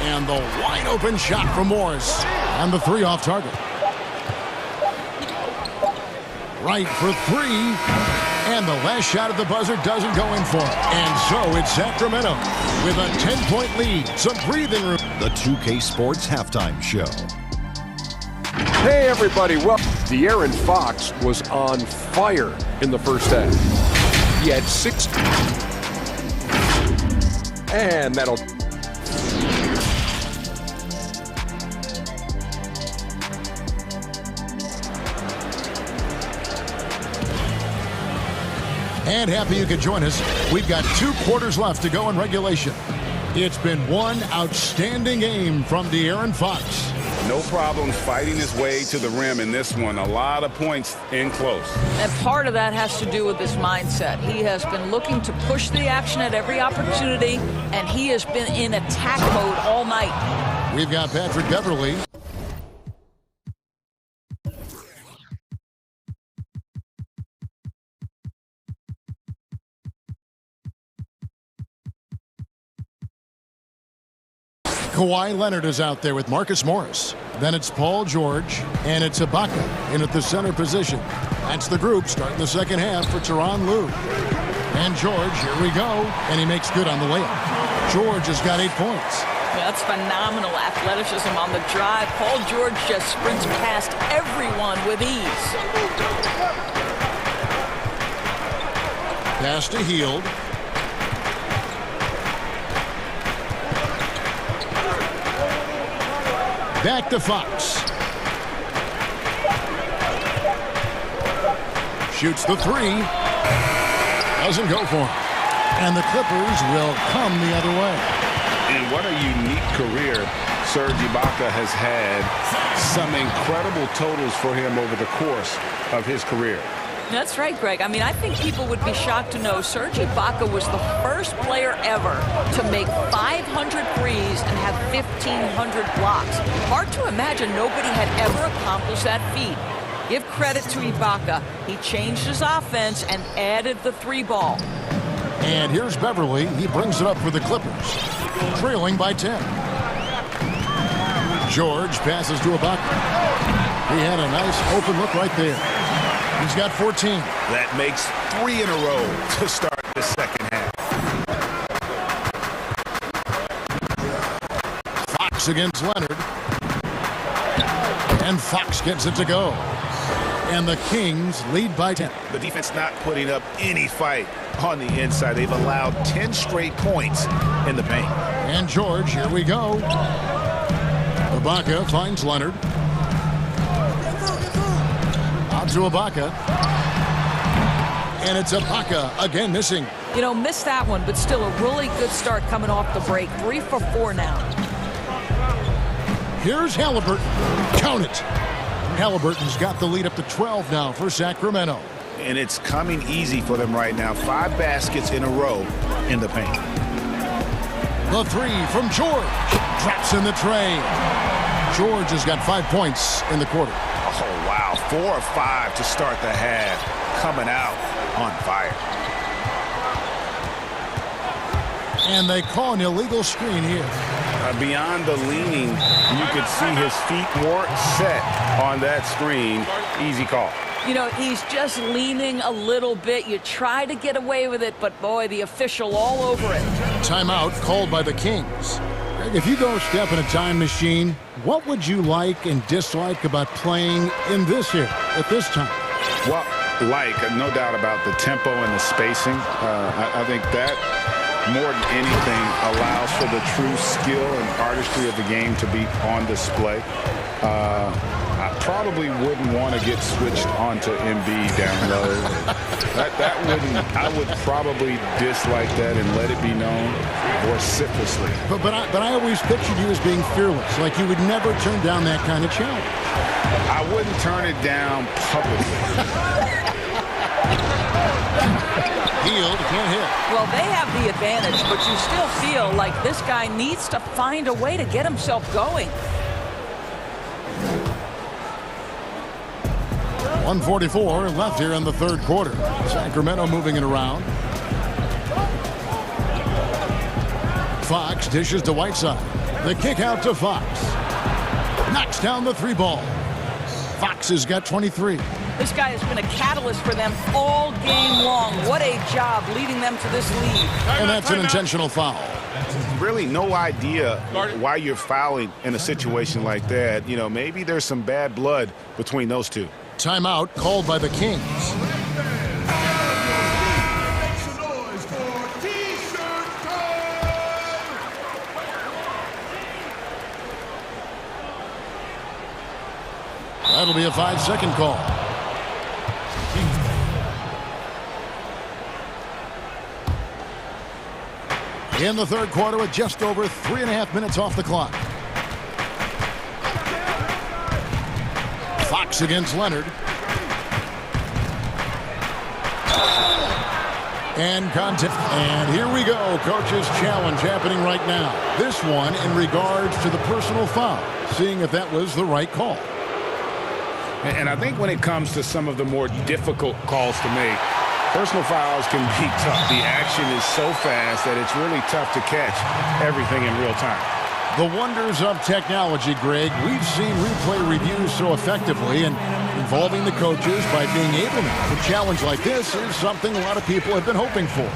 And the wide open shot from Morris. And the 3 off target. Right for 3. And the last shot at the buzzer doesn't go in for it. And so it's Sacramento with a 10-point lead. Some breathing room. The 2K Sports Halftime Show. Hey, everybody. Well, De'Aaron Fox was on fire in the first half. He had 6. And that'll... And happy you could join us. We've got 2 quarters left to go in regulation. It's been one outstanding game from De'Aaron Fox. No problem fighting his way to the rim in this one. A lot of points in close. And part of that has to do with his mindset. He has been looking to push the action at every opportunity, and he has been in attack mode all night. We've got Patrick Beverly. Kawhi Leonard is out there with Marcus Morris. Then it's Paul George, and it's Ibaka in at the center position. That's the group starting the second half for Tyronn Lue. And George, here we go, and he makes good on the layup. George has got 8 points. That's phenomenal athleticism on the drive. Paul George just sprints past everyone with ease. Pass to Hield. Back to Fox. Shoots the three. Doesn't go for him. And the Clippers will come the other way. And what a unique career Serge Ibaka has had. Some incredible totals for him over the course of his career. That's right, Greg. I mean, I think people would be shocked to know Serge Ibaka was the first player ever to make 500 threes and have 1,500 blocks. Hard to imagine nobody had ever accomplished that feat. Give credit to Ibaka. He changed his offense and added the three ball. And here's Beverly. He brings it up for the Clippers, trailing by 10. George passes to Ibaka. He had a nice open look right there. He's got 14. That makes 3 in a row to start the second half. Fox against Leonard. And Fox gets it to go. And the Kings lead by 10. The defense not putting up any fight on the inside. They've allowed 10 straight points in the paint. And George, here we go. Ibaka finds Leonard. Out to Ibaka. And it's Ibaka again missing. You know, missed that one, but still a really good start coming off the break. 3 for 4 now. Here's Halliburton. Count it. Halliburton's got the lead up to 12 now for Sacramento. And it's coming easy for them right now. 5 baskets in a row in the paint. The three from George. Drops in the tray. George has got 5 points in the quarter. Oh, wow. 4 of 5 to start the half. Coming out on fire. And they call an illegal screen here. Beyond the leaning, you could see his feet more set on that screen. Easy call. You know, he's just leaning a little bit. You try to get away with it, but boy, the official all over it. Timeout called by the Kings. Greg, if you go step in a time machine, what would you like and dislike about playing in this era at this time? Well, no doubt about the tempo and the spacing. I think that more than anything allows for the true skill and artistry of the game to be on display. I probably wouldn't want to get switched onto Embiid down low. I would probably dislike that and let it be known vociferously. But I always pictured you as being fearless, like you would never turn down that kind of challenge. I wouldn't turn it down publicly. Hield can't hit. Well, they have the advantage, but you still feel like this guy needs to find a way to get himself going. 1:44 left here in the third quarter. Sacramento moving it around. Fox dishes to Whiteside. The kick out to Fox. Knocks down the three ball. Fox has got 23. This guy has been a catalyst for them all game long. What a job leading them to this lead. And that's an intentional foul. Really no idea why you're fouling in a situation like that. You know, maybe there's some bad blood between those two. Timeout called by the Kings. That'll be a 5-second call. in the third quarter with just over 3.5 minutes off the clock. Fox against Leonard. And content. And here we go. Coach's challenge happening right now. This one in regards to the personal foul. Seeing if that was the right call. And I think when it comes to some of the more difficult calls to make, personal fouls can be tough. The action is so fast that it's really tough to catch everything in real time. The wonders of technology, Greg. We've seen replay reviews so effectively, and involving the coaches by being able to. A challenge like this is something a lot of people have been hoping for.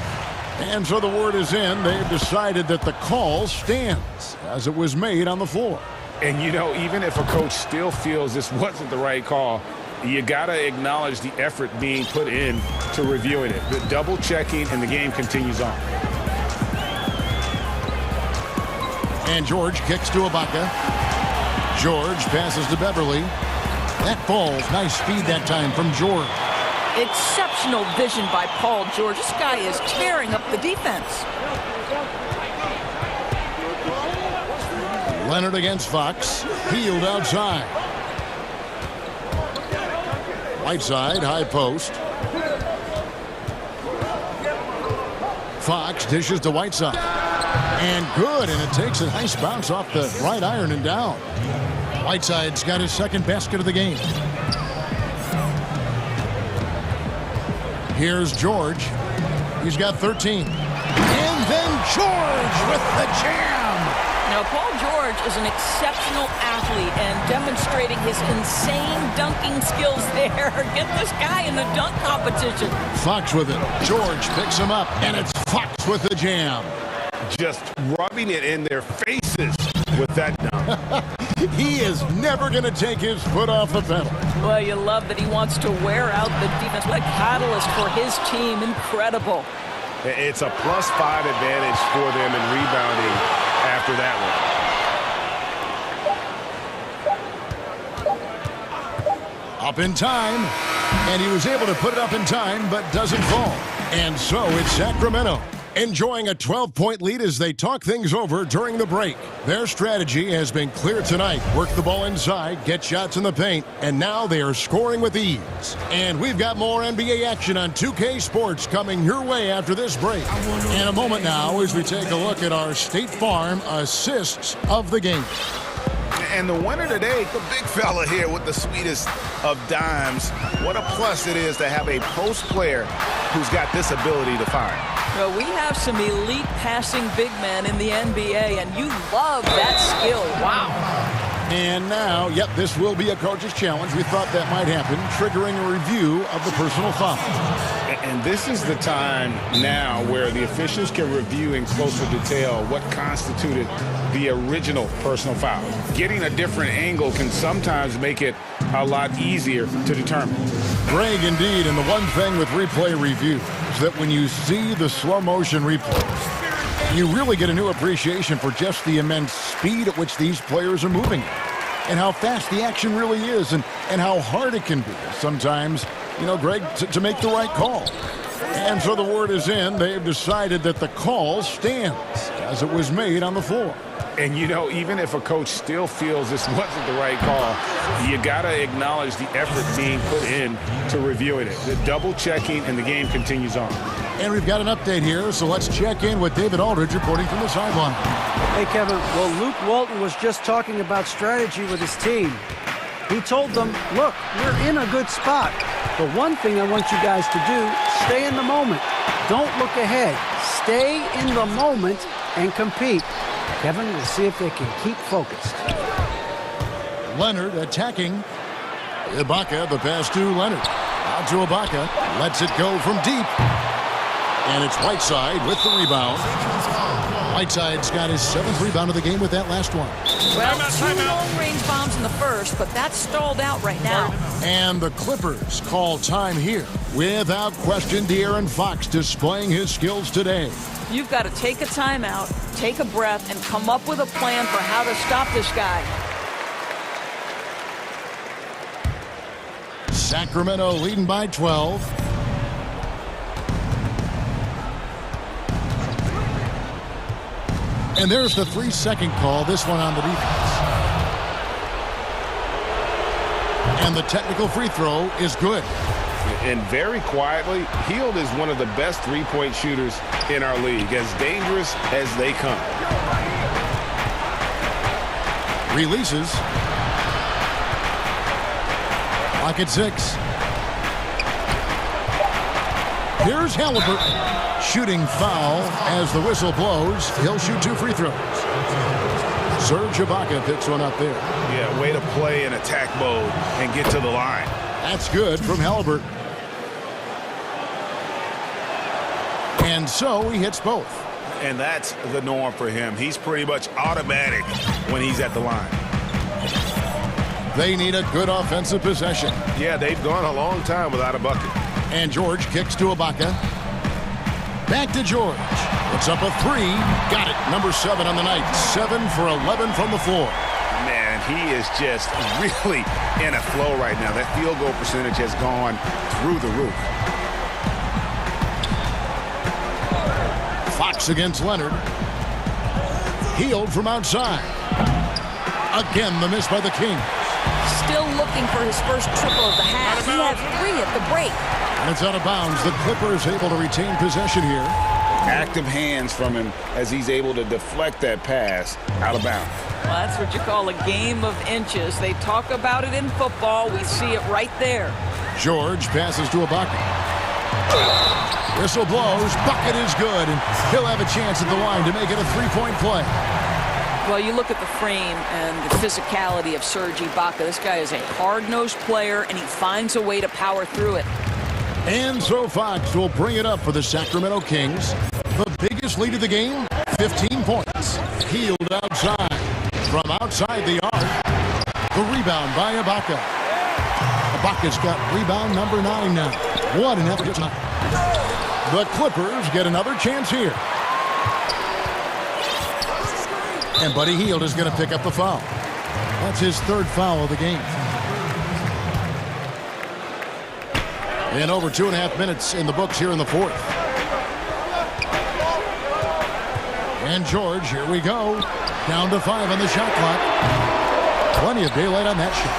And so the word is in. They've decided that the call stands as it was made on the floor. And, you know, even if a coach still feels this wasn't the right call, you got to acknowledge the effort being put in to reviewing it. The double checking, and the game continues on. And George kicks to Ibaka. George passes to Beverly. That falls. Nice speed that time from George. Exceptional vision by Paul George. This guy is tearing up the defense. Leonard against Fox. Healed outside. Whiteside, high post. Fox dishes to Whiteside. And good, and it takes a nice bounce off the right iron and down. Whiteside's got his second basket of the game. Here's George. He's got 13. And then George with the jam. Now, Paul George is an exceptional athlete and demonstrating his insane dunking skills there. Get this guy in the dunk competition. Fox with it. George picks him up, and it's Fox with the jam. Just rubbing it in their faces with that dunk. He is never going to take his foot off the pedal. Well, you love that he wants to wear out the defense. What a catalyst for his team. Incredible. It's a +5 advantage for them in rebounding after that one. Up in time, and he was able to put it up in time, but doesn't fall. And so it's Sacramento enjoying a 12-point lead as they talk things over during the break. Their strategy has been clear tonight. Work the ball inside, get shots in the paint, and now they are scoring with ease. And we've got more NBA action on 2K Sports coming your way after this break. In a moment now as we take a look at our State Farm assists of the game. And the winner today, the big fella here with the sweetest of dimes. What a plus it is to have a post player who's got this ability to fire. Well, we have some elite passing big men in the NBA, and you love that skill. Wow. And now, yep, this will be a coach's challenge. We thought that might happen, triggering a review of the personal foul. And this is the time now where the officials can review in closer detail what constituted the original personal foul. Getting a different angle can sometimes make it a lot easier to determine. Greg, indeed, and the one thing with replay review is that when you see the slow motion replays, you really get a new appreciation for just the immense speed at which these players are moving and how fast the action really is and how hard it can be sometimes, you know, Greg, to make the right call. And so the word is in. They've decided that the call stands as it was made on the floor. And, you know, even if a coach still feels this wasn't the right call, you got to acknowledge the effort being put in to reviewing it. The double checking, and the game continues on. And we've got an update here, so let's check in with David Aldridge reporting from the sideline. Hey, Kevin. Well, Luke Walton was just talking about strategy with his team. He told them, look, we're in a good spot. The one thing I want you guys to do, stay in the moment. Don't look ahead. Stay in the moment and compete. Kevin, we'll see if they can keep focused. Leonard attacking. Ibaka, the pass to Leonard. Out to Ibaka. Lets it go from deep. And it's Whiteside with the rebound. Whiteside's got his 7th rebound of the game with that last one. Well, 2 long-range bombs in the first, but that's stalled out right now. And the Clippers call time here. Without question, De'Aaron Fox displaying his skills today. You've got to take a timeout, take a breath, and come up with a plan for how to stop this guy. Sacramento leading by 12. And there's the 3-second call, this one on the defense. And the technical free throw is good. And very quietly, Hield is one of the best three-point shooters in our league, as dangerous as they come. Releases. Lock at 6. Here's Halliburton. Shooting foul as the whistle blows. He'll shoot 2 free throws. Serge Ibaka picks one up there. Yeah, way to play in attack mode and get to the line. That's good from Halliburton. And so he hits both. And that's the norm for him. He's pretty much automatic when he's at the line. They need a good offensive possession. Yeah, they've gone a long time without a bucket. And George kicks to Ibaka. Back to George. Puts up a 3. Got it. Number 7 on the night. 7 for 11 from the floor. Man, he is just really in a flow right now. That field goal percentage has gone through the roof. Fox against Leonard. Healed from outside. Again, the miss by the King. Still looking for his first triple of the half. He had 3 at the break. And it's out of bounds. The Clippers able to retain possession here. Active hands from him as he's able to deflect that pass out of bounds. Well, that's what you call a game of inches. They talk about it in football. We see it right there. George passes to Ibaka. Whistle blows. Bucket is good. And he'll have a chance at the line to make it a 3-point play. Well, you look at the frame and the physicality of Serge Ibaka. This guy is a hard-nosed player, and he finds a way to power through it. And so Fox will bring it up for the Sacramento Kings. The biggest lead of the game, 15 points. Healed outside. From outside the arc. The rebound by Ibaka. Ibaka's got rebound number 9 now. What an effort tonight. The Clippers get another chance here. And Buddy Hield is going to pick up the foul. That's his 3rd foul of the game. And over 2.5 minutes in the books here in the 4th. And George, here we go. Down to 5 on the shot clock. Plenty of daylight on that shot.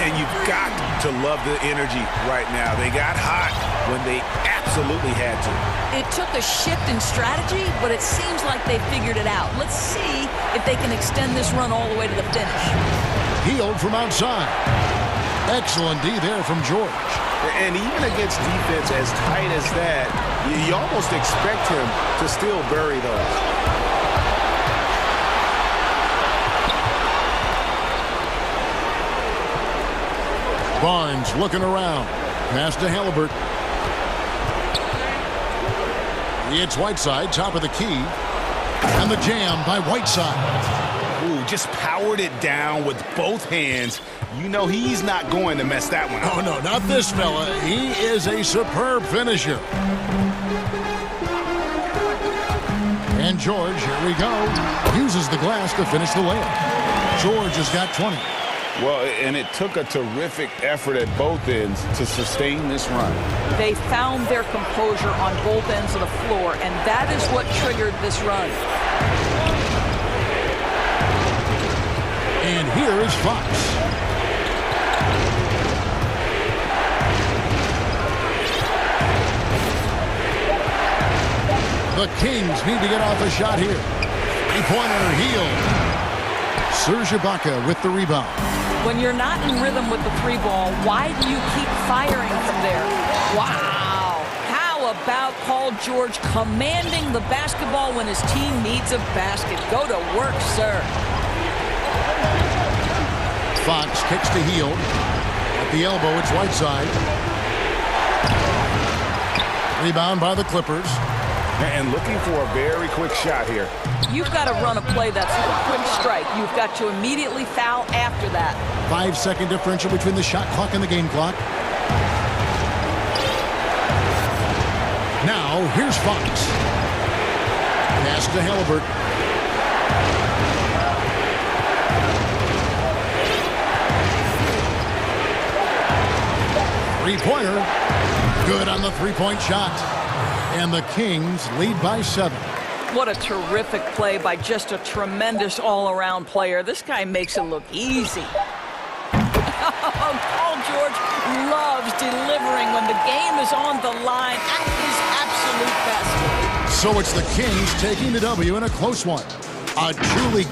And you've got to love the energy right now. They got hot when they absolutely had to. It took a shift in strategy, but it seems like they figured it out. Let's see if they can extend this run all the way to the finish. Healed from outside. Excellent D there from George. And even against defense as tight as that, you almost expect him to still bury those. Barnes looking around. Pass to Halliburton. It's Whiteside, top of the key. And the jam by Whiteside. Ooh, just powered it down with both hands. You know he's not going to mess that one up. Oh, no, not this fella. He is a superb finisher. And George, here we go, uses the glass to finish the layup. George has got 20. Well, and it took a terrific effort at both ends to sustain this run. They found their composure on both ends of the floor, and that is what triggered this run. And here is Fox. The Kings need to get off a shot here. Three-pointer Hield. Serge Ibaka with the rebound. When you're not in rhythm with the 3-ball, why do you keep firing from there? Wow. How about Paul George commanding the basketball when his team needs a basket? Go to work, sir. Fox kicks to Hield. At the elbow, it's Whiteside. Rebound by the Clippers. And looking for a very quick shot here. You've got to run a play that's a quick strike. You've got to immediately foul after that. 5-second differential between the shot clock and the game clock. Now, here's Fox. Pass to Halliburton. Three-pointer. Good on the three-point shot. And the Kings lead by 7. What a terrific play by just a tremendous all-around player. This guy makes it look easy. Paul George loves delivering when the game is on the line at his absolute best. So it's the Kings taking the W in a close one. A truly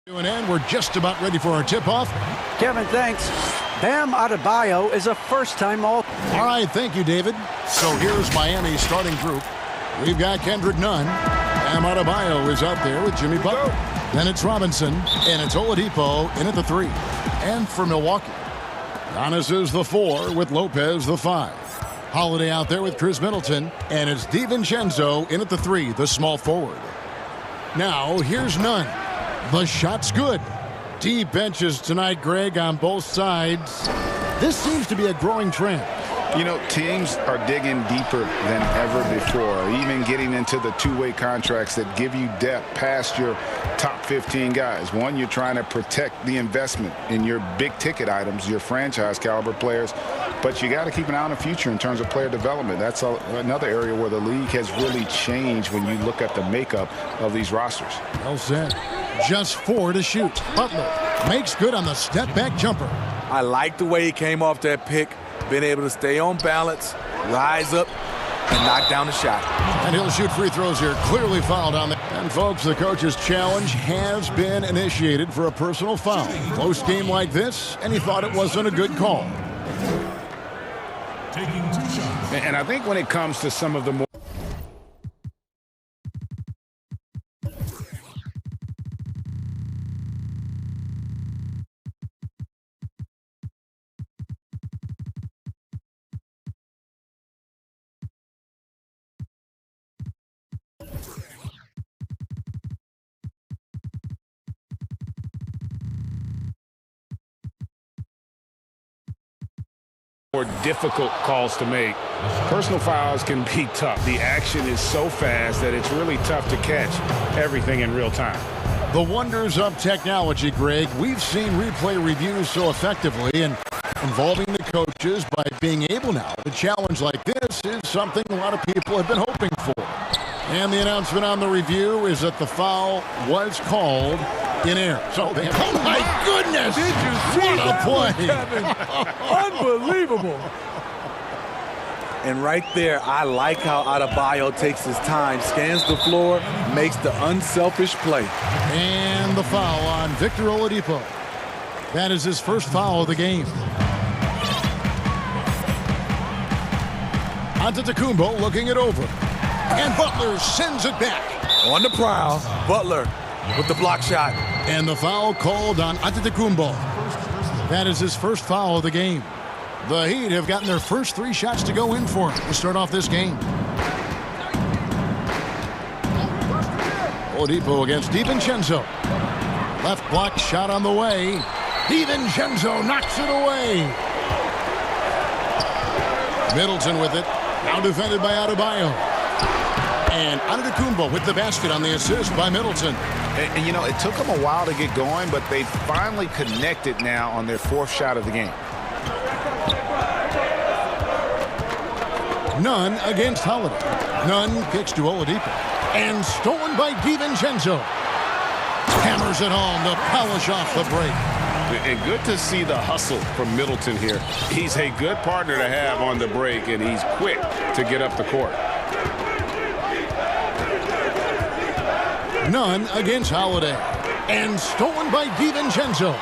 And we're just about ready for our tip-off. Kevin, thanks. Bam Adebayo is a first-time All right, thank you, David. So here's Miami's starting group. We've got Kendrick Nunn. Bam Adebayo is out there with Jimmy Butler. Then it's Robinson, and it's Oladipo in at the 3. And for Milwaukee, Giannis is the 4 with Lopez the 5. Holiday out there with Chris Middleton, and it's DiVincenzo in at the 3, the small forward. Now, here's Nunn. The shot's good. Deep benches tonight, Greg, on both sides. This seems to be a growing trend. You know, teams are digging deeper than ever before, even getting into the two-way contracts that give you depth past your top 15 guys. One, you're trying to protect the investment in your big-ticket items, your franchise-caliber players, but you got to keep an eye on the future in terms of player development. That's another area where the league has really changed when you look at the makeup of these rosters. Well said. Just 4 to shoot. Butler makes good on the step-back jumper. I like the way he came off that pick. Been able to stay on balance, rise up, and knock down the shot. And he'll shoot free throws here. Clearly fouled on that. And, folks, the coach's challenge has been initiated for a personal foul. Close game like this, and he thought it wasn't a good call. Taking 2 shots. And I think when it comes to some of the more more difficult calls to make. Personal fouls can be tough. The action is so fast that it's really tough to catch everything in real time. The wonders of technology, Greg. We've seen replay reviews so effectively, and involving the coaches by being able now to challenge like this is something a lot of people have been hoping for. And the announcement on the review is that the foul was called in air. So they have, oh my goodness! Did you see that one, Kevin? Unbelievable. And right there, I like how Adebayo takes his time, scans the floor, makes the unselfish play. And the foul on Victor Oladipo. That is his first foul of the game. Antetokounmpo looking it over. And Butler sends it back. On the prowl, Butler with the block shot. And the foul called on Antetokounmpo. That is his first foul of the game. The Heat have gotten their first 3 shots to go in for him to start off this game. Oladipo against DiVincenzo. Left block shot on the way. DiVincenzo knocks it away. Middleton with it. Now defended by Adebayo. And Antetokounmpo with the basket on the assist by Middleton. And, you know, it took them a while to get going, but they finally connected now on their 4th shot of the game. Nunn against Holiday. Nunn kicks to Oladipo. And stolen by DiVincenzo. Hammers it home to polish off the break. And good to see the hustle from Middleton here. He's a good partner to have on the break, and he's quick to get up the court. Nunn against Holiday. And stolen by DiVincenzo.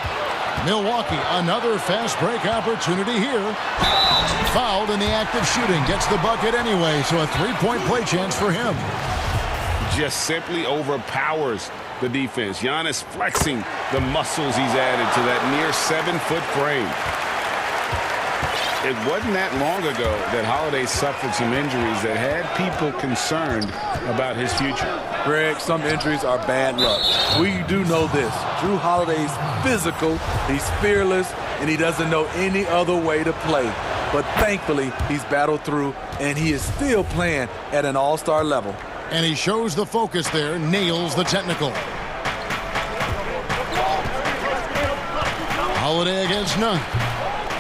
Milwaukee, another fast break opportunity here. Fouled in the act of shooting. Gets the bucket anyway, so a 3-point play chance for him. Just simply overpowers the defense. Giannis flexing the muscles he's added to that near 7-foot frame. It wasn't that long ago that Holiday suffered some injuries that had people concerned about his future. Greg, some injuries are bad luck. We do know this. Jrue Holiday's physical, he's fearless, and he doesn't know any other way to play. But thankfully, he's battled through, and he is still playing at an all-star level. And he shows the focus there, nails the technical. Holiday against Nunn.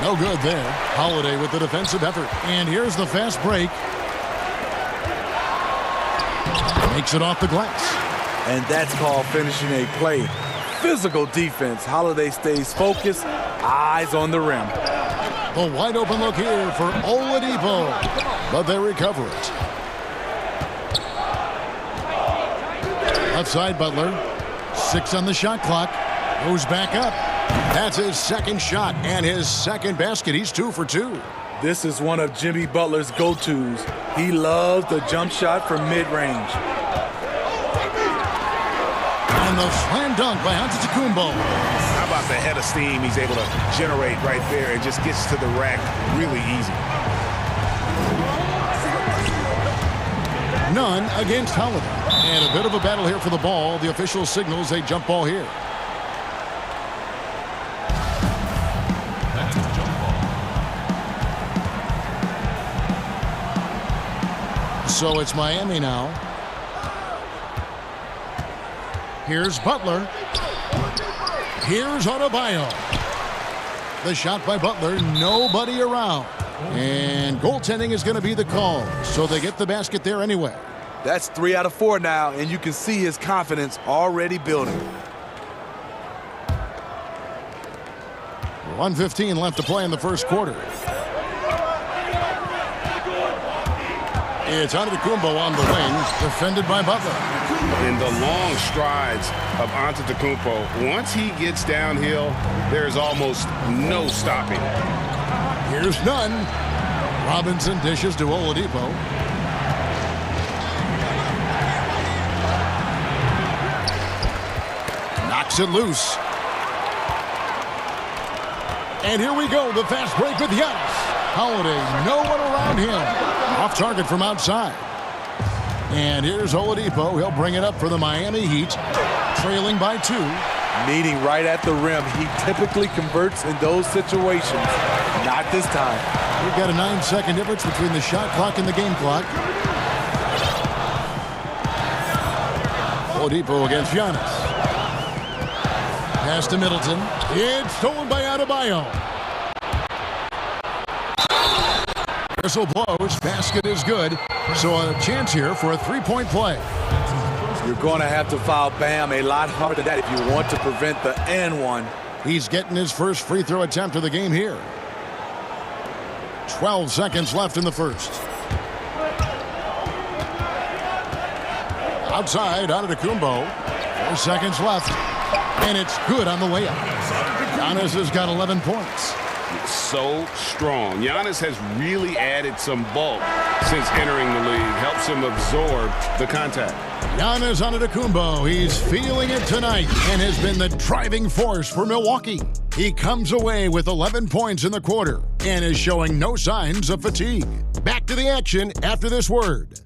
No good there. Holiday with the defensive effort. And here's the fast break. Makes it off the glass. And that's called finishing a play. Physical defense. Holiday stays focused, eyes on the rim. A wide open look here for Oladipo. But they recover it. Outside Butler. 6 on the shot clock. Goes back up. That's his second shot and his second basket. He's 2 for 2. This is one of Jimmy Butler's go-tos. He loves the jump shot from mid-range. And the slam dunk by Antetokounmpo. How about the head of steam he's able to generate right there and just gets to the rack really easy. None against Holiday. And a bit of a battle here for the ball. The official signals a jump ball here. So it's Miami now. Here's Butler. Here's Adebayo. The shot by Butler, nobody around. And goaltending is going to be the call. So they get the basket there anyway. That's 3 out of 4 now, and you can see his confidence already building. 1:15 left to play in the first quarter. It's Antetokounmpo on the wing, defended by Butler. In the long strides of Antetokounmpo, once he gets downhill, there's almost no stopping. Here's none. Robinson dishes to Oladipo. Knocks it loose. And here we go, the fast break with Giannis. Holiday, no one around him. Off target from outside. And here's Oladipo. He'll bring it up for the Miami Heat, trailing by 2. Meeting right at the rim. He typically converts in those situations. Not this time. We've got a 9-second difference between the shot clock and the game clock. Oladipo against Giannis. Pass to Middleton. It's stolen by Adebayo. Whistle blows. Basket is good. So a chance here for a three-point play. You're going to have to foul Bam a lot harder than that if you want to prevent the and one. He's getting his first free throw attempt of the game here. 12 seconds left in the first. Outside, Antetokounmpo. 4 seconds left. And it's good on the layup. Giannis has got 11 points. So strong. Giannis has really added some bulk since entering the league. Helps him absorb the contact. Giannis Antetokounmpo, he's feeling it tonight and has been the driving force for Milwaukee. He comes away with 11 points in the quarter and is showing no signs of fatigue. Back to the action after this word.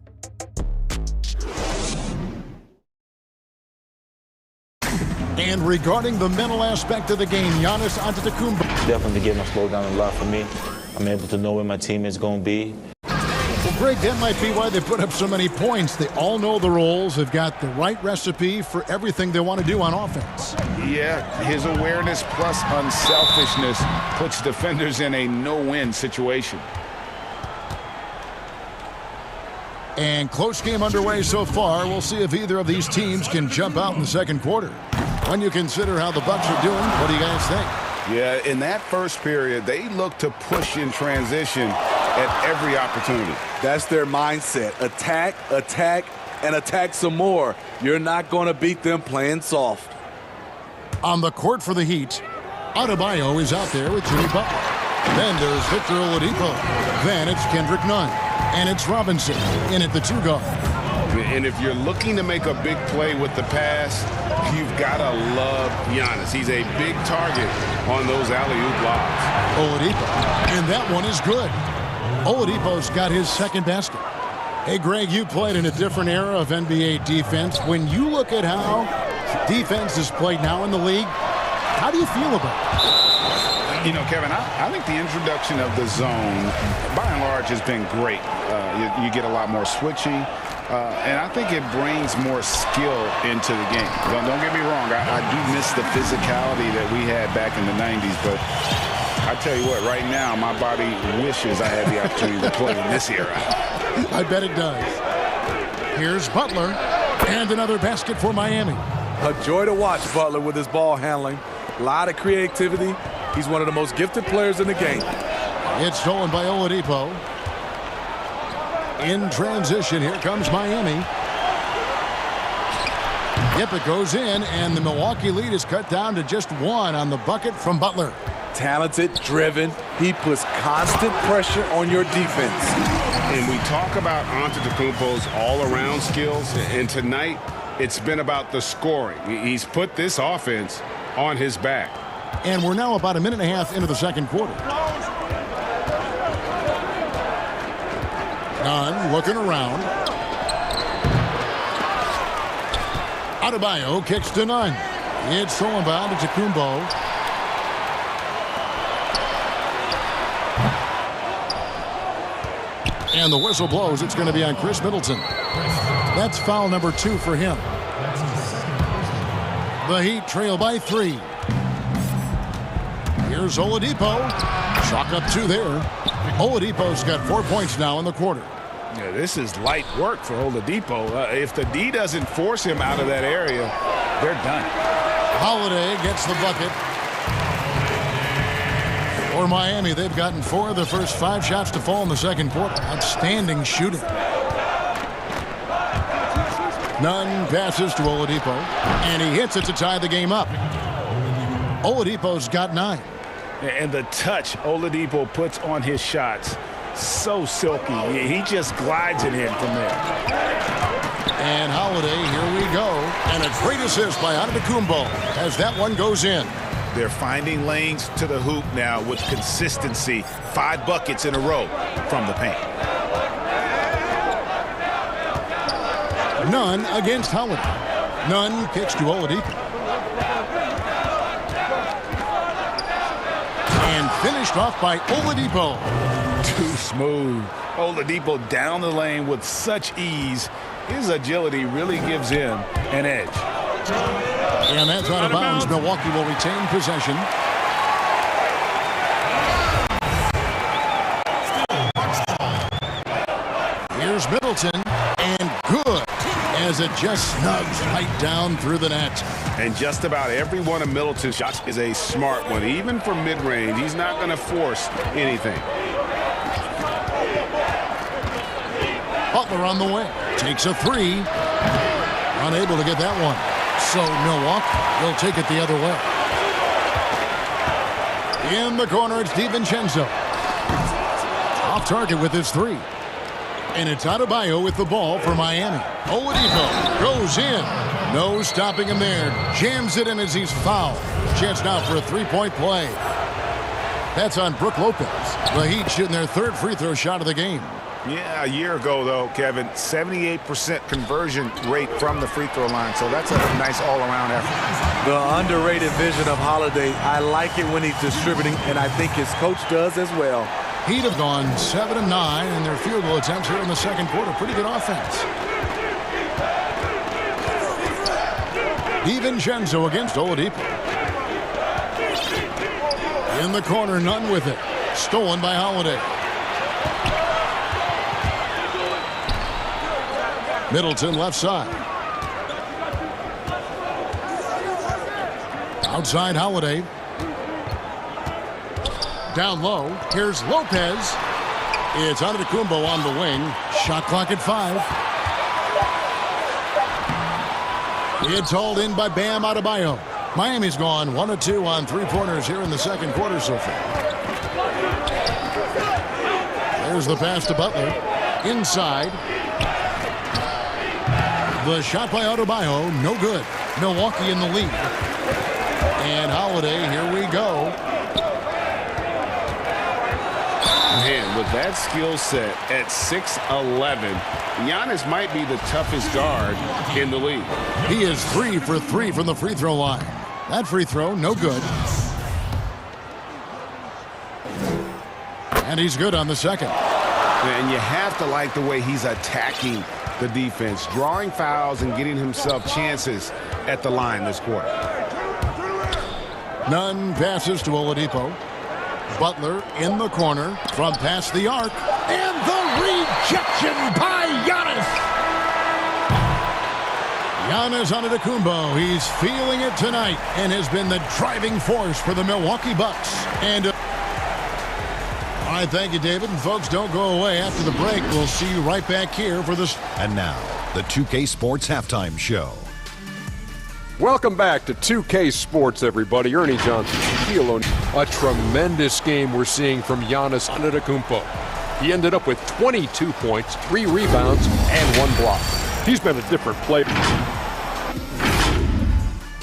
And regarding the mental aspect of the game, Giannis Antetokounmpo. Definitely getting to slow down a lot for me. I'm able to know where my team is going to be. Well, Greg, that might be why they put up so many points. They all know the roles. They've got the right recipe for everything they want to do on offense. Yeah, his awareness plus unselfishness puts defenders in a no-win situation. And close game underway so far. We'll see if either of these teams can jump out in the second quarter. When you consider how the Bucks are doing, what do you guys think? Yeah, in that first period, they look to push in transition at every opportunity. That's their mindset. Attack, attack, and attack some more. You're not going to beat them playing soft. On the court for the Heat, Adebayo is out there with Jimmy Butler. Then there's Victor Oladipo. Then it's Kendrick Nunn. And it's Robinson in at the 2-guard. And if you're looking to make a big play with the pass, you've got to love Giannis. He's a big target on those alley-oop lobs. Oladipo. And that one is good. Oladipo's got his second basket. Hey, Greg, you played in a different era of NBA defense. When you look at how defense is played now in the league, how do you feel about it? You know, Kevin, I think the introduction of the zone, by and large, has been great. You get a lot more switching, and I think it brings more skill into the game. Don't get me wrong, I do miss the physicality that we had back in the 90s, but I tell you what, right now, my body wishes I had the opportunity to play in this era. I bet it does. Here's Butler, and another basket for Miami. A joy to watch Butler with his ball handling. A lot of creativity. He's one of the most gifted players in the game. It's stolen by Oladipo. In transition, here comes Miami. Yep, it goes in, and the Milwaukee lead is cut down to just one on the bucket from Butler. Talented, driven. He puts constant pressure on your defense. And we talk about Antetokounmpo's all-around skills, and tonight it's been about the scoring. He's put this offense on his back. And we're now about a minute and a half into the second quarter. Nunn looking around. Adebayo kicks to Nunn. It's thrown by Antetokounmpo. And the whistle blows. It's going to be on Chris Middleton. That's foul number 2 for him. The Heat trail by 3. Here's Oladipo. Chalk up 2 there. Oladipo's got 4 points now in the quarter. Yeah, this is light work for Oladipo. If the D doesn't force him out of that area, they're done. Holiday gets the bucket. For Miami, they've gotten 4 of the first 5 shots to fall in the second quarter. Outstanding shooting. Nunn passes to Oladipo, and he hits it to tie the game up. Oladipo's got 9. And the touch Oladipo puts on his shots, so silky. He just glides it in from there. And Holiday, here we go. And a great assist by Antetokounmpo as that one goes in. They're finding lanes to the hoop now with consistency. 5 buckets in a row from the paint. Nunn against Holiday. Nunn kicks to Oladipo. And finished off by Oladipo. Too smooth. Oladipo down the lane with such ease. His agility really gives him an edge. And that's out of bounds. Milwaukee will retain possession. Here's Middleton, and good, as it just snugs right down through the net. And just about every one of Middleton's shots is a smart one. Even from mid-range, he's not going to force anything. Butler on the wing. Takes a 3. Unable to get that one. So Milwaukee will take it the other way. In the corner, it's DiVincenzo. Off target with his 3. And it's Adebayo with the ball for Miami. Oladipo goes in. No stopping him there. Jams it in as he's fouled. Chance now for a 3-point play. That's on Brook Lopez. The Heat shooting their 3rd free throw shot of the game. Yeah, a year ago, though, Kevin, 78% conversion rate from the free throw line. So that's a nice all-around effort. The underrated vision of Holiday. I like it when he's distributing, and I think his coach does as well. Heat have gone 7 of 9 in their field goal attempts here in the second quarter. Pretty good offense. DiVincenzo against Oladipo. In the corner, Nunn with it. Stolen by Holiday. Middleton left side. Outside Holiday. Down low. Here's Lopez. It's Antetokounmpo on the wing. Shot clock at 5. It's hauled in by Bam Adebayo. Miami's gone 1 of 2 on 3-pointers here in the second quarter so far. There's the pass to Butler. Inside. The shot by Adebayo, no good. Milwaukee in the lead. And Holiday, here we go. Man, with that skill set at 6'11", Giannis might be the toughest guard in the league. He is 3 for 3 from the free throw line. That free throw, no good. And he's good on the second. And you have to like the way he's attacking the defense, drawing fouls and getting himself chances at the line this quarter. Nunn passes to Oladipo. Butler in the corner from past the arc. And the rejection by Giannis. Giannis Antetokounmpo. He's feeling it tonight and has been the driving force for the Milwaukee Bucks. And all right, thank you, David. And folks, don't go away after the break. We'll see you right back here for this. And now, the 2K Sports Halftime Show. Welcome back to 2K Sports, everybody. Ernie Johnson, Kilo. A tremendous game we're seeing from Giannis Antetokounmpo. He ended up with 22 points, 3 rebounds, and 1 block. He's been a different player.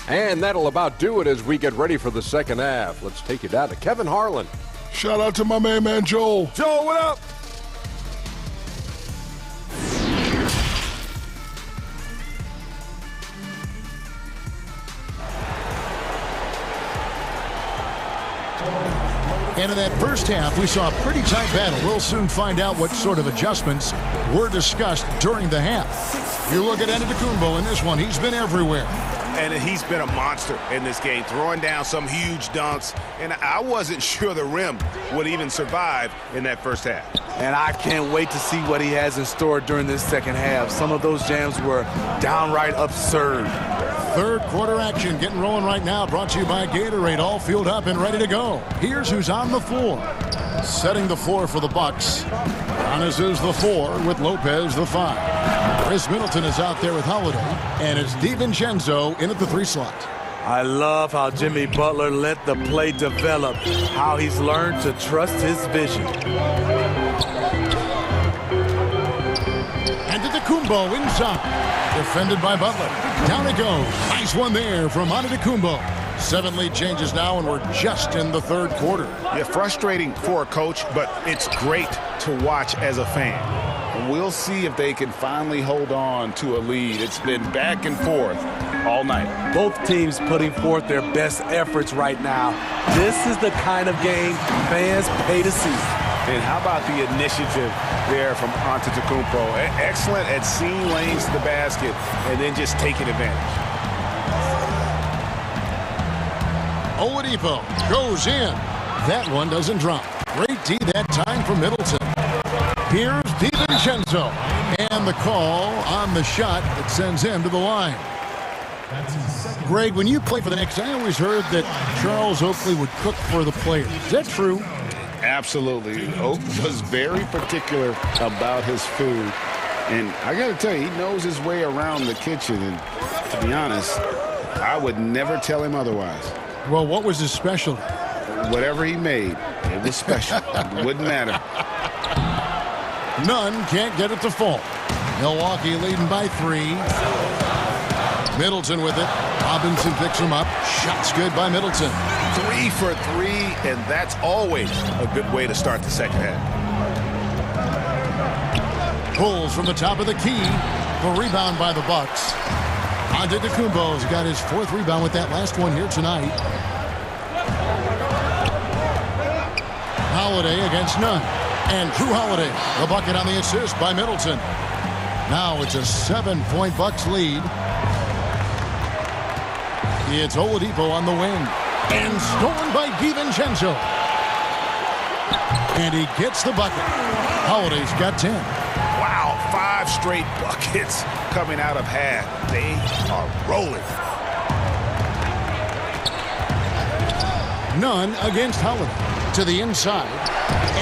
And that'll about do it as we get ready for the second half. Let's take you down to Kevin Harlan. Shout out to my man Joel. Joel, what up? And in that first half, we saw a pretty tight battle. We'll soon find out what sort of adjustments were discussed during the half. You look at Antetokounmpo in this one. He's been everywhere. And he's been a monster in this game, throwing down some huge dunks. And I wasn't sure the rim would even survive in that first half. And I can't wait to see what he has in store during this second half. Some of those jams were downright absurd. Third quarter action getting rolling right now, brought to you by Gatorade, all fueled up and ready to go. Here's who's on the floor. Setting the floor for the Bucks. Giannis is the 4 with Lopez the 5. Chris Middleton is out there with Holiday, and it's DiVincenzo in at the 3 slot. I love how Jimmy Butler let the play develop, how he's learned to trust his vision. Antetokounmpo inside. Defended by Butler. Down it goes. Nice one there from Antetokounmpo. 7 lead changes now, and we're just in the third quarter. Yeah, frustrating for a coach, but it's great to watch as a fan. We'll see if they can finally hold on to a lead. It's been back and forth all night. Both teams putting forth their best efforts right now. This is the kind of game fans pay to see. And how about the initiative there from Antetokounmpo? Excellent at seeing lanes to the basket and then just taking advantage. Oladipo goes in. That one doesn't drop. Great D that time from Middleton. Here's DiVincenzo. And the call on the shot that sends him to the line. Greg, when you play for the Knicks, I always heard that Charles Oakley would cook for the players. Is that true? Absolutely. Oak was very particular about his food. And I got to tell you, he knows his way around the kitchen. And to be honest, I would never tell him otherwise. Well, what was his specialty? Whatever he made, it was special. It wouldn't matter. None can't get it to fall. Milwaukee leading by 3. Middleton with it. Robinson picks him up. Shot's good by Middleton. 3 for 3, and that's always a good way to start the second half. Pulls from the top of the key. The rebound by the Bucks. Antetokounmpo's got his 4th rebound with that last one here tonight. Holiday against Nunn. And Drew Holiday, the bucket on the assist by Middleton. Now it's a 7-point Bucks lead. It's Oladipo on the wing. And stolen by DiVincenzo. And he gets the bucket. Holiday's got 10. Wow, 5 straight buckets coming out of half. They are rolling. Nunn against Holiday. To the inside.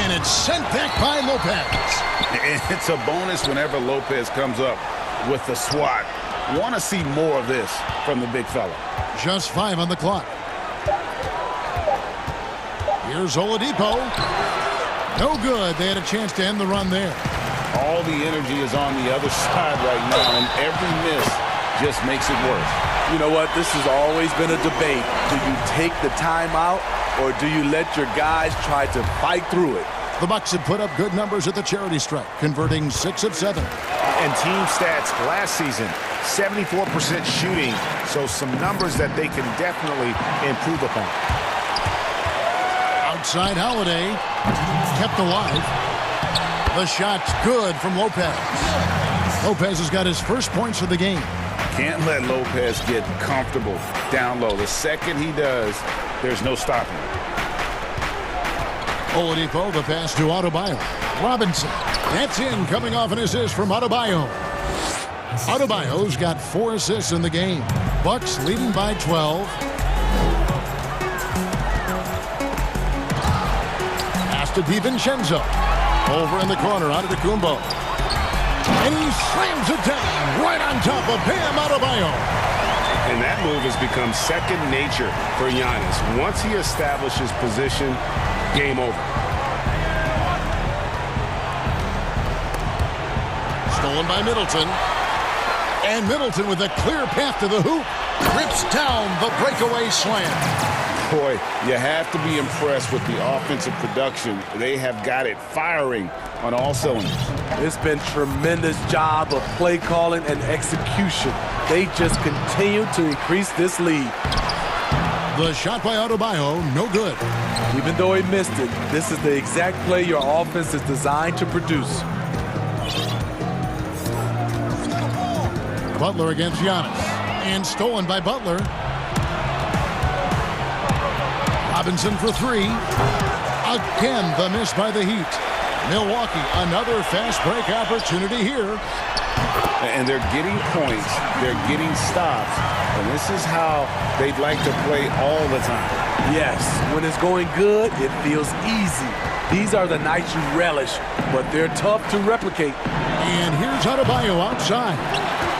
And it's sent back by Lopez. And it's a bonus whenever Lopez comes up with the swat. Want to see more of this from the big fella. Just 5 on the clock. Here's Oladipo. No good. They had a chance to end the run there. All the energy is on the other side right now, and every miss just makes it worse. You know what? This has always been a debate. Do you take the timeout, or do you let your guys try to fight through it? The Bucks have put up good numbers at the charity stripe, converting 6 of 7. And team stats last season, 74% shooting, so some numbers that they can definitely improve upon. Outside Holiday, kept alive. The shot's good from Lopez. Lopez has got his first points of the game. Can't let Lopez get comfortable down low. The second he does, there's no stopping him. Oladipo, the pass to Adebayo. Robinson, that's in, coming off an assist from Adebayo. Adebayo's got 4 assists in the game. Bucks leading by 12. Pass to DiVincenzo. Over in the corner, Antetokounmpo. And he slams it down right on top of Bam Adebayo. And that move has become second nature for Giannis. Once he establishes position, game over. Stolen by Middleton. And Middleton with a clear path to the hoop. Rips down the breakaway slam. Boy, you have to be impressed with the offensive production. They have got it firing on all cylinders. It's been tremendous job of play calling and execution. They just continue to increase this lead. The shot by Adebayo, no good. Even though he missed it, this is the exact play your offense is designed to produce. Butler against Giannis. And stolen by Butler. Robinson for three. Again, the miss by the Heat. Milwaukee, another fast break opportunity here. And they're getting points. They're getting stops. And this is how they'd like to play all the time. Yes, when it's going good, it feels easy. These are the nights you relish, but they're tough to replicate. And here's Adebayo outside.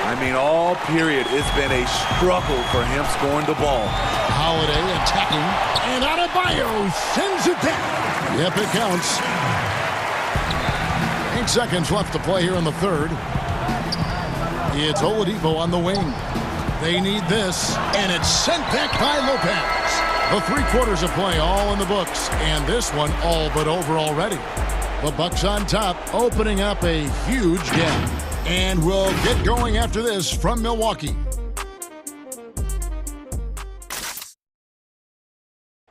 I mean, all period, it's been a struggle for him scoring the ball. Holiday attacking, and Adebayo sends it down. Yep, it counts. 8 seconds left to play here in the third. It's Oladipo on the wing. They need this, and it's sent back by Lopez. The 3 quarters of play all in the books, and this one all but over already. The Bucks on top, opening up a huge gap. And we'll get going after this from Milwaukee.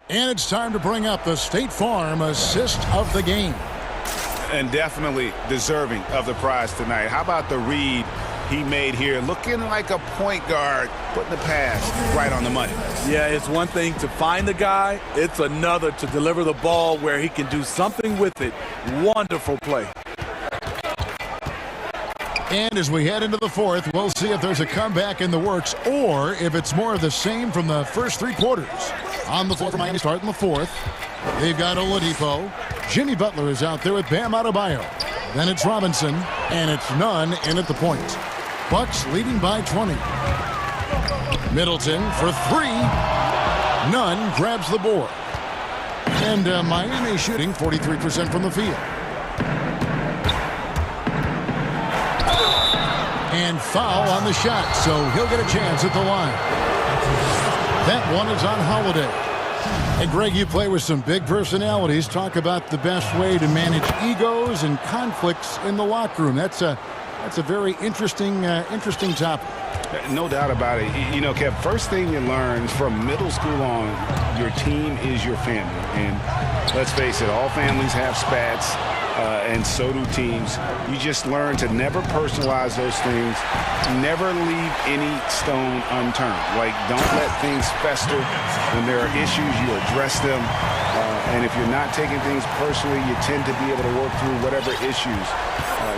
And it's time to bring up the State Farm assist of the game. And definitely deserving of the prize tonight. How about the read he made here? Looking like a point guard, putting the pass right on the money. Yeah, it's one thing to find the guy. It's another to deliver the ball where he can do something with it. Wonderful play. And as we head into the fourth, we'll see if there's a comeback in the works or if it's more of the same from the first 3 quarters. On the floor for Miami start in the fourth. They've got Oladipo. Jimmy Butler is out there with Bam Adebayo. Then it's Robinson, and it's Nunn in at the point. Bucks leading by 20. Middleton for 3. Nunn grabs the board. And Miami shooting 43% from the field. And foul on the shot, so he'll get a chance at the line. That one is on Holiday. And Greg, you play with some big personalities. Talk about the best way to manage egos and conflicts in the locker room. That's a very interesting topic. No doubt about it. You know, Kev, first thing you learn from middle school on, your team is your family. And let's face it, all families have spats. And so do teams. You just learn to never personalize those things. Never leave any stone unturned. Like, don't let things fester. When there are issues, you address them. And if you're not taking things personally, you tend to be able to work through whatever issues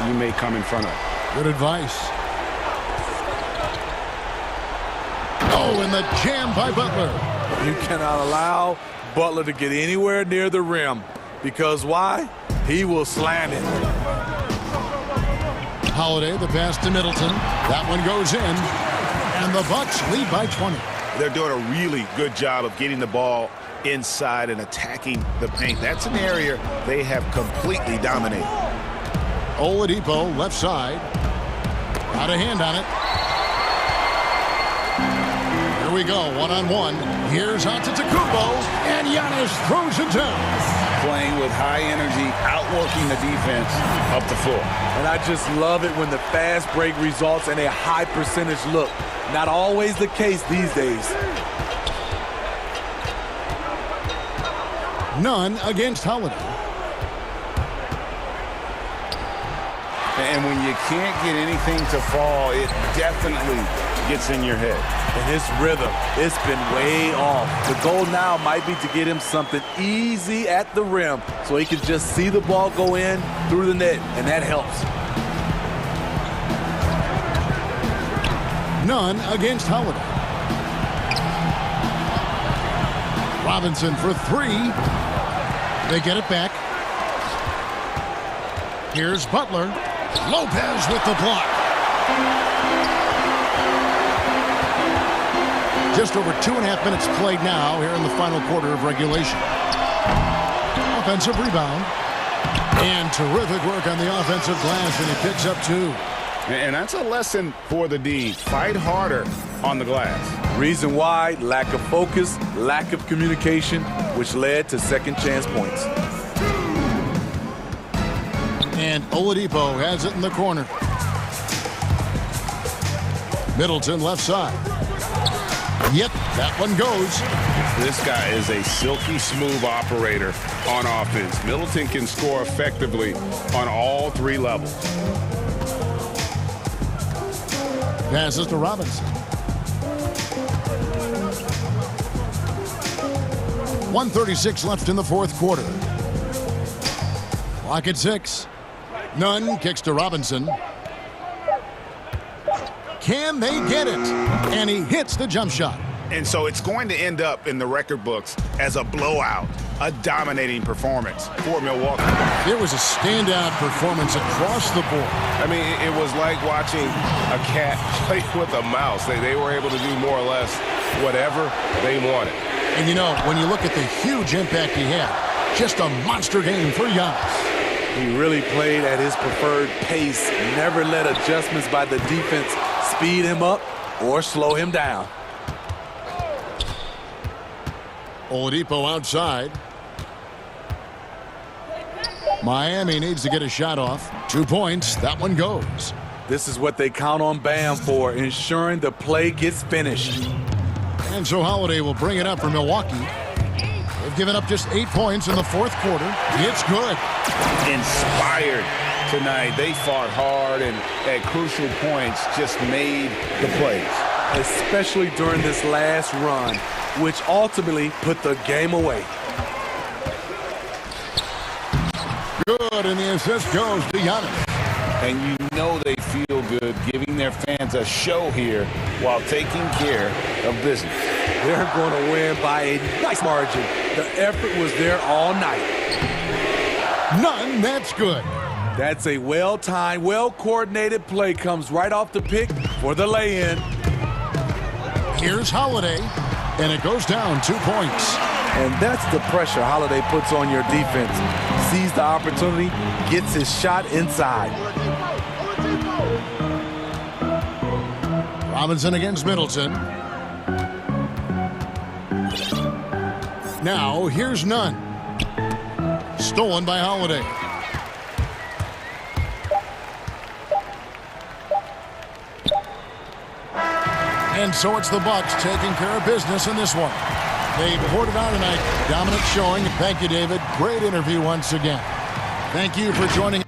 you may come in front of. Good advice. Oh, and the jam by Butler. You cannot allow Butler to get anywhere near the rim. Because why? He will slam it. Holiday, the pass to Middleton. That one goes in. And the Bucks lead by 20. They're doing a really good job of getting the ball inside and attacking the paint. That's an area they have completely dominated. Oladipo, left side. Got a hand on it. Here we go, one-on-one. Here's Antetokounmpo, and Giannis throws it down. Playing with high energy, outworking the defense up the floor. And I just love it when the fast break results in a high percentage look. Not always the case these days. Nunn against Holiday. And when you can't get anything to fall, it definitely gets in your head. And his rhythm, it's been way off. The goal now might be to get him something easy at the rim so he can just see the ball go in through the net, and that helps. Nunn against Holiday. Robinson for 3. They get it back. Here's Butler. Lopez with the block. Just over 2.5 minutes played now here in the final quarter of regulation. Offensive rebound. And terrific work on the offensive glass, and he picks up 2. And that's a lesson for the D. Fight harder on the glass. Reason why, lack of focus, lack of communication, which led to second chance points. And Oladipo has it in the corner. Middleton left side. Yep, that one goes. This guy is a silky smooth operator on offense. Middleton can score effectively on all 3 levels. Passes to Robinson. 1:36 left in the fourth quarter. Clock at 6. Nunn kicks to Robinson. Can they get it? And he hits the jump shot. And so it's going to end up in the record books as a blowout, a dominating performance for Milwaukee. It was a standout performance across the board. I mean, it was like watching a cat play with a mouse. They were able to do more or less whatever they wanted. And you know, when you look at the huge impact he had, just a monster game for Giannis. He really played at his preferred pace, never let adjustments by the defense speed him up or slow him down. Oladipo outside. Miami needs to get a shot off. 2 points. That one goes. This is what they count on Bam for, ensuring the play gets finished. And so Holiday will bring it up for Milwaukee. They've given up just 8 points in the fourth quarter. It's good. Inspired tonight. They fought hard and at crucial points just made the plays. Especially during this last run, which ultimately put the game away. Good, and the assist goes to Giannis. And you know they feel good giving their fans a show here while taking care of business. They're going to win by a nice margin. The effort was there all night. None, that's good. That's a well-timed, well-coordinated play. Comes right off the pick for the lay-in. Here's Holiday, and it goes down 2 points. And that's the pressure Holiday puts on your defense. Sees the opportunity, gets his shot inside. Robinson against Middleton. Now, here's Nunn. Stolen by Holiday. And so it's the Bucks taking care of business in this one. They poured it out tonight. Dominant showing. Thank you, David. Great interview once again. Thank you for joining.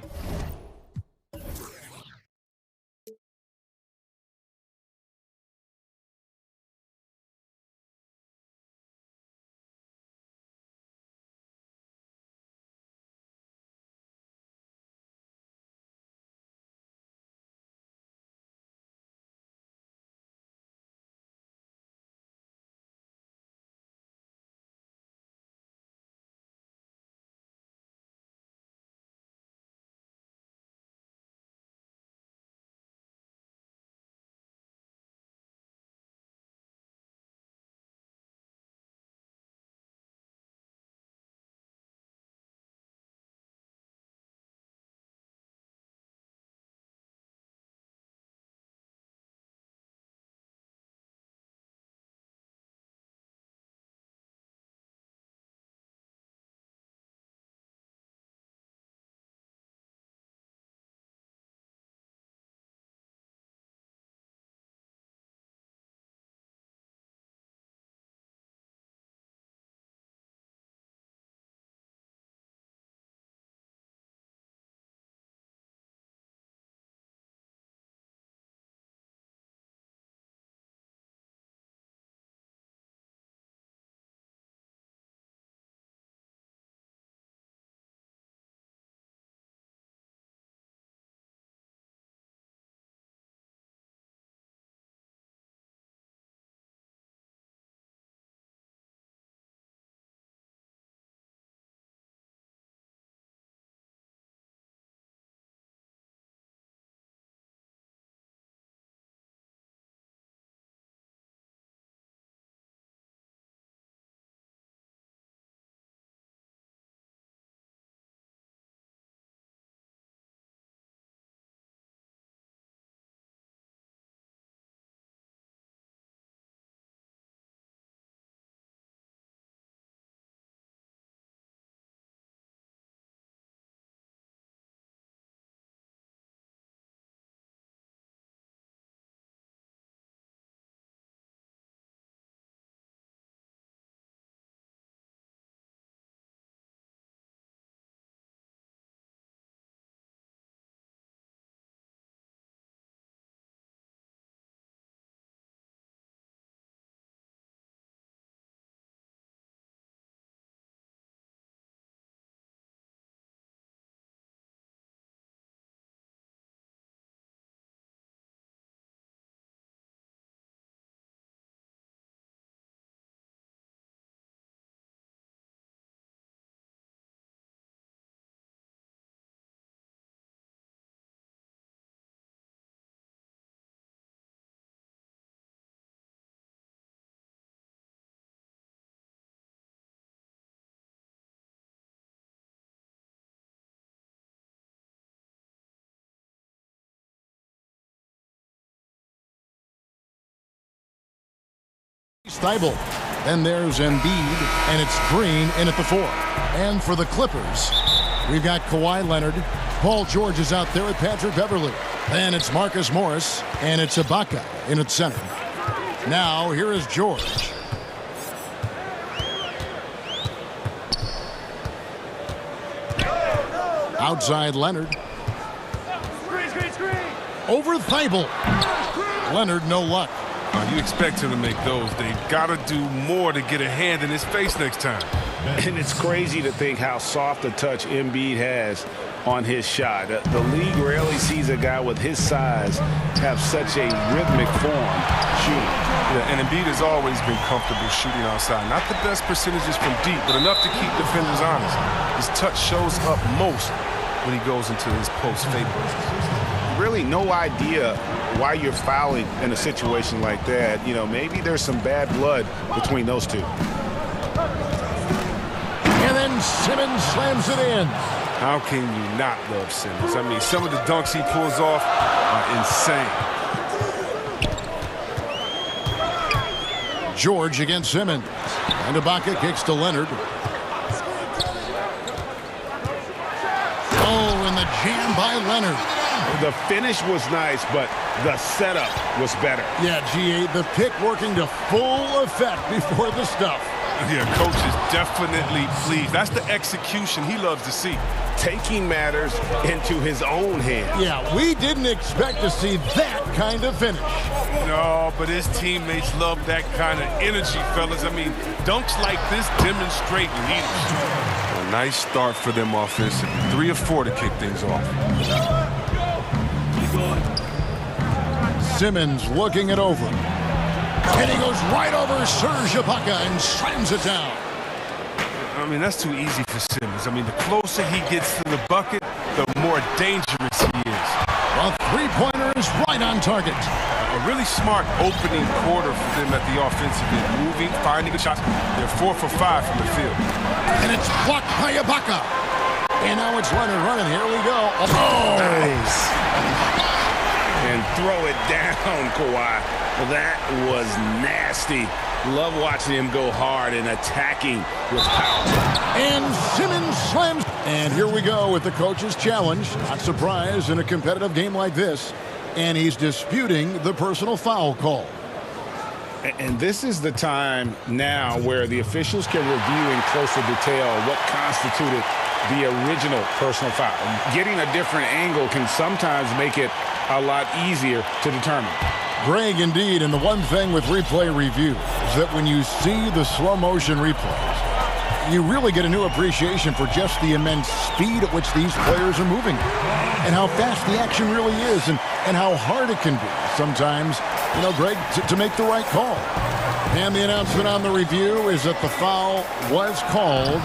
Thibault. Then there's Embiid, and it's Green in at the 4. And for the Clippers, we've got Kawhi Leonard. Paul George is out there with Patrick Beverley. Then it's Marcus Morris, and it's Ibaka in at center. Now, here is George. Outside Leonard. Over Thibault. Leonard, no luck. You expect him to make those. They've got to do more to get a hand in his face next time. And it's crazy to think how soft a touch Embiid has on his shot. The league rarely sees a guy with his size have such a rhythmic form shooting. Yeah, and Embiid has always been comfortable shooting outside. Not the best percentages from deep, but enough to keep defenders honest. His touch shows up most when he goes into his post fade. Really no idea why you're fouling in a situation like that. You know, maybe there's some bad blood between those two. And then Simmons slams it in. How can you not love Simmons? I mean, some of the dunks he pulls off are insane. George against Simmons. And Ibaka kicks to Leonard. Oh, and the jam by Leonard. The finish was nice, but the setup was better. Yeah, G8, the pick working to full effect before the stuff. Yeah, coach is definitely pleased. That's the execution he loves to see. Taking matters into his own hands. Yeah, we didn't expect to see that kind of finish. No, but his teammates love that kind of energy, fellas. I mean, dunks like this demonstrate leadership. A nice start for them offensively. 3 of 4 to kick things off. Simmons looking it over. And he goes right over Serge Ibaka and slams it down. I mean, that's too easy for Simmons. I mean, the closer he gets to the bucket, the more dangerous he is. A three-pointer is right on target. A really smart opening quarter for them at the offensive end. Moving, finding the shots. They're 4 for 5 from the field. And it's blocked by Ibaka. And now it's Leonard running. Here we go. Oh! Nice. And throw it down, Kawhi. That was nasty. Love watching him go hard and attacking with power. And Simmons slams. And here we go with the coach's challenge. Not surprised in a competitive game like this. And he's disputing the personal foul call. And this is the time now where the officials can review in closer detail what constituted the original personal foul. Getting a different angle can sometimes make it a lot easier to determine. Greg, indeed, and the one thing with replay review is that when you see the slow motion replays, you really get a new appreciation for just the immense speed at which these players are moving and how fast the action really is and how hard it can be sometimes, you know, Greg, to make the right call. And the announcement on the review is that the foul was called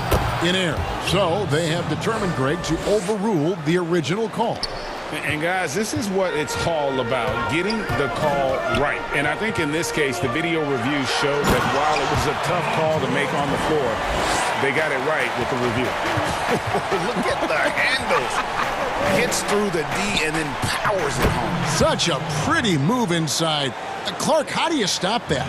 in error. So they have determined, Greg, to overrule the original call. And guys, this is what it's all about, getting the call right. And I think in this case, the video reviews showed that while it was a tough call to make on the floor, they got it right with the review. Look at the handles. Hits through the D and then powers it home. Such a pretty move inside. Clark, how do you stop that?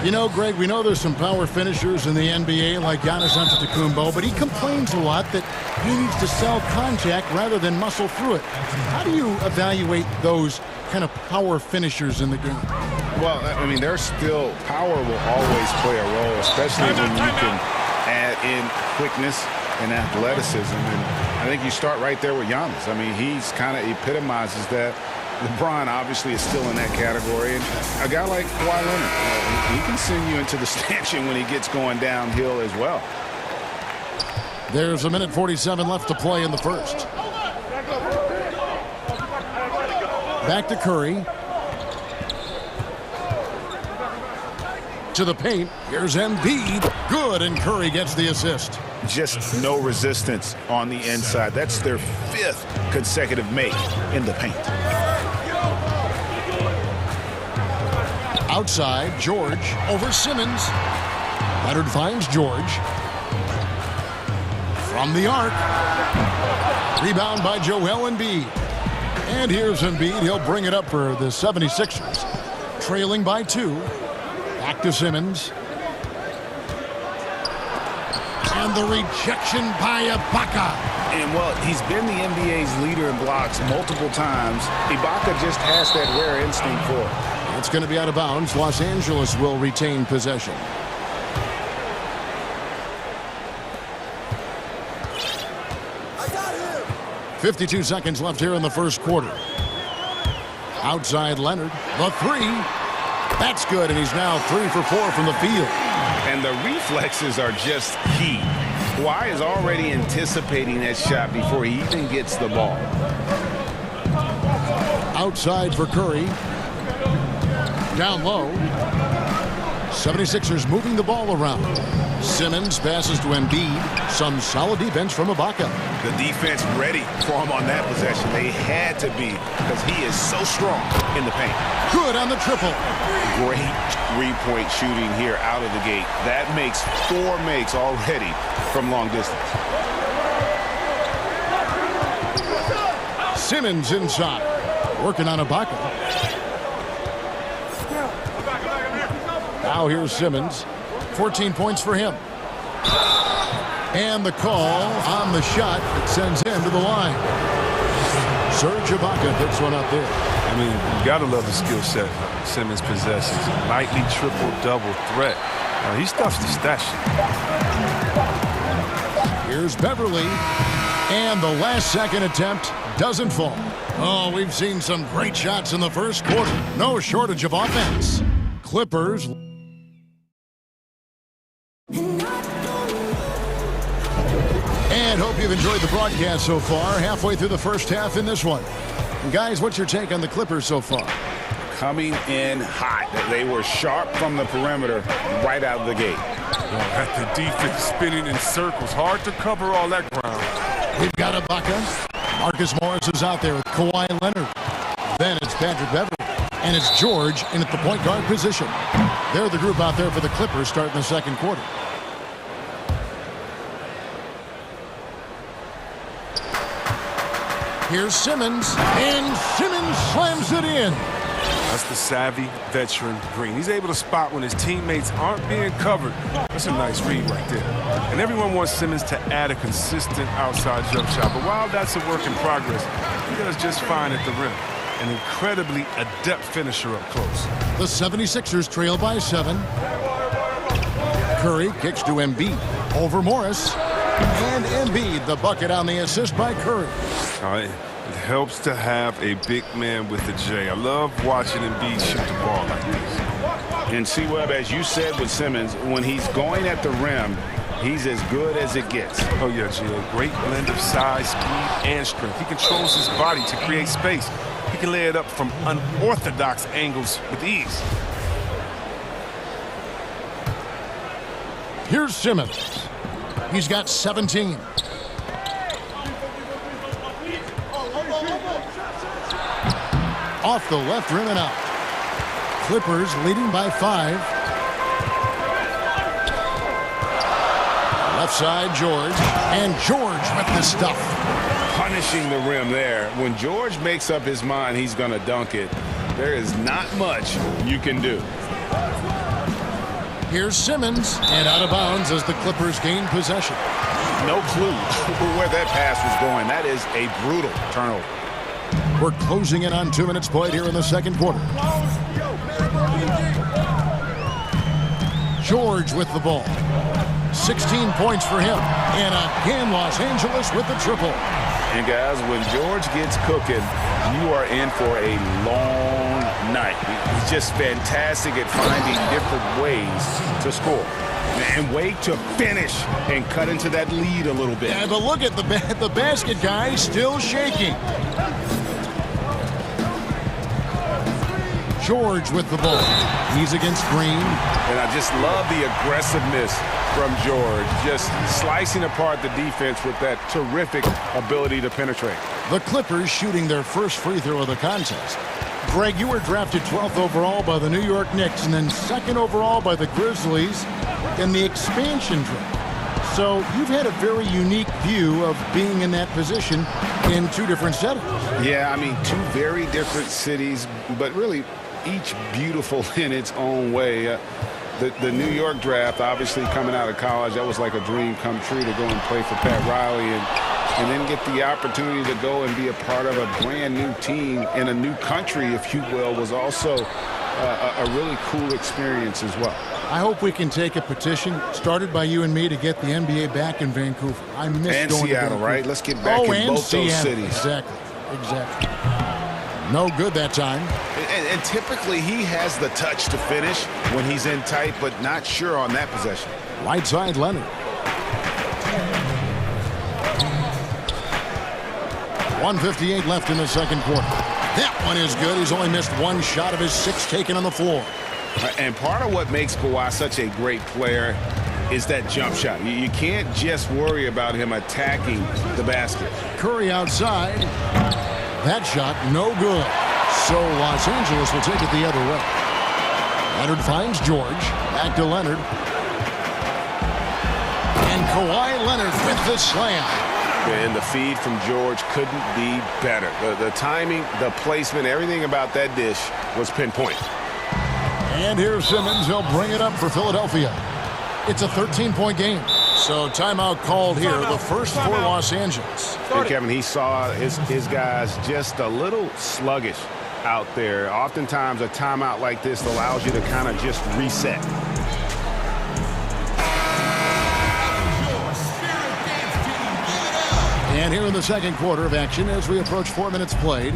You know, Greg, we know there's some power finishers in the NBA like Giannis Antetokounmpo, but he complains a lot that he needs to sell contact rather than muscle through it. How do you evaluate those kind of power finishers in the game? Well, I mean, there's still power will always play a role, especially when you can add in quickness and athleticism. And I think you start right there with Giannis. I mean, he's kind of epitomizes that. LeBron obviously is still in that category. And a guy like Kawhi Leonard, he can send you into the stanchion when he gets going downhill as well. There's a minute 47 left to play in the first. Back to Curry. To the paint. Here's Embiid. Good, and Curry gets the assist. Just no resistance on the inside. That's their 5th consecutive make in the paint. Outside, George over Simmons. Leonard finds George. From the arc. Rebound by Joel Embiid. And here's Embiid. He'll bring it up for the 76ers. Trailing by 2. Back to Simmons. the rejection by Ibaka. And, well, he's been the NBA's leader in blocks multiple times. Ibaka just has that rare instinct for it. It's going to be out of bounds. Los Angeles will retain possession. I got him. 52 seconds left here in the first quarter. Outside Leonard. The three. That's good, and he's now 3 for 4 from the field. And the reflexes are just key. Kawhi is already anticipating that shot before he even gets the ball. Outside for Curry. Down low. 76ers moving the ball around. Simmons passes to Embiid. Some solid defense from Ibaka. The defense ready for him on that possession. They had to be because he is so strong in the paint. Good on the triple. Great three-point shooting here out of the gate. That makes 4 makes already from long distance. Simmons inside. Working on Ibaka. Now here's Simmons. 14 points for him. And the call on the shot that sends him to the line. Serge Ibaka hits one up there. I mean, you got to love the skill set Simmons possesses. Nightly triple-double threat. He stuffs the stat sheet. Here's Beverly. And the last second attempt doesn't fall. Oh, we've seen some great shots in the first quarter. No shortage of offense. Clippers. And hope you've enjoyed the broadcast so far. Halfway through the first half in this one. And guys, what's your take on the Clippers so far? Coming in hot. They were sharp from the perimeter right out of the gate. Got the defense spinning in circles. Hard to cover all that ground. We've got Ibaka. Marcus Morris is out there with Kawhi Leonard. Then it's Patrick Beverly. And it's George in at the point guard position. They're the group out there for the Clippers starting the second quarter. Here's Simmons, and Simmons slams it in. That's the savvy veteran Green. He's able to spot when his teammates aren't being covered. That's a nice read right there. And everyone wants Simmons to add a consistent outside jump shot. But while that's a work in progress, he does just fine at the rim. An incredibly adept finisher up close. The 76ers trail by 7. Curry kicks to Embiid. Over Morris. And Embiid, the bucket on the assist by Curry. It helps to have a big man with a J. I love watching Embiid shoot the ball like this. And see, Webb, as you said with Simmons, when he's going at the rim, he's as good as it gets. Oh, yeah, G. A great blend of size, speed, and strength. He controls his body to create space. He can lay it up from unorthodox angles with ease. Here's Simmons. He's got 17. Off the left rim and out. Clippers leading by 5. Left side, George. And George with the stuff. Punishing the rim there. When George makes up his mind he's going to dunk it, there is not much you can do. Here's Simmons, and out of bounds as the Clippers gain possession. No clue where that pass was going. That is a brutal turnover. We're closing in on 2 minutes played here in the second quarter. George with the ball. 16 points for him. And again, Los Angeles with the triple. And guys, when George gets cooking, you are in for a long night. He's just fantastic at finding different ways to score. And wait to finish and cut into that lead a little bit. Yeah, but look at the basket guy still shaking. George with the ball. He's against Green. And I just love the aggressiveness from George. Just slicing apart the defense with that terrific ability to penetrate. The Clippers shooting their first free throw of the contest. Greg, you were drafted 12th overall by the New York Knicks and then 2nd overall by the Grizzlies in the expansion draft. So you've had a very unique view of being in that position in 2 different settings. Yeah, I mean, 2 very different cities, but really each beautiful in its own way. The New York draft, obviously coming out of college, that was like a dream come true to go and play for Pat Riley and then get the opportunity to go and be a part of a brand new team in a new country, if you will, was also a really cool experience as well. I hope we can take a petition started by you and me to get the NBA back in Vancouver. I miss and going Seattle, to Vancouver. right? Let's get back in both those cities. Exactly. No good that time. And typically he has the touch to finish when he's in tight, but not sure on that possession. Right side, Leonard. 1:58 left in the second quarter. That one is good. He's only missed one shot of his 6 taken on the floor. And part of what makes Kawhi such a great player is that jump shot. You can't just worry about him attacking the basket. Curry outside. That shot, no good. So Los Angeles will take it the other way. Leonard finds George. Back to Leonard. And Kawhi Leonard with the slam. And the feed from George couldn't be better. The timing, the placement, everything about that dish was pinpoint. And here's Simmons. He'll bring it up for Philadelphia. It's a 13-point game. So timeout called here, the first for Los Angeles. And Kevin, he saw his guys just a little sluggish out there. Oftentimes a timeout like this allows you to kind of just reset. And here in the second quarter of action as we approach 4 minutes played.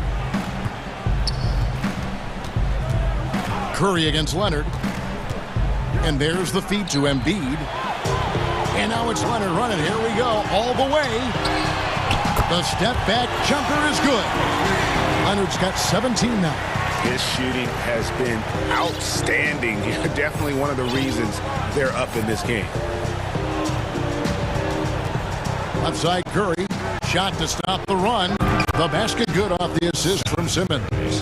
Curry against Leonard. And there's the feed to Embiid. And now it's Leonard running. Here we go. All the way. The step back jumper is good. Leonard's got 17 now. His shooting has been outstanding. Definitely one of the reasons they're up in this game. Left side Curry. Shot to stop the run. The basket good off the assist from Simmons.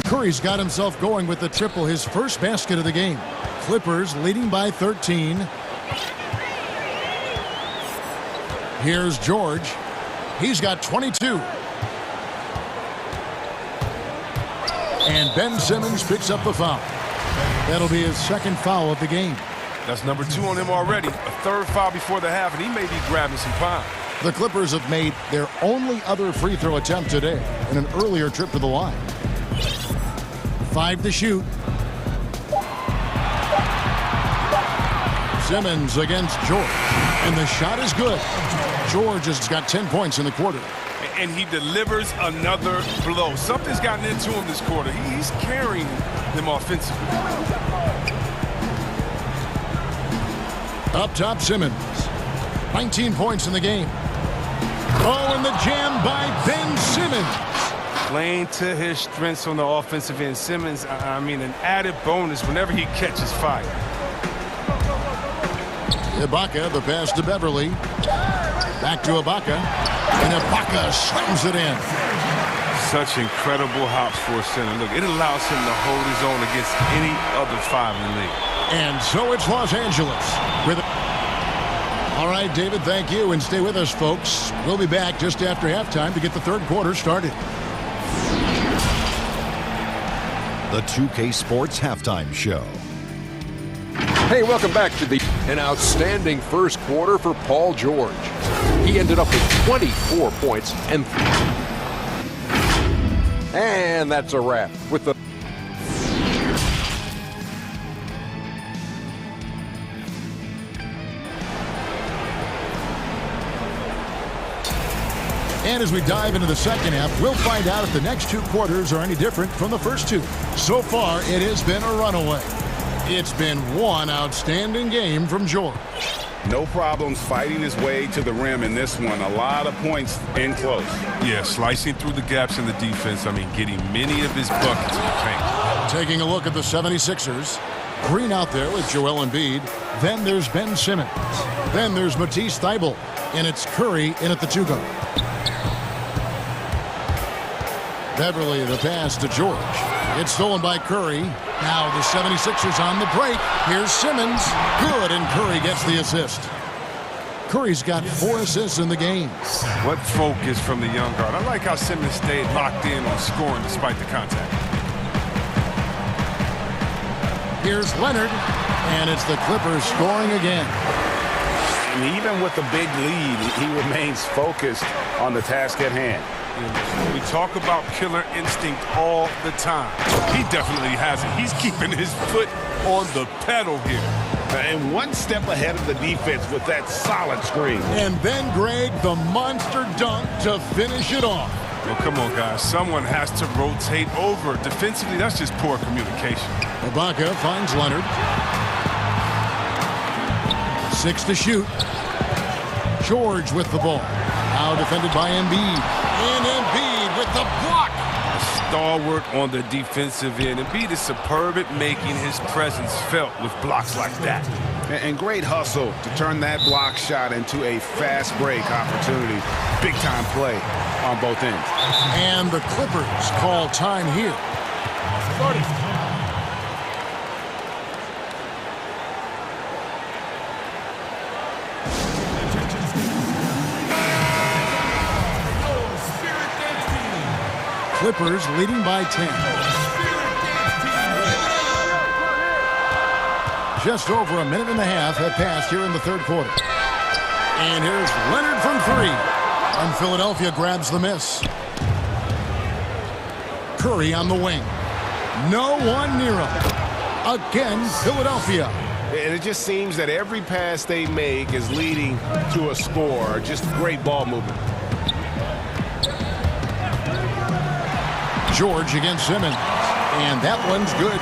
Curry's got himself going with the triple, his first basket of the game. Clippers leading by 13. Here's George. He's got 22. And Ben Simmons picks up the foul. That'll be his second foul of the game. That's number 2 on him already. A third foul before the half, and he may be grabbing some pounds. The Clippers have made their only other free throw attempt today in an earlier trip to the line. 5 to shoot. Simmons against George. And the shot is good. George has got 10 points in the quarter. And he delivers another blow. Something's gotten into him this quarter. He's carrying them offensively. Up top, Simmons. 19 points in the game. Oh, and the jam by Ben Simmons. Playing to his strengths on the offensive end. Simmons, I mean, an added bonus whenever he catches fire. Ibaka, the pass to Beverly. Back to Ibaka. And Ibaka slams it in. Such incredible hops for a center. Look, it allows him to hold his own against any other 5 in the league. And so it's Los Angeles. All right, David, thank you. And stay with us, folks. We'll be back just after halftime to get the third quarter started. The 2K Sports Halftime Show. Hey, welcome back to an outstanding first quarter for Paul George. He ended up with 24 points and that's a wrap with the And as we dive into the second half, we'll find out if the next 2 quarters are any different from the first 2. So far, it has been a runaway. It's been one outstanding game from George. No problems fighting his way to the rim in this one. A lot of points in close. Yeah, slicing through the gaps in the defense. I mean, getting many of his buckets in the paint. Taking a look at the 76ers. Green out there with Joel Embiid. Then there's Ben Simmons. Then there's Matisse Thybulle. And it's Curry in at the 2 guard. Beverly, the pass to George. It's stolen by Curry. Now the 76ers on the break. Here's Simmons. Good, and Curry gets the assist. Curry's got 4 assists in the game. What focus from the young guard. I like how Simmons stayed locked in on scoring despite the contact. Here's Leonard, and it's the Clippers scoring again. And even with the big lead, he remains focused on the task at hand. We talk about killer instinct all the time. He definitely has it. He's keeping his foot on the pedal here. And one step ahead of the defense with that solid screen. And then, Greg, the monster dunk to finish it off. Well, come on, guys. Someone has to rotate over. Defensively, that's just poor communication. Ibaka finds Leonard. 6 to shoot. George with the ball. Now defended by Embiid. And Embiid with the block. A stalwart on the defensive end. Embiid is superb at making his presence felt with blocks like that. And great hustle to turn that block shot into a fast break opportunity. Big time play on both ends. And the Clippers call time here. Clippers leading by 10. Just over a minute and a half have passed here in the third quarter. And here's Leonard from 3. And Philadelphia grabs the miss. Curry on the wing. No one near him. Again, Philadelphia. And it just seems that every pass they make is leading to a score. Just great ball movement. George against Simmons. And that one's good.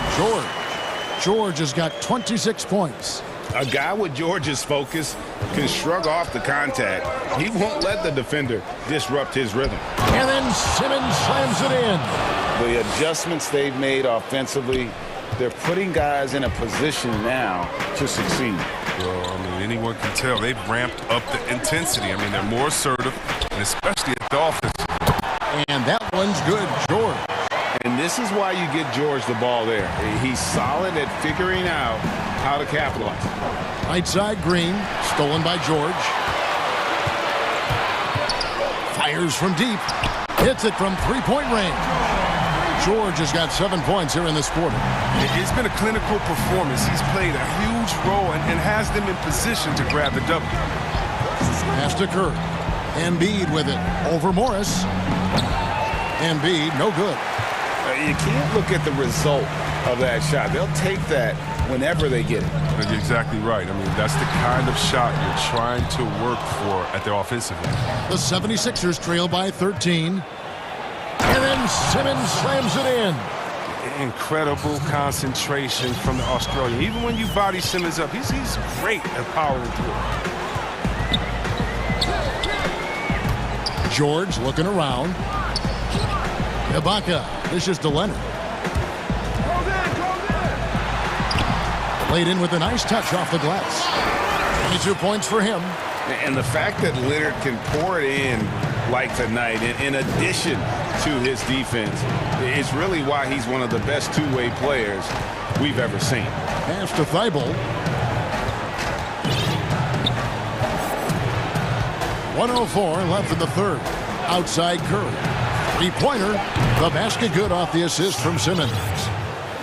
George has got 26 points. A guy with George's focus can shrug off the contact. He won't let the defender disrupt his rhythm. And then Simmons slams it in. The adjustments they've made offensively, they're putting guys in a position now to succeed. Well, I mean, anyone can tell they've ramped up the intensity. I mean, they're more assertive, and especially at the offense. And that one's good, George. And this is why you get George the ball there. He's solid at figuring out how to capitalize. Right side, Green, stolen by George. Fires from deep. Hits it from three-point range. George has got 7 points here in this quarter. It's been a clinical performance. He's played a huge role and has them in position to grab the W. Pass to Curry. Embiid with it. Over Morris. Embiid, no good. You can't look at the result of that shot. They'll take that whenever they get it. You're exactly right. I mean, that's the kind of shot you're trying to work for at the offensive end. The 76ers trail by 13. And then Simmons slams it in. Incredible concentration from the Australian. Even when you body Simmons up, he's great at powering through. George looking around. Ibaka. This is to Leonard. Laid in with a nice touch off the glass. 22 points for him. And the fact that Leonard can pour it in like tonight, in addition to his defense, is really why he's one of the best two-way players we've ever seen. Pass to Thibault. 1:04 left in the third. Outside Curry. Three-pointer. The basket good off the assist from Simmons.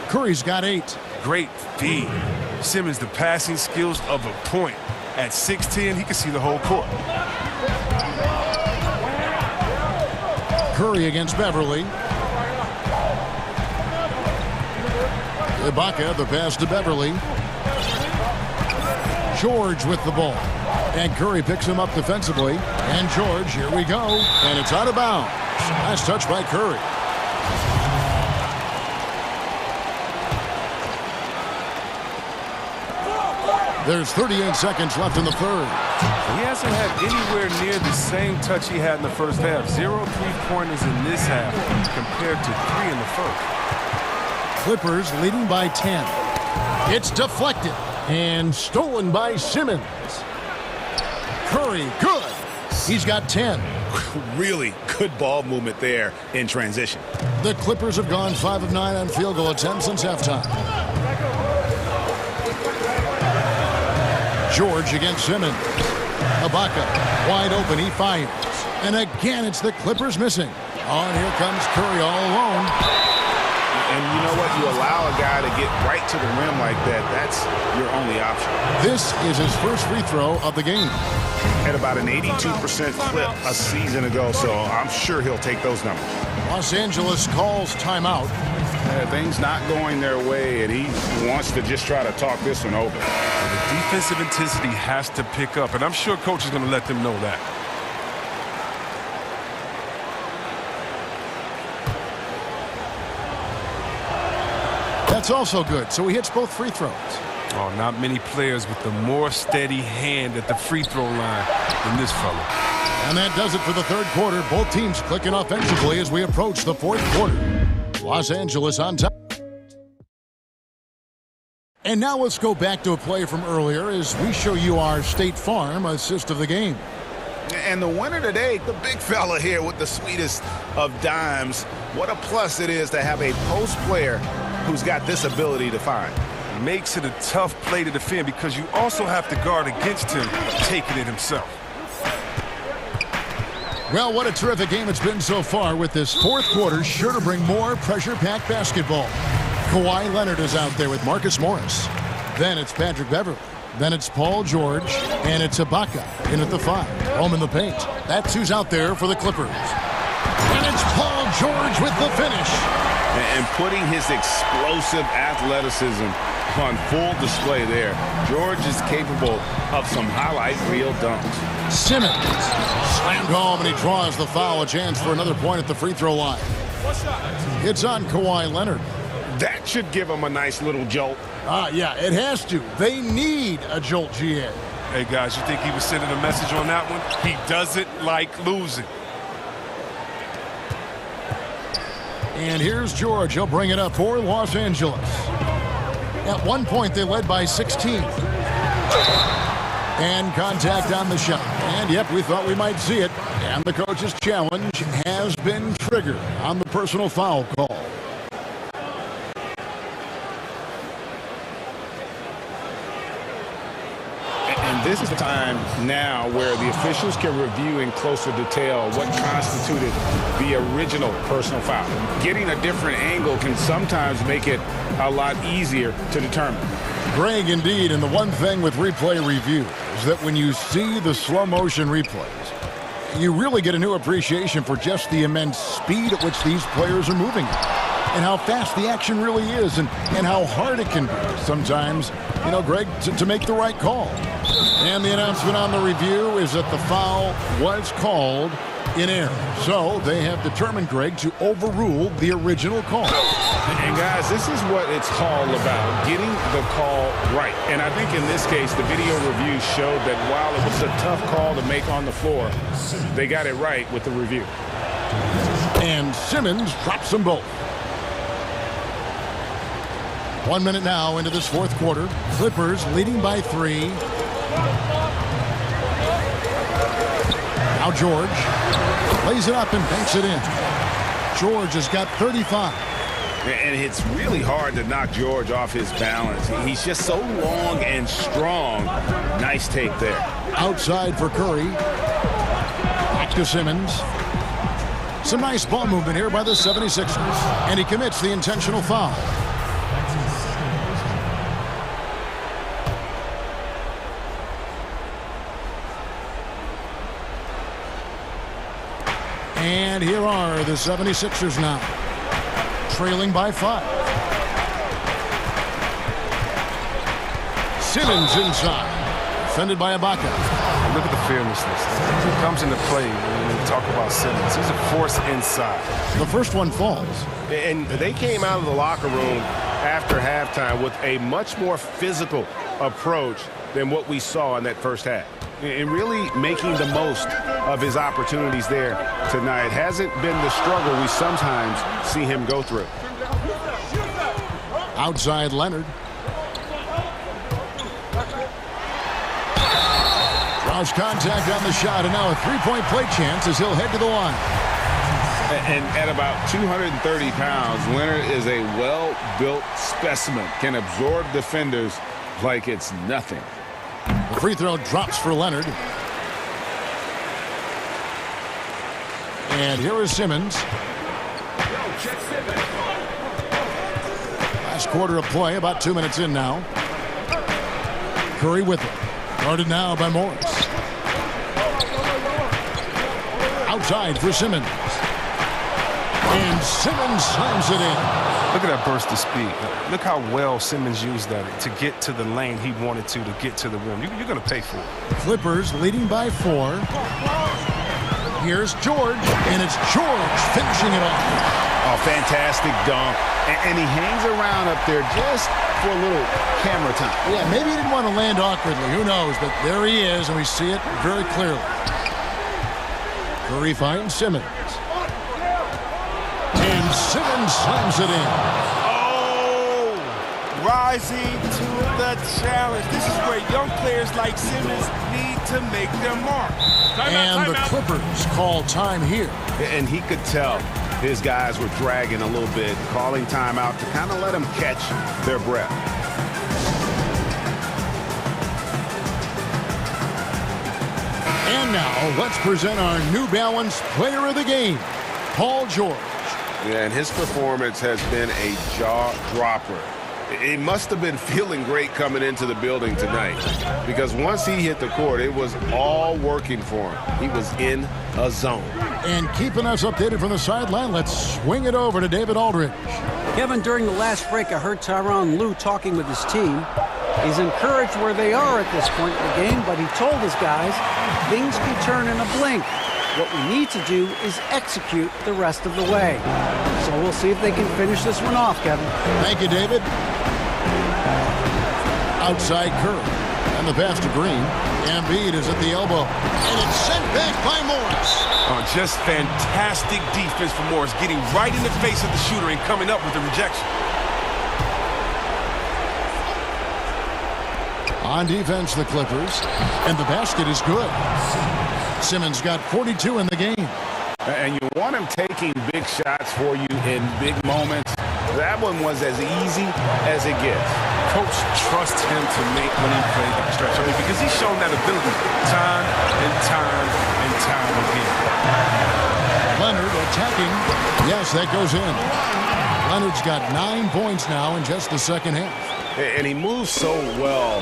Curry's got 8. Great feed. Simmons, the passing skills of a point. At 6'10", he can see the whole court. Curry against Beverly. Ibaka, the pass to Beverly. George with the ball. And Curry picks him up defensively. And George, here we go. And it's out of bounds. Nice touch by Curry. There's 38 seconds left in the third. He hasn't had anywhere near the same touch he had in the first half. 0 3-pointers in this half compared to 3 in the first. Clippers leading by 10. It's deflected and stolen by Simmons. Curry, good. He's got 10. Really good ball movement there in transition. The Clippers have gone 5 of 9 on field goal attempts since halftime. George against Simmons. Ibaka, wide open, he fires. And again, it's the Clippers missing. On, here comes Curry all alone. And you know what? You allow a guy to get right to the rim like that. That's your only option. This is his first free throw of the game. At about an 82% clip a season ago, so I'm sure he'll take those numbers. Los Angeles calls timeout. Things not going their way, and he wants to just try to talk this one over. The defensive intensity has to pick up, and I'm sure coach is going to let them know that. That's also good, so he hits both free throws. Oh, not many players with a more steady hand at the free throw line than this fella. And that does it for the third quarter. Both teams clicking offensively as we approach the fourth quarter. Los Angeles on top. And now let's go back to a play from earlier as we show you our State Farm assist of the game. And the winner today, the big fella here with the sweetest of dimes. What a plus it is to have a post player who's got this ability to find. Makes it a tough play to defend because you also have to guard against him taking it himself. Well, what a terrific game it's been so far with this fourth quarter. Sure to bring more pressure-packed basketball. Kawhi Leonard is out there with Marcus Morris. Then it's Patrick Beverley. Then it's Paul George. And it's Ibaka in at the 5. Home in the paint. That's who's out there for the Clippers. And it's Paul George with the finish. And putting his explosive athleticism on full display there. George is capable of some highlight reel dunks. Simmons slammed home, and he draws the foul. A chance for another point at the free throw line. It's on Kawhi Leonard. That should give him a nice little jolt. Yeah, it has to. They need a jolt, GA. Hey, guys, you think he was sending a message on that one? He doesn't like losing. And here's George. He'll bring it up for Los Angeles. At one point, they led by 16. And contact on the shot. And, yep, we thought we might see it. And the coach's challenge has been triggered on the personal foul call. And this is the time now where the officials can review in closer detail what constituted the original personal foul. Getting a different angle can sometimes make it a lot easier to determine. Greg, indeed, and the one thing with replay review is that when you see the slow motion replays, you really get a new appreciation for just the immense speed at which these players are moving and how fast the action really is and how hard it can be sometimes, you know, Greg, to make the right call. And the announcement on the review is that the foul was called in error. So they have determined, Greg, to overrule the original call. And guys, this is what it's all about, getting the call right. And I think in this case, the video review showed that while it was a tough call to make on the floor, they got it right with the review. And Simmons drops them both. 1 minute now into this fourth quarter. Clippers leading by 3. Now George lays it up and banks it in. George has got 35. And it's really hard to knock George off his balance. He's just so long and strong. Nice take there. Outside for Curry. Back to Simmons. Some nice ball movement here by the 76ers. And he commits the intentional foul. And here are the 76ers now, trailing by 5. Simmons inside, defended by Ibaka. Look at the fearlessness. It comes into play when we talk about Simmons. He's a force inside. The first one falls. And they came out of the locker room after halftime with a much more physical approach than what we saw in that first half. And really making the most of his opportunities there tonight. Hasn't been the struggle we sometimes see him go through. Outside Leonard. Draws contact on the shot, and now a three-point play chance as he'll head to the line. And at about 230 pounds, Leonard is a well-built specimen. Can absorb defenders like it's nothing. The free throw drops for Leonard. And here is Simmons. last quarter of play, about 2 minutes in now. Curry with it. Guarded now by Morris. Outside for Simmons. And Simmons slams it in. Look at that burst of speed. Look how well Simmons used that to get to the lane he wanted to get to the rim. You're going to pay for it. Clippers leading by 4. Here's George, and it's George finishing it off. Oh, fantastic dunk. And he hangs around up there just for a little camera time. Yeah, maybe he didn't want to land awkwardly. Who knows? But there he is, and we see it very clearly. Curry finds Simmons. And Simmons slams it in. Oh, rising to the challenge. This is where young players like Simmons need to make their mark. And the Clippers call time here. And he could tell his guys were dragging a little bit, calling timeout to kind of let them catch their breath. And now, let's present our New Balance Player of the Game, Paul George. Yeah, and his performance has been a jaw-dropper. He must have been feeling great coming into the building tonight, because once he hit the court, it was all working for him. He was in a zone. And keeping us updated from the sideline, let's swing it over to David Aldridge. Kevin, during the last break, I heard Tyronn Lue talking with his team. He's encouraged where they are at this point in the game, but he told his guys things can turn in a blink. What we need to do is execute the rest of the way. So we'll see if they can finish this one off, Kevin. Thank you, David. Outside Curry. And the pass to Green. Embiid is at the elbow. And it's sent back by Morris. Oh, just fantastic defense for Morris, getting right in the face of the shooter and coming up with the rejection. On defense, the Clippers. And the basket is good. Simmons got 42 in the game. And you want him taking big shots for you in big moments. That one was as easy as it gets. Coach trusts him to make winning plays at the stretch. I mean, because he's shown that ability time and time and time again. Leonard attacking. Yes, that goes in. Leonard's got 9 points now in just the second half. And he moves so well.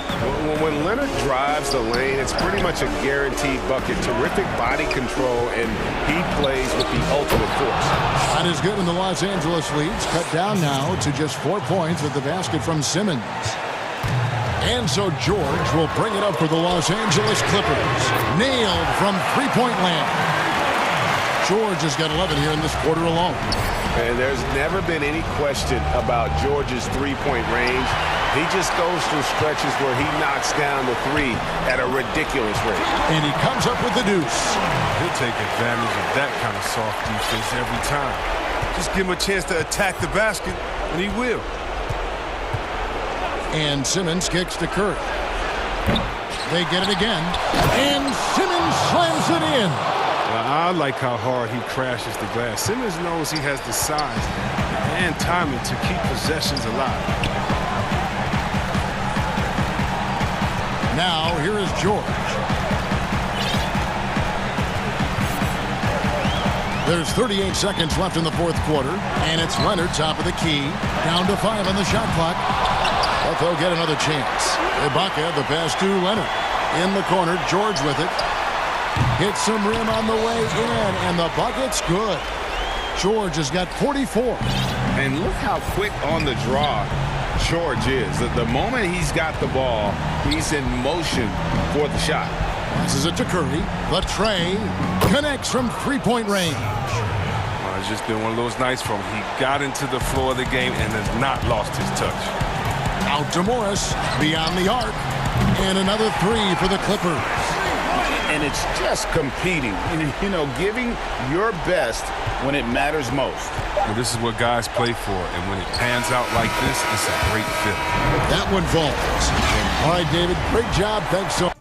When Leonard drives the lane, it's pretty much a guaranteed bucket. Terrific body control, and he plays with the ultimate force. That is good when the Los Angeles leads. Cut down now to just 4 points with the basket from Simmons. And so George will bring it up for the Los Angeles Clippers. Nailed from three-point land. George has got 11 here in this quarter alone. And there's never been any question about George's three-point range. He just goes through stretches where he knocks down the three at a ridiculous rate. And he comes up with the deuce. He'll take advantage of that kind of soft defense every time. Just give him a chance to attack the basket, and he will. And Simmons kicks to Curry. They get it again. And Simmons slams it in. I like how hard he crashes the glass. Simmons knows he has the size and timing to keep possessions alive. Now, here is George. There's 38 seconds left in the fourth quarter, and it's Leonard top of the key. Down to 5 on the shot clock. But they'll get another chance. Ibaka, the pass to Leonard. In the corner, George with it. Hits some rim on the way in, and the bucket's good. George has got 44. And look how quick on the draw George is. The moment he's got the ball, he's in motion for the shot. Passes it to Curry. The tray connects from three-point range. It's just been one of those nights for him. He got into the floor of the game and has not lost his touch. Out to Morris, beyond the arc, and another three for the Clippers. And it's just competing, you know, giving your best when it matters most. Well, this is what guys play for, and when it pans out like this, it's a great fit. That one falls. All right, David, great job. Thanks so much.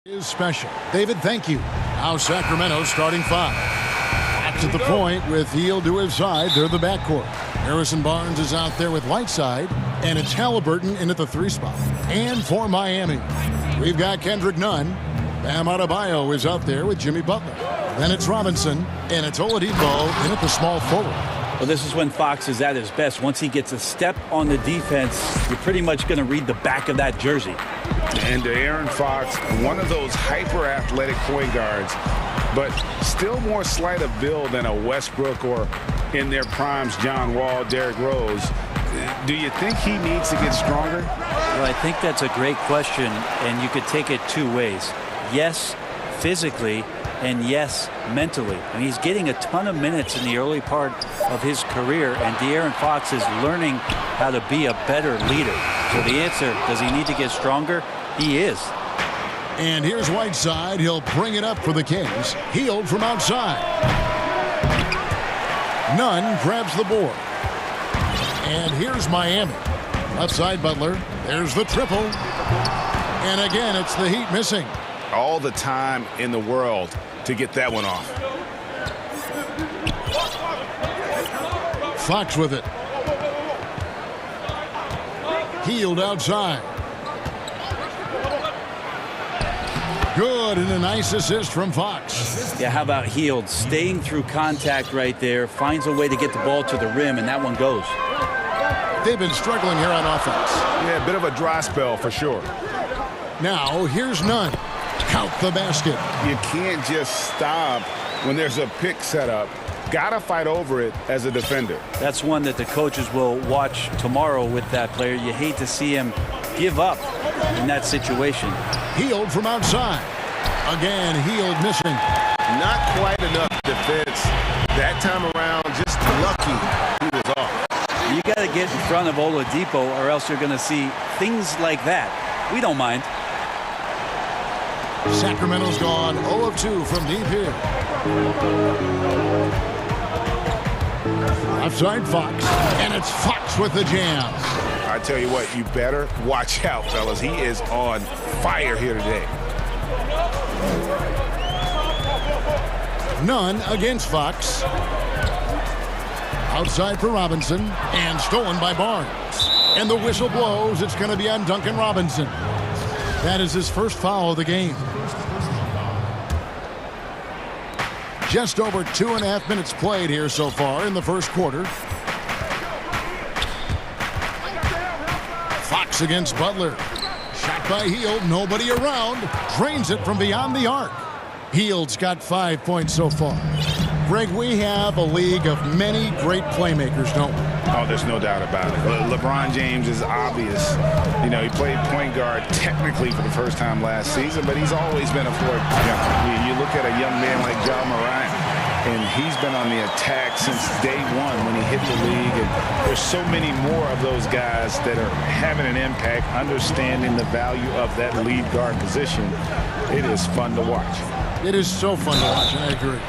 Is special. David, thank you. Now Sacramento starting 5. Back at the point with Hield to his side. They're the backcourt. Harrison Barnes is out there with Whiteside, and it's Halliburton in at the 3 spot. And for Miami, we've got Kendrick Nunn. Bam Adebayo is out there with Jimmy Butler. Then it's Robinson, and it's Oladipo in at the small forward. Well, this is when Fox is at his best. Once he gets a step on the defense, you're pretty much going to read the back of that jersey. And De'Aaron Fox, one of those hyper-athletic point guards, but still more slight of build than a Westbrook or, in their primes, John Wall, Derrick Rose. Do you think he needs to get stronger? Well, I think that's a great question, and you could take it 2 ways. Yes, physically, and yes, mentally. And he's getting a ton of minutes in the early part of his career, and De'Aaron Fox is learning how to be a better leader. So the answer, does he need to get stronger? He is. And here's Whiteside. He'll bring it up for the Kings. Hield from outside. Nunn grabs the board. And here's Miami. Left side Butler. There's the triple. And again, it's the Heat missing. All the time in the world to get that one off. Fox with it. Hield outside. Good, and a nice assist from Fox. Yeah, how about Hield staying through contact right there, finds a way to get the ball to the rim, and that one goes. They've been struggling here on offense. Yeah, a bit of a dry spell for sure. Now, here's Nunn. Count the basket. You can't just stop when there's a pick set up. Gotta fight over it as a defender. That's one that the coaches will watch tomorrow with that player. You hate to see him give up in that situation. Hield from outside. Again, Hield missing. Not quite enough defense that time around. Just lucky he was off. You got to get in front of Oladipo, or else you're going to see things like that. We don't mind. Sacramento's gone 0 of 2 from deep here. Outside Fox, and it's Fox with the jam. I tell you what, you better watch out, fellas. He is on fire here today. Nunn against Fox. Outside for Robinson, and stolen by Barnes. And the whistle blows. It's going to be on Duncan Robinson. That is his first foul of the game. Just over 2.5 minutes played here so far in the first quarter. Fox against Butler. Shot by Hield, nobody around. Drains it from beyond the arc. Hield's got 5 points so far. Greg, we have a league of many great playmakers, don't we? Oh, there's no doubt about it. LeBron James is obvious. You know, he played point guard technically for the first time last season, but he's always been a floor general. You look at a young man like Ja Morant, and he's been on the attack since day one when he hit the league. And there's so many more of those guys that are having an impact, understanding the value of that lead guard position. It is fun to watch. It is so fun to watch, I agree.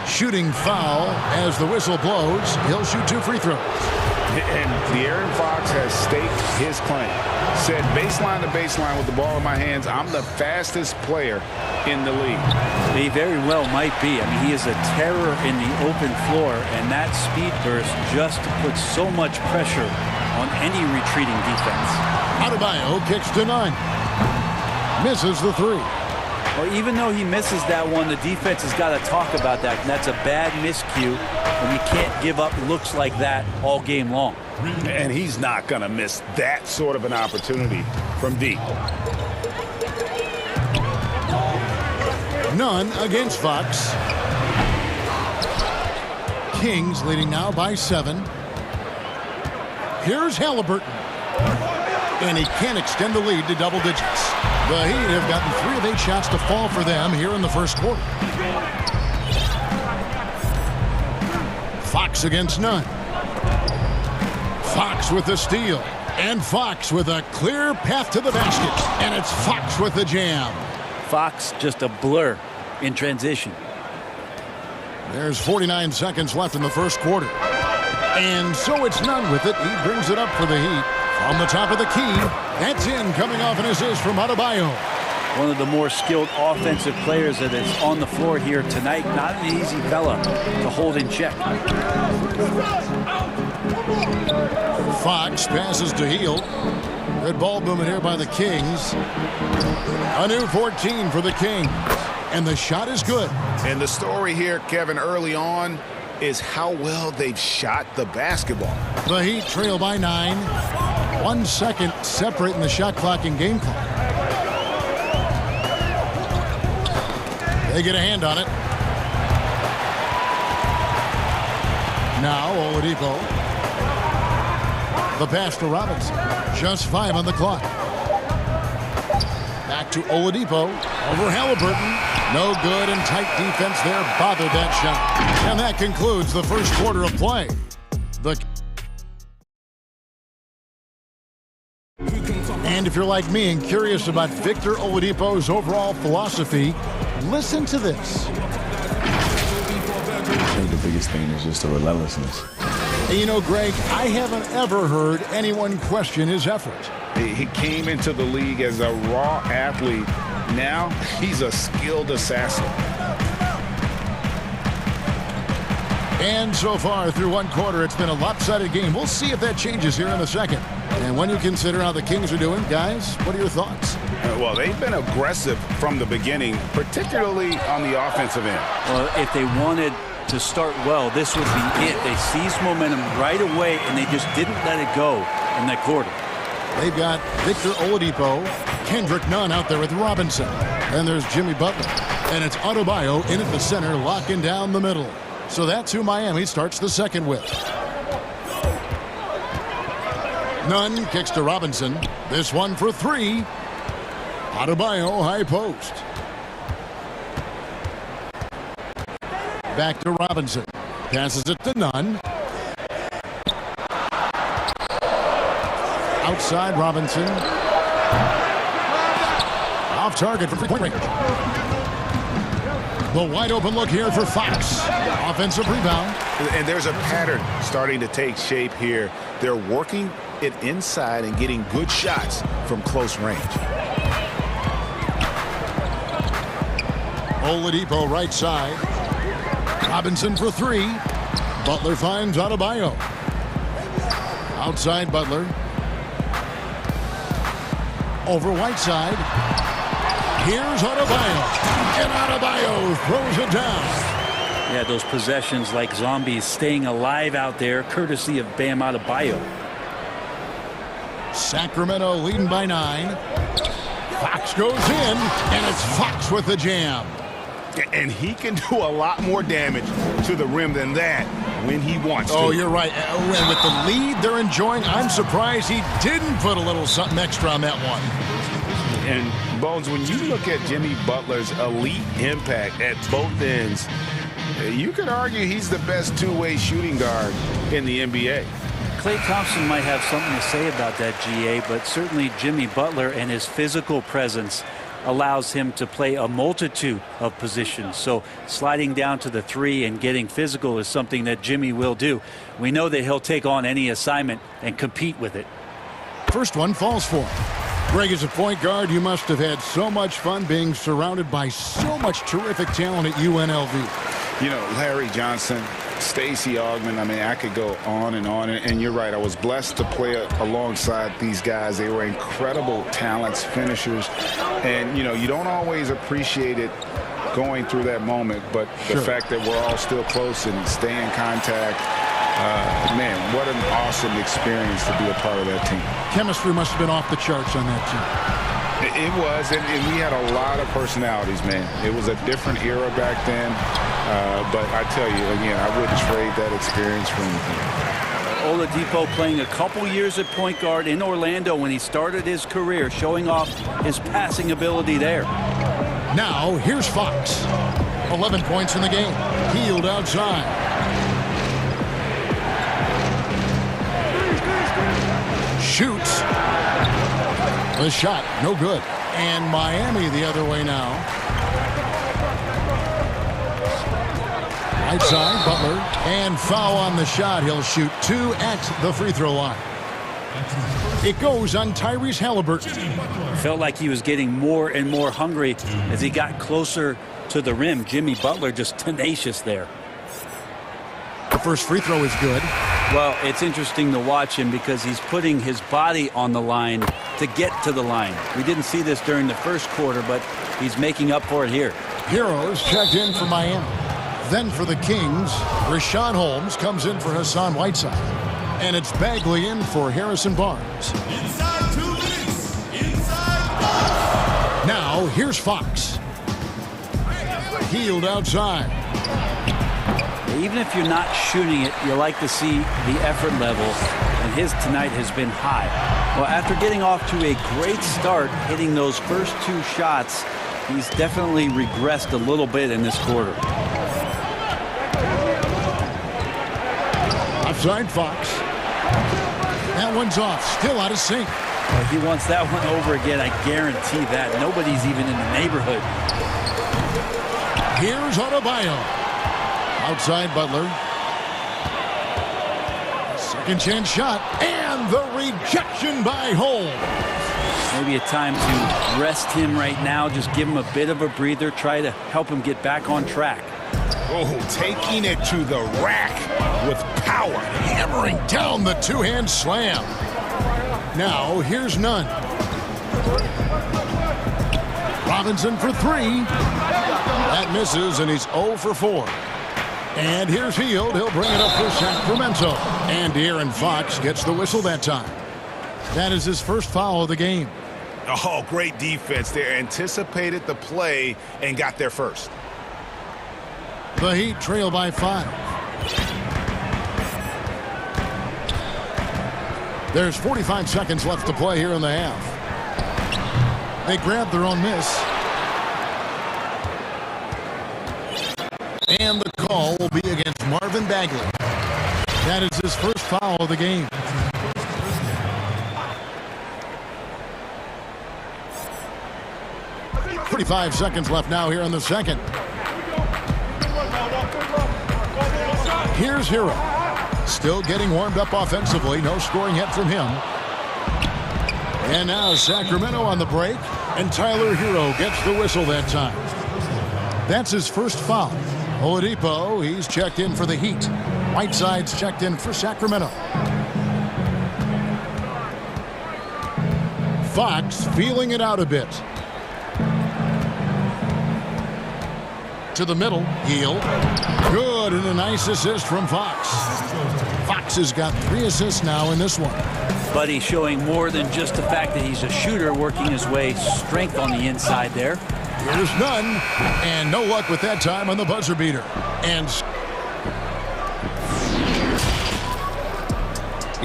Shooting foul as the whistle blows. He'll shoot 2 free throws. And De'Aaron Fox has staked his claim. Said baseline to baseline with the ball in my hands, I'm the fastest player in the league. He very well might be. I mean, he is a terror in the open floor, and that speed burst just puts so much pressure on any retreating defense. Adebayo kicks to Nunn. Misses the 3. Well, even though he misses that one, the defense has got to talk about that. And that's a bad miscue, and you can't give up looks like that all game long. And he's not going to miss that sort of an opportunity from deep. Nunn against Fox. Kings leading now by 7. Here's Halliburton. And he can't extend the lead to double digits. The Heat have gotten 3 of 8 shots to fall for them here in the first quarter. Fox against Nunn. Fox with the steal. And Fox with a clear path to the basket. And it's Fox with the jam. Fox just a blur in transition. There's 49 seconds left in the first quarter. And so it's Nunn with it. He brings it up for the Heat. From the top of the key, that's in, coming off an assist from Adebayo. one of the more skilled offensive players that is on the floor here tonight. Not an easy fella to hold in check. Fox passes to Heel. Good ball movement here by the Kings. A new 14 for the Kings. And the shot is good. And the story here, Kevin, early on is how well they've shot the basketball. The Heat trail by 9. 1 second separating the shot clock and game clock. They get a hand on it. Now Oladipo. The pass to Robinson. Just 5 on the clock. Back to Oladipo. Over Halliburton. No good, and tight defense there bothered that shot. And that concludes the first quarter of play. And if you're like me and curious about Victor Oladipo's overall philosophy, listen to this. I think the biggest thing is just the relentlessness. And you know, Greg, I haven't ever heard anyone question his effort. He came into the league as a raw athlete. Now he's a skilled assassin. And so far through one quarter, it's been a lopsided game. We'll see if that changes here in a second. And when you consider how the Kings are doing, guys, what are your thoughts? Well, they've been aggressive from the beginning, particularly on the offensive end. Well, if they wanted to start well, this would be it. They seized momentum right away, and they just didn't let it go in that quarter. They've got Victor Oladipo, Kendrick Nunn out there with Robinson. And there's Jimmy Butler. And it's Adebayo in at the center, locking down the middle. So that's who Miami starts the second with. Nunn kicks to Robinson. This one for 3. Adebayo high post. Back to Robinson. Passes it to Nunn. Outside Robinson. Off target for three-point range. The wide open look here for Fox. Offensive rebound. And there's a pattern starting to take shape here. They're working it inside and getting good shots from close range. Oladipo right side. Robinson for 3. Butler finds Adebayo. Outside Butler. Over Whiteside. Here's Adebayo. And Adebayo throws it down. Yeah, those possessions like zombies staying alive out there, courtesy of Bam Adebayo. Sacramento leading by 9. Fox goes in, and it's Fox with the jam. And he can do a lot more damage to the rim than that when he wants to. Oh, you're right. And with the lead they're enjoying, I'm surprised he didn't put a little something extra on that one. And, Bones, when you look at Jimmy Butler's elite impact at both ends, you could argue he's the best two-way shooting guard in the NBA. Klay Thompson might have something to say about that, GA, but certainly Jimmy Butler and his physical presence allows him to play a multitude of positions. So sliding down to the 3 and getting physical is something that Jimmy will do. We know that he'll take on any assignment and compete with it. First one falls for him. Greg, as a point guard, you must have had so much fun being surrounded by so much terrific talent at UNLV. You know, Larry Johnson, Stacey Augmon, I mean, I could go on. And you're right, I was blessed to play alongside these guys. They were incredible talents, finishers. And, you know, you don't always appreciate it going through that moment, but the fact that we're all still close and stay in contact, man, what an awesome experience to be a part of that team. Chemistry must have been off the charts on that team. It was, and we had a lot of personalities, man. It was a different era back then, but I tell you, again, I wouldn't trade that experience for anything. Oladipo playing a couple years at point guard in Orlando when he started his career, showing off his passing ability there. Now, here's Fox. 11 points in the game. Healed outside. Shoots. The shot, no good. And Miami the other way now. Right side, Butler. And foul on the shot. He'll shoot 2 at the free throw line. It goes on Tyrese Halliburton. Felt like he was getting more and more hungry as he got closer to the rim. Jimmy Butler just tenacious there. The first free throw is good. Well, it's interesting to watch him because he's putting his body on the line to get to the line. We didn't see this during the first quarter, but he's making up for it here. Heroes checked in for Miami. Then for the Kings, Rashawn Holmes comes in for Hassan Whiteside. And it's Bagley in for Harrison Barnes. Inside 2 minutes. Inside. Now, here's Fox. Healed outside. Even if you're not shooting it, you like to see the effort level, and his tonight has been high. Well, after getting off to a great start, hitting those first 2 shots, he's definitely regressed a little bit in this quarter. Offside Fox. That one's off, still out of sync. Well, he wants that one over again, I guarantee that. Nobody's even in the neighborhood. Here's Adebayo. Outside Butler. Second chance shot. And the rejection by Holmes. Maybe a time to rest him right now. Just give him a bit of a breather. Try to help him get back on track. Oh, taking it to the rack with power. Hammering down the two-hand slam. Now, here's Nunn. Robinson for 3. That misses, and he's 0 for 4. And here's Hield. He'll bring it up for Sacramento. And De'Aaron Fox gets the whistle that time. That is his first foul of the game. Oh, great defense there. Anticipated the play and got there first. The Heat trail by 5. There's 45 seconds left to play here in the half. They grab their own miss. And the call will be against Marvin Bagley. That is his first foul of the game. .35 seconds left now here in the second. Here's Hero. Still getting warmed up offensively. No scoring yet from him. And now Sacramento on the break. And Tyler Hero gets the whistle that time. That's his first foul. Oladipo, he's checked in for the Heat. Whiteside's checked in for Sacramento. Fox feeling it out a bit. To the middle, Hield. Good, and a nice assist from Fox. Fox has got 3 assists now in this one. But he's showing more than just the fact that he's a shooter, working his way strength on the inside there. Here's Nunn, and no luck with that time on the buzzer beater. And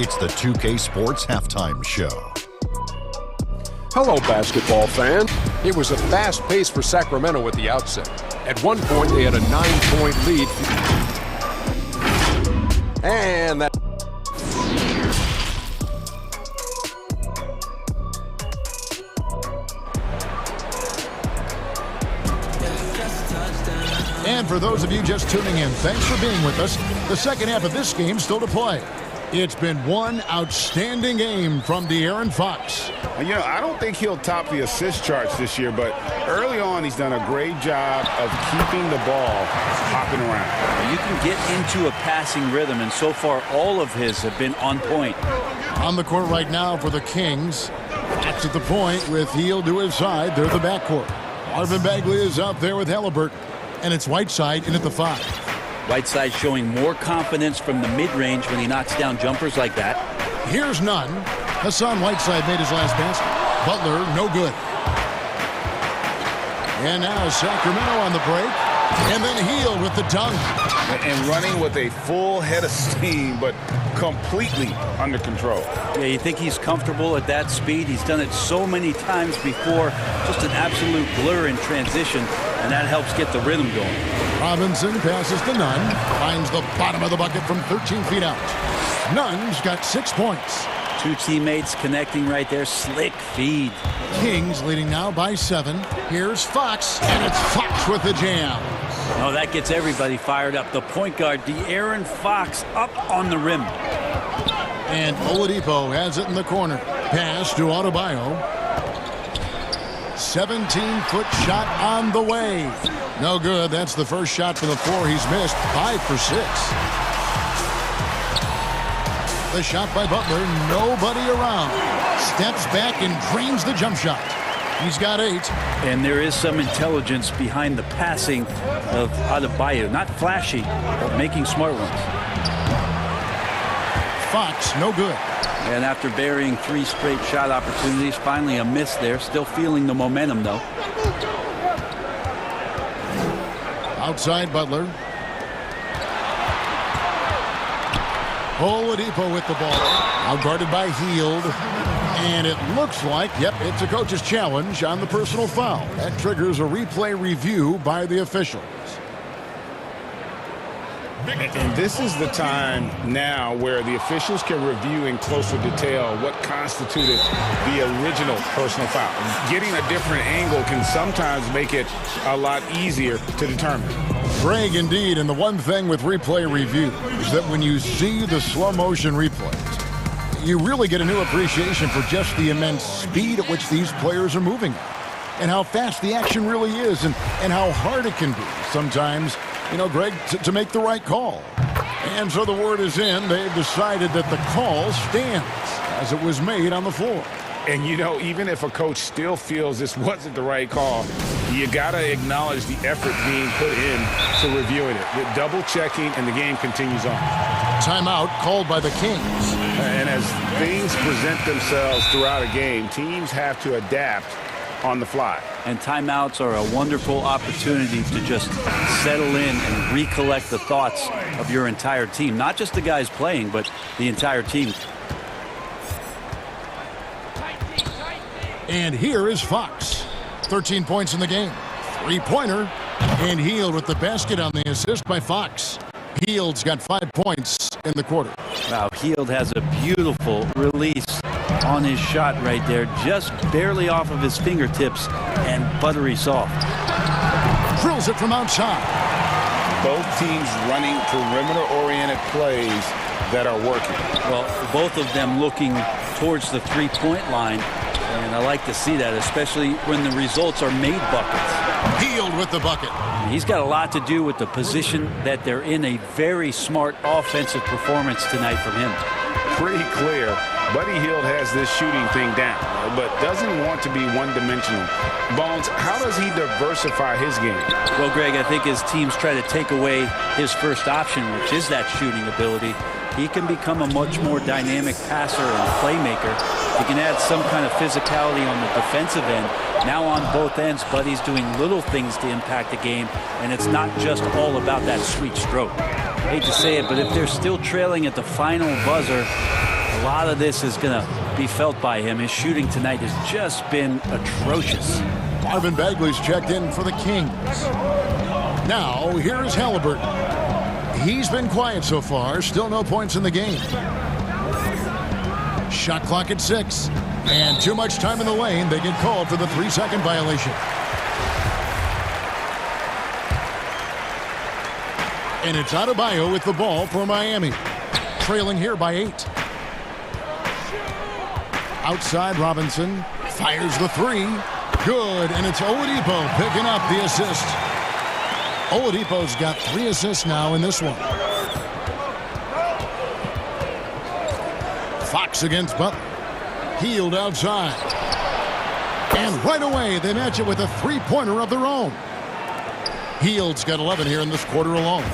it's the 2K Sports Halftime Show. Hello, basketball fans. It was a fast pace for Sacramento at the outset. At one point, they had a 9-point lead. And that... And for those of you just tuning in, thanks for being with us. The second half of this game still to play. It's been one outstanding game from De'Aaron Fox. You know, I don't think he'll top the assist charts this year, but early on he's done a great job of keeping the ball hopping around. You can get into a passing rhythm, and so far all of his have been on point. On the court right now for the Kings. That's at the point with Hield to his side. They're the backcourt. Marvin Bagley is out there with Halliburton. And it's Whiteside in at the 5. Whiteside showing more confidence from the mid-range when he knocks down jumpers like that. Here's Nunn. Hassan Whiteside made his last basket. Butler, no good. And now Sacramento on the break. And then Hield with the dunk. And running with a full head of steam, but completely under control. Yeah, you think he's comfortable at that speed? He's done it so many times before. Just an absolute blur in transition, and that helps get the rhythm going. Robinson passes to Nunn. Finds the bottom of the bucket from 13 feet out. Nunn's got 6 points. 2 teammates connecting right there. Slick feed. Kings leading now by 7. Here's Fox, and it's Fox with the jam. Oh, that gets everybody fired up. The point guard, De'Aaron Fox, up on the rim. And Oladipo has it in the corner. Pass to Adebayo. 17-foot shot on the way. No good. That's the first shot for the floor he's missed. 5 for 6. The shot by Butler. Nobody around. Steps back and drains the jump shot. He's got 8. And there is some intelligence behind the passing of Adebayo. Not flashy, but making smart ones. Fox, no good. And after burying 3 straight shot opportunities, finally a miss there. Still feeling the momentum, though. Outside Butler. Oladipo with the ball. Now guarded by Hield. And it looks like, yep, it's a coach's challenge on the personal foul. That triggers a replay review by the officials. And this is the time now where the officials can review in closer detail what constituted the original personal foul. Getting a different angle can sometimes make it a lot easier to determine. Greg, indeed, and the one thing with replay review is that when you see the slow motion replays, you really get a new appreciation for just the immense speed at which these players are moving and how fast the action really is and how hard it can be sometimes, you know, Greg, to make the right call. And so the word is in. They've decided that the call stands as it was made on the floor. And, you know, even if a coach still feels this wasn't the right call, you got to acknowledge the effort being put in to reviewing it. With double checking, and the game continues on. Timeout called by the Kings. And as things present themselves throughout a game, teams have to adapt on the fly. And timeouts are a wonderful opportunity to just settle in and recollect the thoughts of your entire team. Not just the guys playing, but the entire team. And here is Fox. 13 points in the game. 3-pointer. And Hield with the basket on the assist by Fox. Hield's got 5 points in the quarter. Wow, Hield has a beautiful release on his shot right there. Just barely off of his fingertips and buttery soft. Drills it from outside. Both teams running perimeter-oriented plays that are working. Well, both of them looking towards the three-point line. And I like to see that, especially when the results are made buckets. Hield with the bucket. He's got a lot to do with the position that they're in. A very smart offensive performance tonight from him. Pretty clear. Buddy Hield has this shooting thing down, but doesn't want to be one-dimensional. Bones, how does he diversify his game? Well, Greg, I think as teams try to take away his first option, which is that shooting ability, he can become a much more dynamic passer and playmaker. He can add some kind of physicality on the defensive end. Now on both ends, Buddy's doing little things to impact the game, and it's not just all about that sweet stroke. I hate to say it, but if they're still trailing at the final buzzer, a lot of this is going to be felt by him. His shooting tonight has just been atrocious. Marvin Bagley's checked in for the Kings. Now, here's Halliburton. He's been quiet so far. Still no points in the game. Shot clock at 6. And too much time in the lane. They get called for the 3-second violation. And it's Adebayo with the ball for Miami. Trailing here by 8. Outside, Robinson fires the 3. Good, and it's Oladipo picking up the assist. Oladipo's got 3 assists now in this one. Fox against Butler. Hield outside. And right away, they match it with a 3-pointer of their own. Hield's got 11 here in this quarter alone.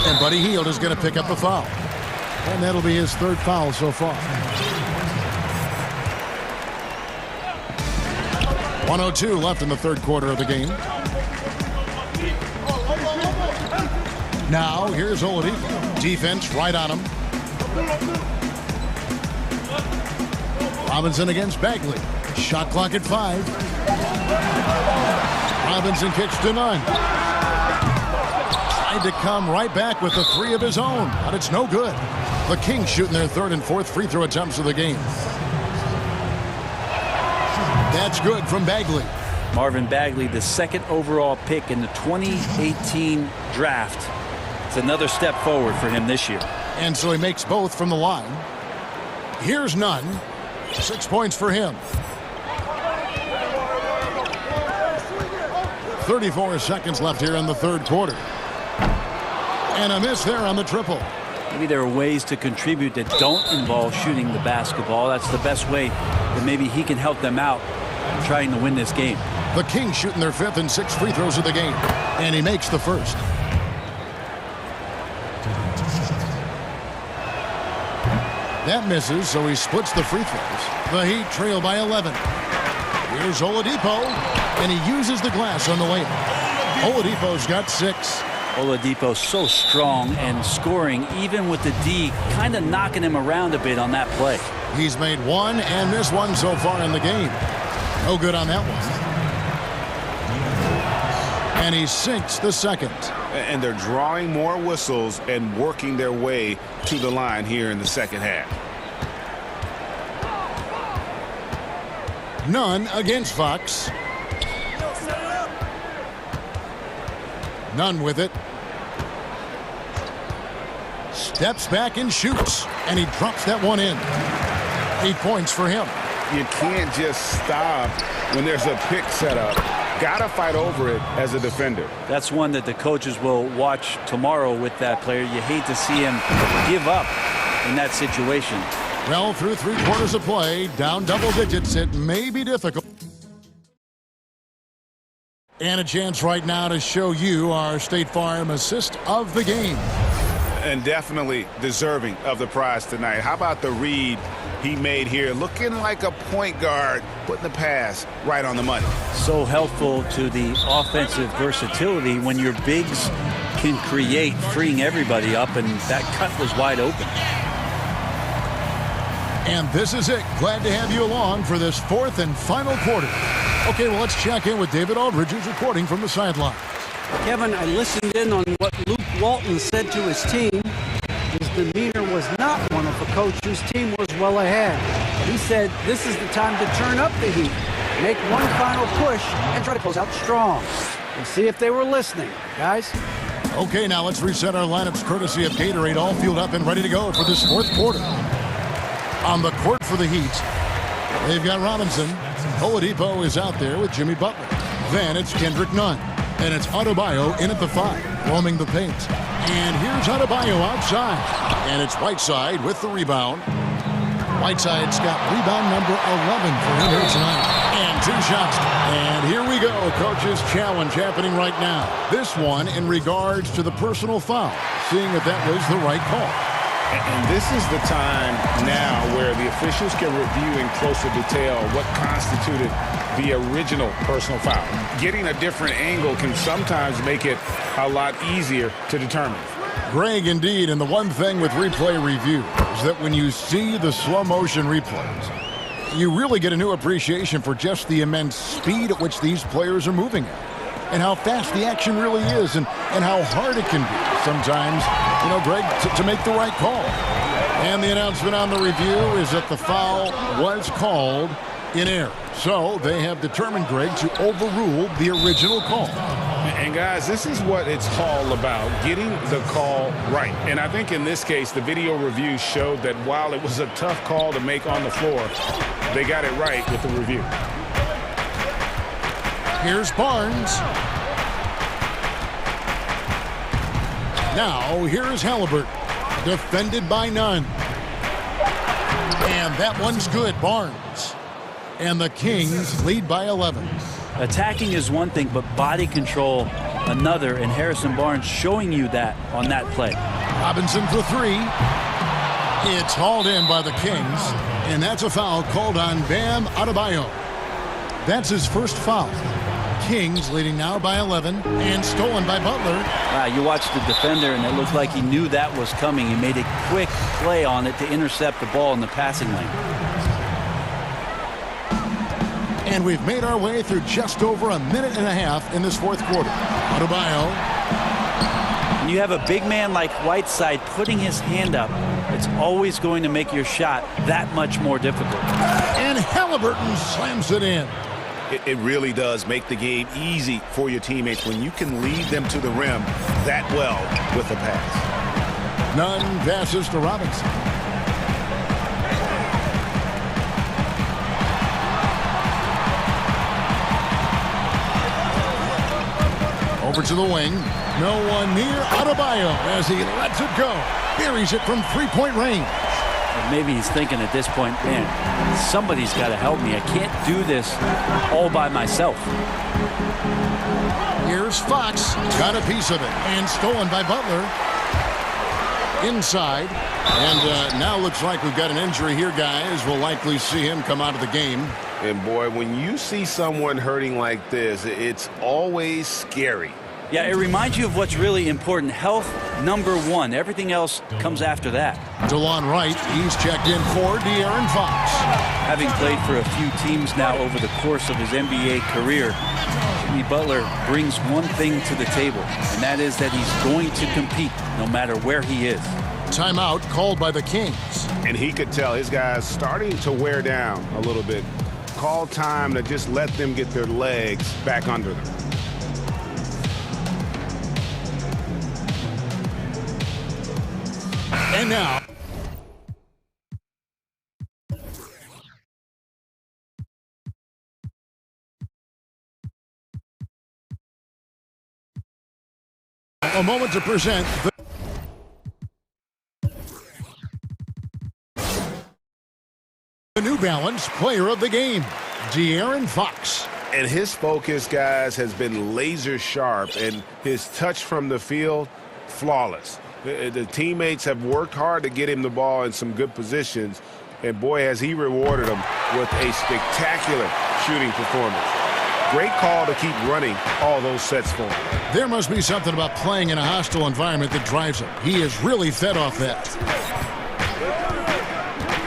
And Buddy Hield is going to pick up the foul. And that'll be his 3rd foul so far. 1:02 left in the 3rd quarter of the game. Now, here's Oladipo. Defense right on him. Robinson against Bagley. Shot clock at 5. Robinson kicks to none. Tried to come right back with the 3 of his own, but it's no good. The Kings shooting their 3rd and 4th free throw attempts of the game. That's good from Bagley. Marvin Bagley, the 2nd overall pick in the 2018 draft. It's another step forward for him this year. And so he makes both from the line. Here's Nunn. 6 points for him. 34 seconds left here in the third quarter. And a miss there on the triple. Maybe there are ways to contribute that don't involve shooting the basketball. That's the best way that maybe he can help them out in trying to win this game. The Kings shooting their 5th and 6th free throws of the game. And he makes the first. That misses, so he splits the free throws. The Heat trail by 11. Here's Oladipo, and he uses the glass on the layup. Oladipo's got 6. Oladipo so strong and scoring, even with the D kind of knocking him around a bit on that play. He's made 1 and missed 1 so far in the game. No good on that one. And he sinks the second. And they're drawing more whistles and working their way to the line here in the second half. Nunn against Fox. Nunn with it. Steps back and shoots. And he drops that one in. 8 points for him. You can't just stop when there's a pick set up. Gotta fight over it as a defender. That's one that the coaches will watch tomorrow with that player. You hate to see him give up in that situation. Well, through 3 quarters of play, down double digits, it may be difficult. And a chance right now to show you our State Farm assist of the game. And definitely deserving of the prize tonight. How about the read he made here? Looking like a point guard, putting the pass right on the money. So helpful to the offensive versatility when your bigs can create, freeing everybody up, and that cut was wide open. And this is it. Glad to have you along for this 4th and final quarter. Okay, well, let's check in with David Aldridge, who's reporting from the sidelines. Kevin, I listened in on what Luke Walton said to his team. His demeanor was not one of a coach whose team was well ahead. He said this is the time to turn up the heat, make one final push, and try to close out strong. We'll see if they were listening, guys. Okay, now let's reset our lineups courtesy of Gatorade, all fueled up and ready to go for this 4th quarter. On the court for the Heat, they've got Robinson. Oladipo is out there with Jimmy Butler. Then it's Kendrick Nunn. And it's Adebayo in at the 5, roaming the paint. And here's Adebayo outside. And it's Whiteside with the rebound. Whiteside's got rebound number 11 for him here tonight. And 2 shots. And here we go. Coach's challenge happening right now. This one in regards to the personal foul, seeing if that was the right call. And this is the time now where the officials can review in closer detail what constituted the original personal foul. Getting a different angle can sometimes make it a lot easier to determine. Greg, indeed, and the one thing with replay review is that when you see the slow motion replays, you really get a new appreciation for just the immense speed at which these players are moving at, and how fast the action really is, and how hard it can be sometimes, you know, Greg, to make the right call. And the announcement on the review is that the foul was called in error. So they have determined, Greg, to overrule the original call. And guys, this is what it's all about, getting the call right. And I think in this case, the video review showed that while it was a tough call to make on the floor, they got it right with the review. Here's Barnes. Now, here is Halliburton, defended by Nunn. And that one's good, Barnes. And the Kings lead by 11. Attacking is one thing, but body control another, and Harrison Barnes showing you that on that play. Robinson for 3. It's hauled in by the Kings, and that's a foul called on Bam Adebayo. That's his first foul. Kings leading now by 11, and stolen by Butler. You watched the defender, and it looked like he knew that was coming. He made a quick play on it to intercept the ball in the passing lane. And we've made our way through just over a minute and a half in this 4th quarter. Adebayo. When you have a big man like Whiteside putting his hand up, it's always going to make your shot that much more difficult. And Halliburton slams it in. It really does make the game easy for your teammates when you can lead them to the rim that well with the pass. Nunn passes to Robinson. Over to the wing. No one near Adebayo as he lets it go. Buries it from three-point range. Maybe he's thinking at this point, man, somebody's got to help me. I can't do this all by myself. Here's Fox. Got a piece of it. And stolen by Butler. Inside. And now looks like we've got an injury here, guys. We'll likely see him come out of the game. And, boy, when you see someone hurting like this, it's always scary. Yeah, it reminds you of what's really important. Health, #1. Everything else comes after that. DeLon Wright, he's checked in for De'Aaron Fox. Having played for a few teams now over the course of his NBA career, Jimmy Butler brings one thing to the table, and that is that he's going to compete no matter where he is. Timeout called by the Kings. And he could tell his guys starting to wear down a little bit. Call time to just let them get their legs back under them. And now, a moment to present the New Balance Player of the Game, De'Aaron Fox. And his focus, guys, has been laser sharp, and his touch from the field, flawless. The teammates have worked hard to get him the ball in some good positions, and boy, has he rewarded them with a spectacular shooting performance. Great call to keep running all those sets for him. There must be something about playing in a hostile environment that drives him. He is really fed off that.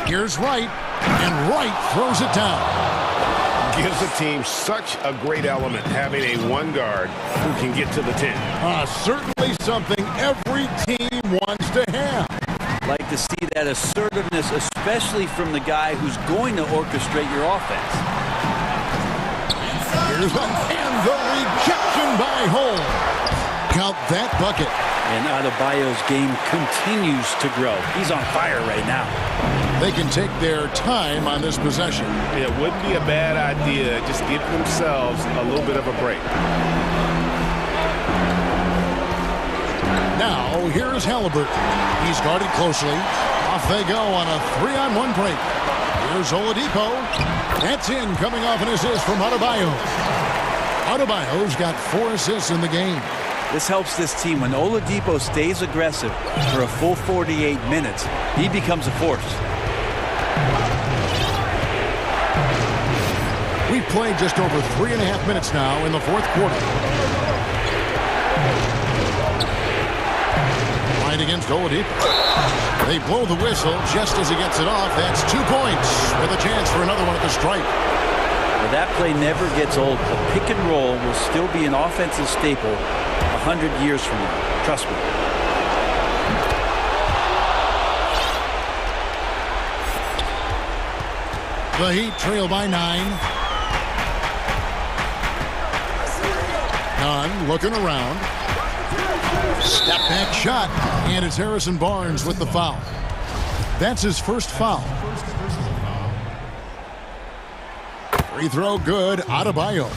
Here's Wright, and Wright throws it down. Gives the team such a great element having a one guard who can get to the 10. Certainly something every team wants to have. Like to see that assertiveness, especially from the guy who's going to orchestrate your offense. Here's one, and the rejection by Holmes. Count that bucket. And Adebayo's game continues to grow. He's on fire right now. They can take their time on this possession. It wouldn't be a bad idea. Just give themselves a little bit of a break. Now, here's Halliburton. He's guarded closely. Off they go on a 3-on-1 break. Here's Oladipo. That's in, coming off an assist from Adebayo. Adebayo's got 4 assists in the game. This helps this team. When Oladipo stays aggressive for a full 48 minutes, he becomes a force. We've played just over 3.5 minutes now in the fourth quarter. Right against Oladipo. They blow the whistle just as he gets it off. That's 2 points with a chance for another one at the stripe. Well, that play never gets old. The pick and roll will still be an offensive staple 100 years from now. Trust me. The Heat trail by 9. Nunn looking around. Step back shot. And it's Harrison Barnes with the foul. That's his first foul. Free throw good. Adebayo.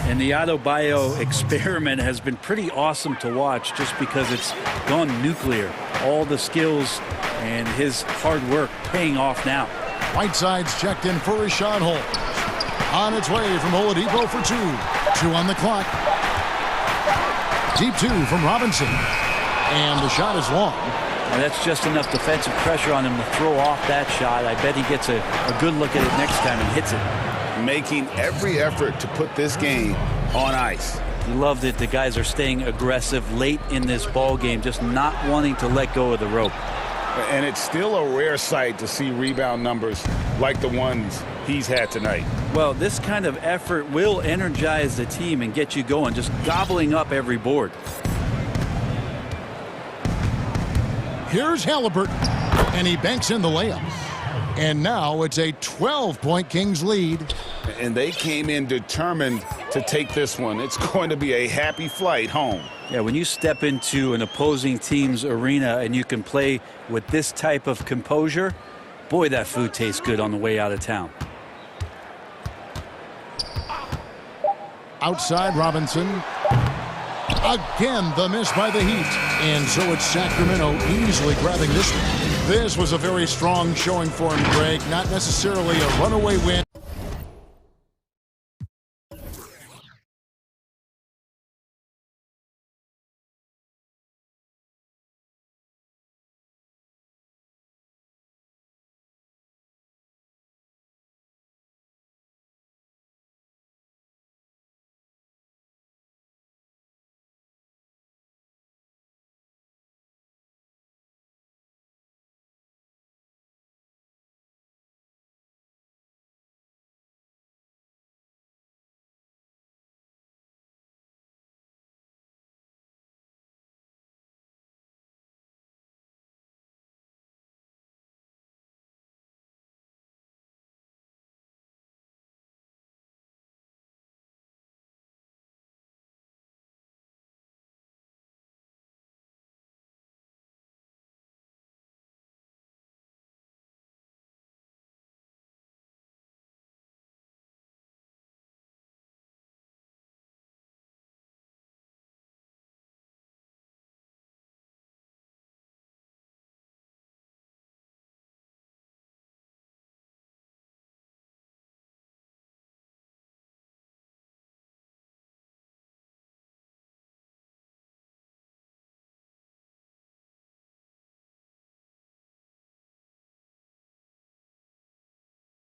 And the Adebayo experiment has been pretty awesome to watch just because it's gone nuclear. All the skills and his hard work paying off now. Whiteside's checked in for Rashawn Holmes. On its way from Oladipo for 2. 2 on the clock. Deep 2 from Robinson. And the shot is long. And that's just enough defensive pressure on him to throw off that shot. I bet he gets a good look at it next time and hits it. Making every effort to put this game on ice. You love that the guys are staying aggressive late in this ball game, just not wanting to let go of the rope. And it's still a rare sight to see rebound numbers like the ones he's had tonight. Well, this kind of effort will energize the team and get you going, just gobbling up every board. Here's Halliburton, and he banks in the layup. And now it's a 12-point Kings lead. And they came in determined to take this one. It's going to be a happy flight home. Yeah, when you step into an opposing team's arena and you can play with this type of composure, boy, that food tastes good on the way out of town. Outside Robinson. Again, the miss by the Heat. And so it's Sacramento easily grabbing this one. This was a very strong showing for him, Greg. Not necessarily a runaway win.